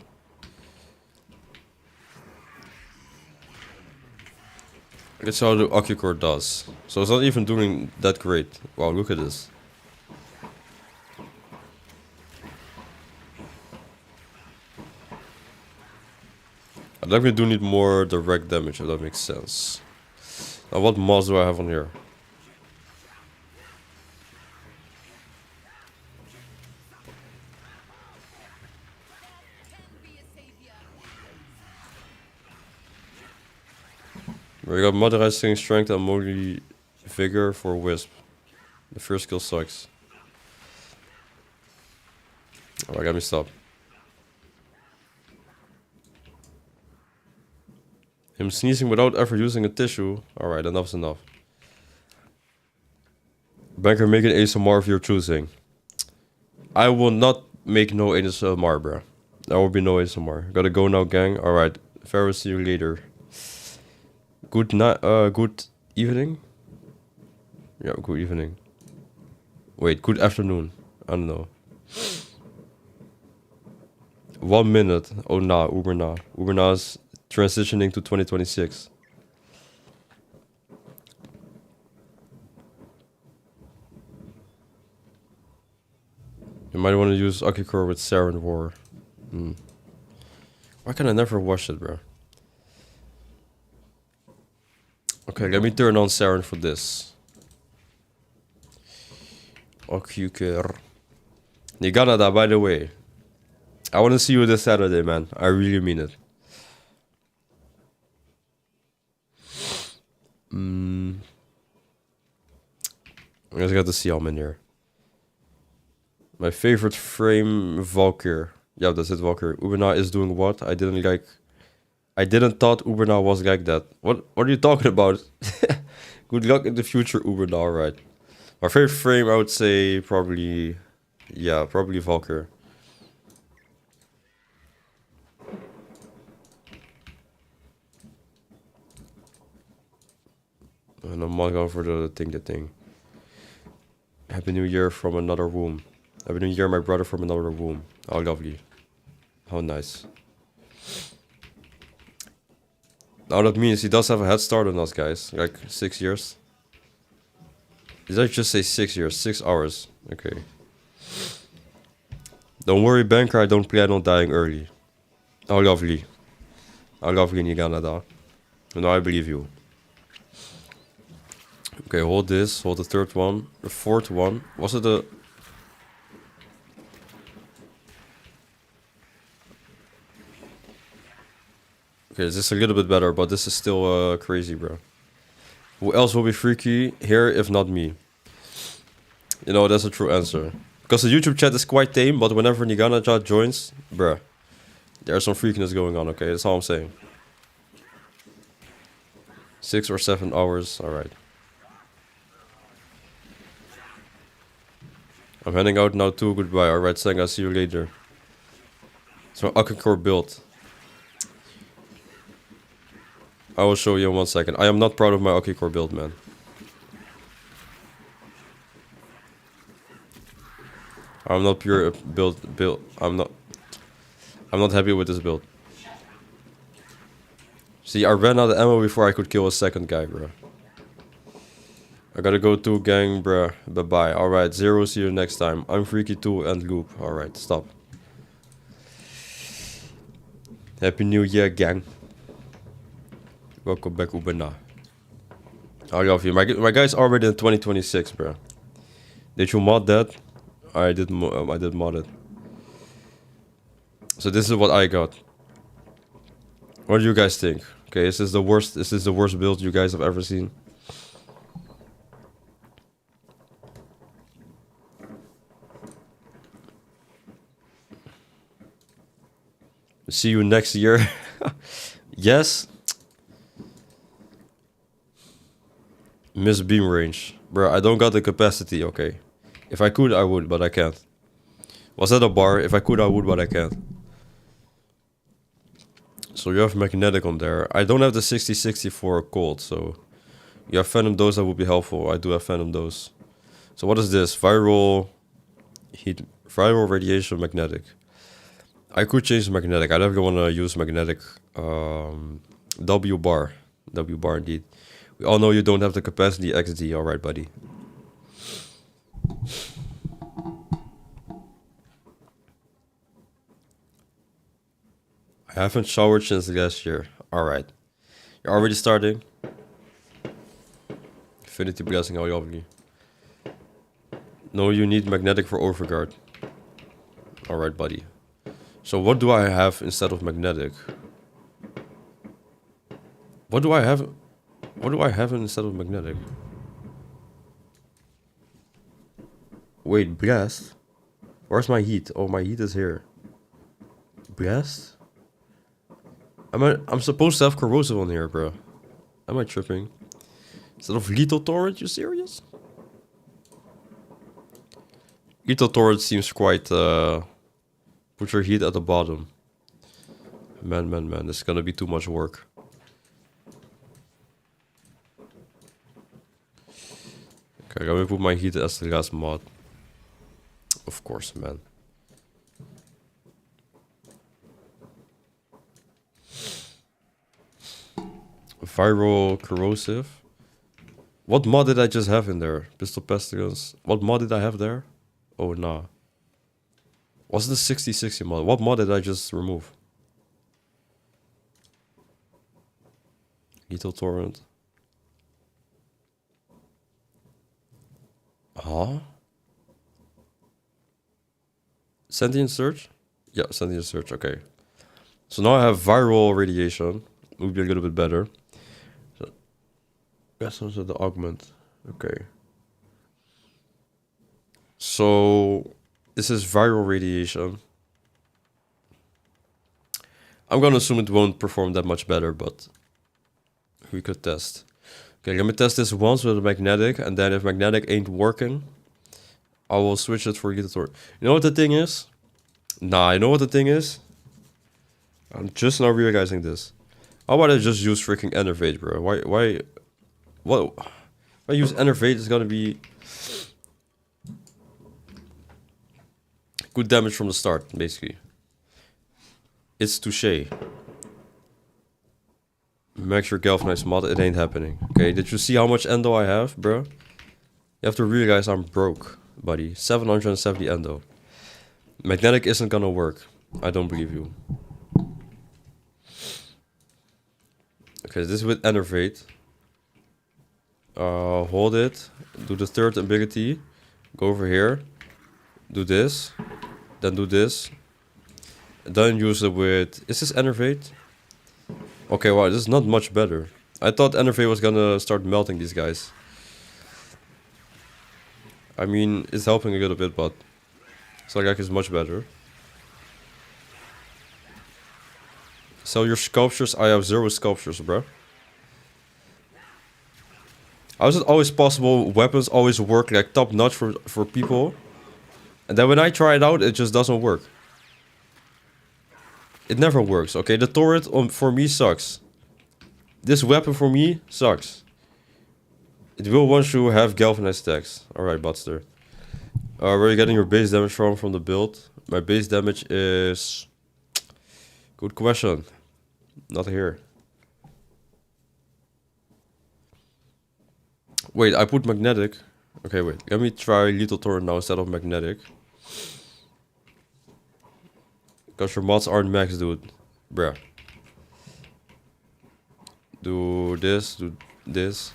That's how the Occupcore does. So it's not even doing that great. Wow, look at this. I definitely do need more direct damage, if that makes sense. Now what mods do I have on here? We got Motorizing Strength and Moly Vigor for Wisp. The first skill sucks. Alright, let me stop. Him sneezing without ever using a tissue. Alright, enough's enough. Banker, make an ASMR of your choosing. I will not make no ASMR, bruh. There will be no ASMR. Gotta go now, gang. Alright, Farrah, see you later. Good night, good evening? Yeah, good evening. Wait, good afternoon. I don't know. 1 minute. Oh, nah, Uber nah. Uber nah is transitioning to 2026. You might want to use Occupcore with Saren War. Why can I never watch it, bro? Okay, let me turn on Saren for this. Okyuker. Niganada, by the way. I want to see you this Saturday, man. I really mean it. I just got to see I'm in here. My favorite frame, Valkyr. Yeah, that's it, Valkyr. Uberna is doing what? I didn't thought Uberna was like that. What are you talking about? Good luck in the future, Uberna, alright. My favorite frame, I would say probably... Yeah, probably Valkyr. And I'm not going for the thing. Happy New Year from another womb. Happy New Year, my brother from another womb. How lovely. How nice. Now that means he does have a head start on us, guys. Like 6 years. Did I just say 6 years? 6 hours. Okay. Don't worry, Banker, I don't plan on dying early. How lovely. How lovely, Niganada. No, I believe you. Okay, hold this. Hold the third one. The fourth one. Was it the... Okay, this is a little bit better, but this is still crazy, bro. Who else will be freaky here if not me? You know, that's a true answer. Because the YouTube chat is quite tame, but whenever Nigana chat joins, bruh, there's some freakiness going on, okay? That's all I'm saying. 6 or 7 hours, alright. I'm heading out now too, goodbye. Alright, Senga, see you later. It's my Akakor build. I will show you in 1 second. I am not proud of my Akakor build, man. I'm not pure build. I'm not happy with this build. See, I ran out of ammo before I could kill a second guy, bro. I gotta go to gang, bruh. Bye-bye. Alright, Zero, see you next time. I'm Freaky too and Loop. Alright, stop. Happy New Year, gang. Welcome back, Ubena. I love you. My guy's already in 2026, bro. Did you mod that? I did mod it. So this is what I got. What do you guys think? Okay, is this the worst build you guys have ever seen? See you next year. Yes. Miss beam range. Bro, I don't got the capacity, okay. If I could, I would, but I can't. Was that a bar? If I could, I would, but I can't. So you have magnetic on there. I don't have the 6060 for cold, so... You have phantom dose, that would be helpful. I do have phantom dose. So what is this? Viral... Heat... Viral radiation magnetic. I could change magnetic. I definitely want to use magnetic. W bar. W bar indeed. We all know you don't have the capacity XD. Alright, buddy. I haven't showered since last year. Alright. You're already starting. Infinity blessing, how lovely. No, you need magnetic for overguard. Alright, buddy. So what do I have instead of magnetic? What do I have? What do I have instead of magnetic? Wait, blast? Where's my heat? Oh, my heat is here. Blast? I'm supposed to have corrosive on here, bro. Am I tripping? Instead of lethal torrent, you serious? Lethal torrent seems quite put your heat at the bottom. Man, this is gonna be too much work. Okay, let me put my heat as the last mod. Of course, man. Viral corrosive. What mod did I just have in there? Pistol pestilence. What mod did I have there? Oh, nah. Was it the 6060 mod? What mod did I just remove? Lethal torrent. Huh? Sentient Surge? Yeah, Sentient Surge, okay. So now I have viral radiation. Would be a little bit better. So, that's also the augment. Okay. So this is viral radiation. I'm gonna assume it won't perform that much better, but we could test. Okay, let me test this once with a magnetic, and then if magnetic ain't working, I will switch it for Gitator. You know what the thing is? Nah, you know what the thing is? I'm just now realizing this. How about I just use freaking Enervate, bro? What? If I use Enervate, it's gonna be good damage from the start, basically. It's touche. Max your galvanized mod, it ain't happening. Okay, did you see how much endo I have, bro? You have to realize I'm broke, buddy. 770 endo. Magnetic isn't gonna work. I don't believe you. Okay, this is with Enervate. Hold it. Do the third ability. Go over here. Do this. Then do this. Then use it with... Is this Enervate? Okay, wow, this is not much better. I thought Enervate was gonna start melting these guys. I mean, it's helping a little bit, but... it's not like it's much better. Sell your sculptures. I have 0 sculptures, bro. How is it always possible weapons always work like top notch for people? And then when I try it out, it just doesn't work. It never works, okay? The turret for me sucks. This weapon for me sucks. It will once you have galvanized stacks. Alright, Butster. Where are you getting your base damage from the build? My base damage is... Good question. Not here. Wait, I put magnetic. Okay, wait. Let me try lethal torrent now instead of magnetic. Because your mods aren't max, dude. Bruh. Do this, do this.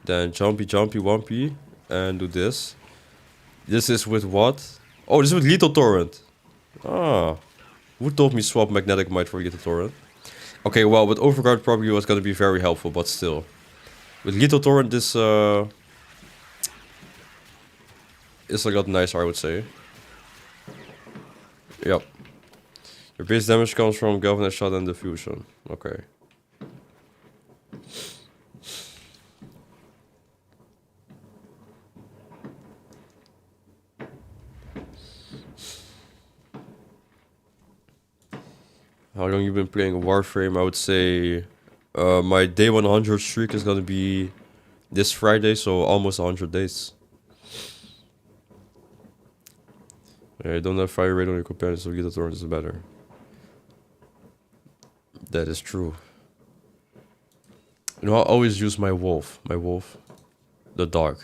Then jumpy, jumpy, wumpy. And do this. This is with what? Oh, this is with lethal torrent. Ah. Who told me swap magnetic might for lethal torrent? Okay, well, with overguard probably was gonna be very helpful, but still. With lethal torrent, this is a lot nicer, I would say. Yep. Your base damage comes from galvanized shot and diffusion. Okay. How long you been playing Warframe? I would say my day 100 streak is gonna be this Friday, so almost 100 days. Yeah, you don't have fire rate on your companions, so get the torrent is better. That is true. You know, I always use my wolf. The dog.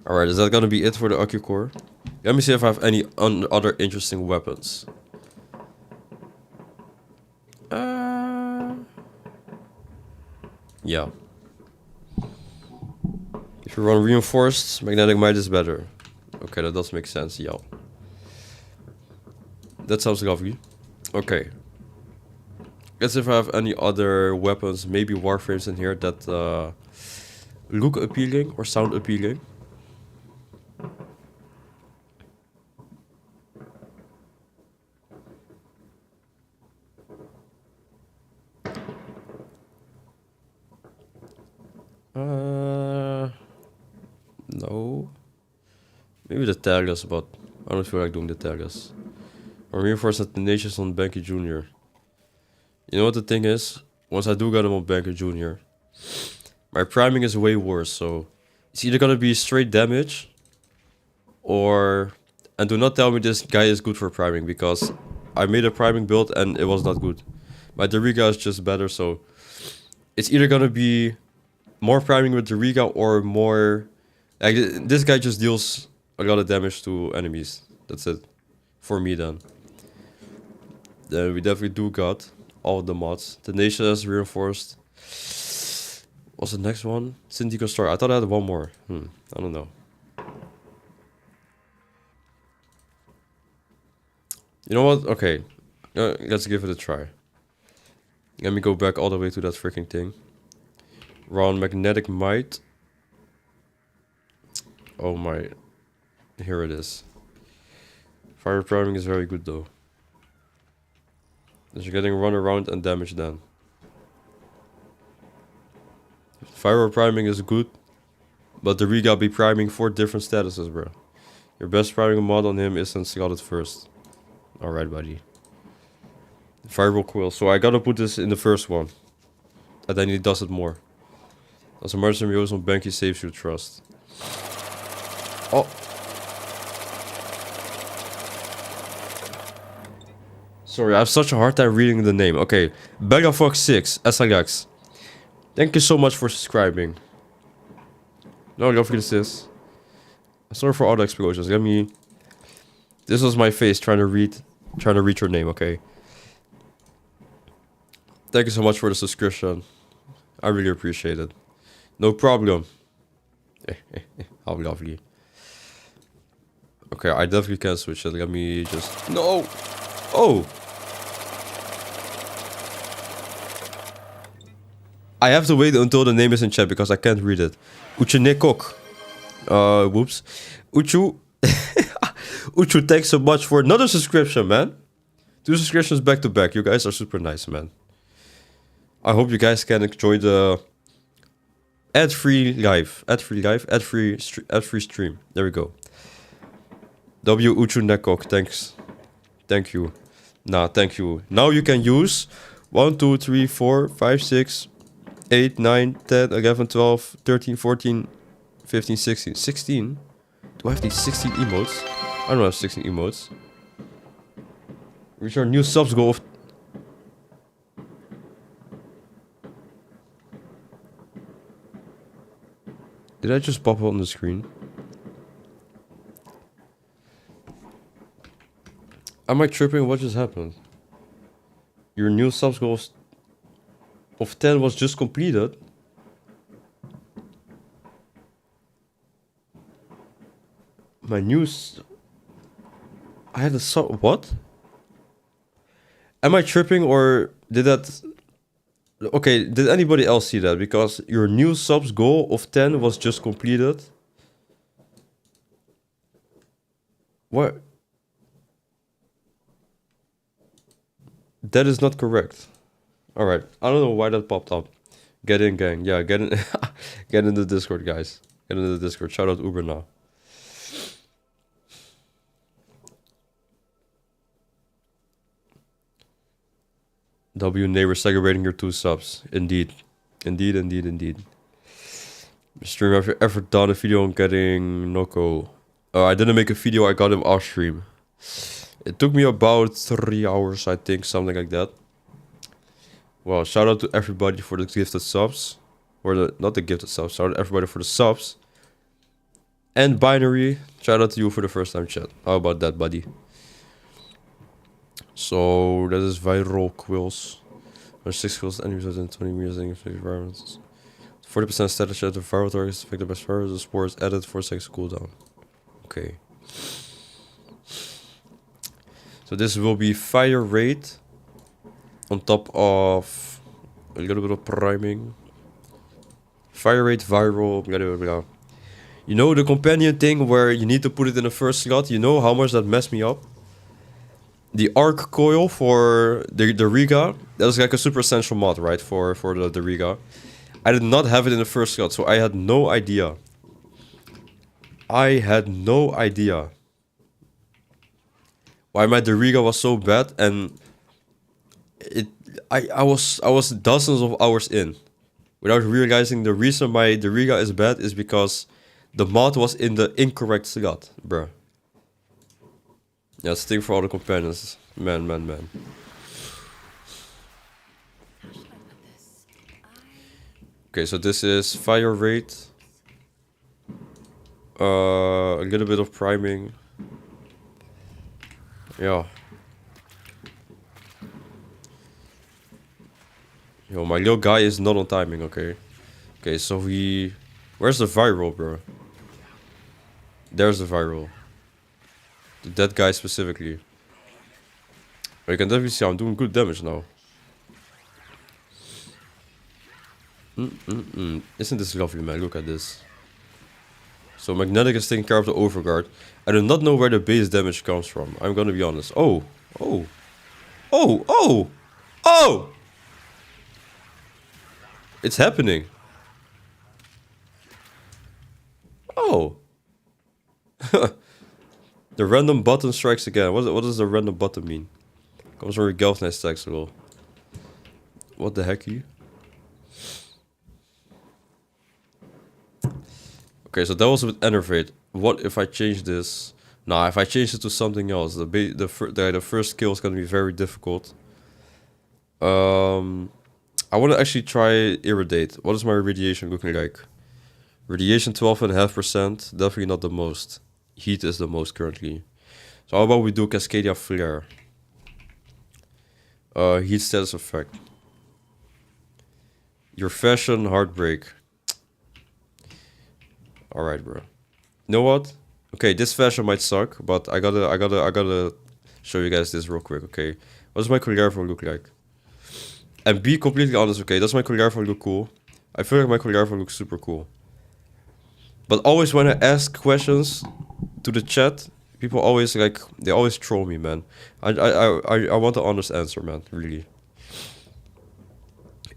Alright, is that gonna be it for the Accu-Core? Let me see if I have any other interesting weapons. Yeah. If you run reinforced, magnetic might is better. Okay, that does make sense, yeah. That sounds lovely. Okay. Let's see if I have any other weapons, maybe warframes in here that look appealing or sound appealing. No. Maybe the Tagus, but I don't feel like doing the Tagus. Or reinforce the nations on Banker Jr. You know what the thing is? Once I do get him on Banker Jr., my priming is way worse, so it's either gonna be straight damage or... And do not tell me this guy is good for priming, because I made a priming build and it was not good. My Deriga is just better, so it's either gonna be more priming with Deriga or more... Like, this guy just deals a lot of damage to enemies. That's it. For me then. Then we definitely do got all the mods. The nation is reinforced. What's the next one? Syndico Story. I thought I had one more. I don't know. You know what? Okay. Let's give it a try. Let me go back all the way to that freaking thing. Round Magnetic Might. Oh my. Here it is. Fire priming is very good though. As you're getting run around and damage then. Fire priming is good. But the Riga be priming 4 different statuses, bro. Your best priming mod on him is slotted first. Alright, buddy. Fireball Quill. So I gotta put this in the first one. And then he does it more. Als een Martian Muse on Banky saves you trust. Oh. Sorry, I have such a hard time reading the name. Okay. Begafox6, SLX. Thank you so much for subscribing. No, don't forget this. Sorry for all the explosions. Let me... This was my face trying to read your name, okay? Thank you so much for the subscription. I really appreciate it. No problem. How lovely. Okay, I definitely can switch it. Let me just... No! Oh! I have to wait until the name is in chat because I can't read it. Uchenekok. Whoops. Uchu. Uchu, thanks so much for another subscription, man. 2 subscriptions back to back. You guys are super nice, man. I hope you guys can enjoy the ad-free stream. There we go. W Uchu Nekok, thanks. Thank you. Nah, thank you. Now you can use 1, 2, 3, 4, 5, 6, 8, 9, 10, 11, 12, 13, 14, 15, 16. 16? Do I have these 16 emotes? I don't have 16 emotes. Reach our new subs goal of... Did I just pop up on the screen? Am I tripping? What just happened? Your new subs goal of 10 was just completed? My news... I had a sub... What? Am I tripping or did that... Okay, did anybody else see that? Because your new subs goal of 10 was just completed. What? That is not correct. Alright, I don't know why that popped up. Get in, gang. Yeah, get in. Get in the Discord, guys. Get into the Discord. Shout out Uber now. W neighbor segregating your 2 subs. Indeed. Indeed, indeed, indeed. Stream, have you ever done a video on getting Noko? I didn't make a video, I got him off stream. It took me about 3 hours, I think, something like that. Well, shout out to everybody for the gifted subs. Or the, not the gifted subs, shout out to everybody for the subs. And Binary, shout out to you for the first time chat. How about that, buddy? So, that is viral quills. There's 6 quills, enemies within 20 meters in environments. 40% status shot of viral targets affected by spores. The spores added 4 seconds cooldown. Okay. So this will be fire rate on top of a little bit of priming. Fire rate, viral, blah, blah, blah. You know the companion thing where you need to put it in the first slot? You know how much that messed me up? The arc coil for the Riga, that was like a super essential mod, right? For the Riga. I did not have it in the first slot, so I had no idea. I had no idea why my Deriga was so bad, and I was dozens of hours in without realizing the reason my Deriga is bad is because the mod was in the incorrect slot, bruh. Yeah, it's a thing for all the companions. Man. Okay, so this is fire rate. A little bit of priming. Yeah. Yo, my little guy is not on timing, okay? Okay, so we... Where's the viral, bro? There's the viral. That guy specifically. You can definitely see I'm doing good damage now. Isn't this lovely, man? Look at this. So Magnetic is taking care of the overguard. I do not know where the base damage comes from. I'm gonna be honest. Oh! Oh! Oh! Oh! Oh! It's happening. Oh! The random button strikes again. What does the random button mean? Comes from your galvanized stacks. Well, what the heck, you? Okay, so that was with Enervate. What if I change this? Nah, if I change it to something else, the first skill is gonna be very difficult. I want to actually try Irradiate. What is my radiation looking like? Radiation 12.5%. Definitely not the most. Heat is the most currently. So how about we do Cascadia Flare? Heat status effect. Your fashion heartbreak. Alright, bro. You know what? Okay, this fashion might suck, but I gotta show you guys this real quick, okay? What does my Collarvo look like? And be completely honest, okay, does my Collarvo look cool? I feel like my Collarvo looks super cool. But always when I ask questions to the chat, people always like, they always troll me, man. I want an honest answer, man, really.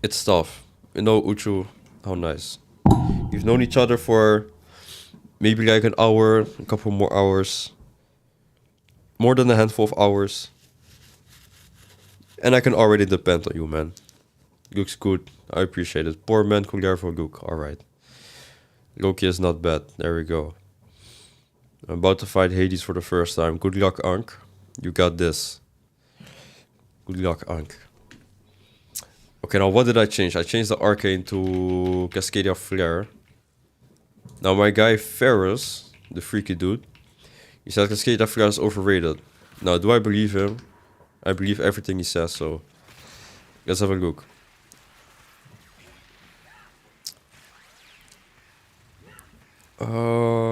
It's tough. You know, Uchu, how nice. We've known each other for maybe like an hour, a couple more hours. More than a handful of hours. And I can already depend on you, man. Looks good. I appreciate it. Poor man, Collarvo look. Alright. Loki is not bad. There we go. I'm about to fight Hades for the first time. Good luck, Ankh. You got this. Good luck, Ankh. Okay, now what did I change? I changed the Arcane to Cascadia Flare. Now my guy Ferris, the freaky dude, he said Cascadia Flare is overrated. Now, do I believe him? I believe everything he says, so let's have a look.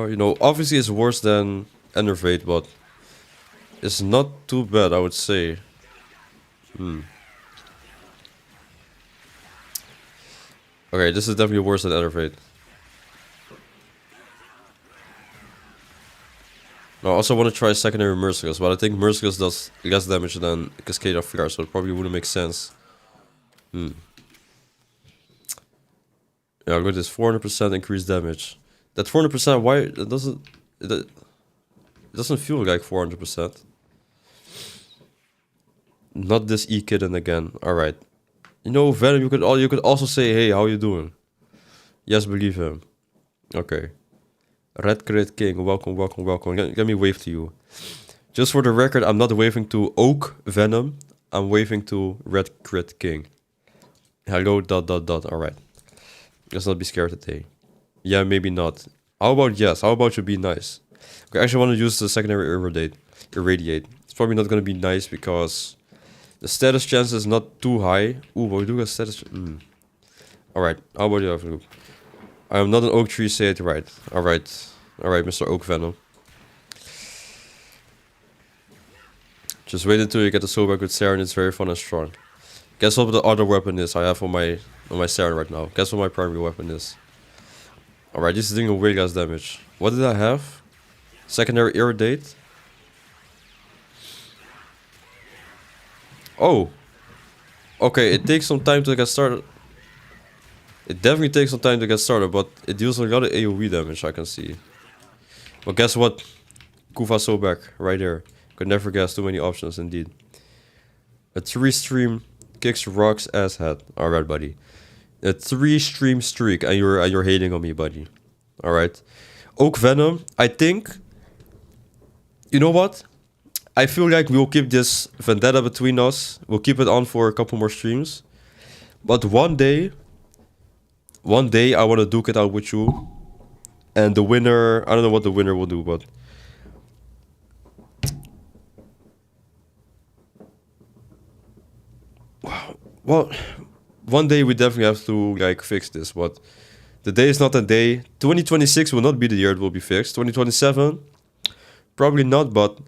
You know, obviously it's worse than Enervate, but it's not too bad, I would say. Okay, this is definitely worse than Enervate. Now, I also want to try secondary Merciless, but I think Merciless does less damage than Cascadia Flare, so it probably wouldn't make sense. Yeah, look at this, 400% increased damage. That 400%, why it doesn't feel like 400%. Not this E-Kitten again. Alright. You know, Venom, you could also say, hey, how you doing? Yes, believe him. Okay. Red Crit King, welcome, welcome, welcome. Let me wave to you. Just for the record, I'm not waving to Oak Venom. I'm waving to Red Crit King. Hello, ... Alright. Let's not be scared today. Yeah, maybe not. How about yes? How about you be nice? Okay, I actually want to use the secondary Irradiate. It's probably not going to be nice because the status chance is not too high. Ooh, but we do a status... Alright, how about you have a look? I am not an oak tree, say it right. Alright. Alright, Mr. Oak Venom. Just wait until you get the Soulback with Saren, it's very fun and strong. Guess what the other weapon is I have on my Saren right now. Guess what my primary weapon is. Alright, this is doing a way less damage. What did I have? Secondary Irradiate? Oh! Okay, it takes some time to get started. It definitely takes some time to get started, but it deals a lot of AoE damage, I can see. But guess what? Kufa Soulback, right there. Could never guess, too many options indeed. A 3-stream kicks rocks ass head. Alright, buddy. A 3-stream streak and you're hating on me, buddy. Alright. Oak Venom, I think... You know what? I feel like we'll keep this vendetta between us. We'll keep it on for a couple more streams. But one day I want to duke it out with you. And the winner... I don't know what the winner will do, but... Well, one day we definitely have to, like, fix this, but... The day is not a day. 2026 will not be the year it will be fixed. 2027, probably not, but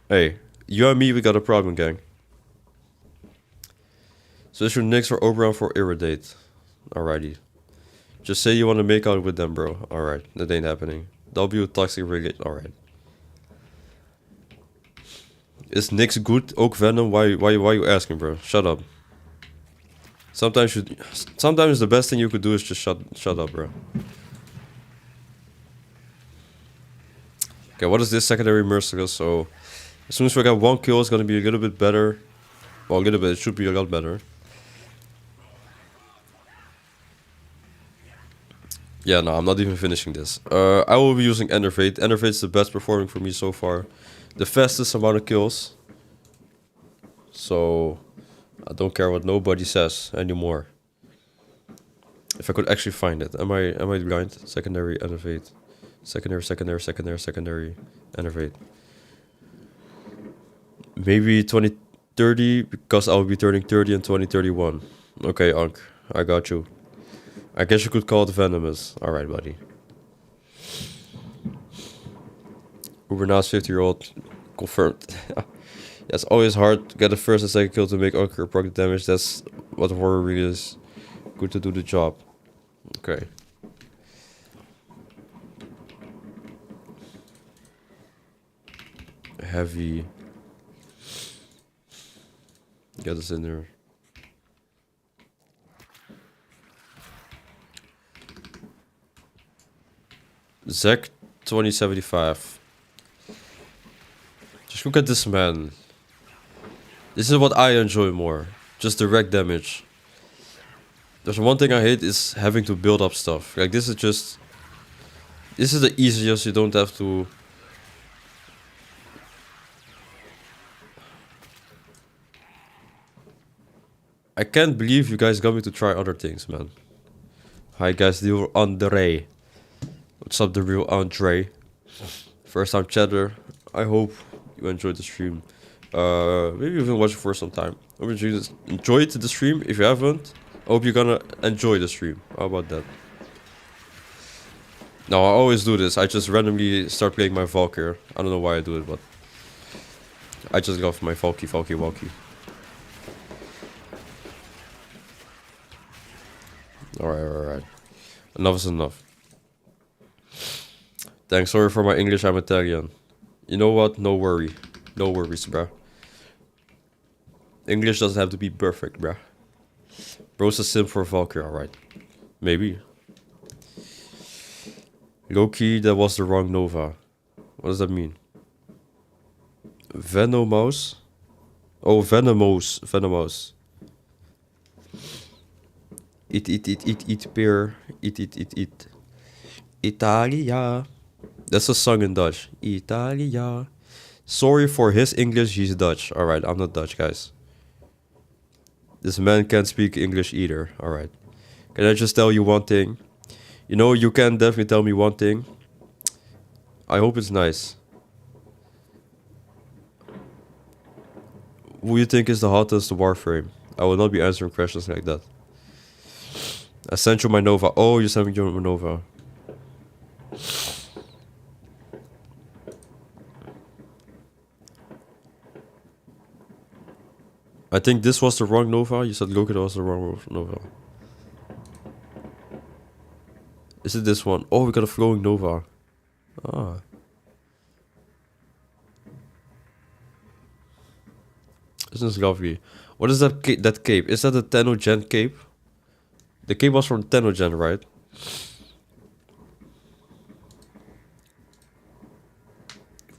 hey, you and me, we got a problem, gang. So is your Knicks or Oberon for Irridate? Alrighty. Just say you want to make out with them, bro. Alright, that ain't happening. W toxic relate. Alright. Is Knicks good? Ook Venom? Why you asking, bro? Shut up. Sometimes the best thing you could do is just shut up, bro. Okay, what is this secondary merciless? So as soon as we got 1 kill, it's gonna be a little bit better. Well, a little bit. It should be a lot better. Yeah, no, I'm not even finishing this. I will be using Enervate. Enervate's the best performing for me so far. The fastest amount of kills. So I don't care what nobody says anymore. If I could actually find it. Am I blind? Secondary Enervate. Secondary Enervate. Maybe 2030 because I'll be turning 30 in 2031. Okay, Ankh, I got you. I guess you could call it venomous. Alright, buddy. Uber now 50-year-old. Confirmed. Yeah, it's always hard to get the first and second kill to make Anchor proc damage. That's what horror really is. Good to do the job. Okay. Heavy. Get us in there. Zek 2075. Just look at this man. This is what I enjoy more. Just direct damage. There's one thing I hate is having to build up stuff. Like this is the easiest. You don't have to. I can't believe you guys got me to try other things, man. Hi guys, the real Andre. What's up, the real Andre? First time chatter. I hope you enjoyed the stream. Maybe you've been watching for some time. I hope you enjoyed the stream. If you haven't, I hope you're gonna enjoy the stream. How about that? No, I always do this. I just randomly start playing my Valkyr. I don't know why I do it, but I just love my Valky. Alright. Enough is enough. Thanks, sorry for my English, I'm Italian. You know what? No worries, bruh. English doesn't have to be perfect, bruh. Bro's a sim for Valkyrie, alright. Maybe. Loki, that was the wrong Nova. What does that mean? Venomous? Oh, Venomous. Eat, pear. Eat. Italia. That's a song in Dutch. Italia. Sorry for his English, he's Dutch. Alright, I'm not Dutch, guys. This man can't speak English either. Alright. Can I just tell you one thing? You know, you can definitely tell me one thing. I hope it's nice. Who you think is the hottest Warframe? I will not be answering questions like that. I sent you my Nova. Oh, you sent me your Nova. I think this was the wrong Nova. You said Loki was the wrong Nova. Is it this one? Oh, we got a flowing Nova. Ah. This is lovely. What is that cape? Is that the Tenogen cape? The cape was from Tenogen, right?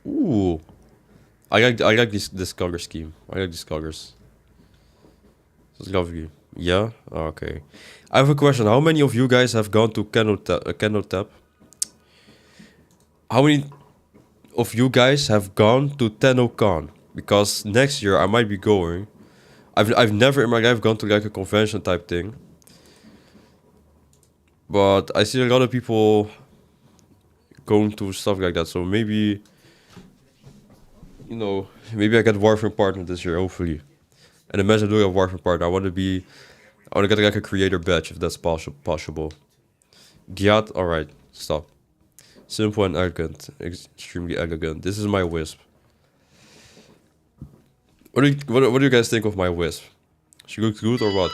Ooh. I like this color scheme. I like these colors. It's lovely. Yeah? Okay. I have a question. How many of you guys have gone to Kenotap? How many of you guys have gone to TennoCon? Because next year I might be going. I've never in my life gone to like a convention type thing. But I see a lot of people going to stuff like that. So maybe, you know, maybe I get Warframe partner this year, hopefully. And imagine doing a Warframe partner. I want to get like a creator badge if that's possible. Gyat, alright, stop. Simple and elegant. Extremely elegant. This is my wisp. What do you guys think of my wisp? She looks good or what?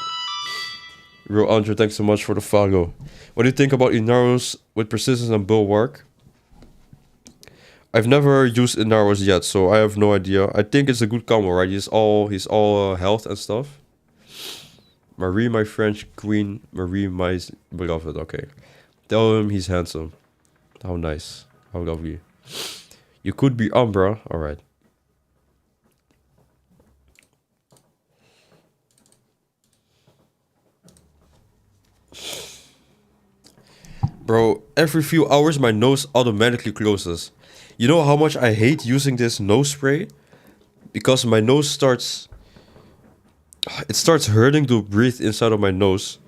Real Andre, thanks so much for the follow. What do you think about Inaros with persistence and bulwark? I've never used Inaros yet, so I have no idea. I think it's a good combo, right? He's all health and stuff. Marie, my French queen. Marie, my beloved. Okay. Tell him he's handsome. How nice. How lovely. You could be Umbra. Alright. Bro, every few hours my nose automatically closes. You know how much I hate using this nose spray? Because my nose starts... It starts hurting to breathe inside of my nose.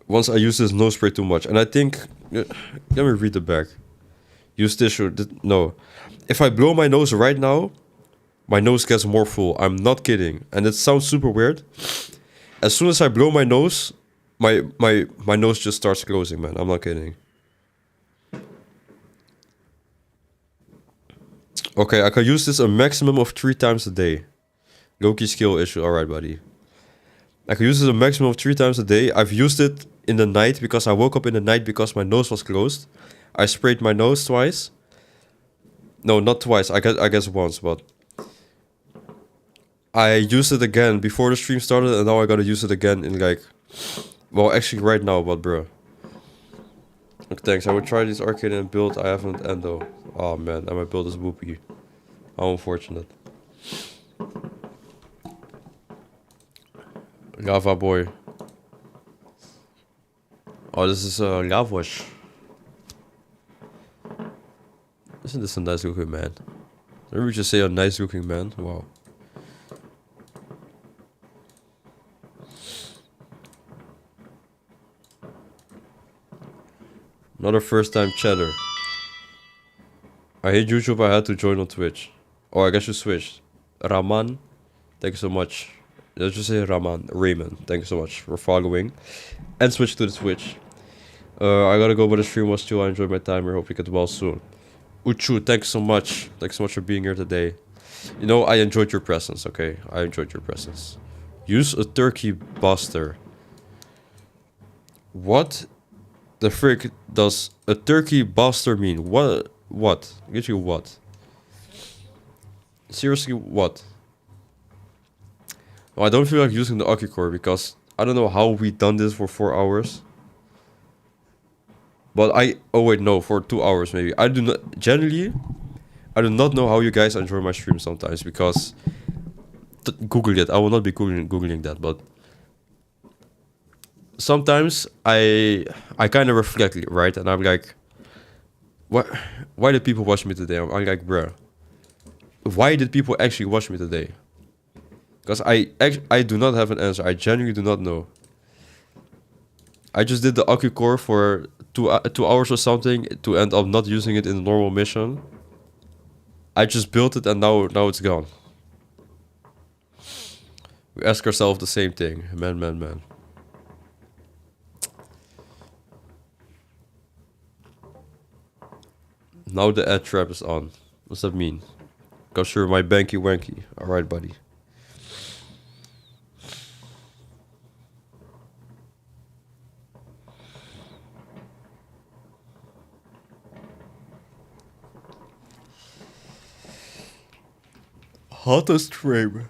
Once I use this nose spray too much. And I think... Let me read the back. Use tissue. No. If I blow my nose right now, my nose gets more full. I'm not kidding. And it sounds super weird. As soon as I blow my nose... My nose just starts closing, man. I'm not kidding. Okay, I can use this a maximum of 3 times a day. Loki skill issue. Alright, buddy. I can use it a maximum of 3 times a day. I've used it in the night because I woke up in the night because my nose was closed. I sprayed my nose twice. No, not twice. I guess once, but... I used it again before the stream started and now I gotta use it again in like... Well, actually right now, but bro. Okay, thanks. I would try this arcade and build. I haven't endo. Oh man, and my build is whoopie. How unfortunate. Lava boy. Oh, this is Lavosh. Isn't this a nice looking man? Did we just say a nice looking man? Wow. Another first time chatter. I hate YouTube, I had to join on Twitch. Oh, I guess you switched. Raman, thank you so much. Let's just say Raman. Raymond, thank you so much for following. And switch to the Twitch. I gotta go, but the stream was chill. I enjoyed my time here. Hope you get well soon. Uchu, thanks so much. Thanks so much for being here today. You know, I enjoyed your presence, okay? I enjoyed your presence. Use a turkey buster. What the frick does a turkey buster mean? What? Get you what? Seriously, what? Well, I don't feel like using the Okicore because I don't know how we done this for 4 hours. But oh wait, no, for 2 hours maybe. I do not know how you guys enjoy my stream sometimes because... Google it. I will not be googling that, but... Sometimes I kind of reflect, right? And I'm like, why did people watch me today? I'm like, bruh, why did people actually watch me today? Because I do not have an answer. I genuinely do not know. I just did the Okicore for 2 hours or something to end up not using it in the normal mission. I just built it and now it's gone. We ask ourselves the same thing. Man. Now the ad trap is on. What's that mean? Cause you're my banky wanky. Alright, buddy. Hottest frame.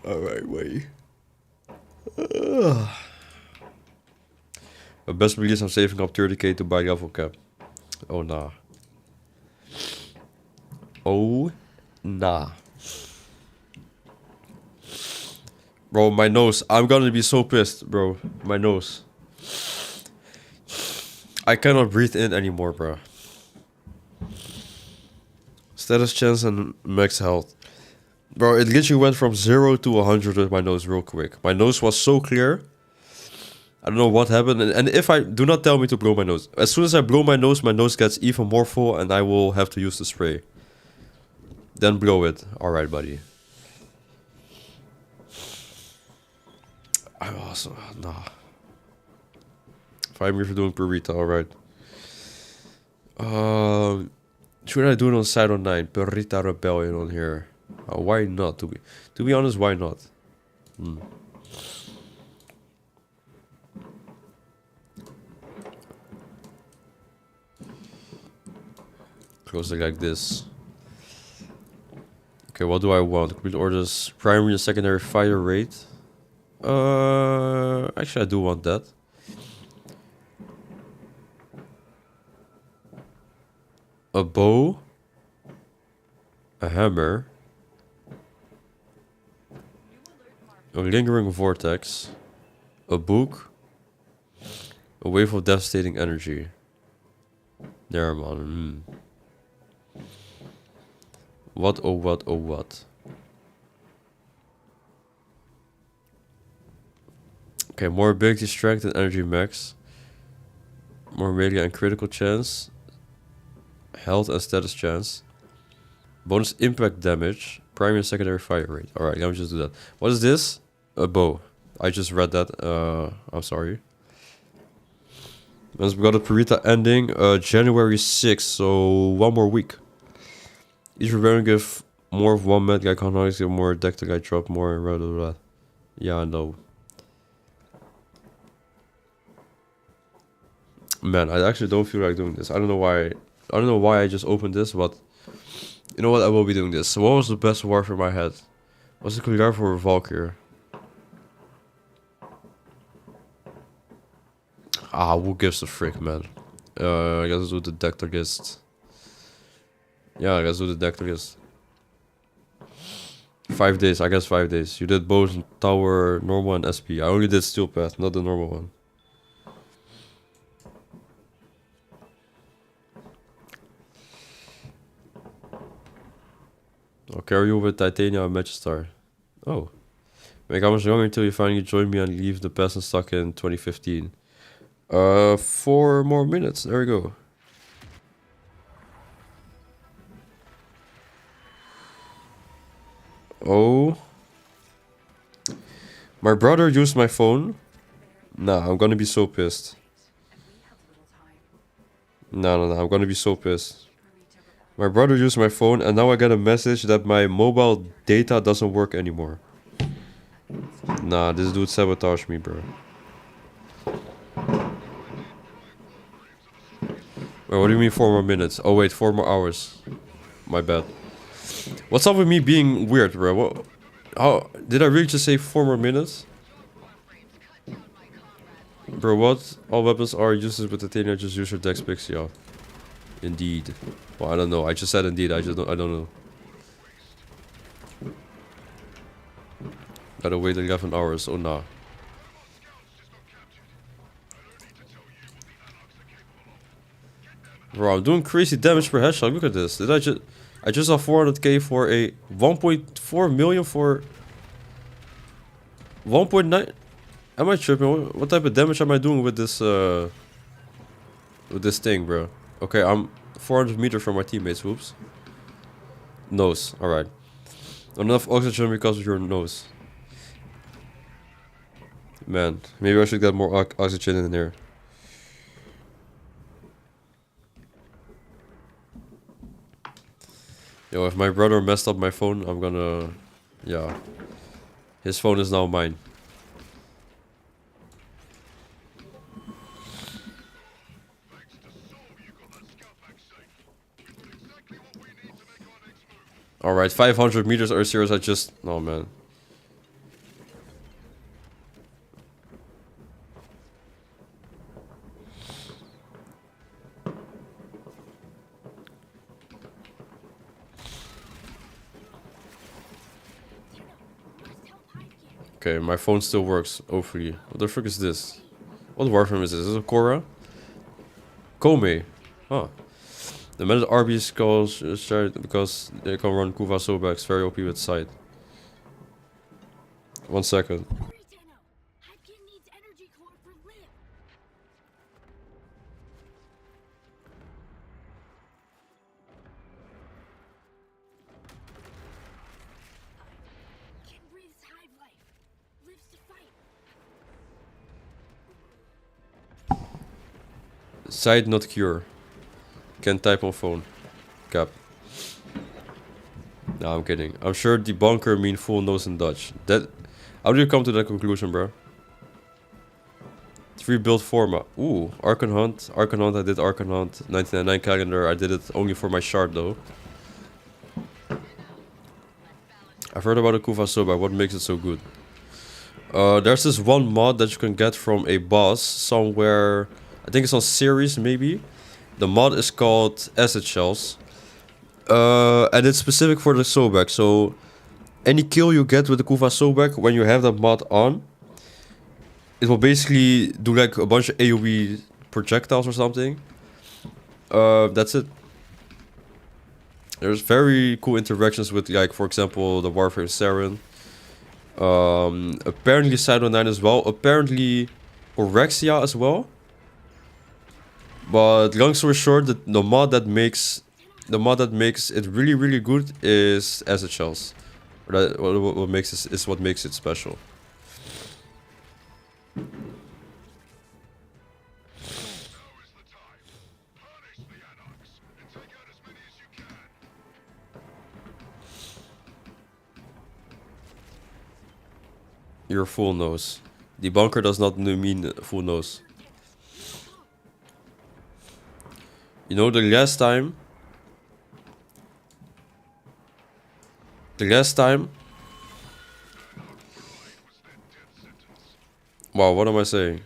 Alright, wait. But best believe I'm saving up 30k to buy level cap. Oh nah. Oh nah. Bro, my nose. I'm gonna be so pissed, bro. My nose. I cannot breathe in anymore, bro. Status chance and max health. Bro, it literally went from 0 to 100 with my nose real quick. My nose was so clear. I don't know what happened. And if I... Do not tell me to blow my nose. As soon as I blow my nose gets even more full and I will have to use the spray. Then blow it. Alright, buddy. I'm also... Nah. 5 meters for doing Burrito, alright. Should I do it on side on 9? Burrito Rebellion on here. Why not? To be honest, why not? Close it like this. Okay, what do I want? Complete orders, primary and secondary fire rate. Actually, I do want that. A bow, a hammer, a lingering vortex, a book, a wave of devastating energy. There, man. What, oh what, oh what. Okay, more ability strength and energy max. More melee and critical chance. Health and status chance. Bonus impact damage. Primary and secondary fire rate. Alright, let me just do that. What is this? A bow. I just read that. I'm sorry. We got a Purita ending January 6th, so 1 more week. Each rebellion give more of one med guy economics, give more deck to guy drop more and blah blah blah. Yeah, I know. Man, I actually don't feel like doing this. I don't know why. I don't know why I just opened this, but you know what? I will be doing this. So what was the best Warframe I had? Was it Kuligar for Valkyr? Who gives a frick, man? I guess do the deck list. Yeah, I guess do the deck list. 5 days, I guess 5 days. You did both Tower, normal, and SP. I only did Steel Path, not the normal one. I'll carry you with Titania and Manchester. Oh. Make how much longer until you finally join me and leave the past and stuck in 2015? 4 more minutes. There we go. Oh. My brother used my phone. Nah, I'm gonna be so pissed. No, I'm gonna be so pissed. My brother used my phone and now I get a message that my mobile data doesn't work anymore. Nah, this dude sabotaged me, bro. Wait, what do you mean 4 more minutes? Oh wait, 4 more hours. My bad. What's up with me being weird, bro? What? How did I really just say 4 more minutes? Bro, what? All weapons are useless with Titania, just use your Dex Pixie out. Indeed. Well, I don't know. I just said indeed. I don't know. Gotta wait 11 hours. Oh nah. Bro, I'm doing crazy damage per headshot. Look at this. I just saw 400k for a 1.4 million for 1.9. Am I tripping? What type of damage am I doing with this thing, bro? Okay, I'm 400 meters from my teammates. Whoops. Nose. Alright. Not enough oxygen because of your nose. Man, maybe I should get more oxygen in there. Yo, if my brother messed up my phone, I'm gonna... Yeah. His phone is now mine. Alright, 500 meters are serious. I just... Oh, man. Okay, my phone still works, hopefully. What the frick is this? What Warframe is this? Is this a Korra? Kome. Huh. The meta RB calls because they can run Kuva Sobaks very OP with sight. 1 second. Side not cure. Can type on phone. Cap. No, I'm kidding. I'm sure debunker mean full nose in Dutch. That. How do you come to that conclusion, bro? 3 build forma. Ooh, Archon Hunt. Archon Hunt, I did Archon Hunt. 1999 calendar, I did it only for my shard though. I've heard about the Kufa Soba, what makes it so good? There's this one mod that you can get from a boss somewhere. I think it's on series maybe. The mod is called Acid Shells. And it's specific for the Sobek. So any kill you get with the Kufa Sobek when you have that mod on, it will basically do like a bunch of AoE projectiles or something. That's it. There's very cool interactions with, like, for example, the Warframe Saren. Apparently Sidon 9 as well. Apparently Orexia as well. But long story short, the mod that makes it really, really good is Acid Shells. What makes it is what makes it special. You're full nose. Debunker does not mean full nose. You know, the last time. Wow, what am I saying?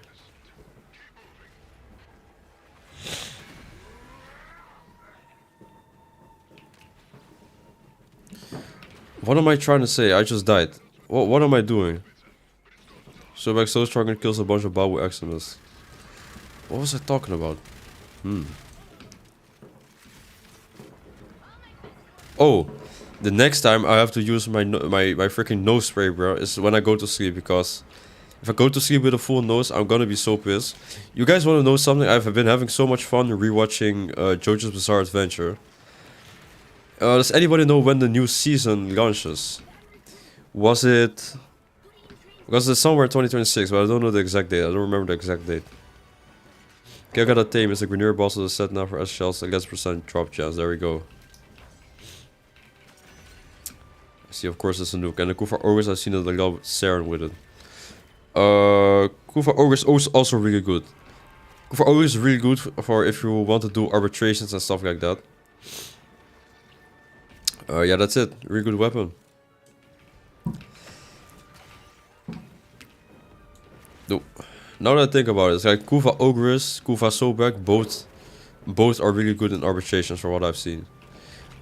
What am I trying to say? I just died. What am I doing? So back so strong and kills a bunch of Babu Eximus. What was I talking about? Oh, the next time I have to use my freaking nose spray, bro, is when I go to sleep, because if I go to sleep with a full nose, I'm gonna be so pissed. You guys want to know something? I've been having so much fun rewatching JoJo's Bizarre Adventure. Does anybody know when the new season launches? Was it somewhere 2026, but I don't know the exact date. I don't remember the exact date. Gagata Tame is the Grenier boss of the set now for S shells, and gets % drop chance. There we go. I see, of course, it's a nuke. And the Kufa Ogres, I've seen it a lot with Saren with it. Kufa Ogres is also really good. Kufa Ogres is really good for if you want to do arbitrations and stuff like that. Yeah, that's it. Really good weapon. No. Now that I think about it, it's like Kufa Ogres, Kufa Sobek, both are really good in arbitrations from what I've seen.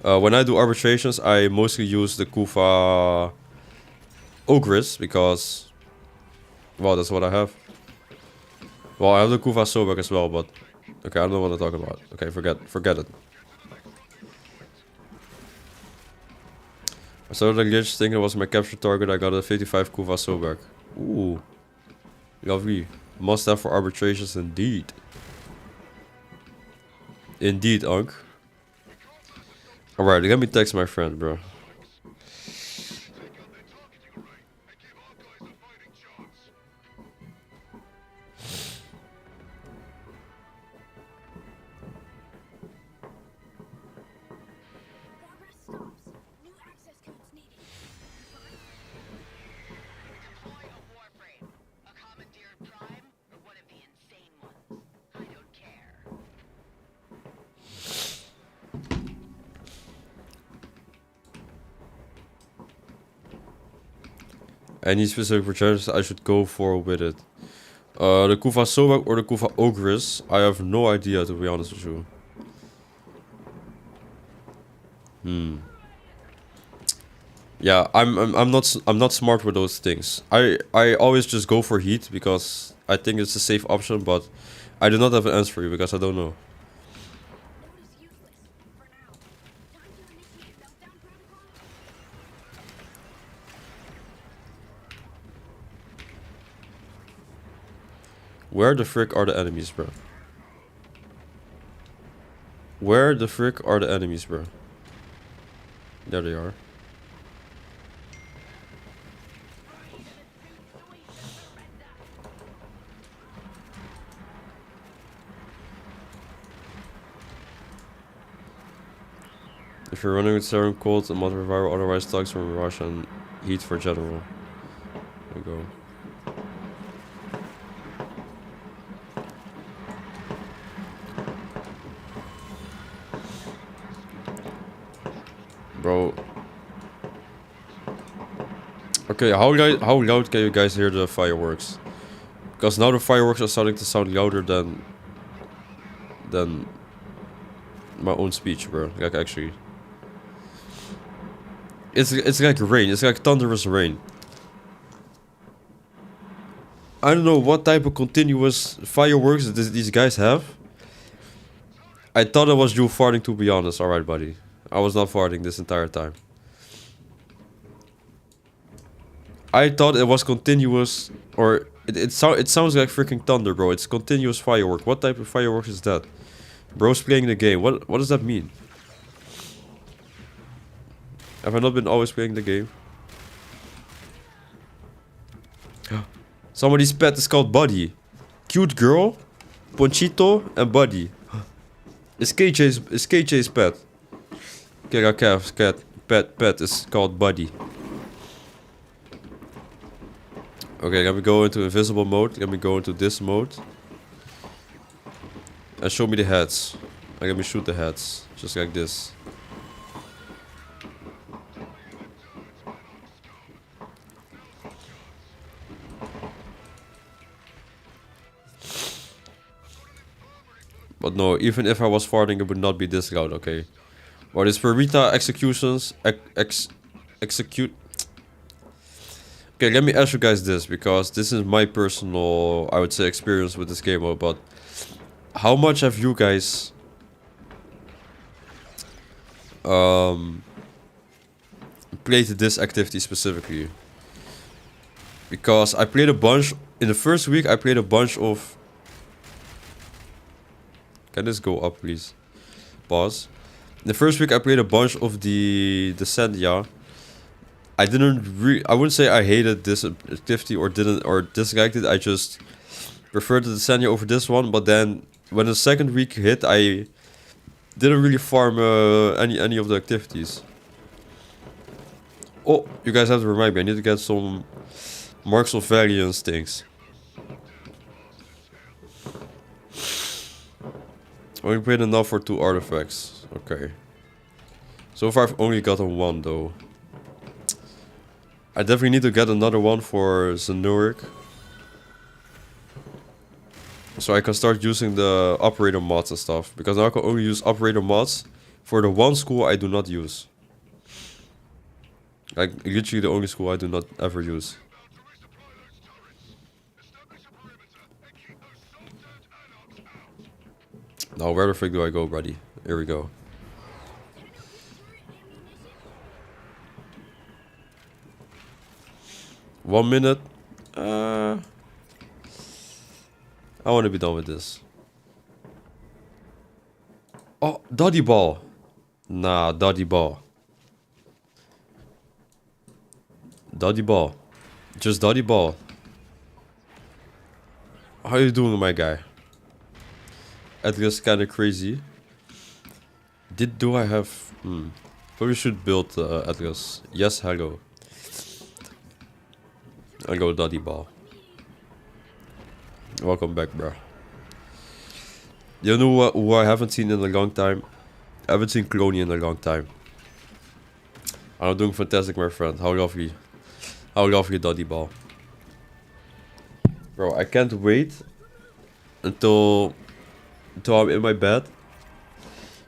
When I do arbitrations, I mostly use the Kufa Ogres because, well, that's what I have. Well, I have the Kufa Sobek as well, but okay, I don't know what I'm talking about. Okay, forget it. I started the glitch thinking it was my capture target. I got a 55 Kufa Sobek. Ooh, lovely. Must have for arbitrations, indeed. Indeed, Unc. Alright, let me text my friend, bro. Any specific projections I should go for with it? The Kufa Sobek or the Kufa Ogres? I have no idea, to be honest with you. Yeah, I'm not smart with those things. I always just go for heat because I think it's a safe option, but I do not have an answer for you because I don't know. Where the frick are the enemies, bro? Where the frick are the enemies, bro? There they are. If you're running with serum cold, a moderate viral, otherwise stocks from Russia and heat for general. There we go. Bro. Okay, how loud can you guys hear the fireworks? Because now the fireworks are starting to sound louder than my own speech, bro. Like actually. It's like rain, it's like thunderous rain. I don't know what type of continuous fireworks these guys have. I thought it was you farting, to be honest. Alright, buddy. I was not farting this entire time. I thought it was continuous, or it sounds like freaking thunder, bro. It's continuous firework. What type of fireworks is that? Bro's playing the game. What does that mean? Have I not been always playing the game? Somebody's pet is called Buddy. Cute girl, Ponchito, and Buddy. It's KJ's pet. Kev's pet is called Buddy. Okay, let me go into invisible mode. Let me go into this mode. And show me the heads. And let me shoot the heads. Just like this. But no, even if I was farting, it would not be this loud, okay? Well, this Verita executions... execute... Okay, let me ask you guys this, because this is my personal, I would say, experience with this game mode, but... How much have you guys... played this activity specifically? Because I played a bunch... In the first week, I played a bunch of... Can this go up, please? Pause. In the first week, I played a bunch of the Sandia. I wouldn't say I hated this activity or disliked it. I just preferred the Sandia over this one. But then, when the second week hit, I didn't really farm any of the activities. Oh, you guys have to remind me. I need to get some Marks of Valiance things. Only played enough for 2 artifacts. Okay. So far I've only gotten 1 though. I definitely need to get another one for Zenuric. So I can start using the operator mods and stuff. Because now I can only use operator mods for the one school I do not use. Like literally the only school I do not ever use. Now where the frick do I go, buddy? Here we go. One minute. I want to be done with this. Oh, Doddy Ball. Nah, Doddy Ball. Doddy Ball. Just Doddy Ball. How you doing, my guy? Atlas kinda crazy. Do I have... Probably should build Atlas. Yes, hello. I'll go Doddy Ball. Welcome back, bro. You know who I haven't seen in a long time? I haven't seen Cloney in a long time. I'm doing fantastic, my friend. How lovely. How lovely, Doddy Ball. Bro, I can't wait until I'm in my bed.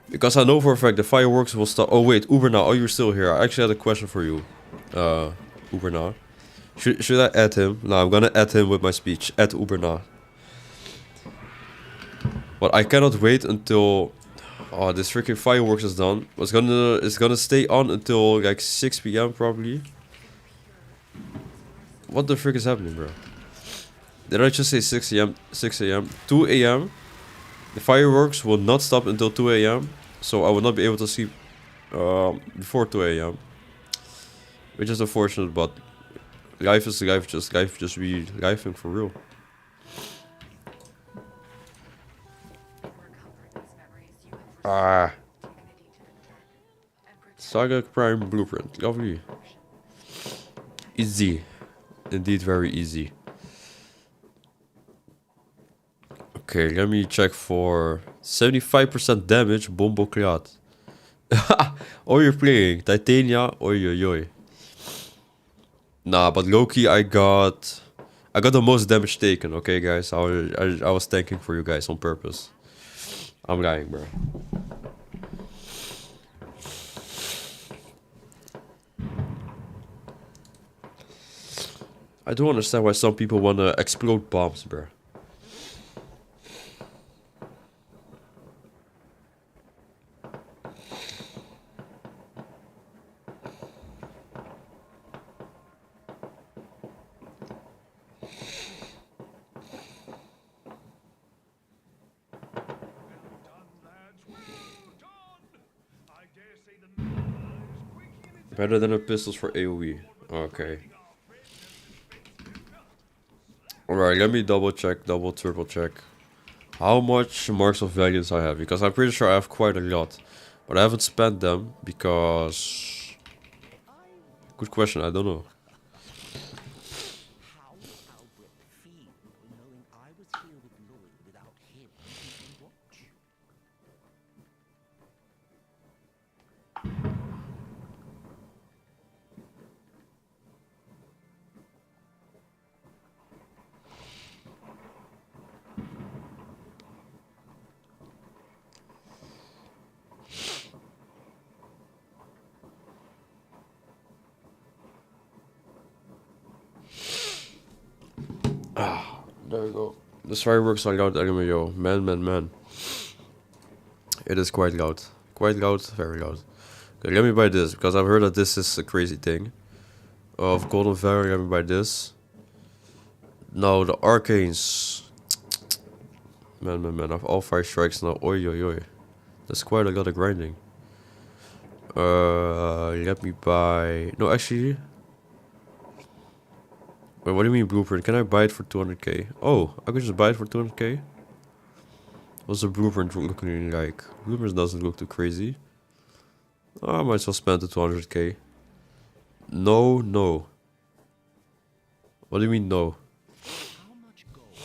Because I know for a fact the fireworks will start. Oh wait, Uberna, are you still here? I actually had a question for you. Uberna. Should I add him? No, I'm gonna add him with my speech. Add Uberna. But I cannot wait until this freaking fireworks is done. It's gonna stay on until like 6 PM probably. What the frick is happening, bro? Did I just say 6 AM? 6 AM? 2 AM? The fireworks will not stop until 2 AM. So I will not be able to sleep before 2 AM. Which is unfortunate, but life is life, just be lifing for real. Saga Prime Blueprint. Lovely. Easy. Indeed, very easy. Okay, let me check for 75% damage, Bombo Cloud. Oh, you're playing Titania. Oi, oi, oi. Nah, but Loki, I got the most damage taken. Okay, guys, I was tanking for you guys on purpose. I'm lying, bro. I don't understand why some people wanna explode bombs, bro. Better than the pistols for AoE. Okay. Alright, let me double check, triple check. How much marks of valiance I have, because I'm pretty sure I have quite a lot. But I haven't spent them because... Good question, I don't know.
How would Albert feel knowing I was here with Lloyd without him keeping watch?
There we go. This fireworks are loud anyway, yo. Man. It is quite loud. Quite loud, very loud. Okay, let me buy this, because I've heard that this is a crazy thing. Of Golden Fairy, let me buy this. No, the Arcanes. Man. I have all 5 strikes now. Oi. That's quite a lot of grinding. Let me buy... No, actually... Wait, what do you mean blueprint? Can I buy it for 200k? Oh, I could just buy it for 200k? What's the blueprint looking like? Blueprint doesn't look too crazy. Oh, I might as well spend the 200k. No. What do you mean no?
How much gold?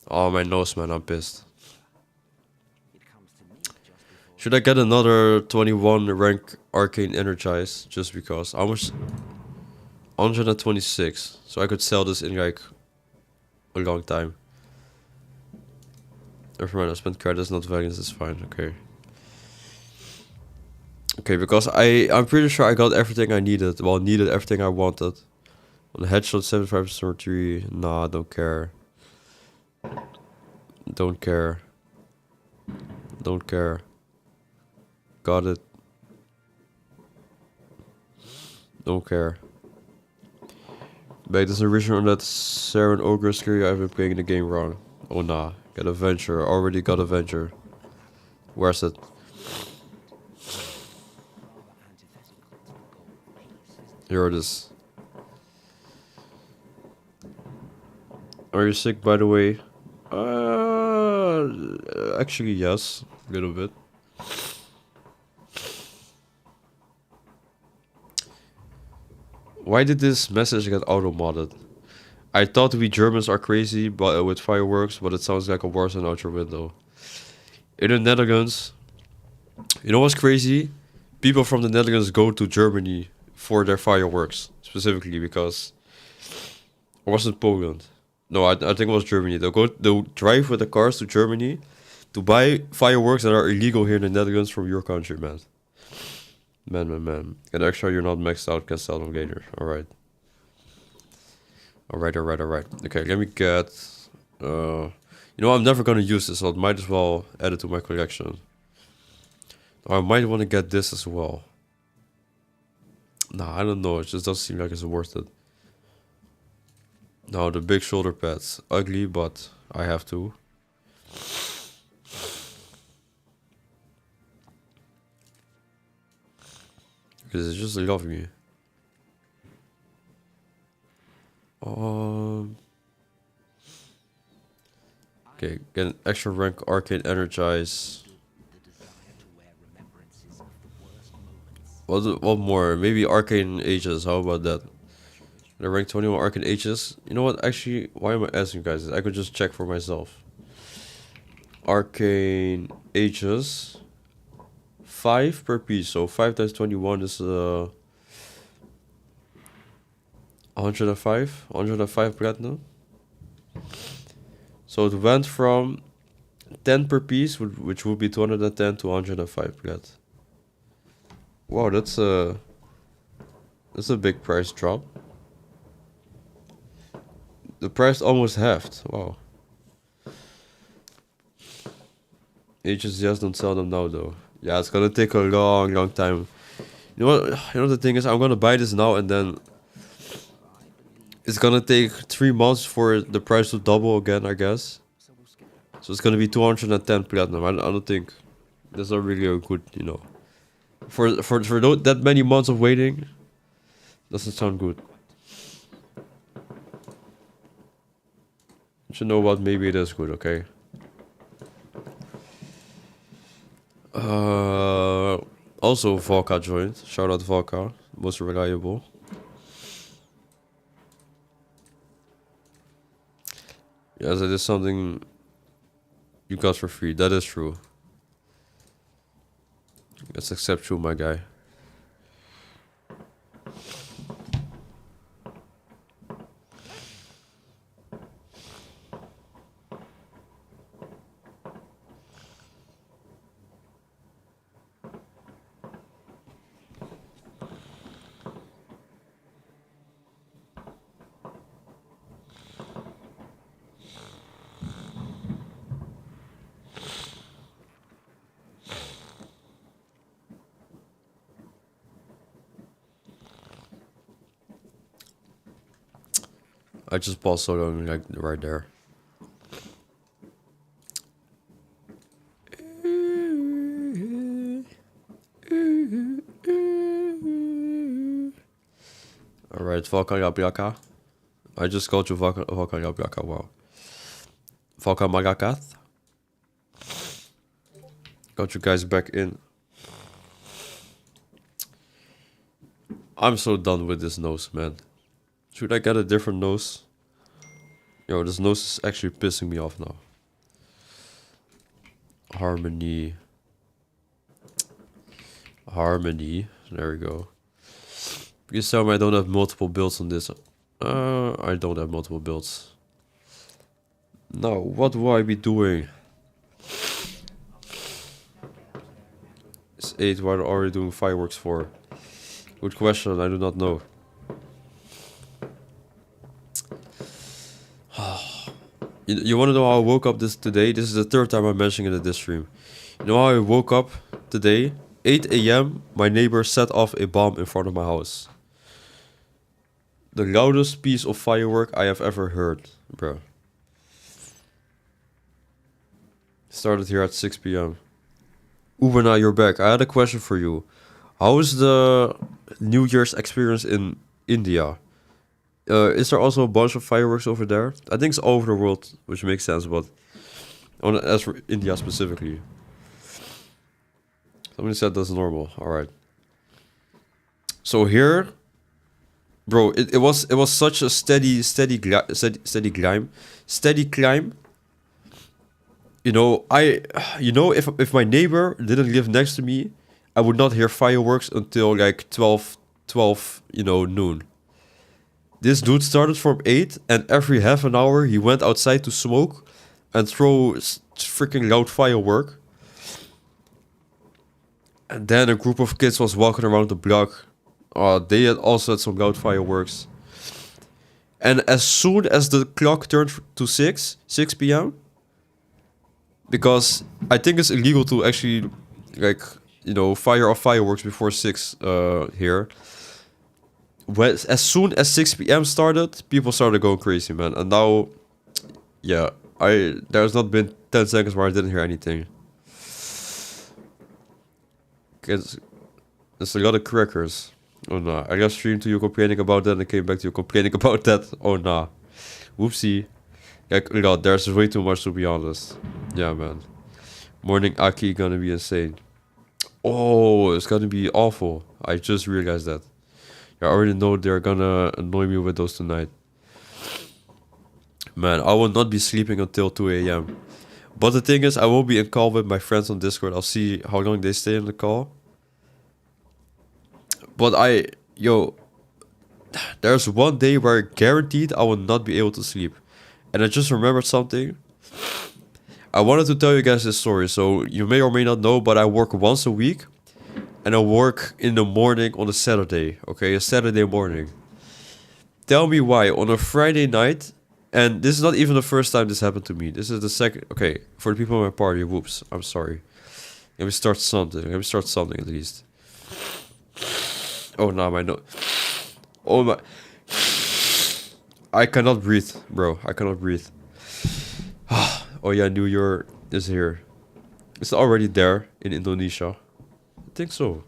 Oh, my nose, man, I'm pissed.
It comes to me just before.
Should I get another 21 rank Arcane Energize? Just because. How much? 126. So I could sell this in like a long time. Never mind, I spent credits, not valiance, it's fine, okay. Okay, because I'm pretty sure I got everything I needed. Well, needed everything I wanted. On the headshot, 75% 3. Nah, don't care. Don't care. Got it. Don't care. Wait, there's an original on that Saren Ogre skill. I've been playing the game wrong. Oh nah. Get a venture. Already got a venture. Where's it? Here it is. Are you sick, by the way? Actually, yes. A little bit. Why did this message get auto-modded? I thought we Germans are crazy but with fireworks, but it sounds like a Warzone out your window. In the Netherlands, you know what's crazy? People from the Netherlands go to Germany for their fireworks, specifically because... Or was it Poland? No, I think it was Germany. They'll drive with the cars to Germany to buy fireworks that are illegal here in the Netherlands from your country, man. Man. Get extra, you're not maxed out, can sell them later. Alright. Okay, let me get... you know, I'm never gonna use this, so I might as well add it to my collection. I might want to get this as well. Nah, I don't know, it just doesn't seem like it's worth it. No, the big shoulder pads. Ugly, but I have to. Because it's just love me. Okay, get an extra rank Arcane Energize.
The desire to wear
What more? Maybe Arcane Ages. How about that? The rank 21 Arcane Ages. You know what? Actually, why am I asking you guys this? I could just check for myself. Arcane Ages. 5 per piece. So 5 times 21 is 105. 105 platinum. So it went from 10 per piece, which would be 210 to 105 plat. Wow, that's a big price drop. The price almost halved. Wow. HSDS don't sell them now though. Yeah, it's gonna take a long time. You know what? You know the thing is, I'm gonna buy this now and then it's gonna take 3 months for the price to double again, I guess. So it's gonna be 210 platinum. I don't think that's not really a good, you know. For that many months of waiting, doesn't sound good. But you know what? Maybe it is good. Okay. Also Volka joined. Shout out Volka, most reliable. Yes, it is something you got for free. That is true. Let's accept you, my guy. I just paused so long, like right there. Alright, Valka Jabliaka. I just called you Valka Jabliaka, wow. Valka Magakath. Got you guys back in. I'm so done with this nose, man. Should I get a different nose? Yo, this nose is actually pissing me off now. Harmony. There we go. Please tell me I don't have multiple builds on this. I don't have multiple builds. Now, what will I be doing? It's 8, what are already doing fireworks for? Good question, I do not know. You want to know how I woke up today? This is the 3rd time I'm mentioning it in this stream. You know how I woke up today? 8 AM, my neighbor set off a bomb in front of my house. The loudest piece of firework I have ever heard, bro. Started here at 6 PM. Ubana, you're back. I had a question for you. How is the New Year's experience in India? Is there also a bunch of fireworks over there? I think it's all over the world, which makes sense, but as for India specifically. Somebody said that's normal. Alright. So here, bro, it was such a steady climb. You know, if my neighbor didn't live next to me, I would not hear fireworks until like 12, noon. This dude started from 8, and every half an hour he went outside to smoke and throw freaking loud firework. And then a group of kids was walking around the block. They had also had some loud fireworks. And as soon as the clock turned to 6 PM, because I think it's illegal to actually, fire off fireworks before 6 here. As soon as 6 PM started, people started going crazy, man. And now, yeah, there's not been 10 seconds where I didn't hear anything. There's a lot of crackers. Oh nah, I just streamed to you complaining about that and came back to you complaining about that. Oh nah. Whoopsie. There's way too much to be honest. Yeah, man. Morning Aki gonna be insane. Oh, it's gonna be awful. I just realized that. I already know they're gonna annoy me with those tonight. Man, I will not be sleeping until 2 a.m. But the thing is, I will be in call with my friends on Discord. I'll see how long they stay in the call. But yo, there's one day where guaranteed I will not be able to sleep. And I just remembered something. I wanted to tell you guys this story. So you may or may not know, but I work once a week. And I work in the morning on a Saturday. Okay, a Saturday morning. Tell me why. On a Friday night, and this is not even the first time this happened to me. This is the second. Okay, for the people in my party, whoops. I'm sorry. Let me start something. Let me start something at least. Oh, no, my nose. Oh, my. I cannot breathe, bro. I cannot breathe. Oh, yeah, New Year is here. It's already there in Indonesia. I think so.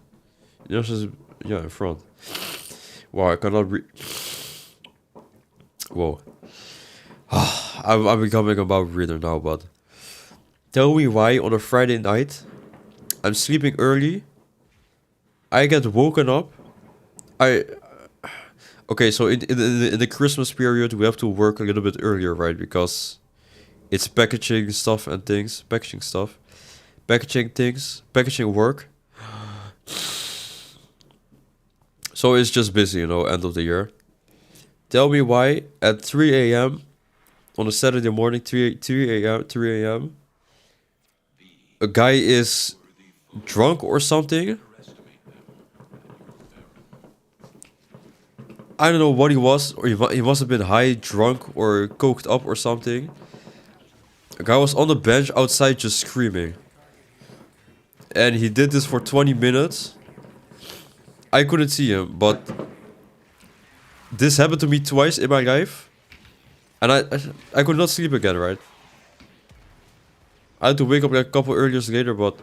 Yes, yeah, in front. Wow, I cannot breathe. Whoa. I'm becoming a mouth breather now, but tell me why on a Friday night I'm sleeping early. I get woken up. Okay, so in the Christmas period we have to work a little bit earlier, right? Because it's packaging stuff and things, packaging things, packaging work. So it's just busy, you know, end of the year. Tell me why at 3 a.m. on a Saturday morning, 3 a.m., a guy is drunk or something. I don't know what he was, or he must have been high, drunk, or coked up or something. A guy was on the bench outside just screaming. And he did this for 20 minutes. I couldn't see him, but this happened to me twice in my life. And I could not sleep again, right? I had to wake up like a couple hours later, but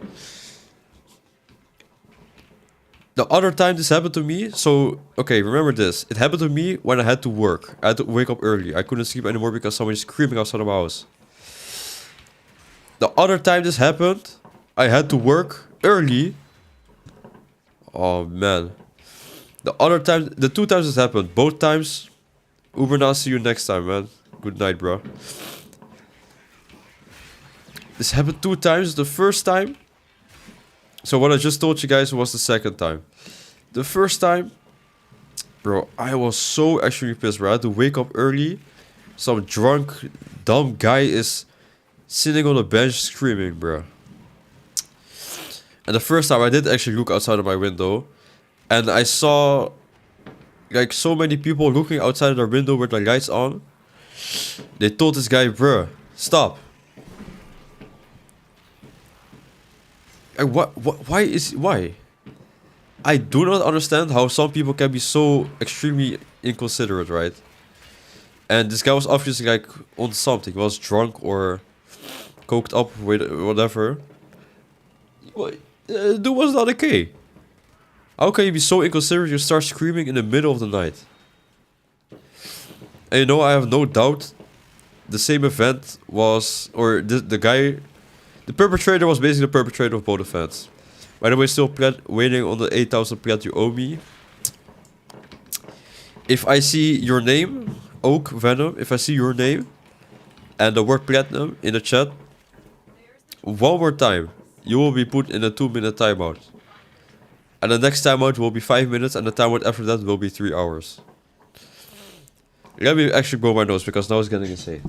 the other time this happened to me, so, okay, remember this. It happened to me when I had to work. I had to wake up early. I couldn't sleep anymore because somebody's screaming outside of my house. The other time this happened, I had to work early. Oh, man. The other time, the 2 times this happened, both times, Uber now, see you next time, man. Good night, bro. This happened 2 times. The first time, so what I just told you guys was the second time. The first time, bro, I was so actually pissed, bro. I had to wake up early. Some drunk, dumb guy is sitting on a bench screaming, bro. And the first time I did actually look outside of my window. And I saw like so many people looking outside of their window with their lights on. They told this guy, bruh, stop. And why? I do not understand how some people can be so extremely inconsiderate, right? And this guy was obviously like on something. He was drunk or coked up with whatever. Dude was not okay. How can you be so inconsiderate you start screaming in the middle of the night? And you know, I have no doubt the same event was, or the guy, the perpetrator was basically the perpetrator of both events. By the way, still waiting on the 8,000 plat you owe me. If I see your name, Oak Venom, if I see your name and the word platinum in the chat, one more time, you will be put in a 2-minute timeout. And the next timeout will be 5 minutes, and the timeout after that will be 3 hours. Let me actually blow my nose, because now it's getting insane.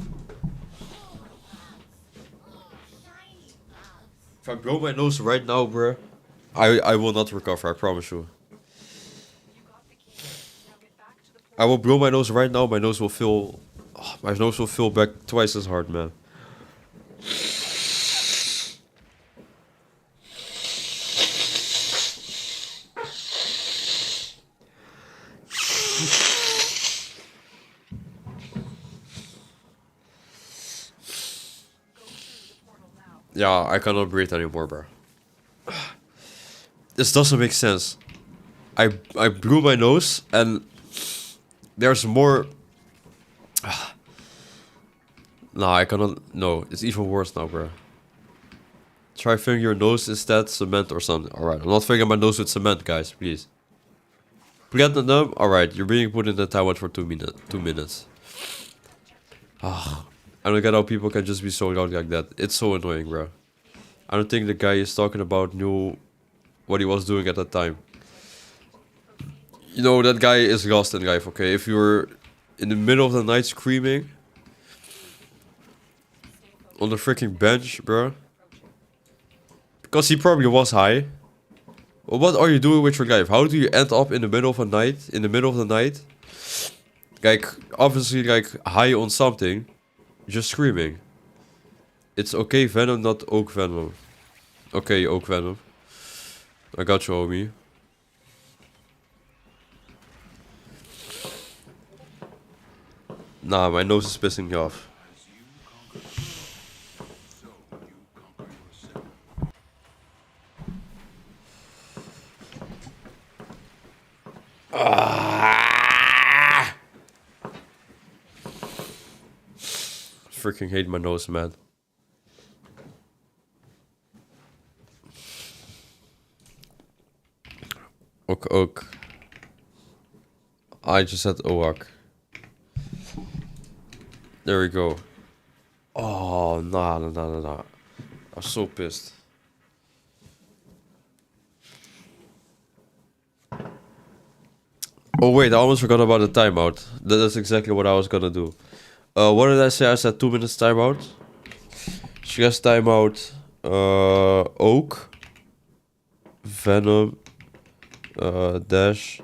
If I blow my nose right now, bruh, I will not recover, I promise you. I will blow my nose right now, my nose will feel back twice as hard, man. Yeah, I cannot breathe anymore, bro. This doesn't make sense. I blew my nose and there's more. Nah, I cannot. No, it's even worse now, bro. Try filling your nose instead, cement or something. Alright, I'm not filling my nose with cement, guys, please. Platinum? Alright, you're being put in the timeout for 2 minutes. Ah, I don't get how people can just be so loud like that. It's so annoying, bro. I don't think the guy he's talking about knew what he was doing at that time. You know, that guy is lost in life, okay? If you're in the middle of the night screaming on the freaking bench, bro. Because he probably was high. Well, what are you doing with your life? How do you end up in the middle of the night? In the middle of the night? Like, obviously, like, high on something. Just screaming. It's okay, Venom, not Oak Venom. Okay, Oak Venom. I got you, homie. Nah, my nose is pissing me off. Ah! Freaking hate my nose, man. Ook. I just said Oak. There we go. Oh, nah. I'm so pissed. Oh wait, I almost forgot about the timeout. That's exactly what I was gonna do. What did I say? I said 2 minutes timeout. She has timeout. Oak. Venom. Dash.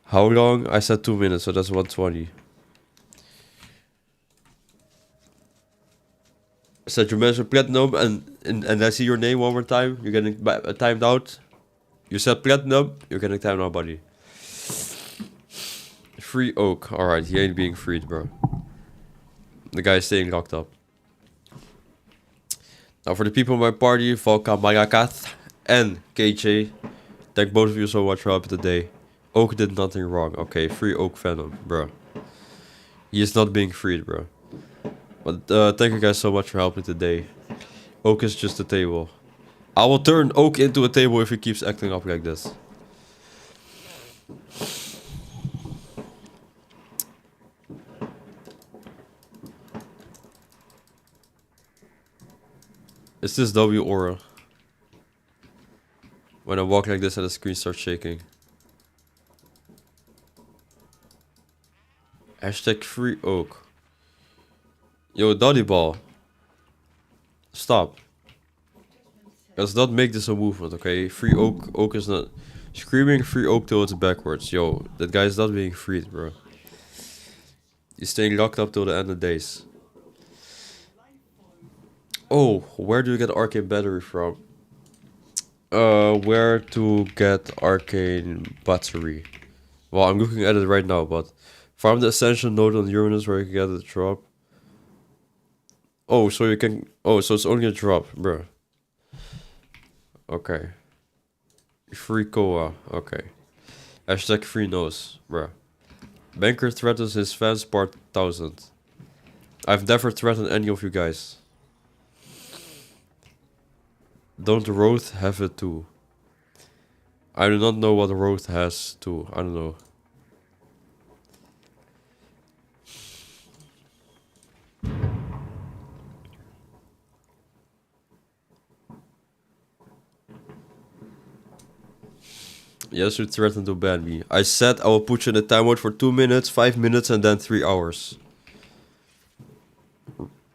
How long? I said 2 minutes, so that's 120. I said you mentioned platinum, and I see your name one more time. You're getting timed out. You said platinum. You're getting timed out, buddy. Free Oak. Alright, he ain't being freed, bro. The guy's staying locked up. Now for the people in my party, Volka, Magakat, and KJ. Thank both of you so much for helping today. Oak did nothing wrong. Okay, free Oak Venom, bro. He is not being freed, bro. But thank you guys so much for helping today. Oak is just a table. I will turn Oak into a table if he keeps acting up like this. Is this W aura? When I walk like this and the screen starts shaking. Hashtag free Oak. Yo, Doddy Ball. Stop. Let's not make this a movement, okay? Free Oak. Oak is not... Screaming free Oak till it's backwards. Yo, that guy's not being freed, bro. He's staying locked up till the end of days. Oh, where do you get arcane battery from? Where to get arcane battery? Well, I'm looking at it right now, but farm the ascension node on Uranus where you can get a drop. Oh, so you can... Oh, so it's only a drop, bro. Okay. Free Koa, okay. Hashtag free nose, bro. Banker threatens his fans part 1000. I've never threatened any of you guys. Don't Roth have it too? I do not know what Roth has too. I don't know. Yes, you threatened to ban me. I said I will put you in the timeout for 2 minutes, 5 minutes, and then 3 hours.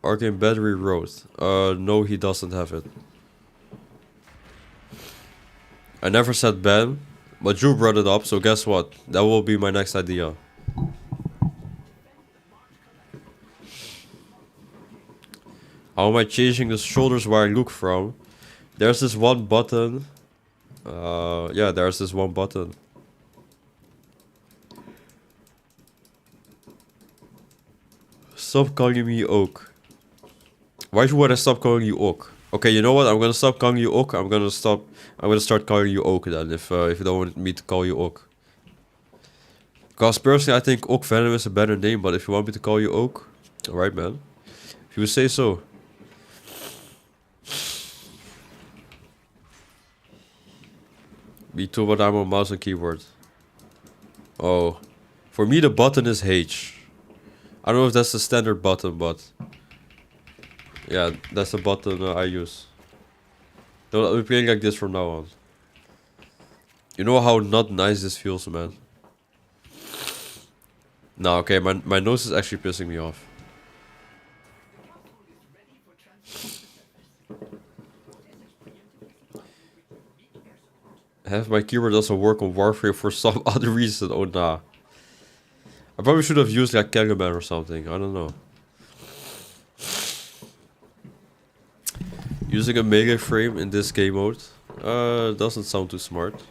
Arcane battery Roth. No, he doesn't have it. I never said ban, but you brought it up, so guess what? That will be my next idea. How am I changing the shoulders where I look from? There's this one button. Yeah, there's this one button. Stop calling me Oak. Why would I stop calling you Oak? Okay, you know what? I'm gonna stop calling you Oak. I'm gonna start calling you Oak then, if you don't want me to call you Oak. Because personally, I think Oak Venom is a better name, but if you want me to call you Oak, alright, man. If you say so. Me too, but I'm on mouse and keyboard. Oh. For me, the button is H. I don't know if that's the standard button, but... yeah, that's the button I use. I'll be playing like this from now on. You know how not nice this feels, man? No, okay, my nose is actually pissing me off. Have my keyboard also work on Warframe for some other reason? Oh, nah. I probably should have used like Kangaman or something. I don't know. Using a melee frame in this game mode doesn't sound too smart.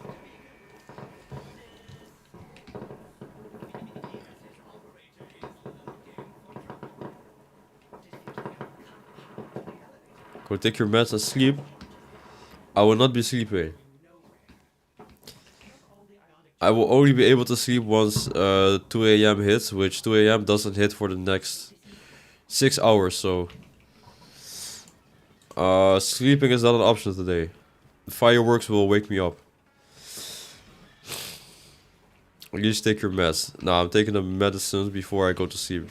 Go take your meds and sleep. I will not be sleeping. I will only be able to sleep once 2 AM hits, which 2 AM doesn't hit for the next 6 hours, so... sleeping is not an option today. Fireworks will wake me up. At least take your meds. Nah, I'm taking the medicines before I go to sleep.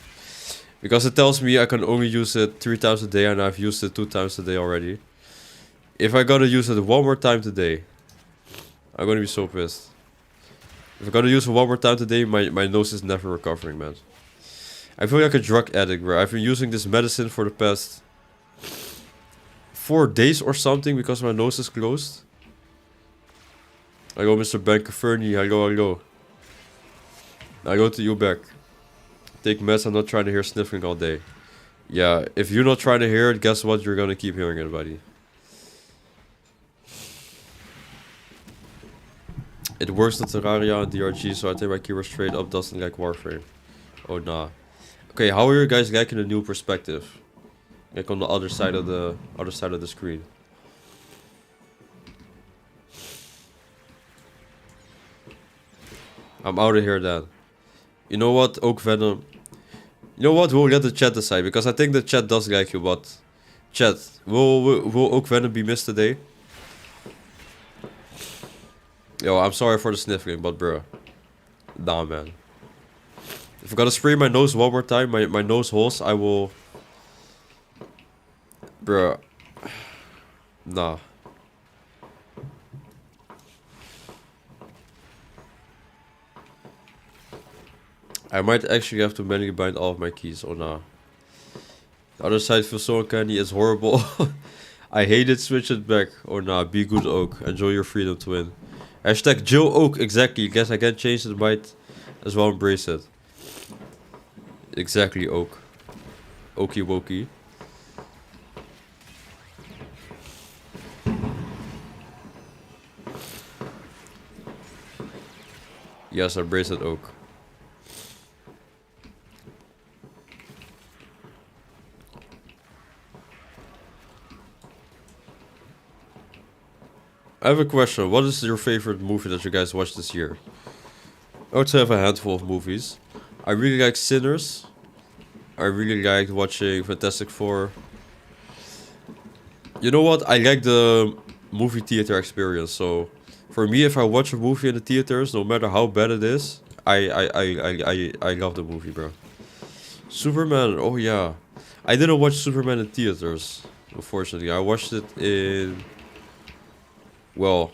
Because it tells me I can only use it 3 times a day and I've used it 2 times a day already. If I gotta use it one more time today, I'm gonna be so pissed. If I gotta use it one more time today, my nose is never recovering, man. I feel like a drug addict, bro. I've been using this medicine for the past 4 days or something because my nose is closed. Hello, Mr. Bankerr. Hello, hello. I go to you back. Take meds, I'm not trying to hear sniffling all day. Yeah, if you're not trying to hear it, guess what? You're gonna keep hearing it, buddy. It works on Terraria and DRG, so I think my keyboard straight up doesn't like Warframe. Oh, nah. Okay, how are you guys liking the new perspective? Like on the other side of the screen. I'm out of here then. You know what, Oak Venom? You know what, we'll let the chat decide, because I think the chat does like you, but... Chat, will Oak Venom be missed today? Yo, I'm sorry for the sniffling, but bro. Nah, man. If I gotta spray my nose one more time, my nose holes, I will... Bro. Nah. I might actually have to manually bind all of my keys. Oh, nah. The other side feels so uncanny. It's horrible. I hate it. Switch it back. Oh, nah. Be good, Oak. Enjoy your freedom to win. Hashtag Joe Oak. Exactly. Guess I can change it. Might as well embrace it. Exactly, Oak. Okie wokey. Yes, embrace it, Oak. I have a question. What is your favorite movie that you guys watched this year? I would say I have a handful of movies. I really like Sinners. I really liked watching Fantastic Four. You know what? I like the movie theater experience. So for me, if I watch a movie in the theaters, no matter how bad it is, I love the movie, bro. Superman. Oh yeah, I didn't watch Superman in theaters. Unfortunately, I watched it in... well,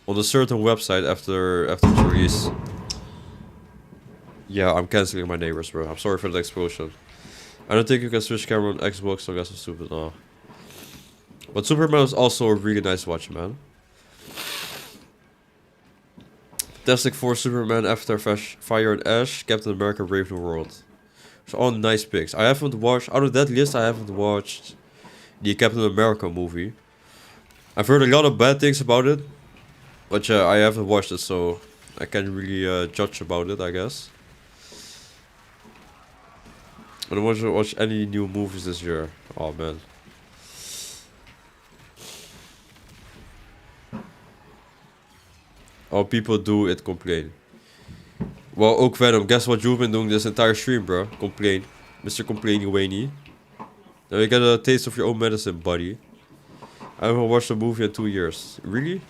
on a certain website after its release. Yeah, I'm canceling my neighbors, bro. I'm sorry for the explosion. I don't think you can switch camera on Xbox, so I guess I'm stupid. No. But Superman was also a really nice watch, man. Fantastic Four, Superman, After Fire and Ash, Captain America, Brave New World. It's all nice picks. I haven't watched, out of that list, I haven't watched the Captain America movie. I've heard a lot of bad things about it, but yeah, I haven't watched it, so I can't really judge about it, I guess. I don't want to watch any new movies this year. Oh man. All people do it complain. Well, Oak Venom, guess what you've been doing this entire stream, bro? Complain. Mr. Complaining Waney. Now you get a taste of your own medicine, buddy. I haven't watched a movie in 2 years. Really?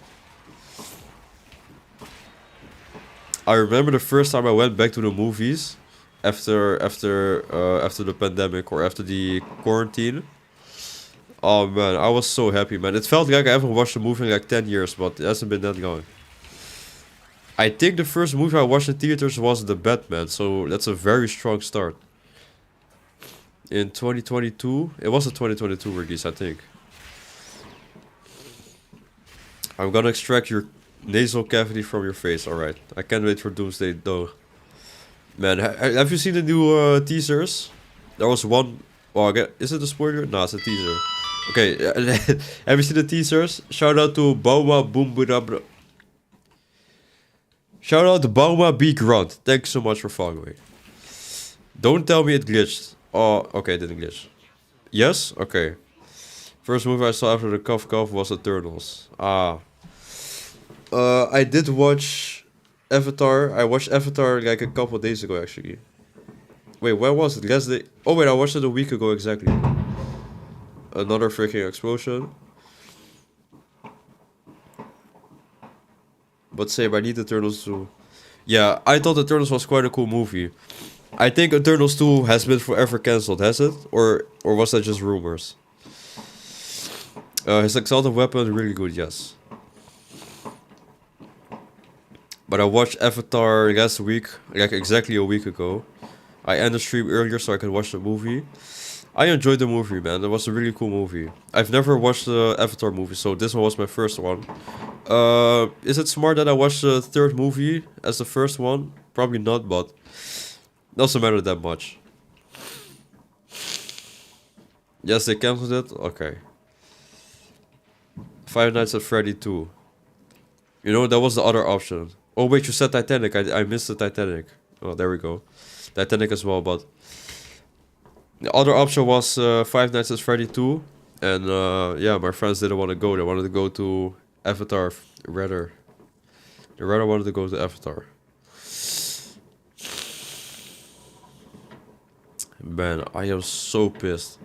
I remember the first time I went back to the movies after the pandemic or after the quarantine. Oh man, I was so happy, man. It felt like I haven't watched a movie in like 10 years, but it hasn't been that long. I think the first movie I watched in theaters was The Batman, so that's a very strong start. In 2022, it was a 2022 release, I think. I'm gonna extract your nasal cavity from your face, alright. I can't wait for Doomsday though. Man, have you seen the new teasers? There was one... Oh, is it a spoiler? No, it's a teaser. Okay, have you seen the teasers? Shout out to Bauma Boom Budabra. Shout out to Bauma B Grunt. Thanks so much for following. Don't tell me it glitched. Oh, okay, it didn't glitch. Yes? Okay. First movie I saw after the cough cough was Eternals. Ah. I did watch Avatar. I watched Avatar like a couple days ago, actually. Wait, when was it? Last day? Oh wait, I watched it a week ago exactly. Another freaking explosion. But same, I need Eternals 2. Yeah, I thought Eternals was quite a cool movie. I think Eternals 2 has been forever cancelled, has it? Or was that just rumors? His exalted weapon, really good, yes. But I watched Avatar last week, like exactly a week ago. I ended stream earlier so I could watch the movie. I enjoyed the movie, man. It was a really cool movie. I've never watched the Avatar movie, so this one was my first one. Is it smart that I watched the third movie as the first one? Probably not, but doesn't matter that much. Yes, they cancelled it? Okay. Five Nights at Freddy 2. You know, that was the other option. Oh wait, you said Titanic. I missed the Titanic. Oh, there we go. Titanic as well, but... The other option was Five Nights at Freddy 2. And yeah, my friends didn't want to go. They wanted to go to Avatar rather. They rather wanted to go to Avatar. Man, I am so pissed.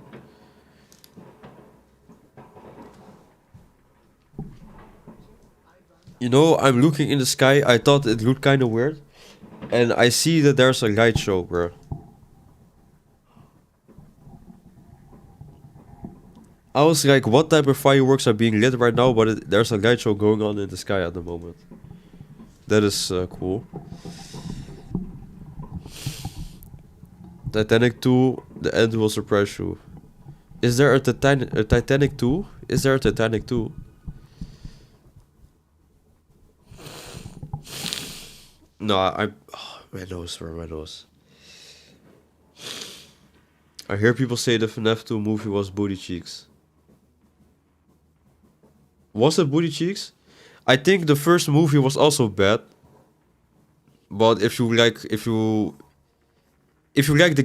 You know, I'm looking in the sky. I thought it looked kind of weird. And I see that there's a light show, bro. I was like, what type of fireworks are being lit right now? But there's a light show going on in the sky at the moment. That is cool. Titanic 2, the end will surprise you. Is there a Titanic 2? Is there a Titanic 2? No, oh, my nose, bro, my nose. I hear people say the FNAF 2 movie was booty cheeks. Was it booty cheeks? I think the first movie was also bad. But if you like the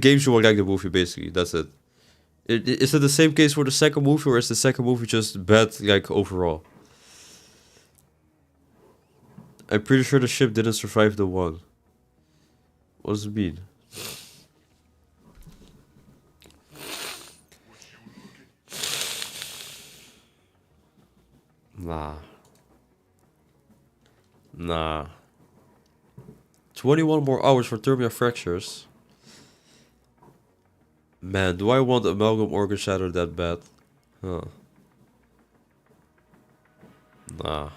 games, you will like the movie. Basically, that's it. Is it the same case for the second movie, or is the second movie just bad, like overall? I'm pretty sure the ship didn't survive the one. What does it mean? Nah. 21 more hours for terminal fractures. Man, do I want amalgam organ shatter that bad? Huh. Nah.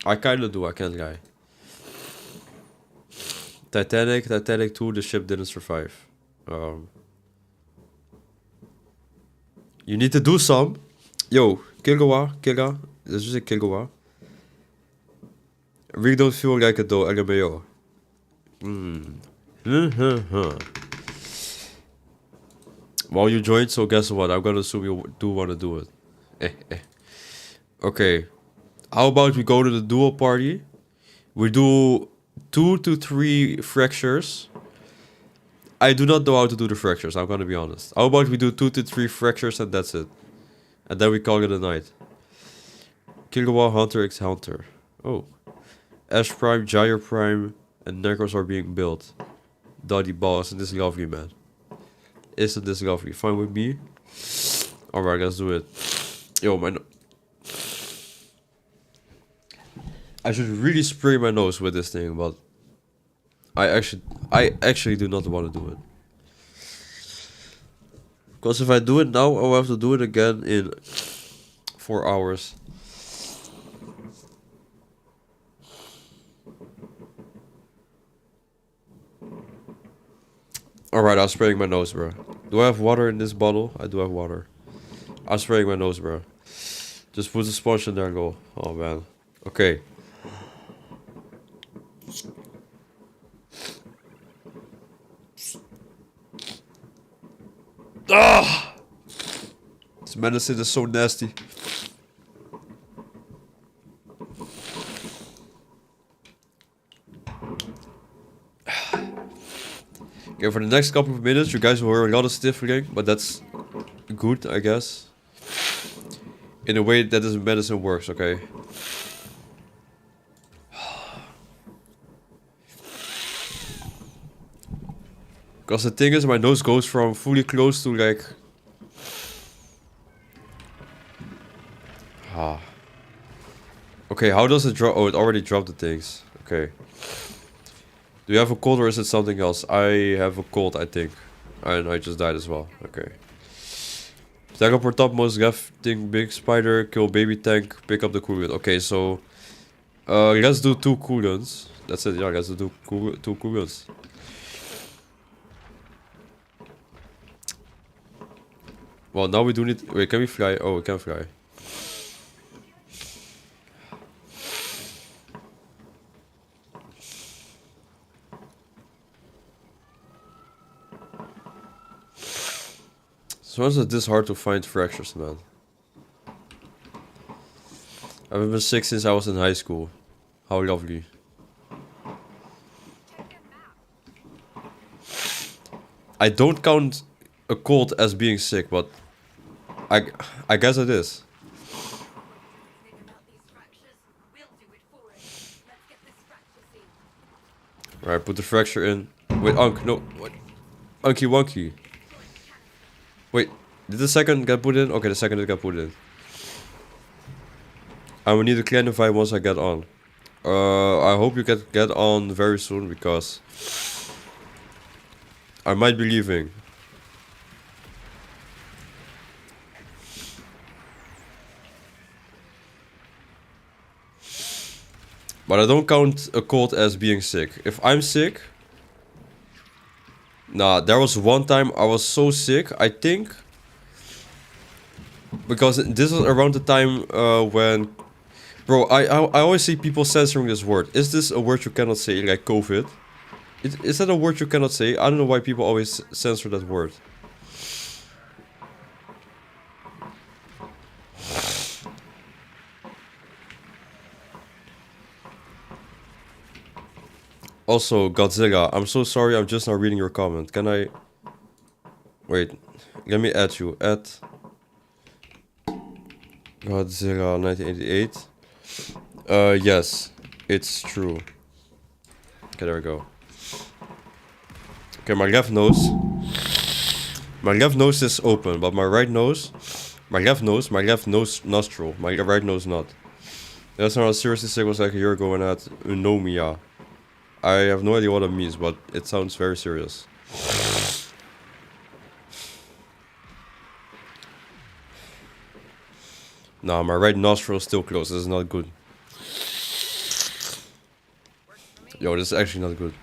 I kinda do, I can't lie. Titanic 2, the ship didn't survive. You need to do some. Yo, Kilgawa, let's just say Kilgawa. I really don't feel like it though, LMAO. Well, you joined, so guess what? I'm gonna assume you do want to do it. Okay. How about we go to the duel party? We do 2 to 3 fractures. I do not know how to do the fractures, I'm gonna be honest. How about we do 2 to 3 fractures and that's it. And then we call it a night. Kilowall, Hunter x Hunter. Oh. Ash Prime, Gyre Prime, and Necros are being built. Doddy ball, isn't this lovely, man? Isn't this lovely? Fine with me? Alright, let's do it. Yo, man. I should really spray my nose with this thing, but I actually do not want to do it. Because if I do it now, I will have to do it again in 4 hours. Alright, I'm spraying my nose, bro. Do I have water in this bottle? I do have water. I'm spraying my nose, bro. Just put the sponge in there and go. Oh, man. Okay. Ah! This medicine is so nasty. Okay, for the next couple of minutes, you guys will hear a lot of sniffling, but that's good, I guess. In a way that this medicine works, okay? Because the thing is, my nose goes from fully closed to like... Ah. Okay, how does it drop? Oh, it already dropped the things. Okay. Do you have a cold or is it something else? I have a cold, I think. And I just died as well. Okay. Stack up our topmost thing, big spider, kill baby tank, pick up the coolant. Okay, so... let's do 2 coolants. That's it, yeah, let's do 2 coolants. Well, now we do need... Wait, can we fly? Oh, we can fly. So why is it this hard to find fractures, man? I've been sick since I was in high school. How lovely. I don't count a cold as being sick, but I guess it is. Alright, put the fracture in. Wait, Unk, no. What? Unky Wonky. Wait, did the second get put in? Okay, the second did get put in. I will need to clarify once I get on. I hope you get on very soon because I might be leaving. But I don't count a cold as being sick. If I'm sick... Nah, there was one time I was so sick, I think... Because this was around the time when... Bro, I always see people censoring this word. Is this a word you cannot say, like COVID? Is that a word you cannot say? I don't know why people always censor that word. Also, Godzilla, I'm so sorry, I'm just now reading your comment. Can I... Wait, let me add you. Add... Godzilla 1988. Yes, it's true. Okay, there we go. Okay, my left nose. My left nose is open, but my right nose... My left nose nostril. My right nose not. That's not seriously sick was like a year ago when I had pneumonia. I have no idea what it means, but it sounds very serious. Nah, my right nostril is still closed. This is not good. Yo, this is actually not good.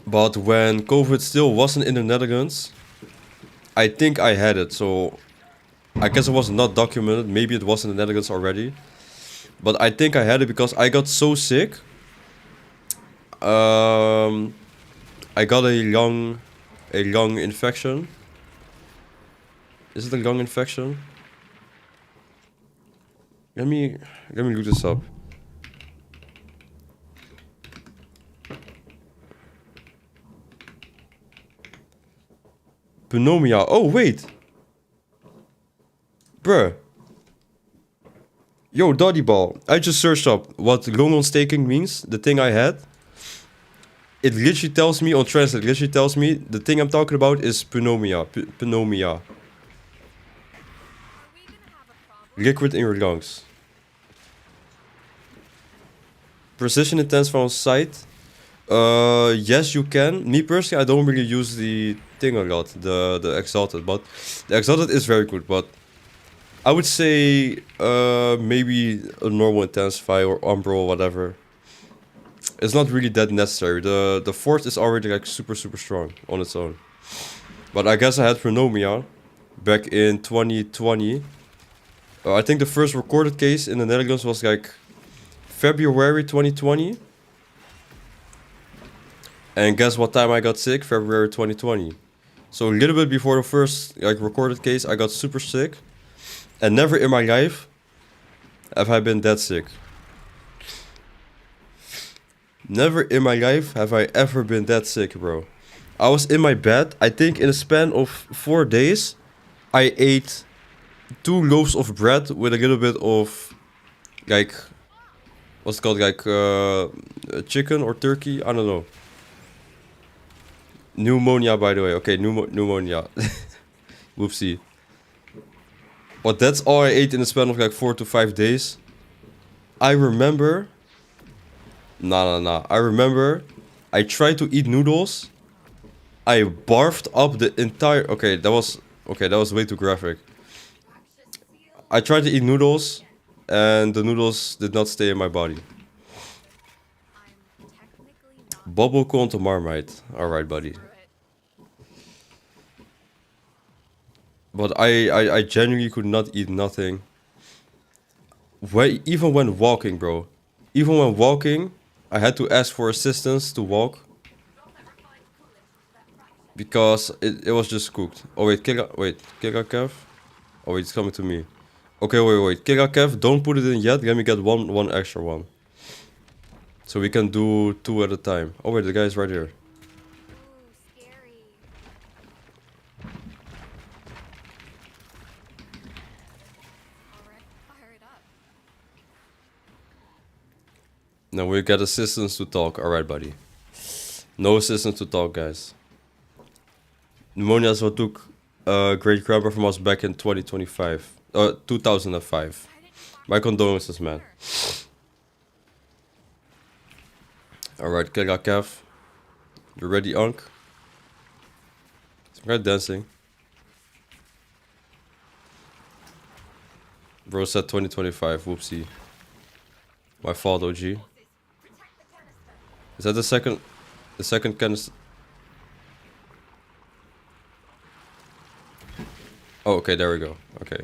But when COVID still wasn't in the Netherlands, I think I had it, so... I guess it was not documented. Maybe it was in the Netherlands already. But I think I had it because I got so sick. I got a lung infection. Is it a lung infection? Let me look this up. Pneumonia. Oh wait. Bruh. Yo, Doddy Ball. I just searched up what lung ontsteking means, the thing I had. It literally tells me on Translate, literally tells me the thing I'm talking about is pneumonia. Pneumonia. Liquid in your lungs. Precision Intensify on site. Yes, you can. Me personally, I don't really use the thing a lot, the Exalted, but the Exalted is very good. But I would say maybe a normal Intensify or Umbro or whatever. It's not really that necessary. The Force is already like super strong on its own. But I guess I had Pronomia back in 2020. I think the first recorded case in the Netherlands was like February 2020. And guess what time I got sick? February 2020. So a little bit before the first like recorded case, I got super sick. And never in my life have I been that sick. Never in my life have I ever been that sick, bro. I was in my bed. I think in a span of 4 days, I ate 2 loaves of bread with a little bit of, like, what's it called, like, chicken or turkey? I don't know. Pneumonia, by the way. Okay, pneumonia. Whoopsie. But that's all I ate in a span of like 4 to 5 days. I remember... Nah. I remember I tried to eat noodles. I barfed up the entire... Okay, that was way too graphic. I tried to eat noodles, and the noodles did not stay in my body. Bubble corn to Marmite. Alright, buddy. But I genuinely could not eat nothing. Even when walking, bro. Even when walking, I had to ask for assistance to walk. Because it was just cooked. Oh wait, Kira Kev? Oh wait, it's coming to me. Okay, wait. Kira Kev, don't put it in yet. Let me get one extra one. So we can do 2 at a time. Oh wait, the guy is right here. Now we get assistance to talk. Alright, buddy. No assistance to talk, guys. Pneumonia is what took great grandpa from us back in 2005. My condolences, man. Alright, Kega Kev. You ready, Unc? Some guy dancing. Bro said 2025, whoopsie. My fault, OG. Is that the second canister? Oh, okay, there we go. Okay.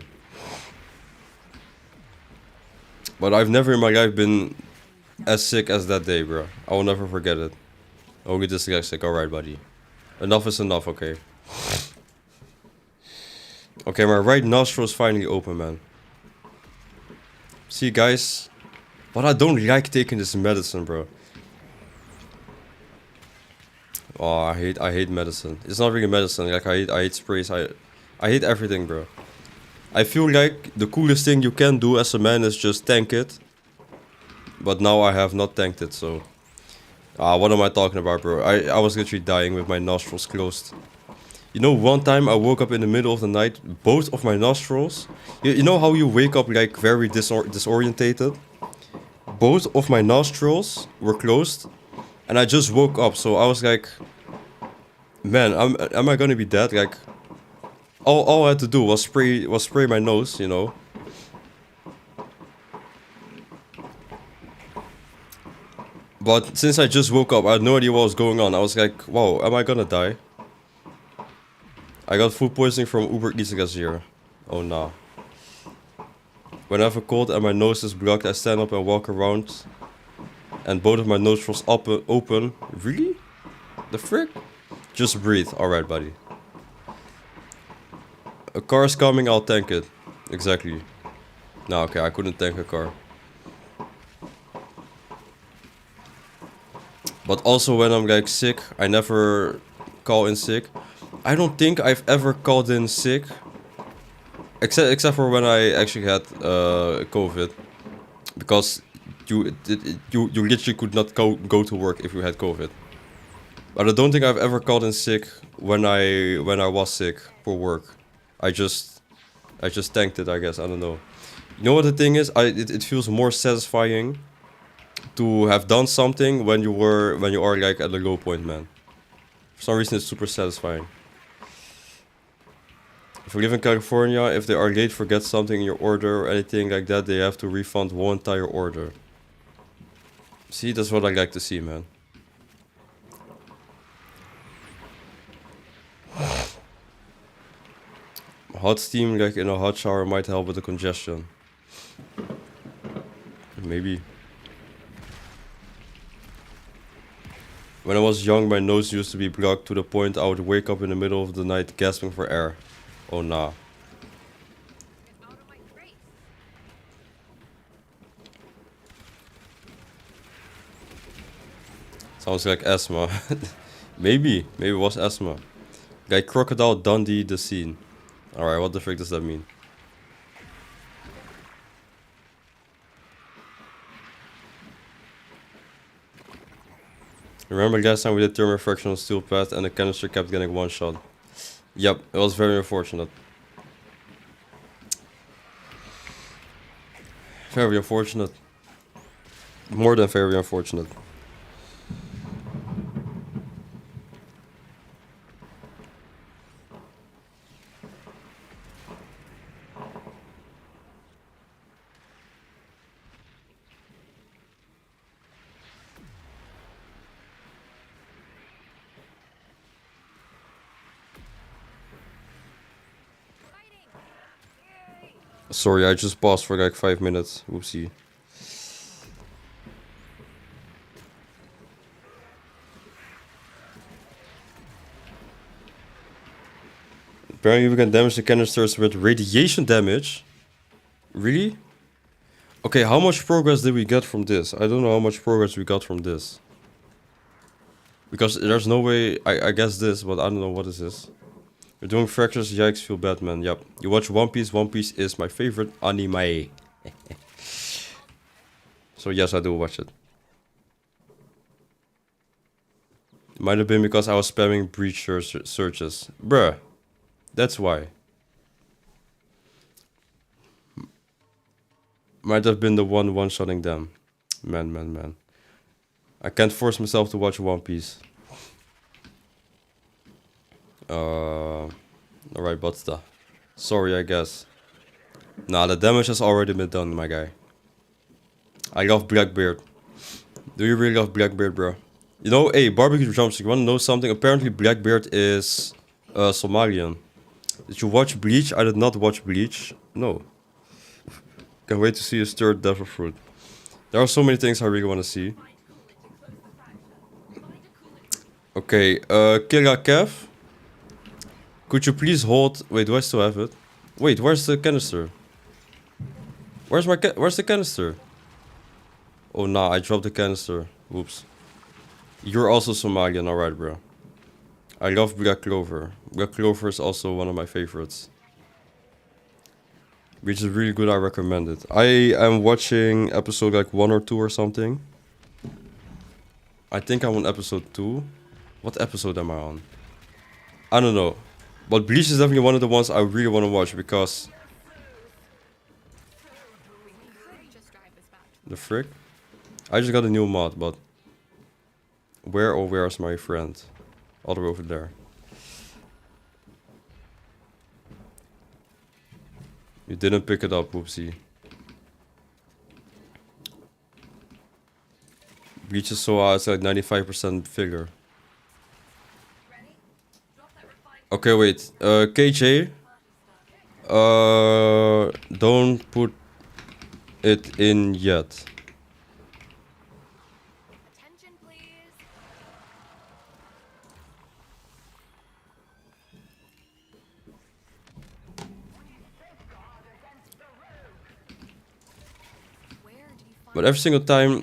But I've never in my life been as sick as that day, bro. I will never forget it. Only this guy sick. Alright, buddy. Enough is enough, okay. Okay, my right nostril is finally open, man. See, guys. But I don't like taking this medicine, bro. Oh, I hate medicine. It's not really medicine. Like I hate sprays. I hate everything, bro. I feel like the coolest thing you can do as a man is just tank it. But now I have not tanked it, so... what am I talking about, bro? I was literally dying with my nostrils closed. You know, one time I woke up in the middle of the night, both of my nostrils... You know how you wake up like very disorientated? Both of my nostrils were closed. And I just woke up, so I was like... Man, am I gonna be dead? Like... All I had to do was spray my nose, you know. But since I just woke up, I had no idea what was going on. I was like, wow, am I gonna die? I got food poisoning from Uber Eats last year. Oh no. When I have a cold and my nose is blocked, I stand up and walk around. And both of my nostrils open. Really? The frick? Just breathe. Alright, buddy. A car is coming, I'll tank it. Exactly. No, okay, I couldn't tank a car. But also when I'm like sick, I never call in sick. I don't think I've ever called in sick. Except for when I actually had COVID. Because you literally could not go to work if you had COVID. But I don't think I've ever called in sick when I was sick for work. I just tanked it, I guess. I don't know. You know what the thing is? It feels more satisfying to have done something when you are like at the low point, man. For some reason, it's super satisfying. If you live in California, if they are late, forget something in your order or anything like that, they have to refund one entire order. See, that's what I like to see, man. Hot steam, like in a hot shower, might help with the congestion. Maybe. When I was young, my nose used to be blocked to the point I would wake up in the middle of the night gasping for air. Oh nah. Sounds like asthma. Maybe it was asthma. Like Crocodile Dundee the scene. Alright, what the frick does that mean? Remember last time we did thermal fraction on steel path and the canister kept getting one shot? Yep, it was very unfortunate. Very unfortunate. More than very unfortunate. Sorry, I just paused for like 5 minutes. Oopsie. Apparently we can damage the canisters with radiation damage. Really? Okay, how much progress did we get from this? I don't know how much progress we got from this. Because there's no way... I guess this, but I don't know what is this. We're doing fractures, yikes, feel bad, man. Yep. You watch One Piece. One Piece is my favorite anime. So yes, I do watch it. It might have been because I was spamming breach searches. Bruh. That's why. Might have been the one-shotting them. Man. I can't force myself to watch One Piece. Alright, Butsta. Sorry, I guess. Nah, the damage has already been done, my guy. I love Blackbeard. Do you really love Blackbeard, bro? You know, hey, Barbecue Drumstick, you wanna know something? Apparently Blackbeard is Somalian. Did you watch Bleach? I did not watch Bleach. No. Can't wait to see his third Devil Fruit. There are so many things I really want to see. Okay, Killa Kev. Could you please hold... Wait, do I still have it? Wait, where's the canister? Where's the canister? Oh nah, I dropped the canister. Whoops. You're also Somalian, alright bro. I love Black Clover. Black Clover is also one of my favorites. Which is really good, I recommend it. I am watching episode like 1 or 2 or something. I think I'm on episode 2. What episode am I on? I don't know. But Bleach is definitely one of the ones I really want to watch because... The frick? I just got a new mod, but... Where's my friend? All the way over there. You didn't pick it up, whoopsie. Bleach is so high, it's like 95% figure. Okay, wait. KJ. Don't put it in yet.
Attention, please. Where do you find
But every single time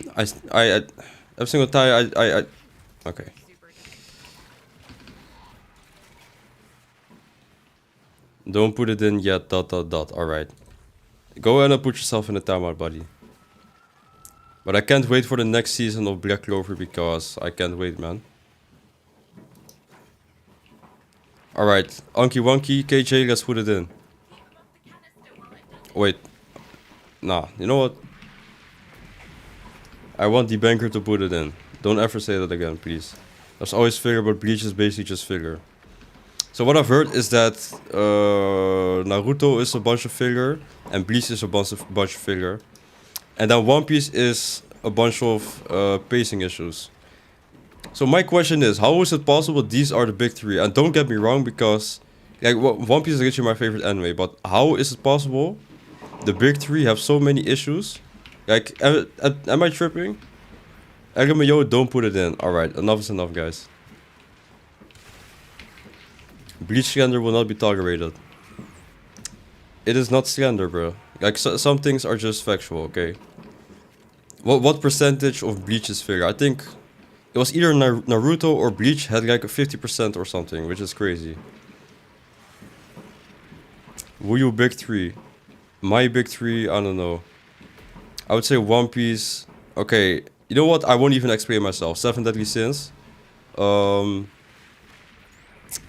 I okay. Don't put it in yet, ... Alright. Go ahead and put yourself in the timeout, buddy. But I can't wait for the next season of Black Clover because I can't wait, man. Alright, Anki Wonky, KJ, let's put it in. Wait. Nah, you know what? I want dBankerr to put it in. Don't ever say that again, please. There's always filler, but Bleach is basically just filler. So what I've heard is that Naruto is a bunch of filler, and Bleach is a bunch of filler. And then One Piece is a bunch of pacing issues. So my question is, how is it possible these are the big three? And don't get me wrong, because like One Piece is actually my favorite anime, but how is it possible the big three have so many issues? Like, am I tripping? LMAO, don't put it in. Alright, enough is enough, guys. Bleach slander will not be tolerated. It is not slander, bro. Like, some things are just factual, okay? What percentage of Bleach is filler? I think it was either Naruto or Bleach had like a 50% or something, which is crazy. Were you big three? My big three, I don't know. I would say One Piece. Okay, you know what? I won't even explain myself. Seven Deadly Sins.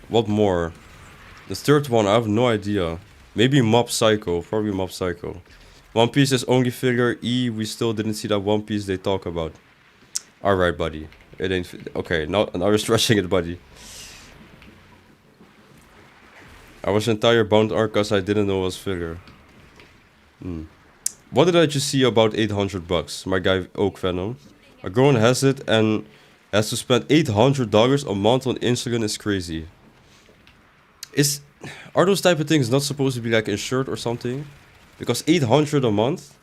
What more? The third one, I have no idea. Maybe Mob Psycho. Probably Mob Psycho. One Piece is only filler. E, we still didn't see that One Piece they talk about. Alright, buddy. It ain't... Okay, now you're stretching it, buddy. I was entire bound arc because I didn't know it was filler. What did I just see about 800 bucks? My guy Oak Venom. A girl has it and has to spend $800 a month on insulin is crazy. Are those type of things not supposed to be like insured or something? Because 800 a month?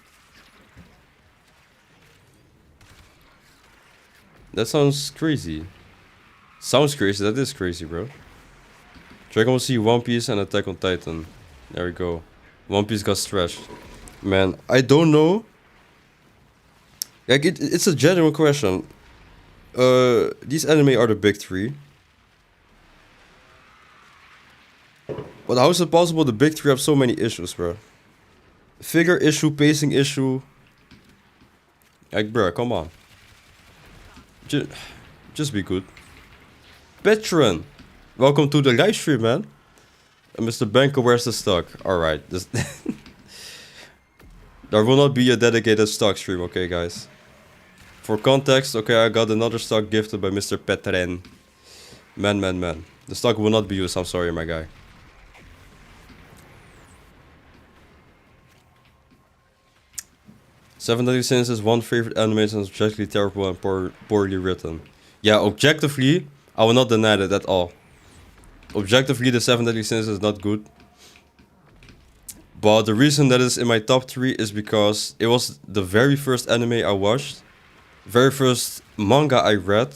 That sounds crazy. Sounds crazy, that is crazy, bro. Dragon Ball Z, One Piece and Attack on Titan. There we go. One Piece got stretched. Man, I don't know. Like, it's a genuine question. These anime are the big three. But how is it possible the big three have so many issues, bro? Figure issue, pacing issue. Like, bro, come on. Just be good. Patron, welcome to the live stream, man. Mr. Banker, where's the stock? Alright, there will not be a dedicated stock stream, okay, guys? For context, okay, I got another stock gifted by Mr. Petren. Man. The stock will not be used, I'm sorry, my guy. Seven Deadly Sins is one favorite anime and is objectively terrible and poorly written. Yeah, objectively, I will not deny that at all. Objectively, the Seven Deadly Sins is not good. But the reason that it's in my top 3 is because it was the very first anime I watched. Very first manga I read.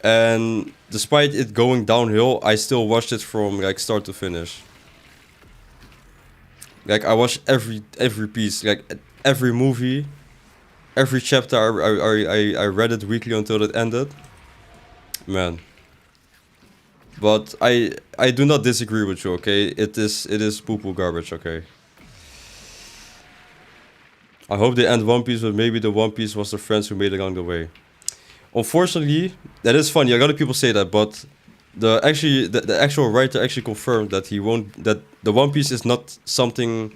And despite it going downhill, I still watched it from like start to finish. Like, I watched every piece, like every movie, every chapter. I read it weekly until it ended. Man. But I do not disagree with you, okay? It is poo-poo garbage, okay? I hope they end One Piece, but maybe the One Piece was the friends who made it along the way. Unfortunately, that is funny. A lot of people say that, but the actual writer actually confirmed that that the One Piece is not something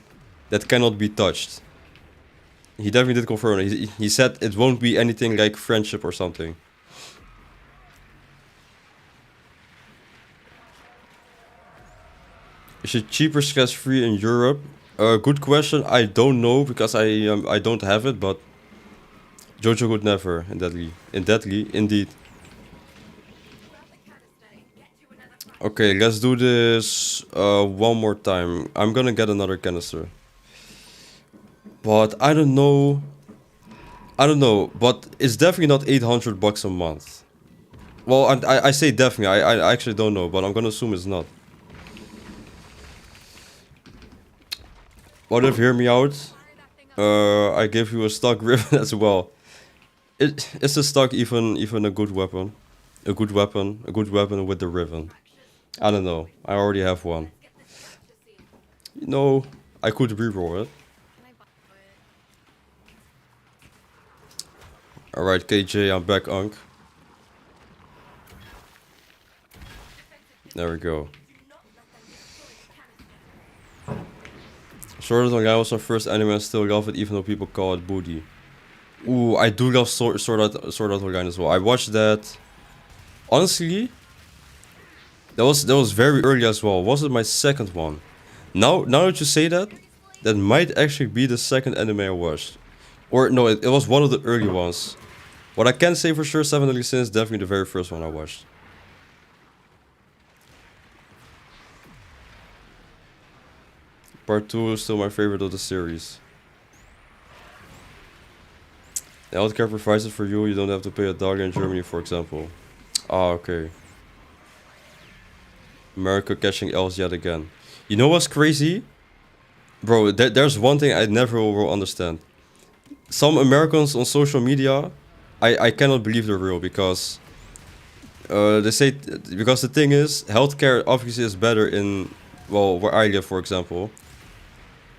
that cannot be touched. He definitely did confirm it. He said it won't be anything like friendship or something. Is it cheaper stress-free in Europe? Good question. I don't know because I don't have it, but Jojo would never in Deadly, indeed. Okay, let's do this one more time. I'm gonna get another canister. But I don't know. But it's definitely not 800 bucks a month. Well, I say definitely. I actually don't know, but I'm gonna assume it's not. What if, hear me out? I give you a stock ribbon as well. Is the stock even a good weapon? A good weapon with the ribbon. I don't know. I already have one. You know, I could reroll it. Alright, KJ, I'm back, Unk. There we go. Sword Art Online was my first anime and I still love it even though people call it booty. Ooh, I do love Sword Art Online as well. I watched that. Honestly, that was very early as well. Was it my second one? Now that you say that, that might actually be the second anime I watched. Or no, it was one of the early ones. What I can say for sure, Seven Deadly Sins is definitely the very first one I watched. Part 2 is still my favorite of the series. The healthcare provides it for you, you don't have to pay $1 in Germany, for example. Ah, okay. America catching L's yet again. You know what's crazy? Bro, there's one thing I never will understand. Some Americans on social media, I cannot believe they're real because they say because the thing is, healthcare obviously is better in, well, where I live, for example.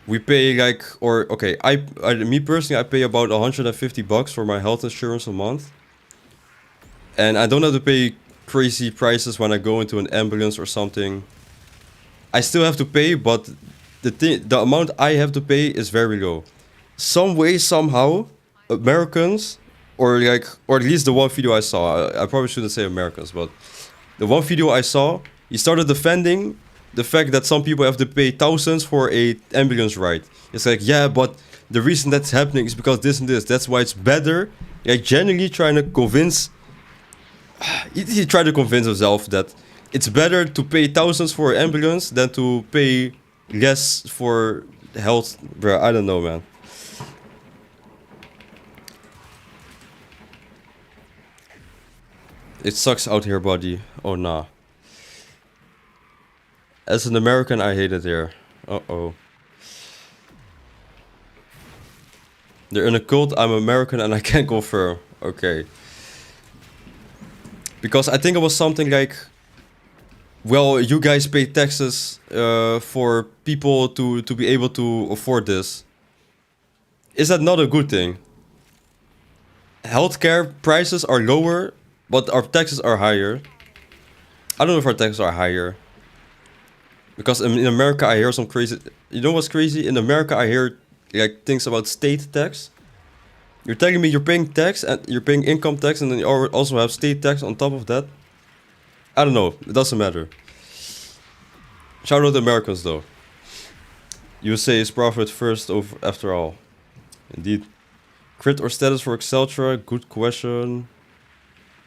We pay like, or okay, me personally, I pay about $150 for my health insurance a month, and I don't have to pay crazy prices when I go into an ambulance or something. I still have to pay, but the amount I have to pay is very low. Some way, somehow, Americans, or at least the one video I saw, I probably shouldn't say Americans, but the one video I saw, he started defending the fact that some people have to pay thousands for a ambulance ride. It's like, yeah, but the reason that's happening is because this and this. That's why it's better. Like, genuinely trying to convince. He tried to convince himself that it's better to pay thousands for an ambulance than to pay less for health. Bro, I don't know, man. It sucks out here, buddy. Oh, nah. As an American, I hate it here. Uh-oh. They're in a cult, I'm American and I can't confirm. Okay. Because I think it was something like, well, you guys pay taxes for people to be able to afford this. Is that not a good thing? Healthcare prices are lower, but our taxes are higher. I don't know if our taxes are higher. Because in America, I hear some crazy... You know what's crazy? In America, I hear like things about state tax. You're telling me you're paying tax and you're paying income tax and then you also have state tax on top of that? I don't know. It doesn't matter. Shout out to Americans though. USA is profit first after all. Indeed. Crit or status for Exceltra? Good question.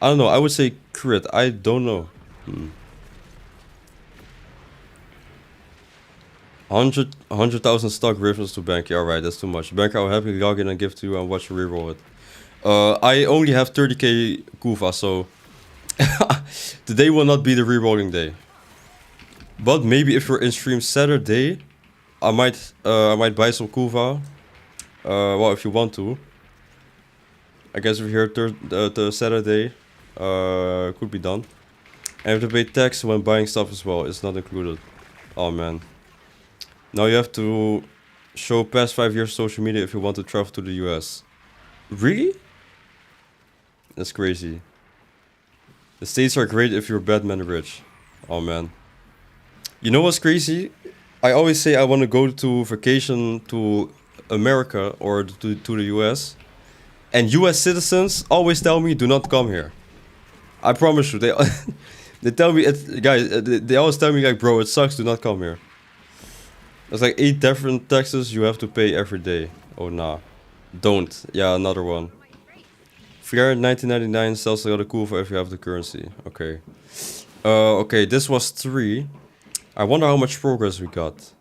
I don't know. I would say crit. I don't know. 100,000 stock reference to bank. Yeah, alright, that's too much. Banker, I'll happily log in and give to you and watch you reroll it. I only have 30k Kuva, so today will not be the rerolling day. But maybe if you're in stream Saturday, I might buy some Kuva. Well, if you want to. I guess if you're here the Saturday, could be done. And you have to pay tax when buying stuff as well. It's not included. Oh man. Now you have to show past 5 years social media if you want to travel to the US. Really? That's crazy. The States are great if you're Batman rich. Oh man. You know what's crazy? I always say I want to go to vacation to America or to the US. And US citizens always tell me do not come here. I promise you. They tell me, guys, they always tell me like, bro, it sucks, do not come here. There's like 8 different taxes you have to pay every day. Oh nah. Don't. Yeah, another one. Flair 1999 sells a lot of cool for if you have the currency. Okay. Okay, this was 3. I wonder how much progress we got.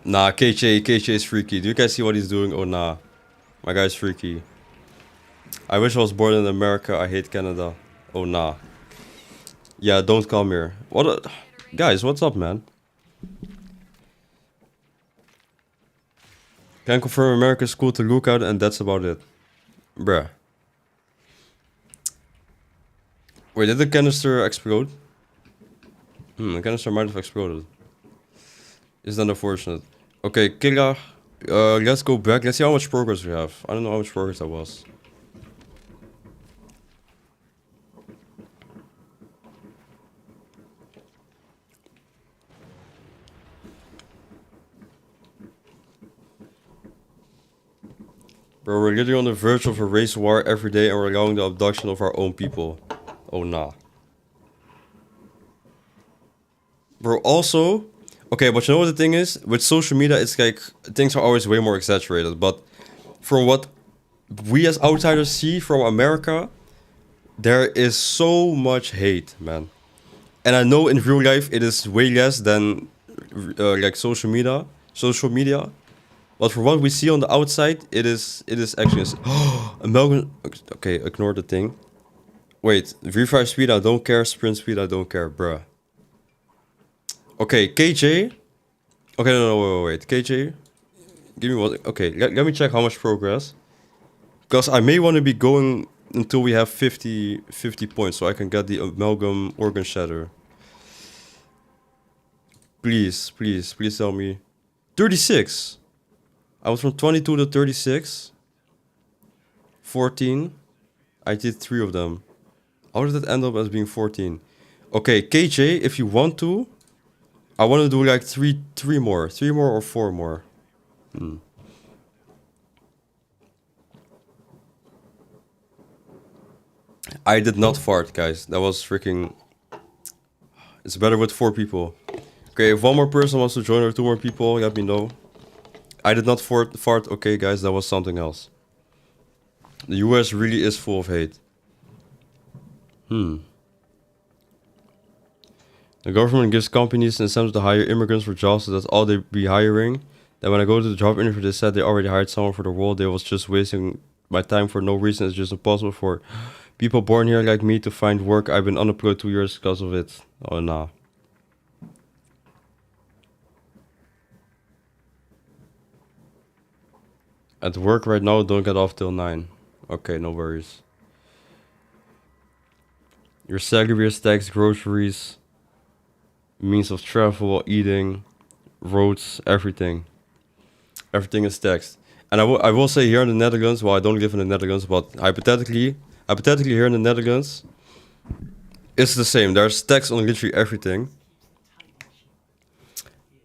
Nah, KJ is freaky. Do you guys see what he's doing? Oh nah. My guy's freaky. I wish I was born in America. I hate Canada. Oh nah. Yeah, don't come here. Guys, what's up, man? Can confirm America's cool to look at and that's about it. Bruh. Wait, did the canister explode? The canister might have exploded. Is that unfortunate? Okay, Killa. Let's go back. Let's see how much progress we have. I don't know how much progress that was. Bro, we're literally on the verge of a race war every day and we're allowing the abduction of our own people. Oh, nah. Bro, also... Okay, but you know what the thing is? With social media, it's like... Things are always way more exaggerated. But from what we as outsiders see from America... There is so much hate, man. And I know in real life it is way less than... like social media. But from what we see on the outside, it is actually... Amalgam... Okay, ignore the thing. Wait, refresh speed, I don't care. Sprint speed, I don't care, bruh. Okay, KJ. Okay, no, wait. KJ. Give me what... Okay, let me check how much progress. Because I may want to be going until we have 50 points, so I can get the amalgam organ shatter. Please tell me. 36. I was from 22 to 36. 14. I did 3 of them. How did that end up as being 14? Okay, KJ, if you want to, I want to do like 3 more. 3 more or 4 more. I did not fart, guys. That was freaking... It's better with 4 people. Okay, if 1 more person wants to join or 2 more people, let me know. I did not fart. Okay, guys, that was something else. The US really is full of hate. The government gives companies incentives to hire immigrants for jobs, so that's all they be hiring. Then when I go to the job interview, they said they already hired someone for the role. They was just wasting my time for no reason. It's just impossible for people born here like me to find work. I've been unemployed 2 years because of it. Oh, nah. At work right now, don't get off till 9. Okay, no worries. Your salary is tax, groceries, means of travel, eating, roads, everything. Everything is taxed. And I will say here in the Netherlands, well, I don't live in the Netherlands, but hypothetically here in the Netherlands, it's the same. There's tax on literally everything.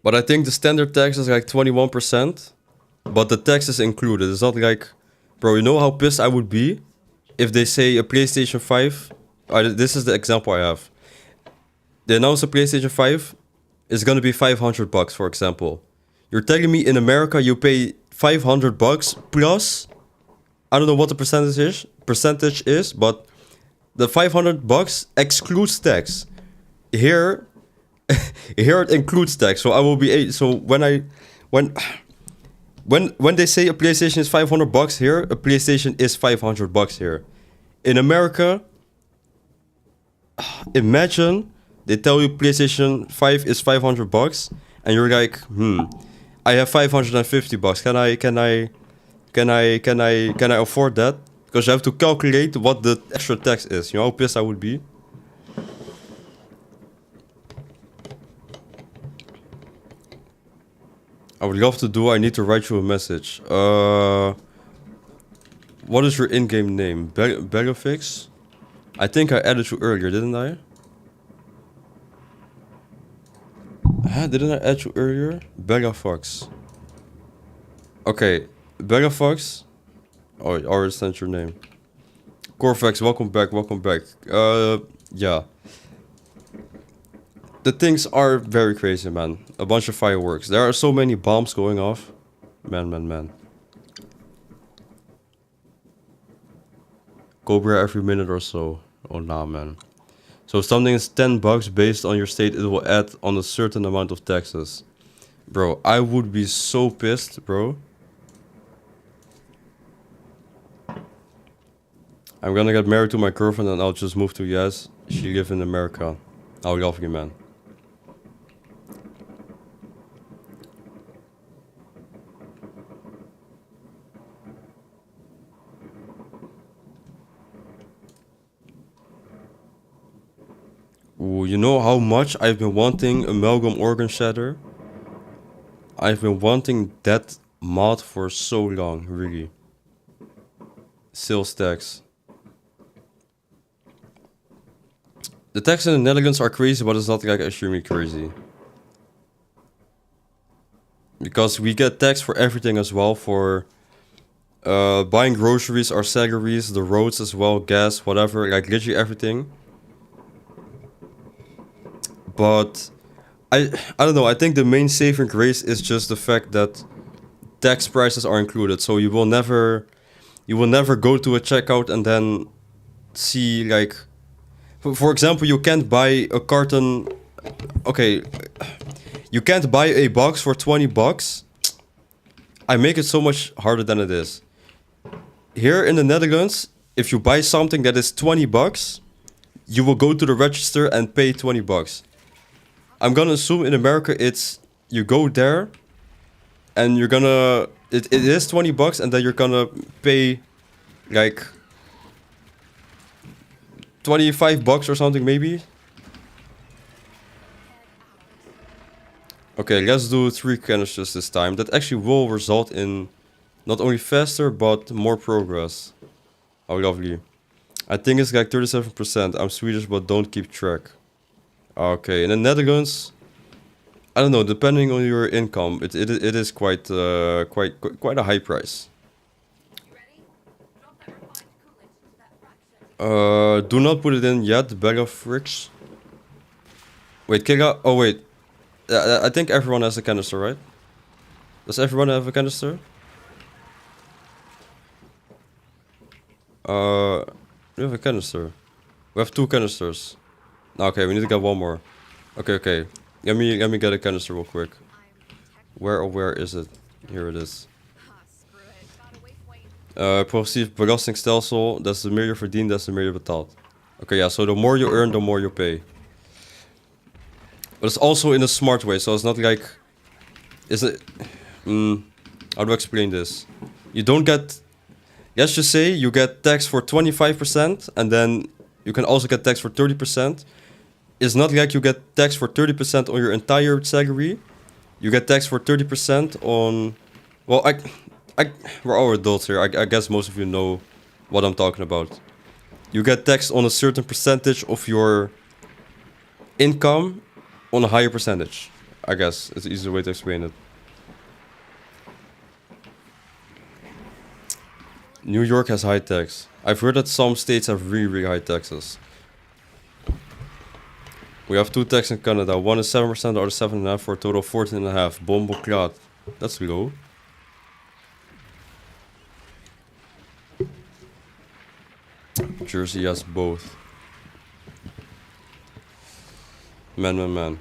But I think the standard tax is like 21%, but the tax is included. It's not like, bro, you know how pissed I would be if they say a PlayStation 5, this is the example I have. They announce a PlayStation 5 is gonna be $500, for example. You're telling me in America you pay $500 plus, I don't know what the percentage is, but the $500 excludes tax. Here it includes tax. So I will be so when they say a PlayStation is $500 here, a PlayStation is $500 here. In America, imagine they tell you PlayStation 5 is $500 and you're like, I have $550. Can I afford that? Because you have to calculate what the extra tax is. You know how pissed I would be? I would love to do. I need to write you a message. What is your in-game name? Bellafix? I think I added you earlier, didn't I? Didn't I add you earlier? Bellafox. Okay, Bellafox. Oh, I already sent your name. Corvex, welcome back. Yeah. The things are very crazy, man. A bunch of fireworks. There are so many bombs going off. Man. Cobra every minute or so. Oh, nah, man. So if something is $10 based on your state, it will add on a certain amount of taxes. Bro, I would be so pissed, bro. I'm gonna get married to my girlfriend and I'll just move to US. She lives in America. I love you, man. Ooh, you know how much I've been wanting amalgam organ shatter? I've been wanting that mod for so long, really. Sales tax. The tax in the Netherlands are crazy, but it's not like extremely crazy. Because we get tax for everything as well, for Buying groceries, our salaries, the roads as well, gas, whatever, like literally everything. But I don't know, I think the main saving grace is just the fact that tax prices are included. So you will never go to a checkout and then see like for example, you can't buy a carton. Okay, you can't buy a box for 20 bucks. I make it so much harder than it is. Here in the Netherlands, if you buy something that is 20 bucks, you will go to the register and pay 20 bucks. I'm gonna assume in America it's you go there and you're gonna it is 20 bucks and then you're gonna pay like 25 bucks or something maybe. Okay, let's do 3 canisters this time. That actually will result in not only faster but more progress. How lovely. I think it's like 37%. I'm Swedish but don't keep track. Okay, in the Netherlands, I don't know, depending on your income, it is quite a high price. Do not put it in yet, bag of fricks. Wait, Kira, oh wait. I think everyone has a canister, right? Does everyone have a canister? We have a canister. We have 2 canisters. Okay, we need to get one more. Okay. Let me get a canister real quick. Where is it? Here it is. Progressief belastingstelsel. Des te meer je verdient, des te meer je betaalt. Okay, yeah, so the more you earn, the more you pay. But it's also in a smart way, so it's not like... Is it... how do I explain this? You don't get... Let's just say you get taxed for 25% and then you can also get taxed for 30%. It's not like you get taxed for 30% on your entire salary. You get taxed for 30% on... Well, we're all adults here. I guess most of you know what I'm talking about. You get taxed on a certain percentage of your income on a higher percentage. I guess it's the easiest way to explain it. New York has high tax. I've heard that some states have really high taxes. We have 2 taxes in Canada. One is 7%, the other 7.5% for a total of 14.5%. Bomboclaat. That's low. Jersey has both. Man.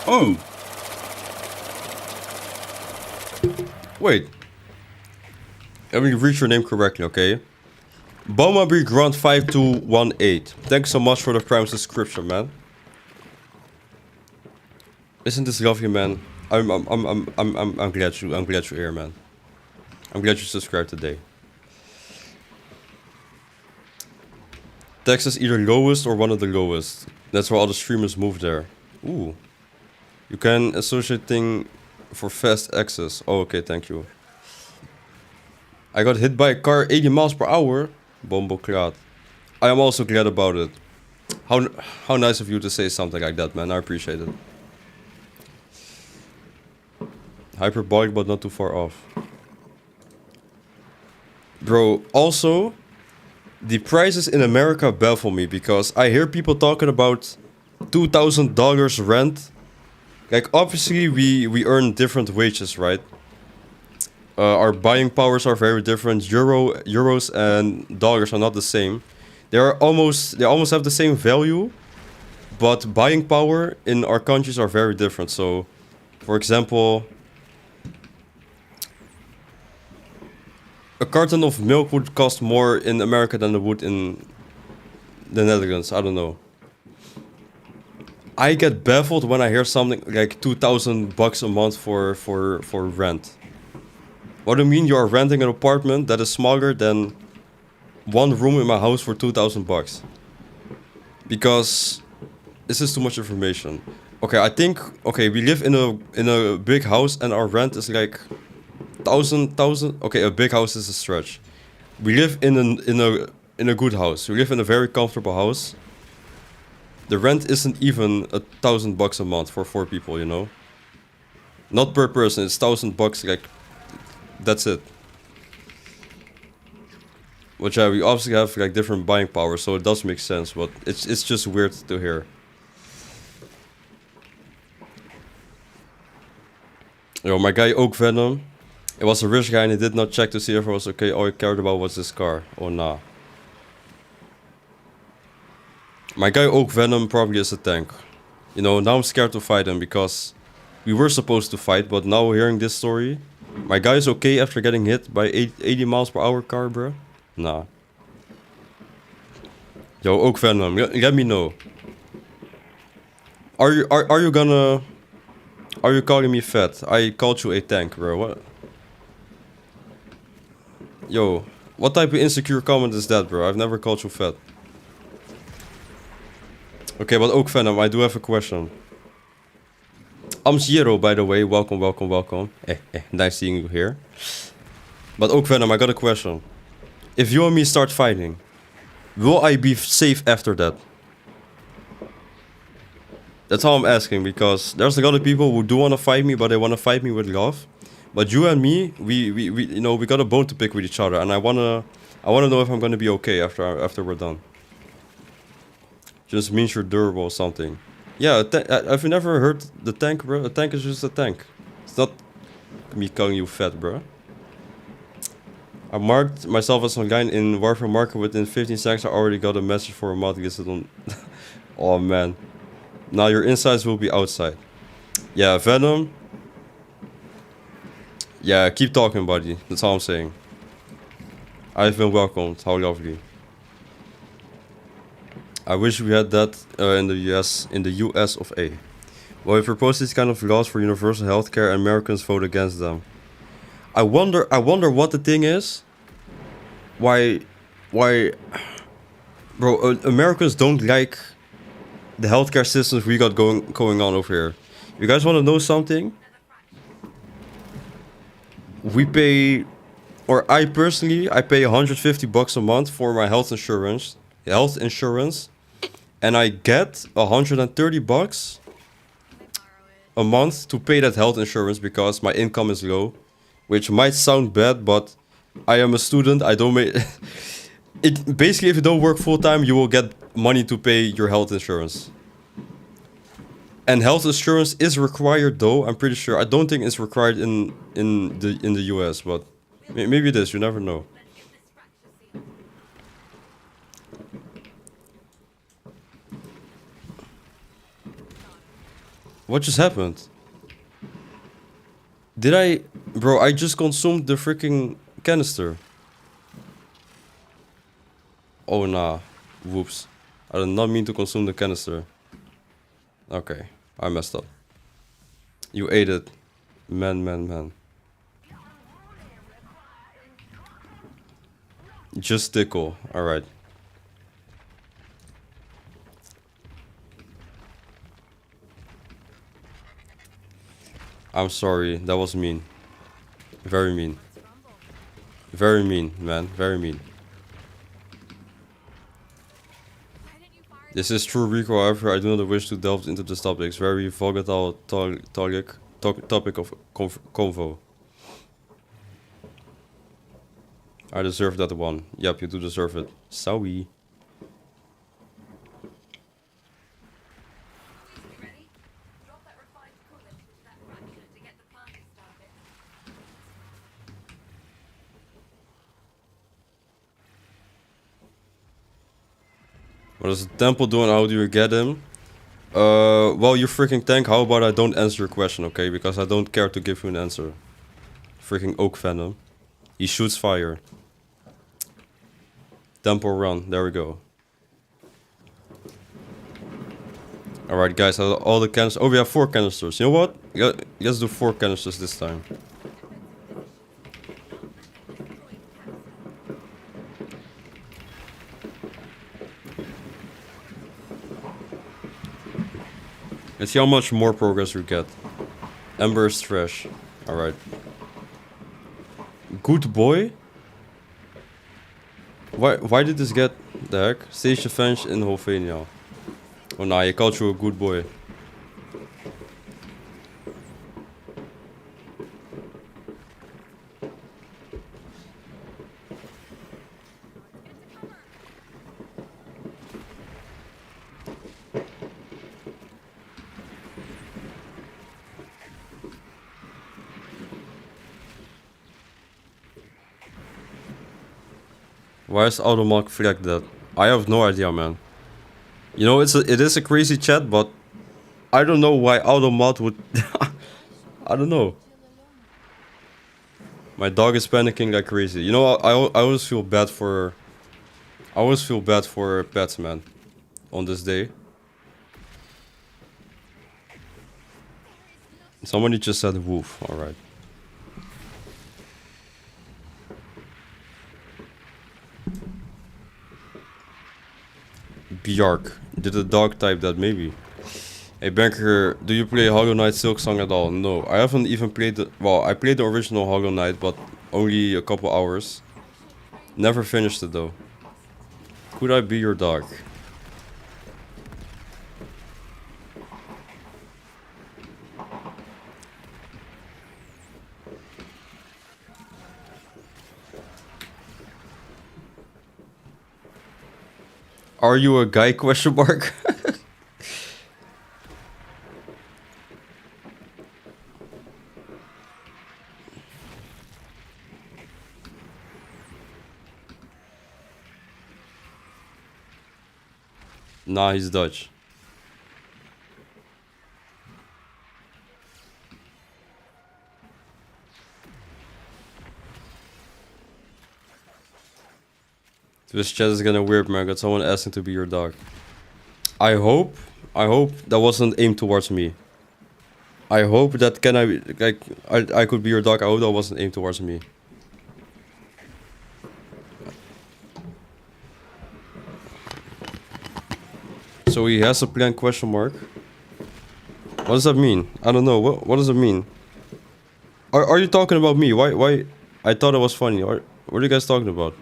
Oh! Wait. Let me read your name correctly, okay? Bomabi Grant 5218. Thanks so much for the Prime subscription, man. Isn't this lovely, man? I'm glad you're here, man. I'm glad you subscribed today. Texas either lowest or one of the lowest. That's why all the streamers move there. Ooh. You can associate thing for fast access. Oh, okay, thank you. I got hit by a car 80 miles per hour. Bomboclaat. I am also glad about it. How nice of you to say something like that, man. I appreciate it. Hyperbolic, but not too far off. Bro, also, the prices in America baffle me because I hear people talking about $2,000 rent. Like, obviously, we earn different wages, right? Our buying powers are very different. Euros and dollars are not the same. They almost have the same value, but buying power in our countries are very different. So, for example, a carton of milk would cost more in America than it would in the Netherlands. I don't know. I get baffled when I hear something like $2,000 a month for rent. What do you mean you are renting an apartment that is smaller than one room in my house for $2,000? Because this is too much information. Okay, I think we live in a big house and our rent is like thousand. Okay, a big house is a stretch. We live in a good house. We live in a very comfortable house. The rent isn't even $1,000 a month for 4 people, you know. Not per person, it's $1,000, like, that's it. Which we obviously have like different buying power, so it does make sense, but it's just weird to hear. Yo, my guy Oak Venom, it was a rich guy and he did not check to see if it was okay. All he cared about was his car. Oh nah. My guy Oak Venom probably is a tank. You know, now I'm scared to fight him because we were supposed to fight, but now hearing this story, my guy is okay after getting hit by 80 miles per hour car, bro. Nah. Yo, Oak Venom, let me know. Are you gonna... Are you calling me fat? I called you a tank, bro. What? Yo, what type of insecure comment is that, bro? I've never called you fat. Okay, but Oak Venom, I do have a question. I'm Zero, by the way. Welcome, welcome, welcome. Nice seeing you here. But Oak Venom, I got a question. If you and me start fighting, will I be safe after that? That's all I'm asking, because there's a lot of people who do want to fight me, but they want to fight me with love. But you and me, we you know, we got a bone to pick with each other, and I wanna know if I'm gonna be okay after we're done. Just means you're durable or something. Yeah, have you never heard the tank, bro? A tank is just a tank. It's not me calling you fat, bro. I marked myself as online in Warframe market within 15 seconds. I already got a message for a mod listed on. Oh man. Now your insides will be outside. Yeah, Venom. Yeah, keep talking, buddy. That's all I'm saying. I've been welcomed. How lovely. I wish we had that in the US of A. Well, we propose these kind of laws for universal healthcare and Americans vote against them. I wonder what the thing is. Why bro, Americans don't like the healthcare systems we got going on over here. You guys want to know something? We pay, or I personally, I pay $150 a month for my health insurance, and I get $130 a month to pay that health insurance because my income is low, which might sound bad, but I am a student. I don't make it. Basically, if you don't work full time, you will get money to pay your health insurance. And health insurance is required, though. I'm pretty sure. I don't think it's required in the US, but maybe it is. You never know. What just happened? Did I... Bro, I just consumed the freaking canister. Oh, nah. Whoops. I did not mean to consume the canister. Okay. I messed up. You ate it. Man. Just tickle. Alright. I'm sorry, that was mean. Very mean. Very mean, man. Very mean. This is true recall, however, I do not wish to delve into this topic. It's very volatile topic of convo. I deserve that one. Yep, you do deserve it. Sorry. What does the temple do and how do you get him? Well, you freaking tank, how about I don't answer your question, okay? Because I don't care to give you an answer. Freaking Oak Venom. He shoots fire. Temple run, there we go. Alright guys, all the canisters. Oh, we have 4 canisters. You know what? Let's do 4 canisters this time. Let's see how much more progress we get. Ember is trash. Alright. Good boy? Why did this get the heck? Stage Avenge in Holvenia. Oh nah, he called you a good boy. Why is Automark flagged that? I have no idea, man. You know, it is a crazy chat, but I don't know why Automat would... I don't know. My dog is panicking like crazy. You know, I always feel bad for... I always feel bad for pets, man. On this day. Somebody just said woof. Alright. Bjark. Did the dog type that? Maybe. Hey Banker, do you play Hollow Knight Silk Song at all? No, I haven't even played the... Well, I played the original Hollow Knight, but only a couple hours. Never finished it though. Could I be your dog? Are you a guy? Question mark. Nah, he's Dutch. This chat is gonna weird, man. Got someone asking to be your dog. I hope that wasn't aimed towards me. I hope that I could be your dog. I hope that wasn't aimed towards me. So he has a plan? Question mark. What does that mean? I don't know. What does it mean? Are you talking about me? Why? I thought it was funny. What are you guys talking about?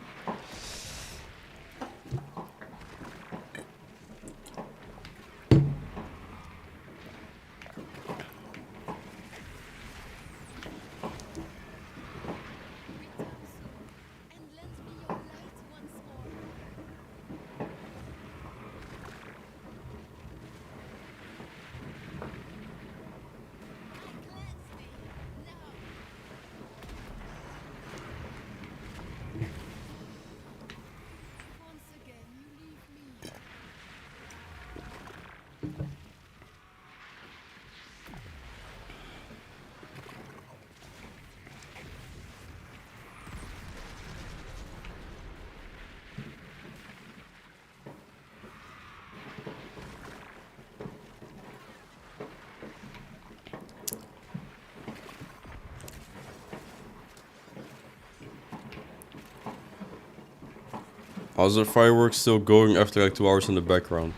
How's the fireworks still going after like 2 hours in the background?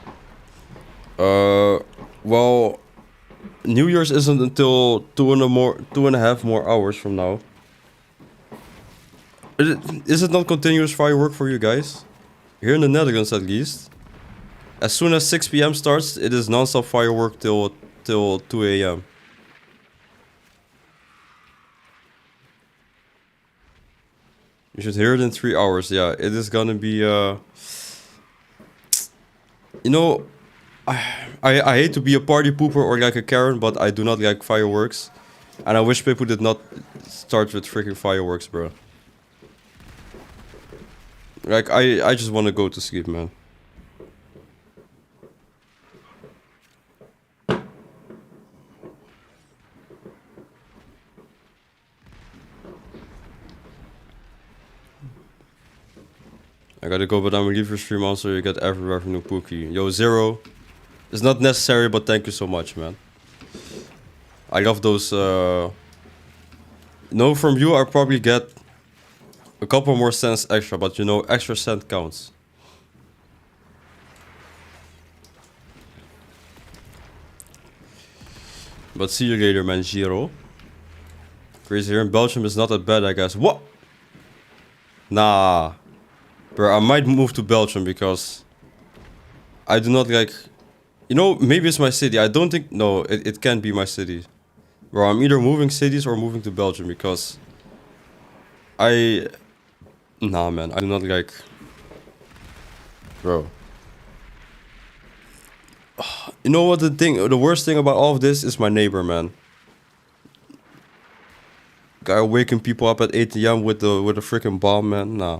Well, New Year's isn't until 2.5 more hours from now. Is it not continuous firework for you guys? Here in the Netherlands at least. As soon as 6 PM starts, it is non-stop firework till 2 AM. You should hear it in 3 hours. Yeah, it is gonna be you know, I hate to be a party pooper or like a Karen, but I do not like fireworks. And I wish people did not start with freaking fireworks, bro. Like, I just want to go to sleep, man. I gotta go, but I'm gonna leave your stream on so you get every revenue Pookie. Yo, Zero. It's not necessary, but thank you so much, man. I love those, No, from you I probably get a couple more cents extra, but you know, extra cent counts. But see you later, man, Giro. Crazy here in Belgium is not that bad, I guess. What? Nah. Bro, I might move to Belgium because I do not like... You know, maybe it's my city. I don't think... No, it can't be my city. Bro, I'm either moving cities or moving to Belgium because... Nah, man. I do not like... Bro. You know what the worst thing about all of this is my neighbor, man. Guy waking people up at 8 AM with a freaking bomb, man. Nah.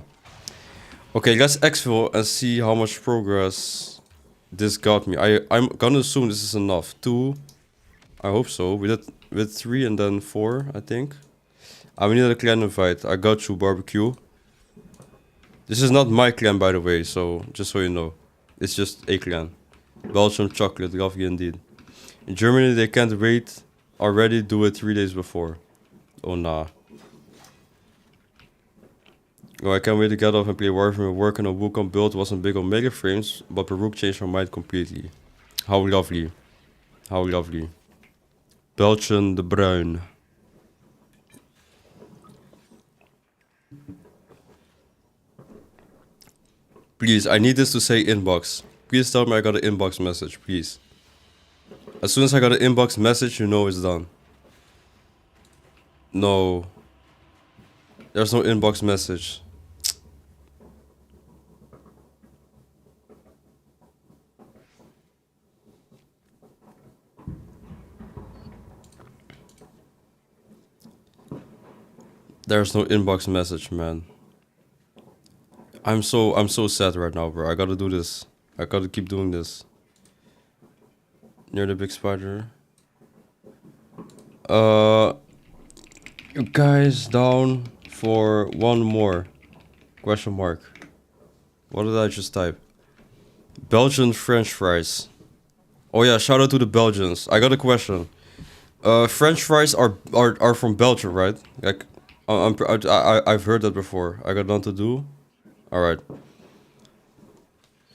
Okay, let's exfil and see how much progress this got me. I'm gonna assume this is enough. 2. I hope so. We did with 3 and then 4, I think. We need a clan invite. I got you, barbecue. This is not my clan, by the way, so just so you know. It's just a clan. Belgium chocolate, lovely indeed. In Germany, they can't wait. Already do it 3 days before. Oh, nah. Oh, I can't wait to get off and play Warframe. Working on Wukong build wasn't big on mega frames, but Baruch changed my mind completely. How lovely. How lovely. Belgian de Bruin. Please, I need this to say inbox. Please tell me I got an inbox message, please. As soon as I got an inbox message, you know it's done. No. There's no inbox message. There's no inbox message, man. I'm so sad right now, bro. I gotta do this. I gotta keep doing this. Near the big spider. You guys down for one more? Question mark. What did I just type? Belgian French fries. Oh yeah, shout out to the Belgians. I got a question. French fries are from Belgium, right? Like, I've heard that before. I got nothing to do. All right.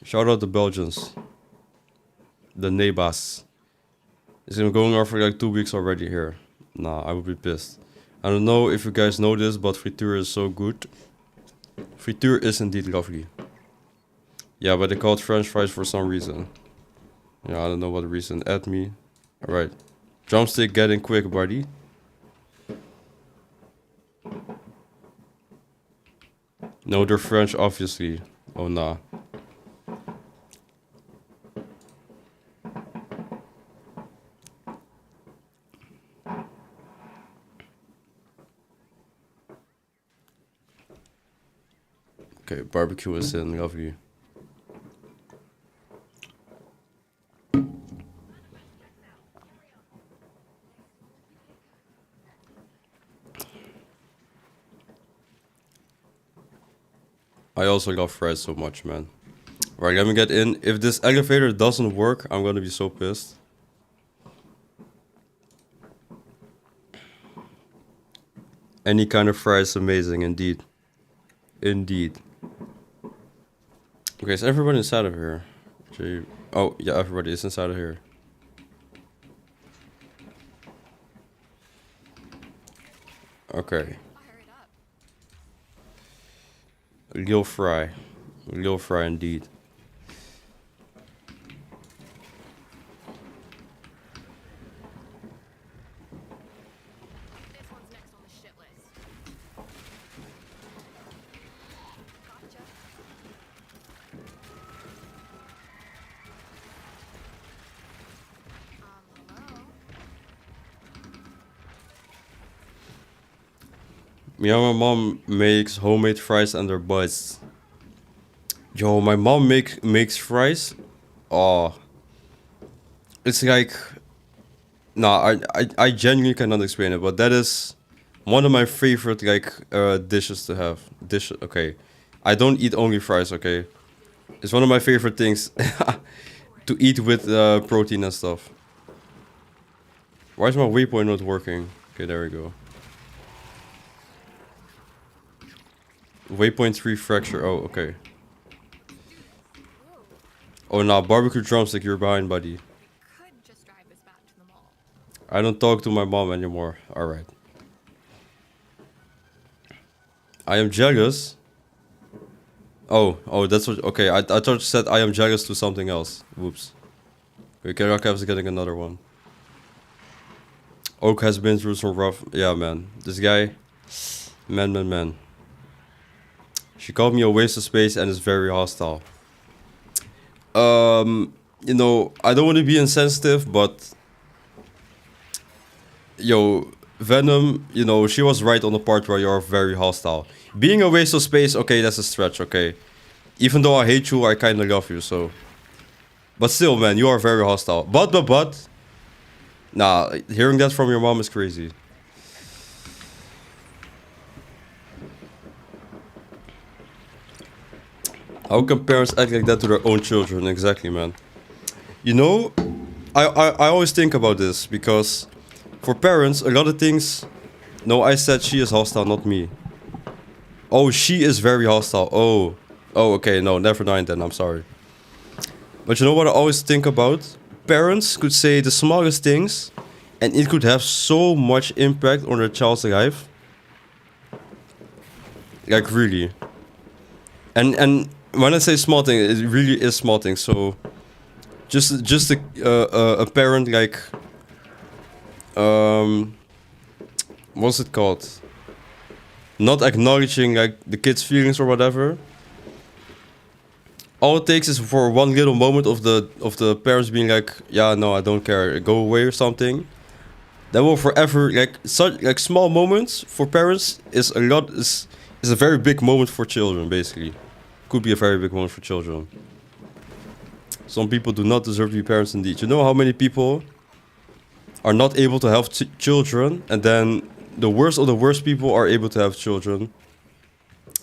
Shout out the Belgians. The neighbors. It's been going on for like 2 weeks already here. Nah, I would be pissed. I don't know if you guys know this, but frituur is so good. Frituur is indeed lovely. Yeah, but they call it French fries for some reason. Yeah, I don't know what reason. Add me. Alright. Drumstick getting quick, buddy. No, they're French, obviously. Oh, nah. Okay, barbecue is in. Lovely. I also love fries so much, man. Right, let me get in. If this elevator doesn't work, I'm gonna be so pissed. Any kind of fry is amazing, indeed. Indeed. Okay, is everybody inside of here? Oh, yeah, everybody is inside of here. Okay. Lil Fry. Lil Fry indeed.
This one's next on the shit list. Gotcha. Hello?
Me and my mom makes homemade fries and their butts. Yo, my mom makes fries. Oh, it's like, nah, I genuinely cannot explain it, but that is one of my favorite like dishes to have. Okay, I don't eat only fries. Okay, it's one of my favorite things to eat with protein and stuff. Why is my waypoint not working? Okay, there we go. Waypoint 3 fracture. Oh, okay. Oh, nah, barbecue drumstick, you're behind, buddy.
Could just drive this back to the mall.
I don't talk to my mom anymore. Alright. I am jealous. Oh, that's what. Okay, I thought you said I am jealous to something else. Whoops. Okay, Rockcap's getting another one. Oak has been through some rough. Yeah, man. This guy. Man. She called me a waste of space and is very hostile. You know, I don't want to be insensitive, but yo, Venom, you know, she was right on the part where you're very hostile. Being a waste of space, okay, that's a stretch, okay. Even though I hate you, I kinda love you, so. But still, man, you are very hostile. But. Nah, hearing that from your mom is crazy. How can parents act like that to their own children? Exactly, man. You know, I always think about this because for parents, a lot of things. No, I said she is hostile, not me. Oh, she is very hostile. Oh, okay, no, never mind then. I'm sorry. But you know what I always think about? Parents could say the smallest things, and it could have so much impact on their child's life. Like really. And when I say small thing, it really is small things. So just a parent like what's it called? Not acknowledging like the kid's feelings or whatever. All it takes is for one little moment of the parents being like, yeah, no, I don't care, go away or something. That will forever like such like small moments for parents is a very big moment for children basically. Could be a very big moment for children. Some people do not deserve to be parents indeed. You know how many people are not able to have children, and then the worst of the worst people are able to have children.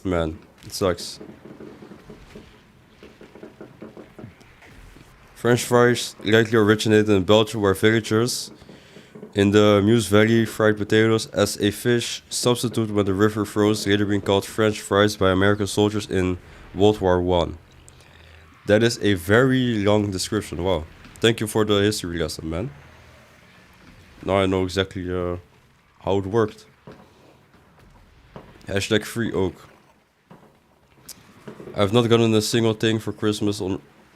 Man, it sucks. French fries likely originated in Belgium, where villagers in the Meuse Valley fried potatoes as a fish substitute when the river froze, later being called French fries by American soldiers in World War I. That is a very long description. Wow. Thank you for the history lesson, man. Now I know exactly how it worked. Hashtag free oak. I've not gotten a single thing for Christmas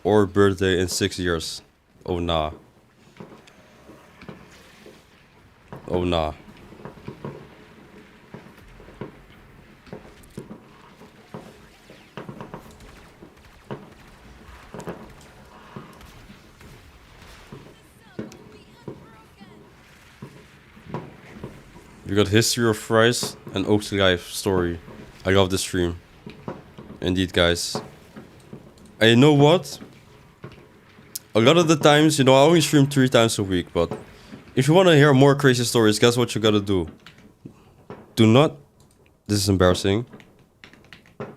or birthday in 6 years. Oh nah. Oh nah. We got history of fries and Oak's life story. I love this stream. Indeed, guys. And you know what? A lot of the times, you know, I only stream 3 times a week, but if you want to hear more crazy stories, guess what you gotta do? Do not... This is embarrassing.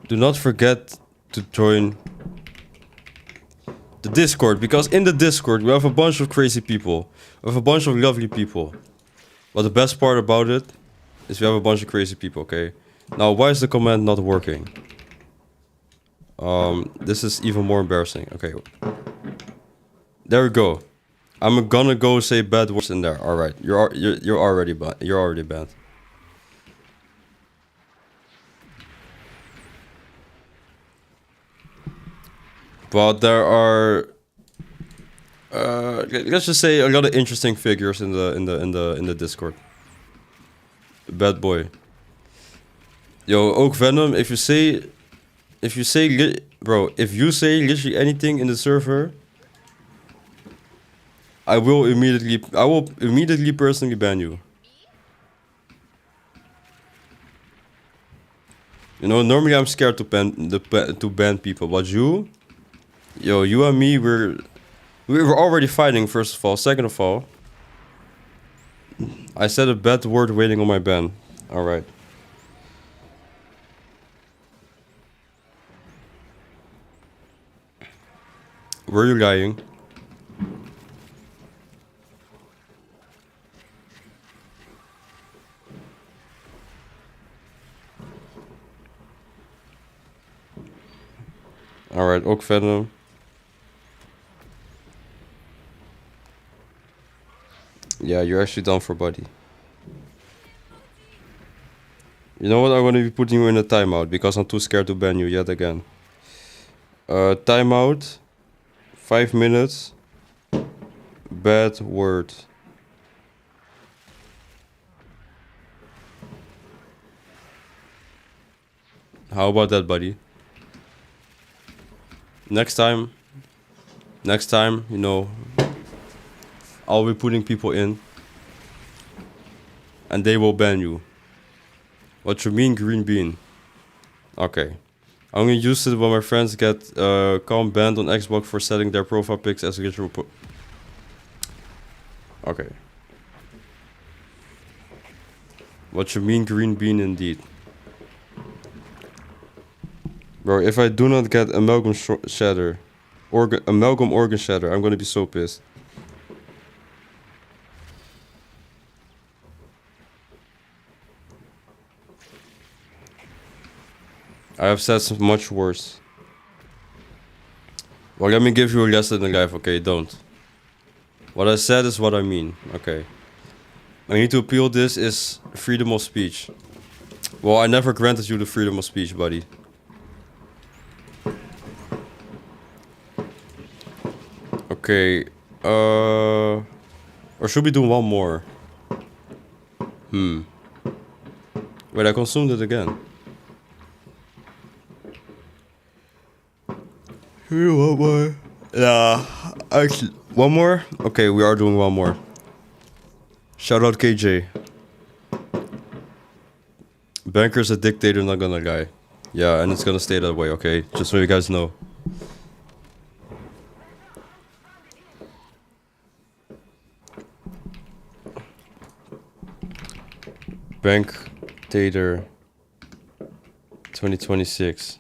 Do not forget to join the Discord, because in the Discord we have a bunch of crazy people. We have a bunch of lovely people. But the best part about it is we have a bunch of crazy people, okay? Now, why is the command not working? This is even more embarrassing. Okay. There we go. I'm gonna go say bad words in there. All right. You're already banned. You're already banned. But there are let's just say a lot of interesting figures in the Discord. Bad boy. Yo, Oak Venom, if you say bro, if you say literally anything in the server, I will immediately personally ban you. You know, normally I'm scared to ban people, but you and me, we're already fighting, first of all. Second of all, I said a bad word waiting on my ban. Alright. Were you lying? Alright, Oak Venom. Yeah, you're actually done for, buddy. You know what? I'm gonna be putting you in a timeout because I'm too scared to ban you yet again. Timeout. 5 minutes. Bad word. How about that, buddy? Next time, you know, I'll be putting people in and they will ban you. What you mean, green bean? Okay. I'm gonna use it when my friends get banned on Xbox for setting their profile pics as ritual. Okay. What you mean, green bean indeed. Bro, if I do not get amalgam shatter, amalgam organ shatter, I'm gonna be so pissed. I have said some much worse. Well, let me give you a lesson in life, okay? Don't. What I said is what I mean, okay? I need to appeal this is freedom of speech. Well, I never granted you the freedom of speech, buddy. Okay, or should we do one more? Wait, I consumed it again. One more. Yeah, actually, one more? Okay, we are doing one more. Shout out KJ. Banker's a dictator, not gonna lie. Yeah, and it's gonna stay that way, okay? Just so you guys know. Bank Tater 2026.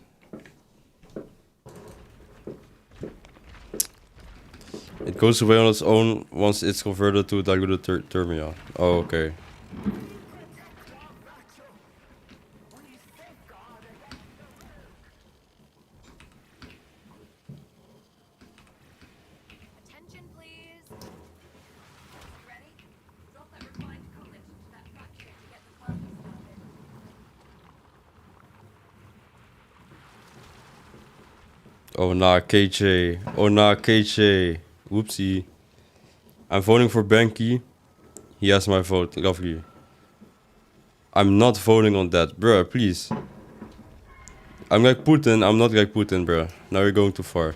It goes away on its own once it's converted to a diluted terminal. Oh, okay.
Attention, please. Ready? Drop that refined coolant into that factory to get the plant started.
Oh nah, KJ. Oh nah, KJ. Whoopsie. I'm voting for Banky. He has my vote. Lovely. I'm not voting on that. Bruh, please. I'm like Putin. I'm not like Putin, bruh. Now you're going too far.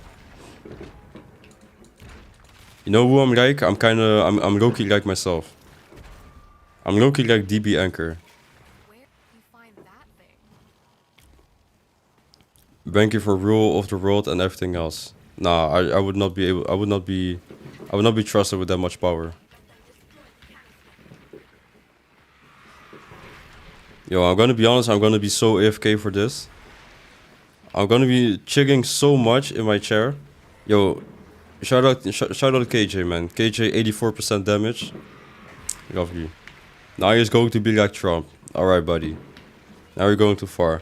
You know who I'm like? I'm low-key like myself. I'm low-key like dBankerr.
Where did you find that thing?
Banky for rule of the world and everything else. Nah, I would not be able. I would not be trusted with that much power. Yo, I'm gonna be honest. I'm gonna be so AFK for this. I'm gonna be chigging so much in my chair. Yo, shout out KJ, man. KJ 84% damage. Lovely. Now he's going to be like Trump. Alright, buddy. Now you're going too far.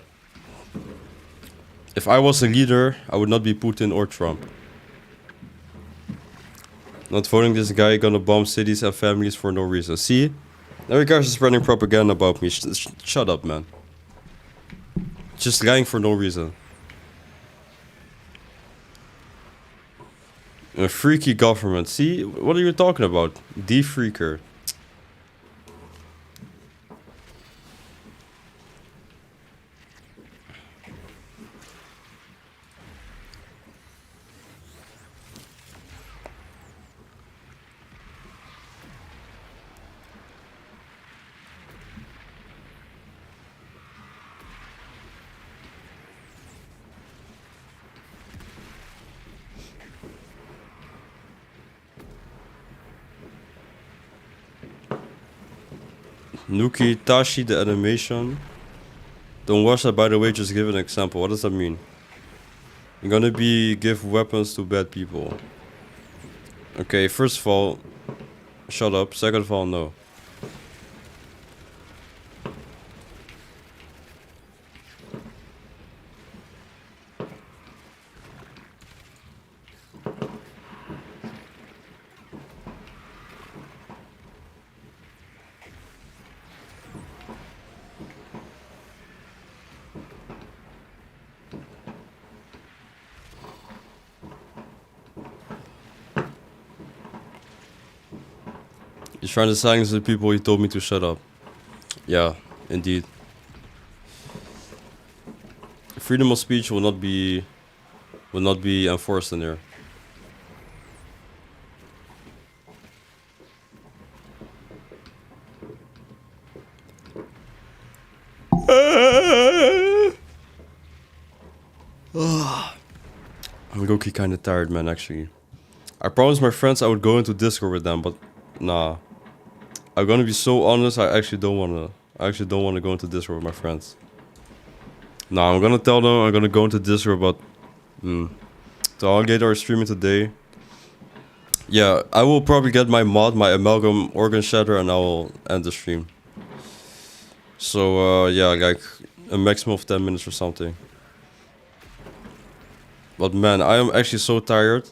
If I was a leader, I would not be Putin or Trump. Not voting this guy gonna bomb cities and families for no reason. See? Now you guys are spreading propaganda about me. Shut up, man. Just lying for no reason. A freaky government. See? What are you talking about? D-freaker. Nuki Tashi, the animation. Don't watch that, by the way, just give an example. What does that mean? You're gonna give weapons to bad people. Okay, first of all, shut up. Second of all, no. He's trying to silence the people he told me to shut up. Yeah, indeed. Freedom of speech will not be enforced in there. I'm low-key kinda tired, man, actually. I promised my friends I would go into Discord with them, but nah. I'm gonna be so honest, I actually don't wanna go into Discord with my friends. Nah, I'm gonna tell them I'm gonna go into Discord, but the Alligator is streaming today. Yeah, I will probably get my mod, my amalgam organ shatter, and I will end the stream. So yeah, like a maximum of 10 minutes or something. But man, I am actually so tired.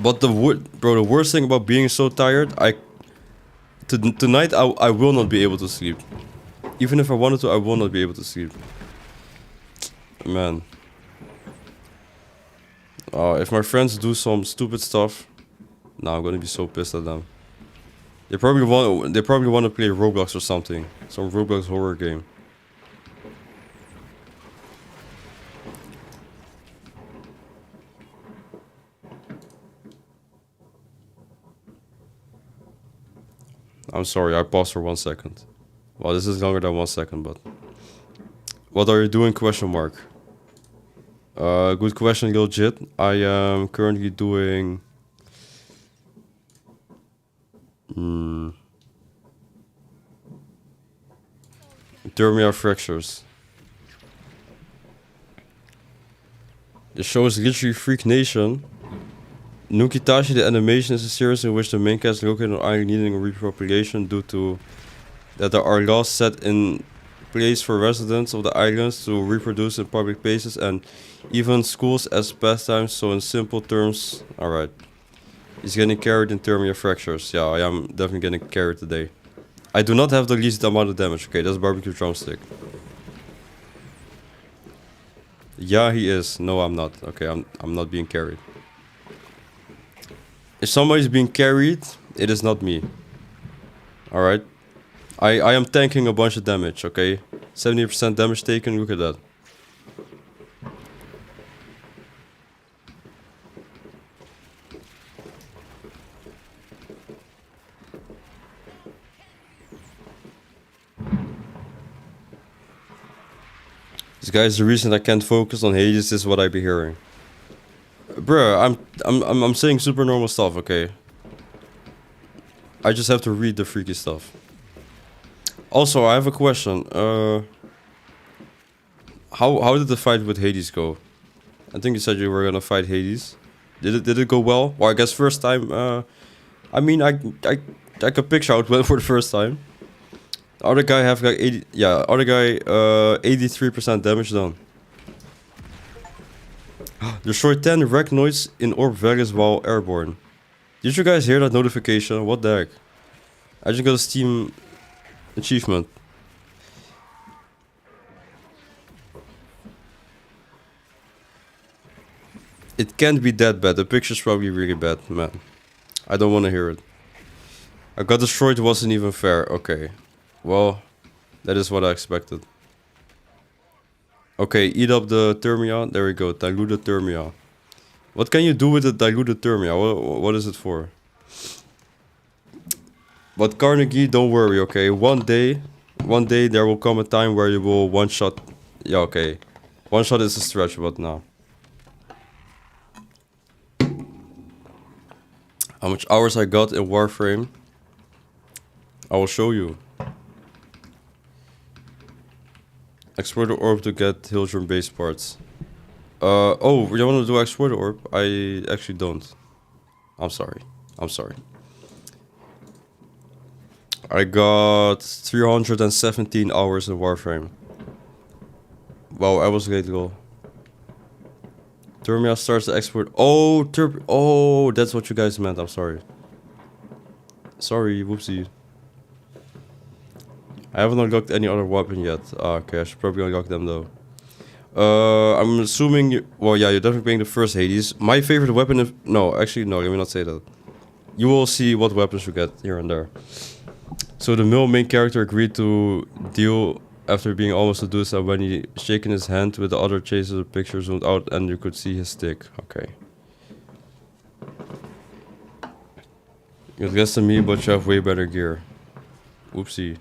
But the worst thing about being so tired, tonight I will not be able to sleep. Even if I wanted to, I will not be able to sleep. Man. If my friends do some stupid stuff, nah, I'm gonna be so pissed at them. They probably want to play Roblox or something, some Roblox horror game. I'm sorry, I paused for 1 second. Well, this is longer than 1 second, but what are you doing? Question mark. Good question, legit. I am currently doing Thermia fractures. The show is literally Freak Nation. Nukitashi, the animation, is a series in which the main cast is located on an island needing a repopulation due to that there are laws set in place for residents of the islands to reproduce in public places and even schools as pastimes. So in simple terms, alright. He's getting carried in Thermia fractures. Yeah, I am definitely getting carried today. I do not have the least amount of damage. Okay, that's barbecue drumstick. Yeah, he is. No, I'm not. Okay, I'm not being carried. If somebody's being carried, it is not me. Alright. I am tanking a bunch of damage, okay? 70% damage taken, look at that. This guy is the reason I can't focus on Hades, is what I be hearing. Bruh, I'm saying super normal stuff, okay? I just have to read the freaky stuff. Also, I have a question. How did the fight with Hades go? I think you said you were gonna fight Hades. Did it go well? Well, I guess first time. I mean, I could picture how it went for the first time. The other guy have like 80. Yeah, other guy 83% damage done. Destroy 10 Arachnoids in Orb Vegas while airborne. Did you guys hear that notification? What the heck? I just got a Steam achievement. It can't be that bad. The picture's probably really bad, man. I don't want to hear it. I got destroyed, wasn't even fair. Okay. Well, that is what I expected. Okay, eat up the Thermia. There we go. Diluted Thermia. What can you do with the diluted Thermia? What is it for? But Carnegie, don't worry, okay? One day there will come a time where you will one-shot... Yeah, okay. One-shot is a stretch, but no. How much hours I got in Warframe? I will show you. Explore the orb to get Hildrum base parts. Oh, you want to do explore the orb? I actually don't. I'm sorry. I got 317 hours in Warframe. Wow, I was late, lol. Thermia starts to export. Oh, oh, that's what you guys meant. I'm sorry. Sorry, whoopsie. I haven't unlocked any other weapon yet. Okay, I should probably unlock them though. I'm assuming you... Well, yeah, you're definitely playing the first Hades. My favorite weapon is... No, actually, no, let me not say that. You will see what weapons you get here and there. So the male main character agreed to deal after being almost seduced, and when he shaking his hand with the other chases, the picture zoomed out and you could see his stick. Okay. You're less than me, but you have way better gear. Oopsie.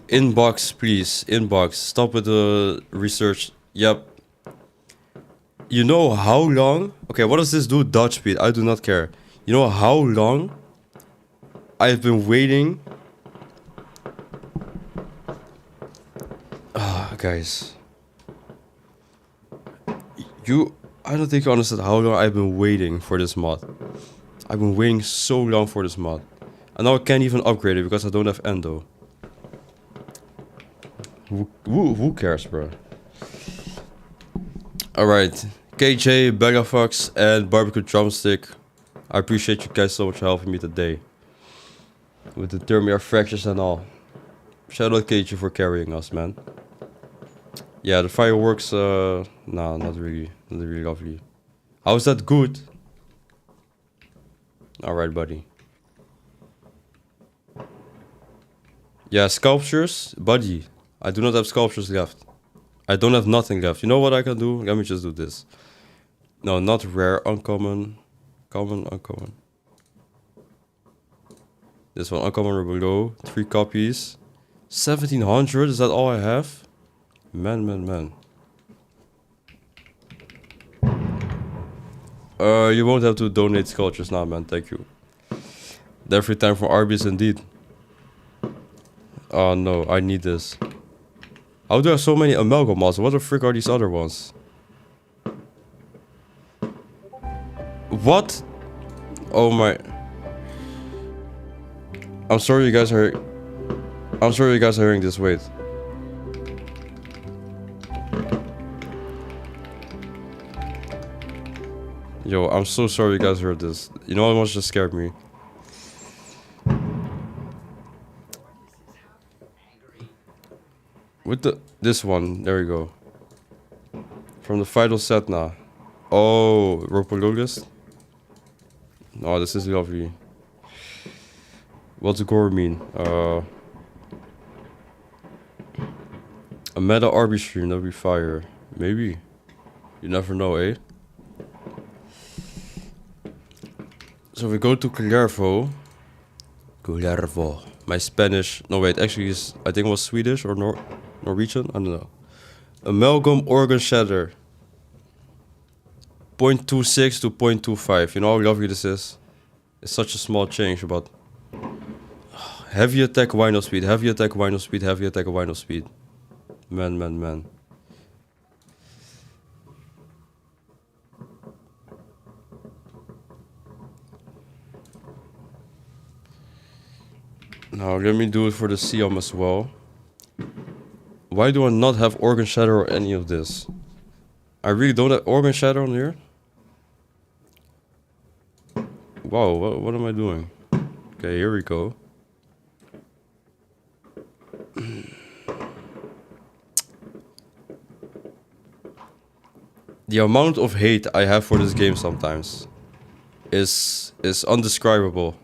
Inbox, please. Inbox. Stop with the research. Yep. You know how long? Okay, what does this do? Dodge speed. I do not care. You know how long I've been waiting? Ah, guys. I don't think you understand how long I've been waiting for this mod. I've been waiting so long for this mod. And now I can't even upgrade it because I don't have endo. Who cares, bro? Alright. KJ, Begafox, and Barbecue Drumstick. I appreciate you guys so much for helping me today. With the thermia fractures and all. Shout out KJ for carrying us, man. Yeah, the fireworks, nah, not really. Not really lovely. How's that good? Alright, buddy. Yeah, sculptures, buddy. I do not have sculptures left. I don't have nothing left. You know what I can do? Let me just do this. No, not rare, uncommon. Common, uncommon. This one, uncommon or below. 3 copies. 1700, is that all I have? Man. You won't have to donate sculptures now, man. Thank you. Every time for Arby's, indeed. Oh no, I need this. How do I have so many amalgam mods? What the frick are these other ones? What? Oh my. I'm sorry you guys are hearing this. Wait. Yo, I'm so sorry you guys heard this. You know what almost just scared me? With this one, there we go. From the final set now. Oh, Ropologist. Oh, this is lovely. What's gore mean? A meta RB stream, that'll be fire. Maybe. You never know, eh? So we go to Culervo. My Spanish. No, wait, actually, I think it was Swedish or Norwegian? I don't know. Amalgam organ shatter. 0.26 to 0.25. You know how lovely this is? It's such a small change, but... Heavy attack, Wino speed. Heavy attack, Wino speed. Heavy attack, Wino speed. Man. Now, let me do it for the Siam as well. Why do I not have organ shatter or any of this? I really don't have organ shatter on here? Wow, what am I doing? Okay, here we go. The amount of hate I have for this game sometimes is undescribable.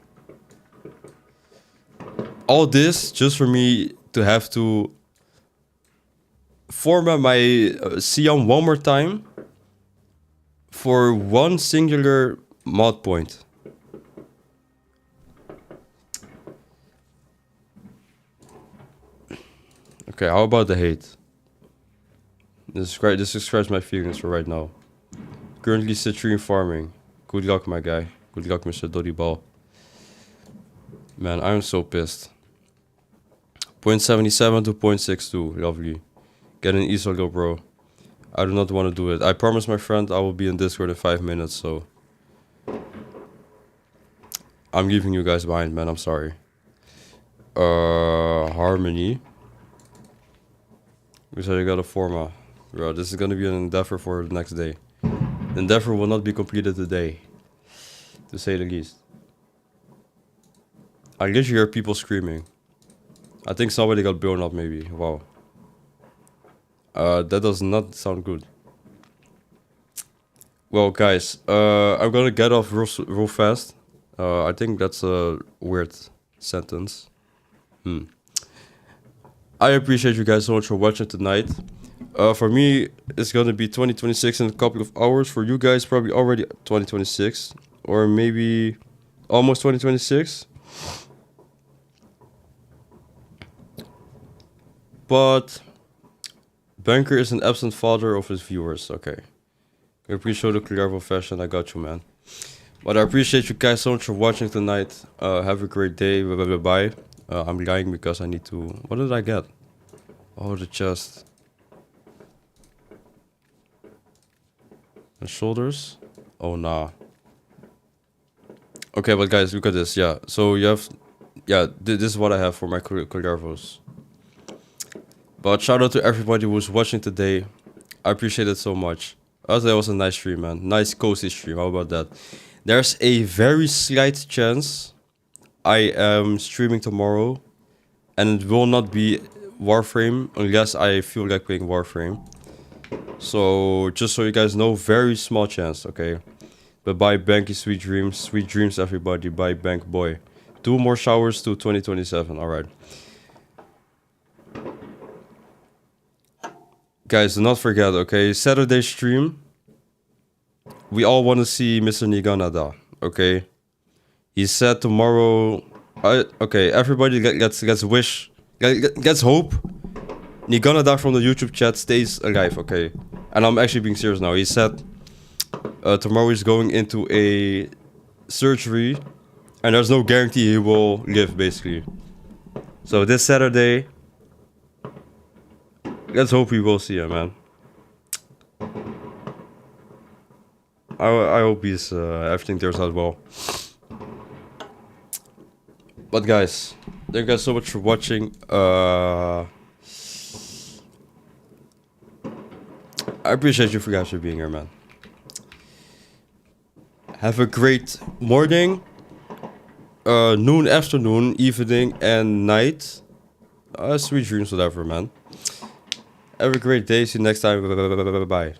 All this just for me to have to format my Siam one more time for one singular mod point. Okay, how about the hate? This describes my feelings for right now. Currently citrine farming. Good luck, my guy. Good luck, Mr. Doddy Ball. Man, I'm so pissed. 0.77 to 0.62. Lovely. Get an ESO, bro. I do not want to do it. I promised my friend I will be in Discord in 5 minutes, so... I'm leaving you guys behind, man. I'm sorry. Harmony. We said you got a forma. Bro, this is gonna be an endeavor for the next day. The endeavor will not be completed today. To say the least. I literally hear people screaming. I think somebody got blown up maybe. Wow. That does not sound good. Well, guys, I'm gonna get off real fast. I think that's a weird sentence. I appreciate you guys so much for watching tonight. For me, it's gonna be 2026 in a couple of hours. For you guys, probably already 2026. Or maybe almost 2026. But... Banker is an absent father of his viewers. Okay. I appreciate the clever fashion. I got you, man. But I appreciate you guys so much for watching tonight. Have a great day. Bye. I'm lying because I need to... What did I get? Oh, the chest. The shoulders? Oh, nah. Okay, but guys, look at this. Yeah, so you have... Yeah, this is what I have for my Collarvos. But shout out to everybody who's watching today. I appreciate it so much. That was a nice stream, man. Nice cozy stream. How about that? There's a very slight chance I am streaming tomorrow, and it will not be Warframe unless I feel like playing Warframe. So just so you guys know, very small chance, okay? But bye, Banky, sweet dreams, everybody. Bye, Bank boy. 2 more showers to 2027. All right, guys, do not forget, okay? Saturday stream. We all want to see Mr. Niganada, okay? He said tomorrow. Okay, everybody, let's wish, let's hope Niganada from the YouTube chat stays alive, okay? And I'm actually being serious now. He said tomorrow he's going into a surgery, and there's no guarantee he will live, basically. So this Saturday, let's hope we will see him, man. I hope he's everything turns out well. But guys, thank you guys so much for watching. I appreciate you guys for being here, man. Have a great morning, noon, afternoon, evening, and night. Sweet dreams, whatever, man. Have a great day. See you next time. Bye.